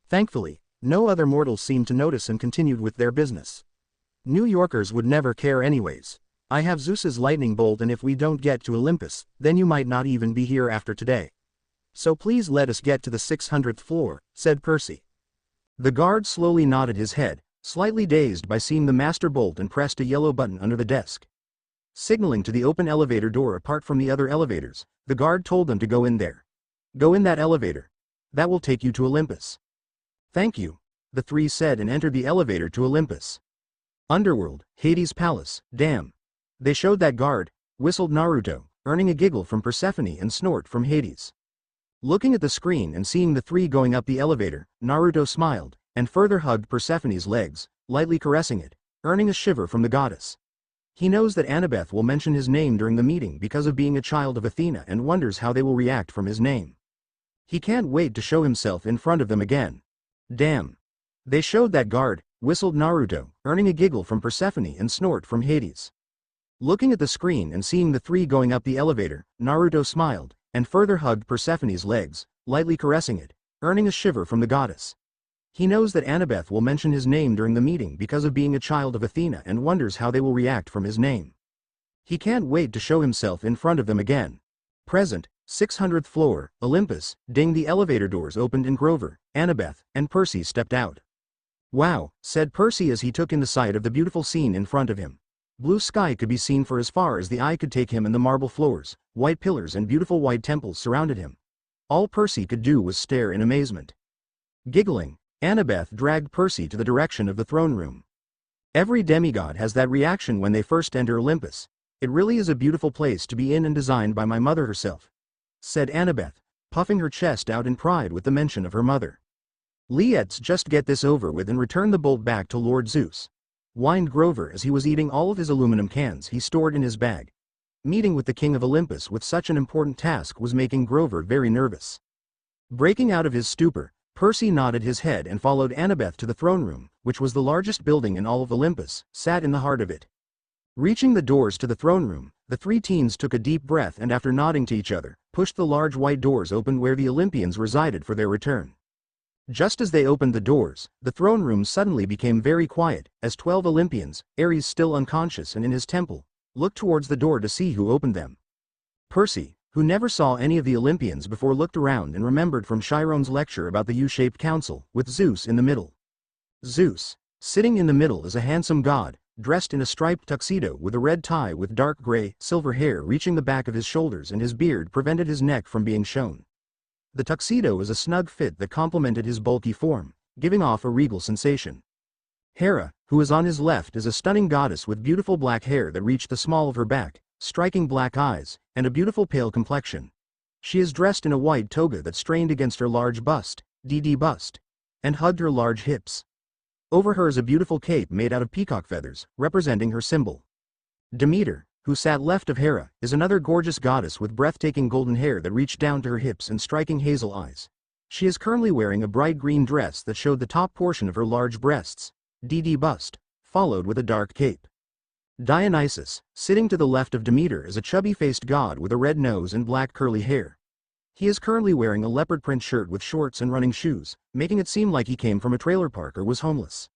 Thankfully, no other mortals seemed to notice and continued with their business. New Yorkers would never care anyways. I have Zeus's lightning bolt, and if we don't get to Olympus, then you might not even be here after today. So please let us get to the 600th floor, said Percy. The guard slowly nodded his head, slightly dazed by seeing the master bolt, and pressed a yellow button under the desk. Signaling to the open elevator door apart from the other elevators, the guard told them to go in there. Go in that elevator. That will take you to Olympus. Thank you, the three said and entered the elevator to Olympus. Underworld, Hades Palace, damn. They showed that guard, whistled Naruto, earning a giggle from Persephone and snort from Hades. Looking at the screen and seeing the three going up the elevator, Naruto smiled, and further hugged Persephone's legs, lightly caressing it, earning a shiver from the goddess. He knows that Annabeth will mention his name during the meeting because of being a child of Athena and wonders how they will react from his name. He can't wait to show himself in front of them again. Damn. They showed that guard, whistled Naruto, earning a giggle from Persephone and snort from Hades. Looking at the screen and seeing the three going up the elevator, Naruto smiled, and further hugged Persephone's legs, lightly caressing it, earning a shiver from the goddess. He knows that Annabeth will mention his name during the meeting because of being a child of Athena and wonders how they will react from his name. He can't wait to show himself in front of them again. Present, 600th floor, Olympus, ding, the elevator doors opened and Grover, Annabeth, and Percy stepped out. Wow, said Percy as he took in the sight of the beautiful scene in front of him. Blue sky could be seen for as far as the eye could take him, and the marble floors, white pillars and beautiful white temples surrounded him. All Percy could do was stare in amazement. Giggling, Annabeth dragged Percy to the direction of the throne room. Every demigod has that reaction when they first enter Olympus. It really is a beautiful place to be in and designed by my mother herself, said Annabeth, puffing her chest out in pride with the mention of her mother. Let's just get this over with and return the bolt back to Lord Zeus, whined Grover as he was eating all of his aluminum cans he stored in his bag. Meeting with the king of Olympus with such an important task was making Grover very nervous. Breaking out of his stupor, Percy nodded his head and followed Annabeth to the throne room, which was the largest building in all of Olympus, sat in the heart of it. Reaching the doors to the throne room, the three teens took a deep breath and after nodding to each other, pushed the large white doors open where the Olympians resided for their return. Just as they opened the doors, the throne room suddenly became very quiet, as 12 Olympians, Aries still unconscious and in his temple, looked towards the door to see who opened them. Percy, who never saw any of the Olympians before, looked around and remembered from Chiron's lecture about the U-shaped council, with Zeus in the middle. Zeus, sitting in the middle, is a handsome god, dressed in a striped tuxedo with a red tie with dark gray, silver hair reaching the back of his shoulders, and his beard prevented his neck from being shown. The tuxedo is a snug fit that complemented his bulky form, giving off a regal sensation. Hera, who is on his left, is a stunning goddess with beautiful black hair that reached the small of her back, striking black eyes, and a beautiful pale complexion. She is dressed in a white toga that strained against her large bust, bust, and hugged her large hips. Over her is a beautiful cape made out of peacock feathers, representing her symbol. Demeter, who sat left of Hera, is another gorgeous goddess with breathtaking golden hair that reached down to her hips and striking hazel eyes. She is currently wearing a bright green dress that showed the top portion of her large breasts, bust, followed with a dark cape. Dionysus, sitting to the left of Demeter, is a chubby-faced god with a red nose and black curly hair. He is currently wearing a leopard print shirt with shorts and running shoes, making it seem like he came from a trailer park or was homeless.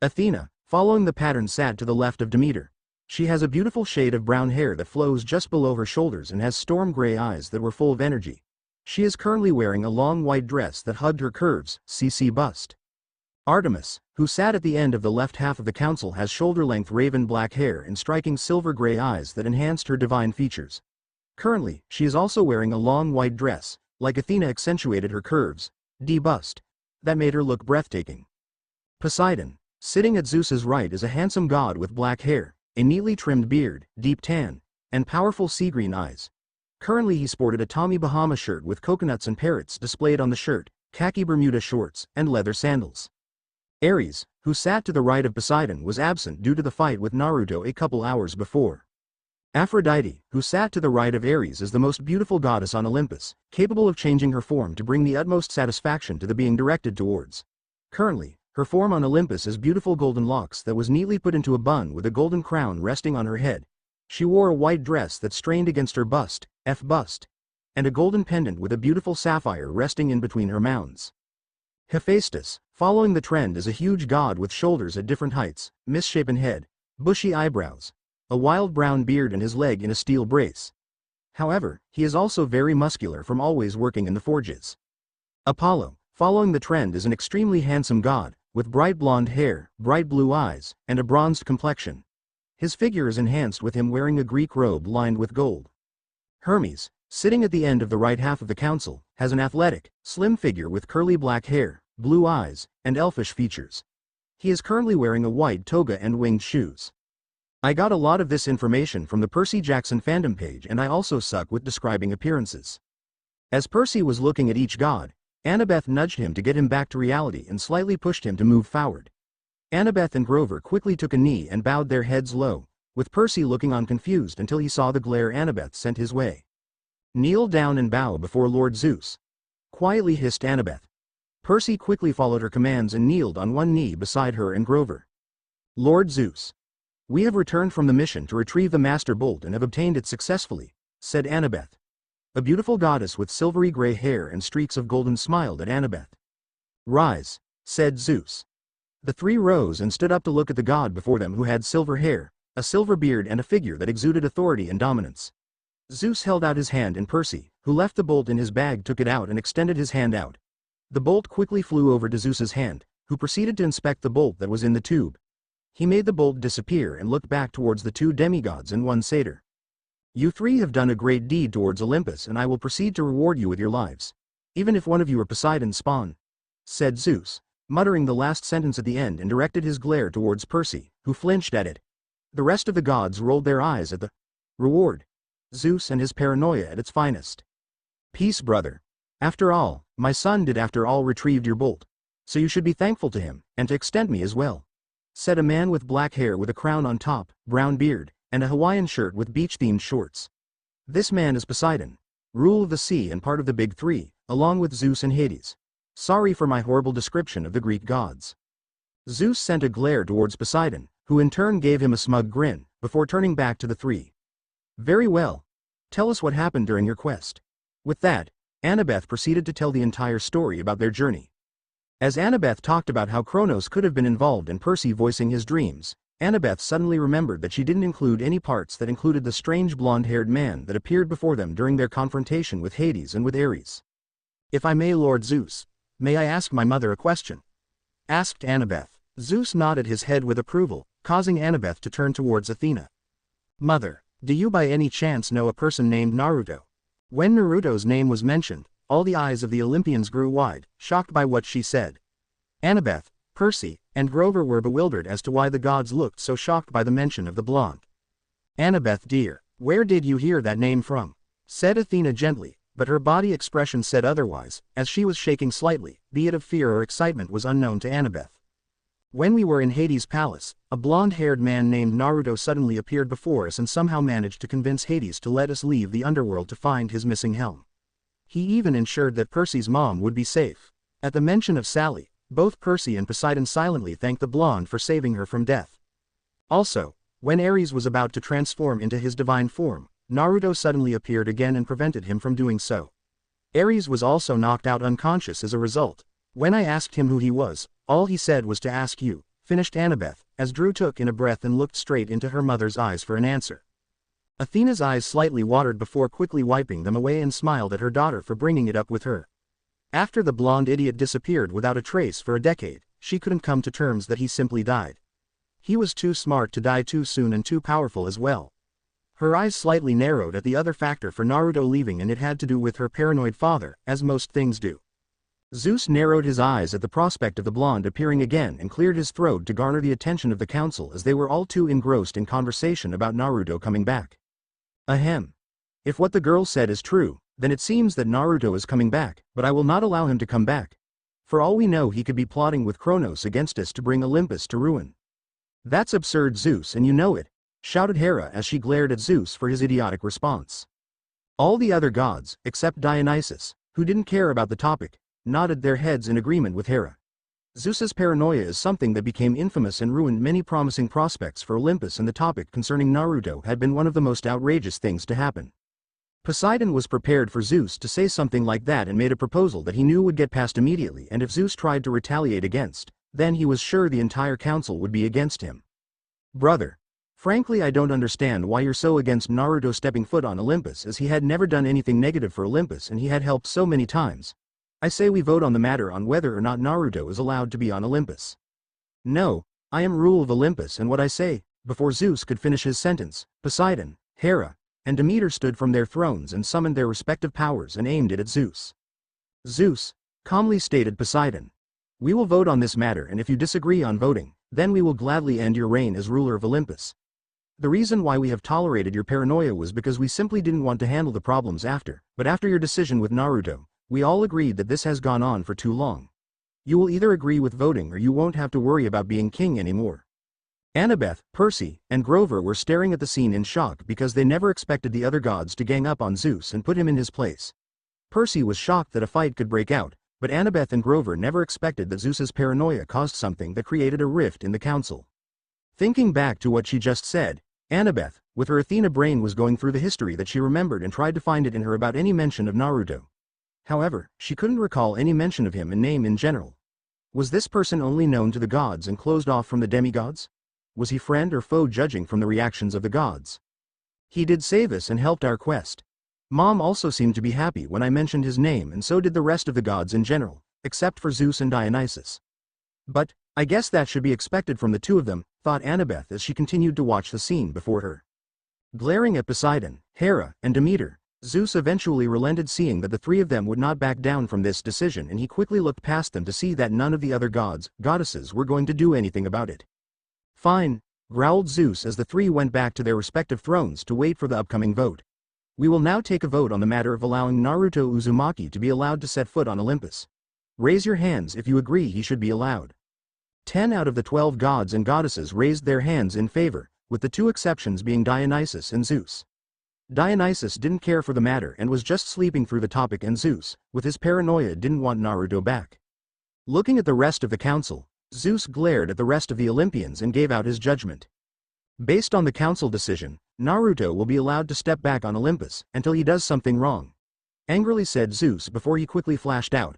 Athena, following the pattern, sat to the left of Demeter. She has a beautiful shade of brown hair that flows just below her shoulders and has storm gray eyes that were full of energy. She is currently wearing a long white dress that hugged her curves, bust. Artemis, who sat at the end of the left half of the council, has shoulder-length raven black hair and striking silver gray eyes that enhanced her divine features. Currently, she is also wearing a long white dress, like Athena accentuated her curves, bust, that made her look breathtaking. Poseidon, sitting at Zeus's right, is a handsome god with black hair, a neatly trimmed beard, deep tan, and powerful sea green eyes. Currently he sported a Tommy Bahama shirt with coconuts and parrots displayed on the shirt, khaki Bermuda shorts, and leather sandals. Aries, who sat to the right of Poseidon, was absent due to the fight with Naruto a couple hours before. Aphrodite, who sat to the right of Aries, is the most beautiful goddess on Olympus, capable of changing her form to bring the utmost satisfaction to the being directed towards. Currently, her form on Olympus is beautiful golden locks that was neatly put into a bun with a golden crown resting on her head. She wore a white dress that strained against her bust, and a golden pendant with a beautiful sapphire resting in between her mounds. Hephaestus, following the trend, is a huge god with shoulders at different heights, misshapen head, bushy eyebrows, a wild brown beard, and his leg in a steel brace. However, he is also very muscular from always working in the forges. Apollo, following the trend, is an extremely handsome god, with bright blonde hair, bright blue eyes, and a bronzed complexion. His figure is enhanced with him wearing a Greek robe lined with gold. Hermes, sitting at the end of the right half of the council, has an athletic, slim figure with curly black hair, blue eyes, and elfish features. He is currently wearing a white toga and winged shoes. I got a lot of this information from the Percy Jackson fandom page, and I also suck with describing appearances. As Percy was looking at each god, Annabeth nudged him to get him back to reality and slightly pushed him to move forward. Annabeth and Grover quickly took a knee and bowed their heads low, with Percy looking on confused until he saw the glare Annabeth sent his way. "Kneel down and bow before Lord Zeus," quietly hissed Annabeth. Percy quickly followed her commands and kneeled on one knee beside her and Grover. "Lord Zeus, we have returned from the mission to retrieve the Master Bolt and have obtained it successfully," said Annabeth. A beautiful goddess with silvery gray hair and streaks of golden smiled at Annabeth. "Rise," said Zeus. The three rose and stood up to look at the god before them, who had silver hair, a silver beard, and a figure that exuded authority and dominance. Zeus held out his hand, and Percy, who left the bolt in his bag, took it out and extended his hand out. The bolt quickly flew over to Zeus's hand, who proceeded to inspect the bolt that was in the tube. He made the bolt disappear and looked back towards the two demigods and one satyr. "You three have done a great deed towards Olympus, and I will proceed to reward you with your lives, even if one of you are Poseidon's spawn," said Zeus, muttering the last sentence at the end, and directed his glare towards Percy, who flinched at it. The rest of the gods rolled their eyes at the reward. Zeus and his paranoia at its finest. "Peace, brother. After all, my son did after all retrieved your bolt. So you should be thankful to him, and to extend me as well," said a man with black hair with a crown on top, brown beard, and a Hawaiian shirt with beach-themed shorts. This man is Poseidon, rule of the sea and part of the Big Three, along with Zeus and Hades. Sorry for my horrible description of the Greek gods. Zeus sent a glare towards Poseidon, who in turn gave him a smug grin, before turning back to the three. "Very well. Tell us what happened during your quest." With that, Annabeth proceeded to tell the entire story about their journey. As Annabeth talked about how Kronos could have been involved in Percy voicing his dreams, Annabeth suddenly remembered that she didn't include any parts that included the strange blonde-haired man that appeared before them during their confrontation with Hades and with Aries. "If I may, Lord Zeus, may I ask my mother a question?" asked Annabeth. Zeus nodded his head with approval, causing Annabeth to turn towards Athena. "Mother, do you by any chance know a person named Naruto?" When Naruto's name was mentioned, all the eyes of the Olympians grew wide, shocked by what she said. Annabeth, Percy and Grover were bewildered as to why the gods looked so shocked by the mention of the blonde. "Annabeth dear, where did you hear that name from?" said Athena gently, but her body expression said otherwise, as she was shaking slightly, be it of fear or excitement was unknown to Annabeth. "When we were in Hades' palace, a blonde-haired man named Naruto suddenly appeared before us and somehow managed to convince Hades to let us leave the underworld to find his missing helm. He even ensured that Percy's mom would be safe." At the mention of Sally, both Percy and Poseidon silently thanked the blonde for saving her from death. Also, when Aries was about to transform into his divine form, Naruto suddenly appeared again and prevented him from doing so. Aries was also knocked out unconscious as a result. "When I asked him who he was, all he said was to ask you," finished Annabeth, as Drew took in a breath and looked straight into her mother's eyes for an answer. Athena's eyes slightly watered before quickly wiping them away and smiled at her daughter for bringing it up with her. After the blonde idiot disappeared without a trace for a decade, she couldn't come to terms that he simply died. He was too smart to die too soon and too powerful as well. Her eyes slightly narrowed at the other factor for Naruto leaving, and it had to do with her paranoid father, as most things do. Zeus narrowed his eyes at the prospect of the blonde appearing again and cleared his throat to garner the attention of the council, as they were all too engrossed in conversation about Naruto coming back. Ahem. If what the girl said is true, then it seems that Naruto is coming back, but I will not allow him to come back. For all we know, he could be plotting with Kronos against us to bring Olympus to ruin. That's absurd, Zeus, and you know it, shouted Hera as she glared at Zeus for his idiotic response. All the other gods, except Dionysus, who didn't care about the topic, nodded their heads in agreement with Hera. Zeus's paranoia is something that became infamous and ruined many promising prospects for Olympus, and the topic concerning Naruto had been one of the most outrageous things to happen. Poseidon was prepared for Zeus to say something like that and made a proposal that he knew would get passed immediately, and if Zeus tried to retaliate against, then he was sure the entire council would be against him. "Brother, frankly I don't understand why you're so against Naruto stepping foot on Olympus, as he had never done anything negative for Olympus and he had helped so many times. I say we vote on the matter on whether or not Naruto is allowed to be on Olympus." "No, I am rule of Olympus, and what I say," before Zeus could finish his sentence, Poseidon, Hera, and Demeter stood from their thrones and summoned their respective powers and aimed it at Zeus. "Zeus," calmly stated Poseidon, "we will vote on this matter, and if you disagree on voting, then we will gladly end your reign as ruler of Olympus. The reason why we have tolerated your paranoia was because we simply didn't want to handle the problems after, but after your decision with Naruto, we all agreed that this has gone on for too long. You will either agree with voting or you won't have to worry about being king anymore." Annabeth, Percy, and Grover were staring at the scene in shock because they never expected the other gods to gang up on Zeus and put him in his place. Percy was shocked that a fight could break out, but Annabeth and Grover never expected that Zeus's paranoia caused something that created a rift in the council. Thinking back to what she just said, Annabeth, with her Athena brain, was going through the history that she remembered and tried to find it in her about any mention of Naruto. However, she couldn't recall any mention of him in name in general. Was this person only known to the gods and closed off from the demigods? Was he friend or foe, judging from the reactions of the gods? "He did save us and helped our quest. Mom also seemed to be happy when I mentioned his name, and so did the rest of the gods in general, except for Zeus and Dionysus. But I guess that should be expected from the two of them," thought Annabeth as she continued to watch the scene before her. Glaring at Poseidon, Hera, and Demeter, Zeus eventually relented, seeing that the three of them would not back down from this decision, and he quickly looked past them to see that none of the other gods, goddesses were going to do anything about it. "Fine," growled Zeus as the three went back to their respective thrones to wait for the upcoming vote. "We will now take a vote on the matter of allowing Naruto Uzumaki to be allowed to set foot on Olympus. Raise your hands if you agree he should be allowed." 10 out of the 12 gods and goddesses raised their hands in favor, with the two exceptions being Dionysus and Zeus. Dionysus didn't care for the matter and was just sleeping through the topic, and Zeus, with his paranoia, didn't want Naruto back. Looking at the rest of the council, Zeus glared at the rest of the Olympians and gave out his judgment. Based on the council decision, Naruto will be allowed to step back on Olympus until he does something wrong, angrily said Zeus before he quickly flashed out.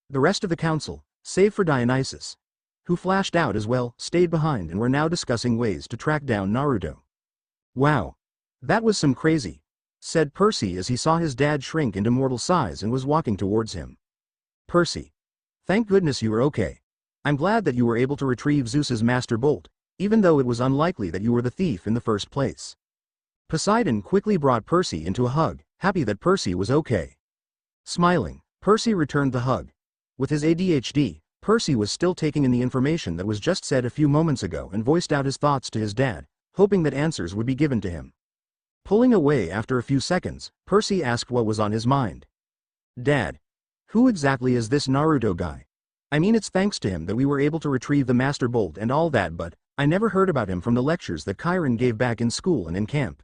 The rest of the council, save for Dionysus, who flashed out as well, stayed behind and were now discussing ways to track down Naruto. "Wow. That was some crazy," said Percy as he saw his dad shrink into mortal size and was walking towards him. "Percy. Thank goodness you are okay. I'm glad that you were able to retrieve Zeus's master bolt, even though it was unlikely that you were the thief in the first place." Poseidon quickly brought Percy into a hug, happy that Percy was okay. Smiling, Percy returned the hug. With his ADHD, Percy was still taking in the information that was just said a few moments ago and voiced out his thoughts to his dad, hoping that answers would be given to him. Pulling away after a few seconds, Percy asked what was on his mind. Dad, who exactly is this Naruto guy? I mean, it's thanks to him that we were able to retrieve the Master Bolt and all that, but I never heard about him from the lectures that Chiron gave back in school and in camp.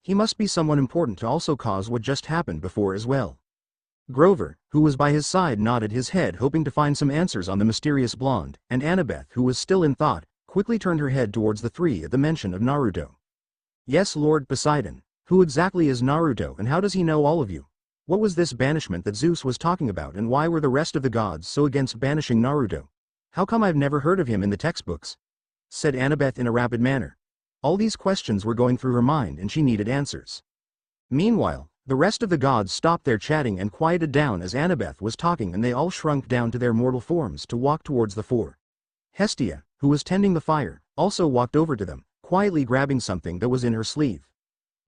He must be someone important to also cause what just happened before as well. Grover, who was by his side, nodded his head, hoping to find some answers on the mysterious blonde, and Annabeth, who was still in thought, quickly turned her head towards the three at the mention of Naruto. Yes, Lord Poseidon, who exactly is Naruto and how does he know all of you? What was this banishment that Zeus was talking about, and why were the rest of the gods so against banishing Naruto? How come I've never heard of him in the textbooks? Said Annabeth in a rapid manner. All these questions were going through her mind and she needed answers. Meanwhile, the rest of the gods stopped their chatting and quieted down as Annabeth was talking, and they all shrunk down to their mortal forms to walk towards the four. Hestia, who was tending the fire, also walked over to them, quietly grabbing something that was in her sleeve.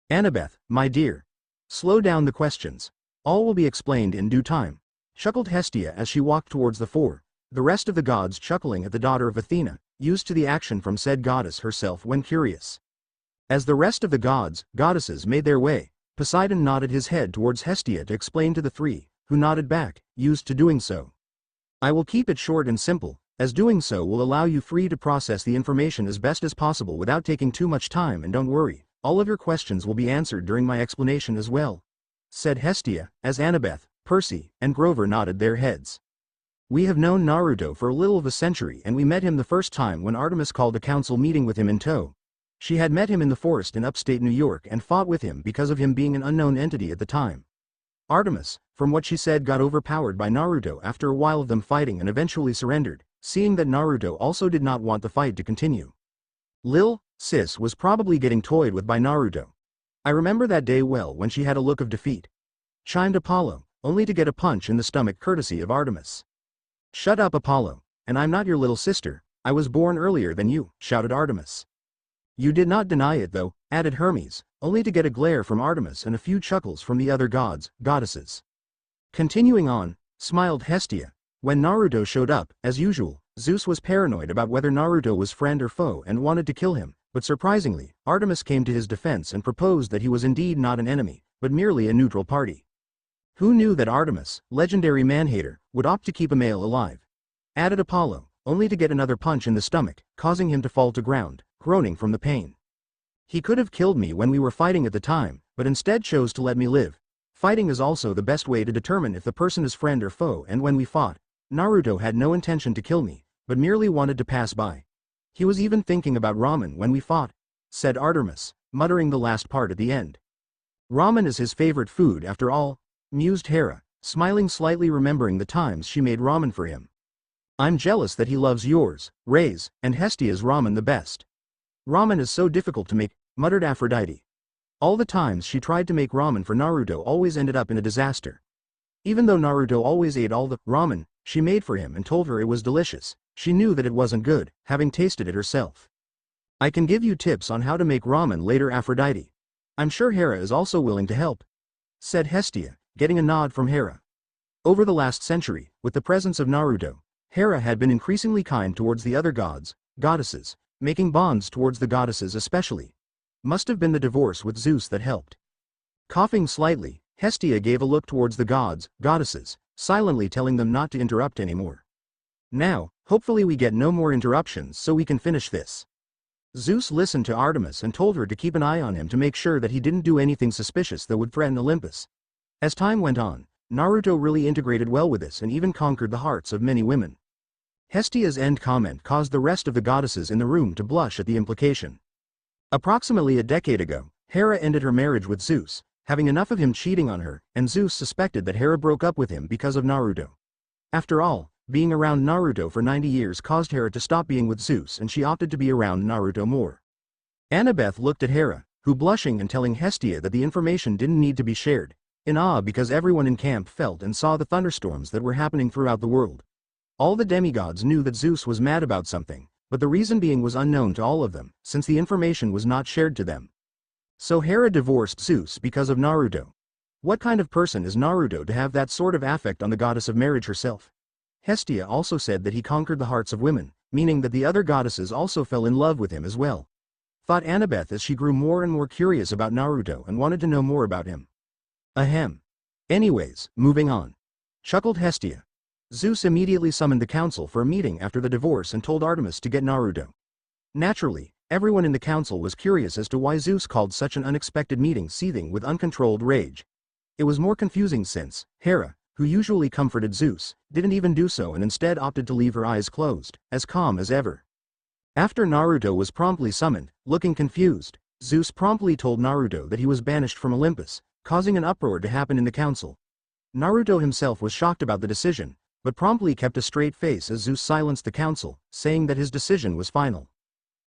Annabeth, my dear. Slow down the questions. All will be explained in due time, chuckled Hestia as she walked towards the four, the rest of the gods chuckling at the daughter of Athena, used to the action from said goddess herself when curious. As the rest of the gods, goddesses made their way, Poseidon nodded his head towards Hestia to explain to the three, who nodded back, used to doing so. I will keep it short and simple, as doing so will allow you free to process the information as best as possible without taking too much time, and don't worry, all of your questions will be answered during my explanation as well, said Hestia, as Annabeth, Percy, and Grover nodded their heads. We have known Naruto for a little of a century, and we met him the first time when Artemis called a council meeting with him in tow. She had met him in the forest in upstate New York and fought with him because of him being an unknown entity at the time. Artemis, from what she said, got overpowered by Naruto after a while of them fighting and eventually surrendered, seeing that Naruto also did not want the fight to continue. Lil, sis was probably getting toyed with by Naruto. I remember that day well when she had a look of defeat, chimed Apollo, only to get a punch in the stomach courtesy of Artemis. Shut up, Apollo, and I'm not your little sister, I was born earlier than you, shouted Artemis. You did not deny it though, added Hermes, only to get a glare from Artemis and a few chuckles from the other gods, goddesses. Continuing on, smiled Hestia. When Naruto showed up, as usual, Zeus was paranoid about whether Naruto was friend or foe and wanted to kill him, but surprisingly, Artemis came to his defense and proposed that he was indeed not an enemy, but merely a neutral party. Who knew that Artemis, legendary man-hater, would opt to keep a male alive? Added Apollo, only to get another punch in the stomach, causing him to fall to ground, groaning from the pain. He could have killed me when we were fighting at the time, but instead chose to let me live. Fighting is also the best way to determine if the person is friend or foe, and when we fought, Naruto had no intention to kill me, but merely wanted to pass by. He was even thinking about ramen when we fought, said Artemis, muttering the last part at the end. Ramen is his favorite food after all, mused Hera, smiling slightly, remembering the times she made ramen for him. I'm jealous that he loves yours, Ray's, and Hestia's ramen the best. Ramen is so difficult to make, muttered Aphrodite. All the times she tried to make ramen for Naruto always ended up in a disaster. Even though Naruto always ate all the ramen she made for him and told her it was delicious, she knew that it wasn't good, having tasted it herself. I can give you tips on how to make ramen later, Aphrodite. I'm sure Hera is also willing to help, said Hestia, getting a nod from Hera. Over the last century, with the presence of Naruto, Hera had been increasingly kind towards the other gods, goddesses, making bonds towards the goddesses especially. Must have been the divorce with Zeus that helped. Coughing slightly, Hestia gave a look towards the gods, goddesses, silently telling them not to interrupt anymore. Now, hopefully we get no more interruptions so we can finish this. Zeus listened to Artemis and told her to keep an eye on him to make sure that he didn't do anything suspicious that would threaten Olympus. As time went on, Naruto really integrated well with this and even conquered the hearts of many women. Hestia's end comment caused the rest of the goddesses in the room to blush at the implication. Approximately a decade ago, Hera ended her marriage with Zeus, having enough of him cheating on her, and Zeus suspected that Hera broke up with him because of Naruto. After all, being around Naruto for 90 years caused Hera to stop being with Zeus, and she opted to be around Naruto more. Annabeth looked at Hera, who blushing and telling Hestia that the information didn't need to be shared, in awe because everyone in camp felt and saw the thunderstorms that were happening throughout the world. All the demigods knew that Zeus was mad about something, but the reason being was unknown to all of them, since the information was not shared to them. So Hera divorced Zeus because of Naruto. What kind of person is Naruto to have that sort of affect on the goddess of marriage herself? Hestia also said that he conquered the hearts of women, meaning that the other goddesses also fell in love with him as well. Thought Annabeth as she grew more and more curious about Naruto and wanted to know more about him. Ahem. Anyways, moving on. Chuckled Hestia. Zeus immediately summoned the council for a meeting after the divorce and told Artemis to get Naruto. Naturally, everyone in the council was curious as to why Zeus called such an unexpected meeting, seething with uncontrolled rage. It was more confusing since Hera, who usually comforted Zeus, didn't even do so and instead opted to leave her eyes closed, as calm as ever. After Naruto was promptly summoned, looking confused, Zeus promptly told Naruto that he was banished from Olympus, causing an uproar to happen in the council. Naruto himself was shocked about the decision, but promptly kept a straight face as Zeus silenced the council, saying that his decision was final.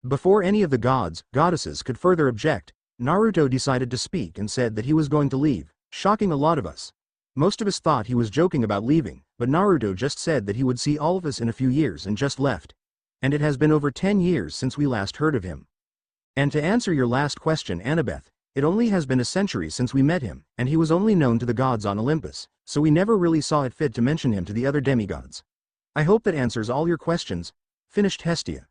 Before any of the goddesses could further object, Naruto decided to speak and said that he was going to leave, shocking a lot of us. Most of us thought he was joking about leaving, but Naruto just said that he would see all of us in a few years and just left. And it has been over 10 years since we last heard of him. And to answer your last question, Annabeth, it only has been a century since we met him, and he was only known to the gods on Olympus, so we never really saw it fit to mention him to the other demigods. I hope that answers all your questions, finished Hestia.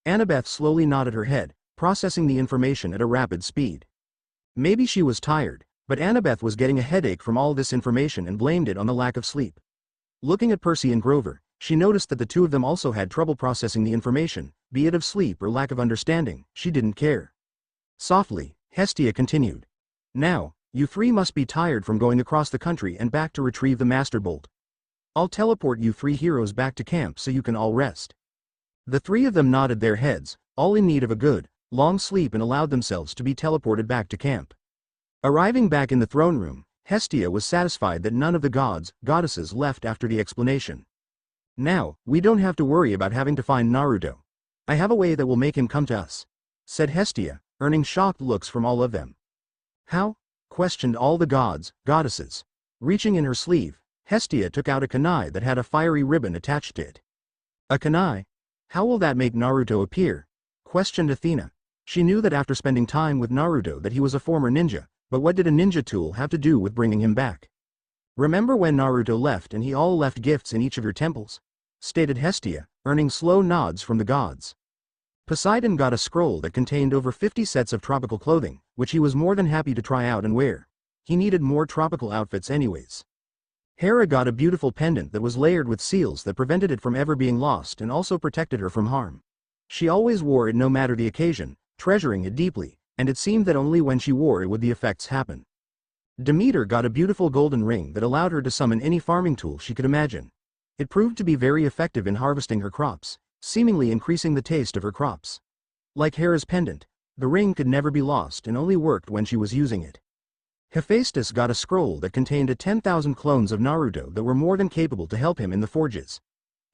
Annabeth slowly nodded her head, processing the information at a rapid speed. Maybe she was tired, but Annabeth was getting a headache from all this information and blamed it on the lack of sleep. Looking at Percy and Grover, she noticed that the two of them also had trouble processing the information, be it of sleep or lack of understanding, she didn't care. Softly, Hestia continued. Now, you three must be tired from going across the country and back to retrieve the Master Bolt. I'll teleport you three heroes back to camp so you can all rest. The three of them nodded their heads, all in need of a good, long sleep, and allowed themselves to be teleported back to camp. Arriving back in the throne room, Hestia was satisfied that none of the goddesses left after the explanation. Now, we don't have to worry about having to find Naruto. I have a way that will make him come to us, said Hestia, earning shocked looks from all of them. How? Questioned all the goddesses. Reaching in her sleeve, Hestia took out a kunai that had a fiery ribbon attached to it. A kunai? How will that make Naruto appear? Questioned Athena. She knew that after spending time with Naruto that he was a former ninja, but what did a ninja tool have to do with bringing him back? Remember when Naruto left and he all left gifts in each of your temples? Stated Hestia, earning slow nods from the gods. Poseidon got a scroll that contained over 50 sets of tropical clothing, which he was more than happy to try out and wear. He needed more tropical outfits anyways. Hera got a beautiful pendant that was layered with seals that prevented it from ever being lost and also protected her from harm. She always wore it no matter the occasion, treasuring it deeply, and it seemed that only when she wore it would the effects happen. Demeter got a beautiful golden ring that allowed her to summon any farming tool she could imagine. It proved to be very effective in harvesting her crops, seemingly increasing the taste of her crops. Like Hera's pendant, the ring could never be lost and only worked when she was using it. Hephaestus got a scroll that contained 10,000 clones of Naruto that were more than capable to help him in the forges.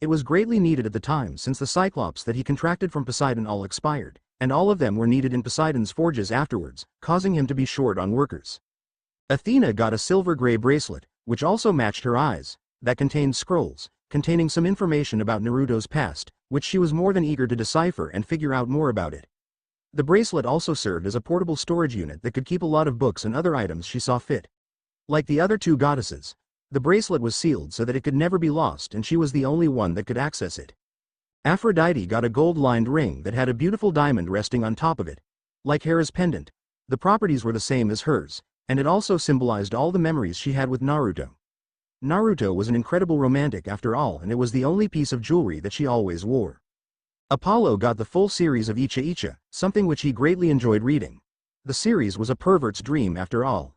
It was greatly needed at the time since the Cyclops that he contracted from Poseidon all expired, and all of them were needed in Poseidon's forges afterwards, causing him to be short on workers. Athena got a silver gray bracelet, which also matched her eyes, that contained scrolls, containing some information about Naruto's past, which she was more than eager to decipher and figure out more about it. The bracelet also served as a portable storage unit that could keep a lot of books and other items she saw fit. Like the other two goddesses, the bracelet was sealed so that it could never be lost and she was the only one that could access it. Aphrodite got a gold-lined ring that had a beautiful diamond resting on top of it. Like Hera's pendant, the properties were the same as hers, and it also symbolized all the memories she had with Naruto. Naruto was an incredible romantic after all, and it was the only piece of jewelry that she always wore. Apollo got the full series of Icha Icha, something which he greatly enjoyed reading. The series was a pervert's dream after all.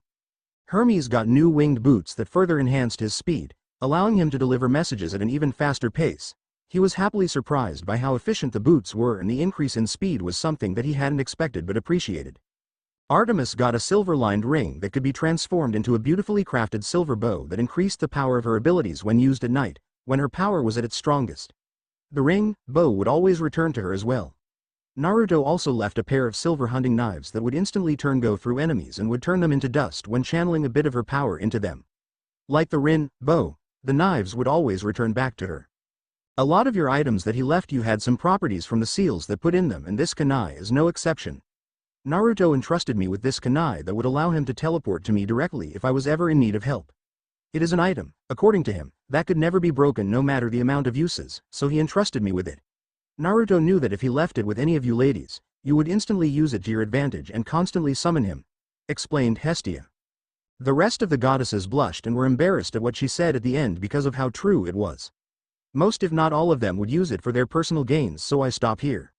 Hermes got new winged boots that further enhanced his speed, allowing him to deliver messages at an even faster pace. He was happily surprised by how efficient the boots were, and the increase in speed was something that he hadn't expected but appreciated. Artemis got a silver-lined ring that could be transformed into a beautifully crafted silver bow that increased the power of her abilities when used at night, when her power was at its strongest. The bow would always return to her as well. Naruto also left a pair of silver hunting knives that would instantly go through enemies and would turn them into dust when channeling a bit of her power into them. Like the bow, the knives would always return back to her. A lot of your items that he left you had some properties from the seals that put in them, and this kunai is no exception. Naruto entrusted me with this kunai that would allow him to teleport to me directly if I was ever in need of help. It is an item, according to him, that could never be broken no matter the amount of uses, so he entrusted me with it. Naruto knew that if he left it with any of you ladies, you would instantly use it to your advantage and constantly summon him, explained Hestia. The rest of the goddesses blushed and were embarrassed at what she said at the end because of how true it was. Most if not all of them would use it for their personal gains, so I stop here.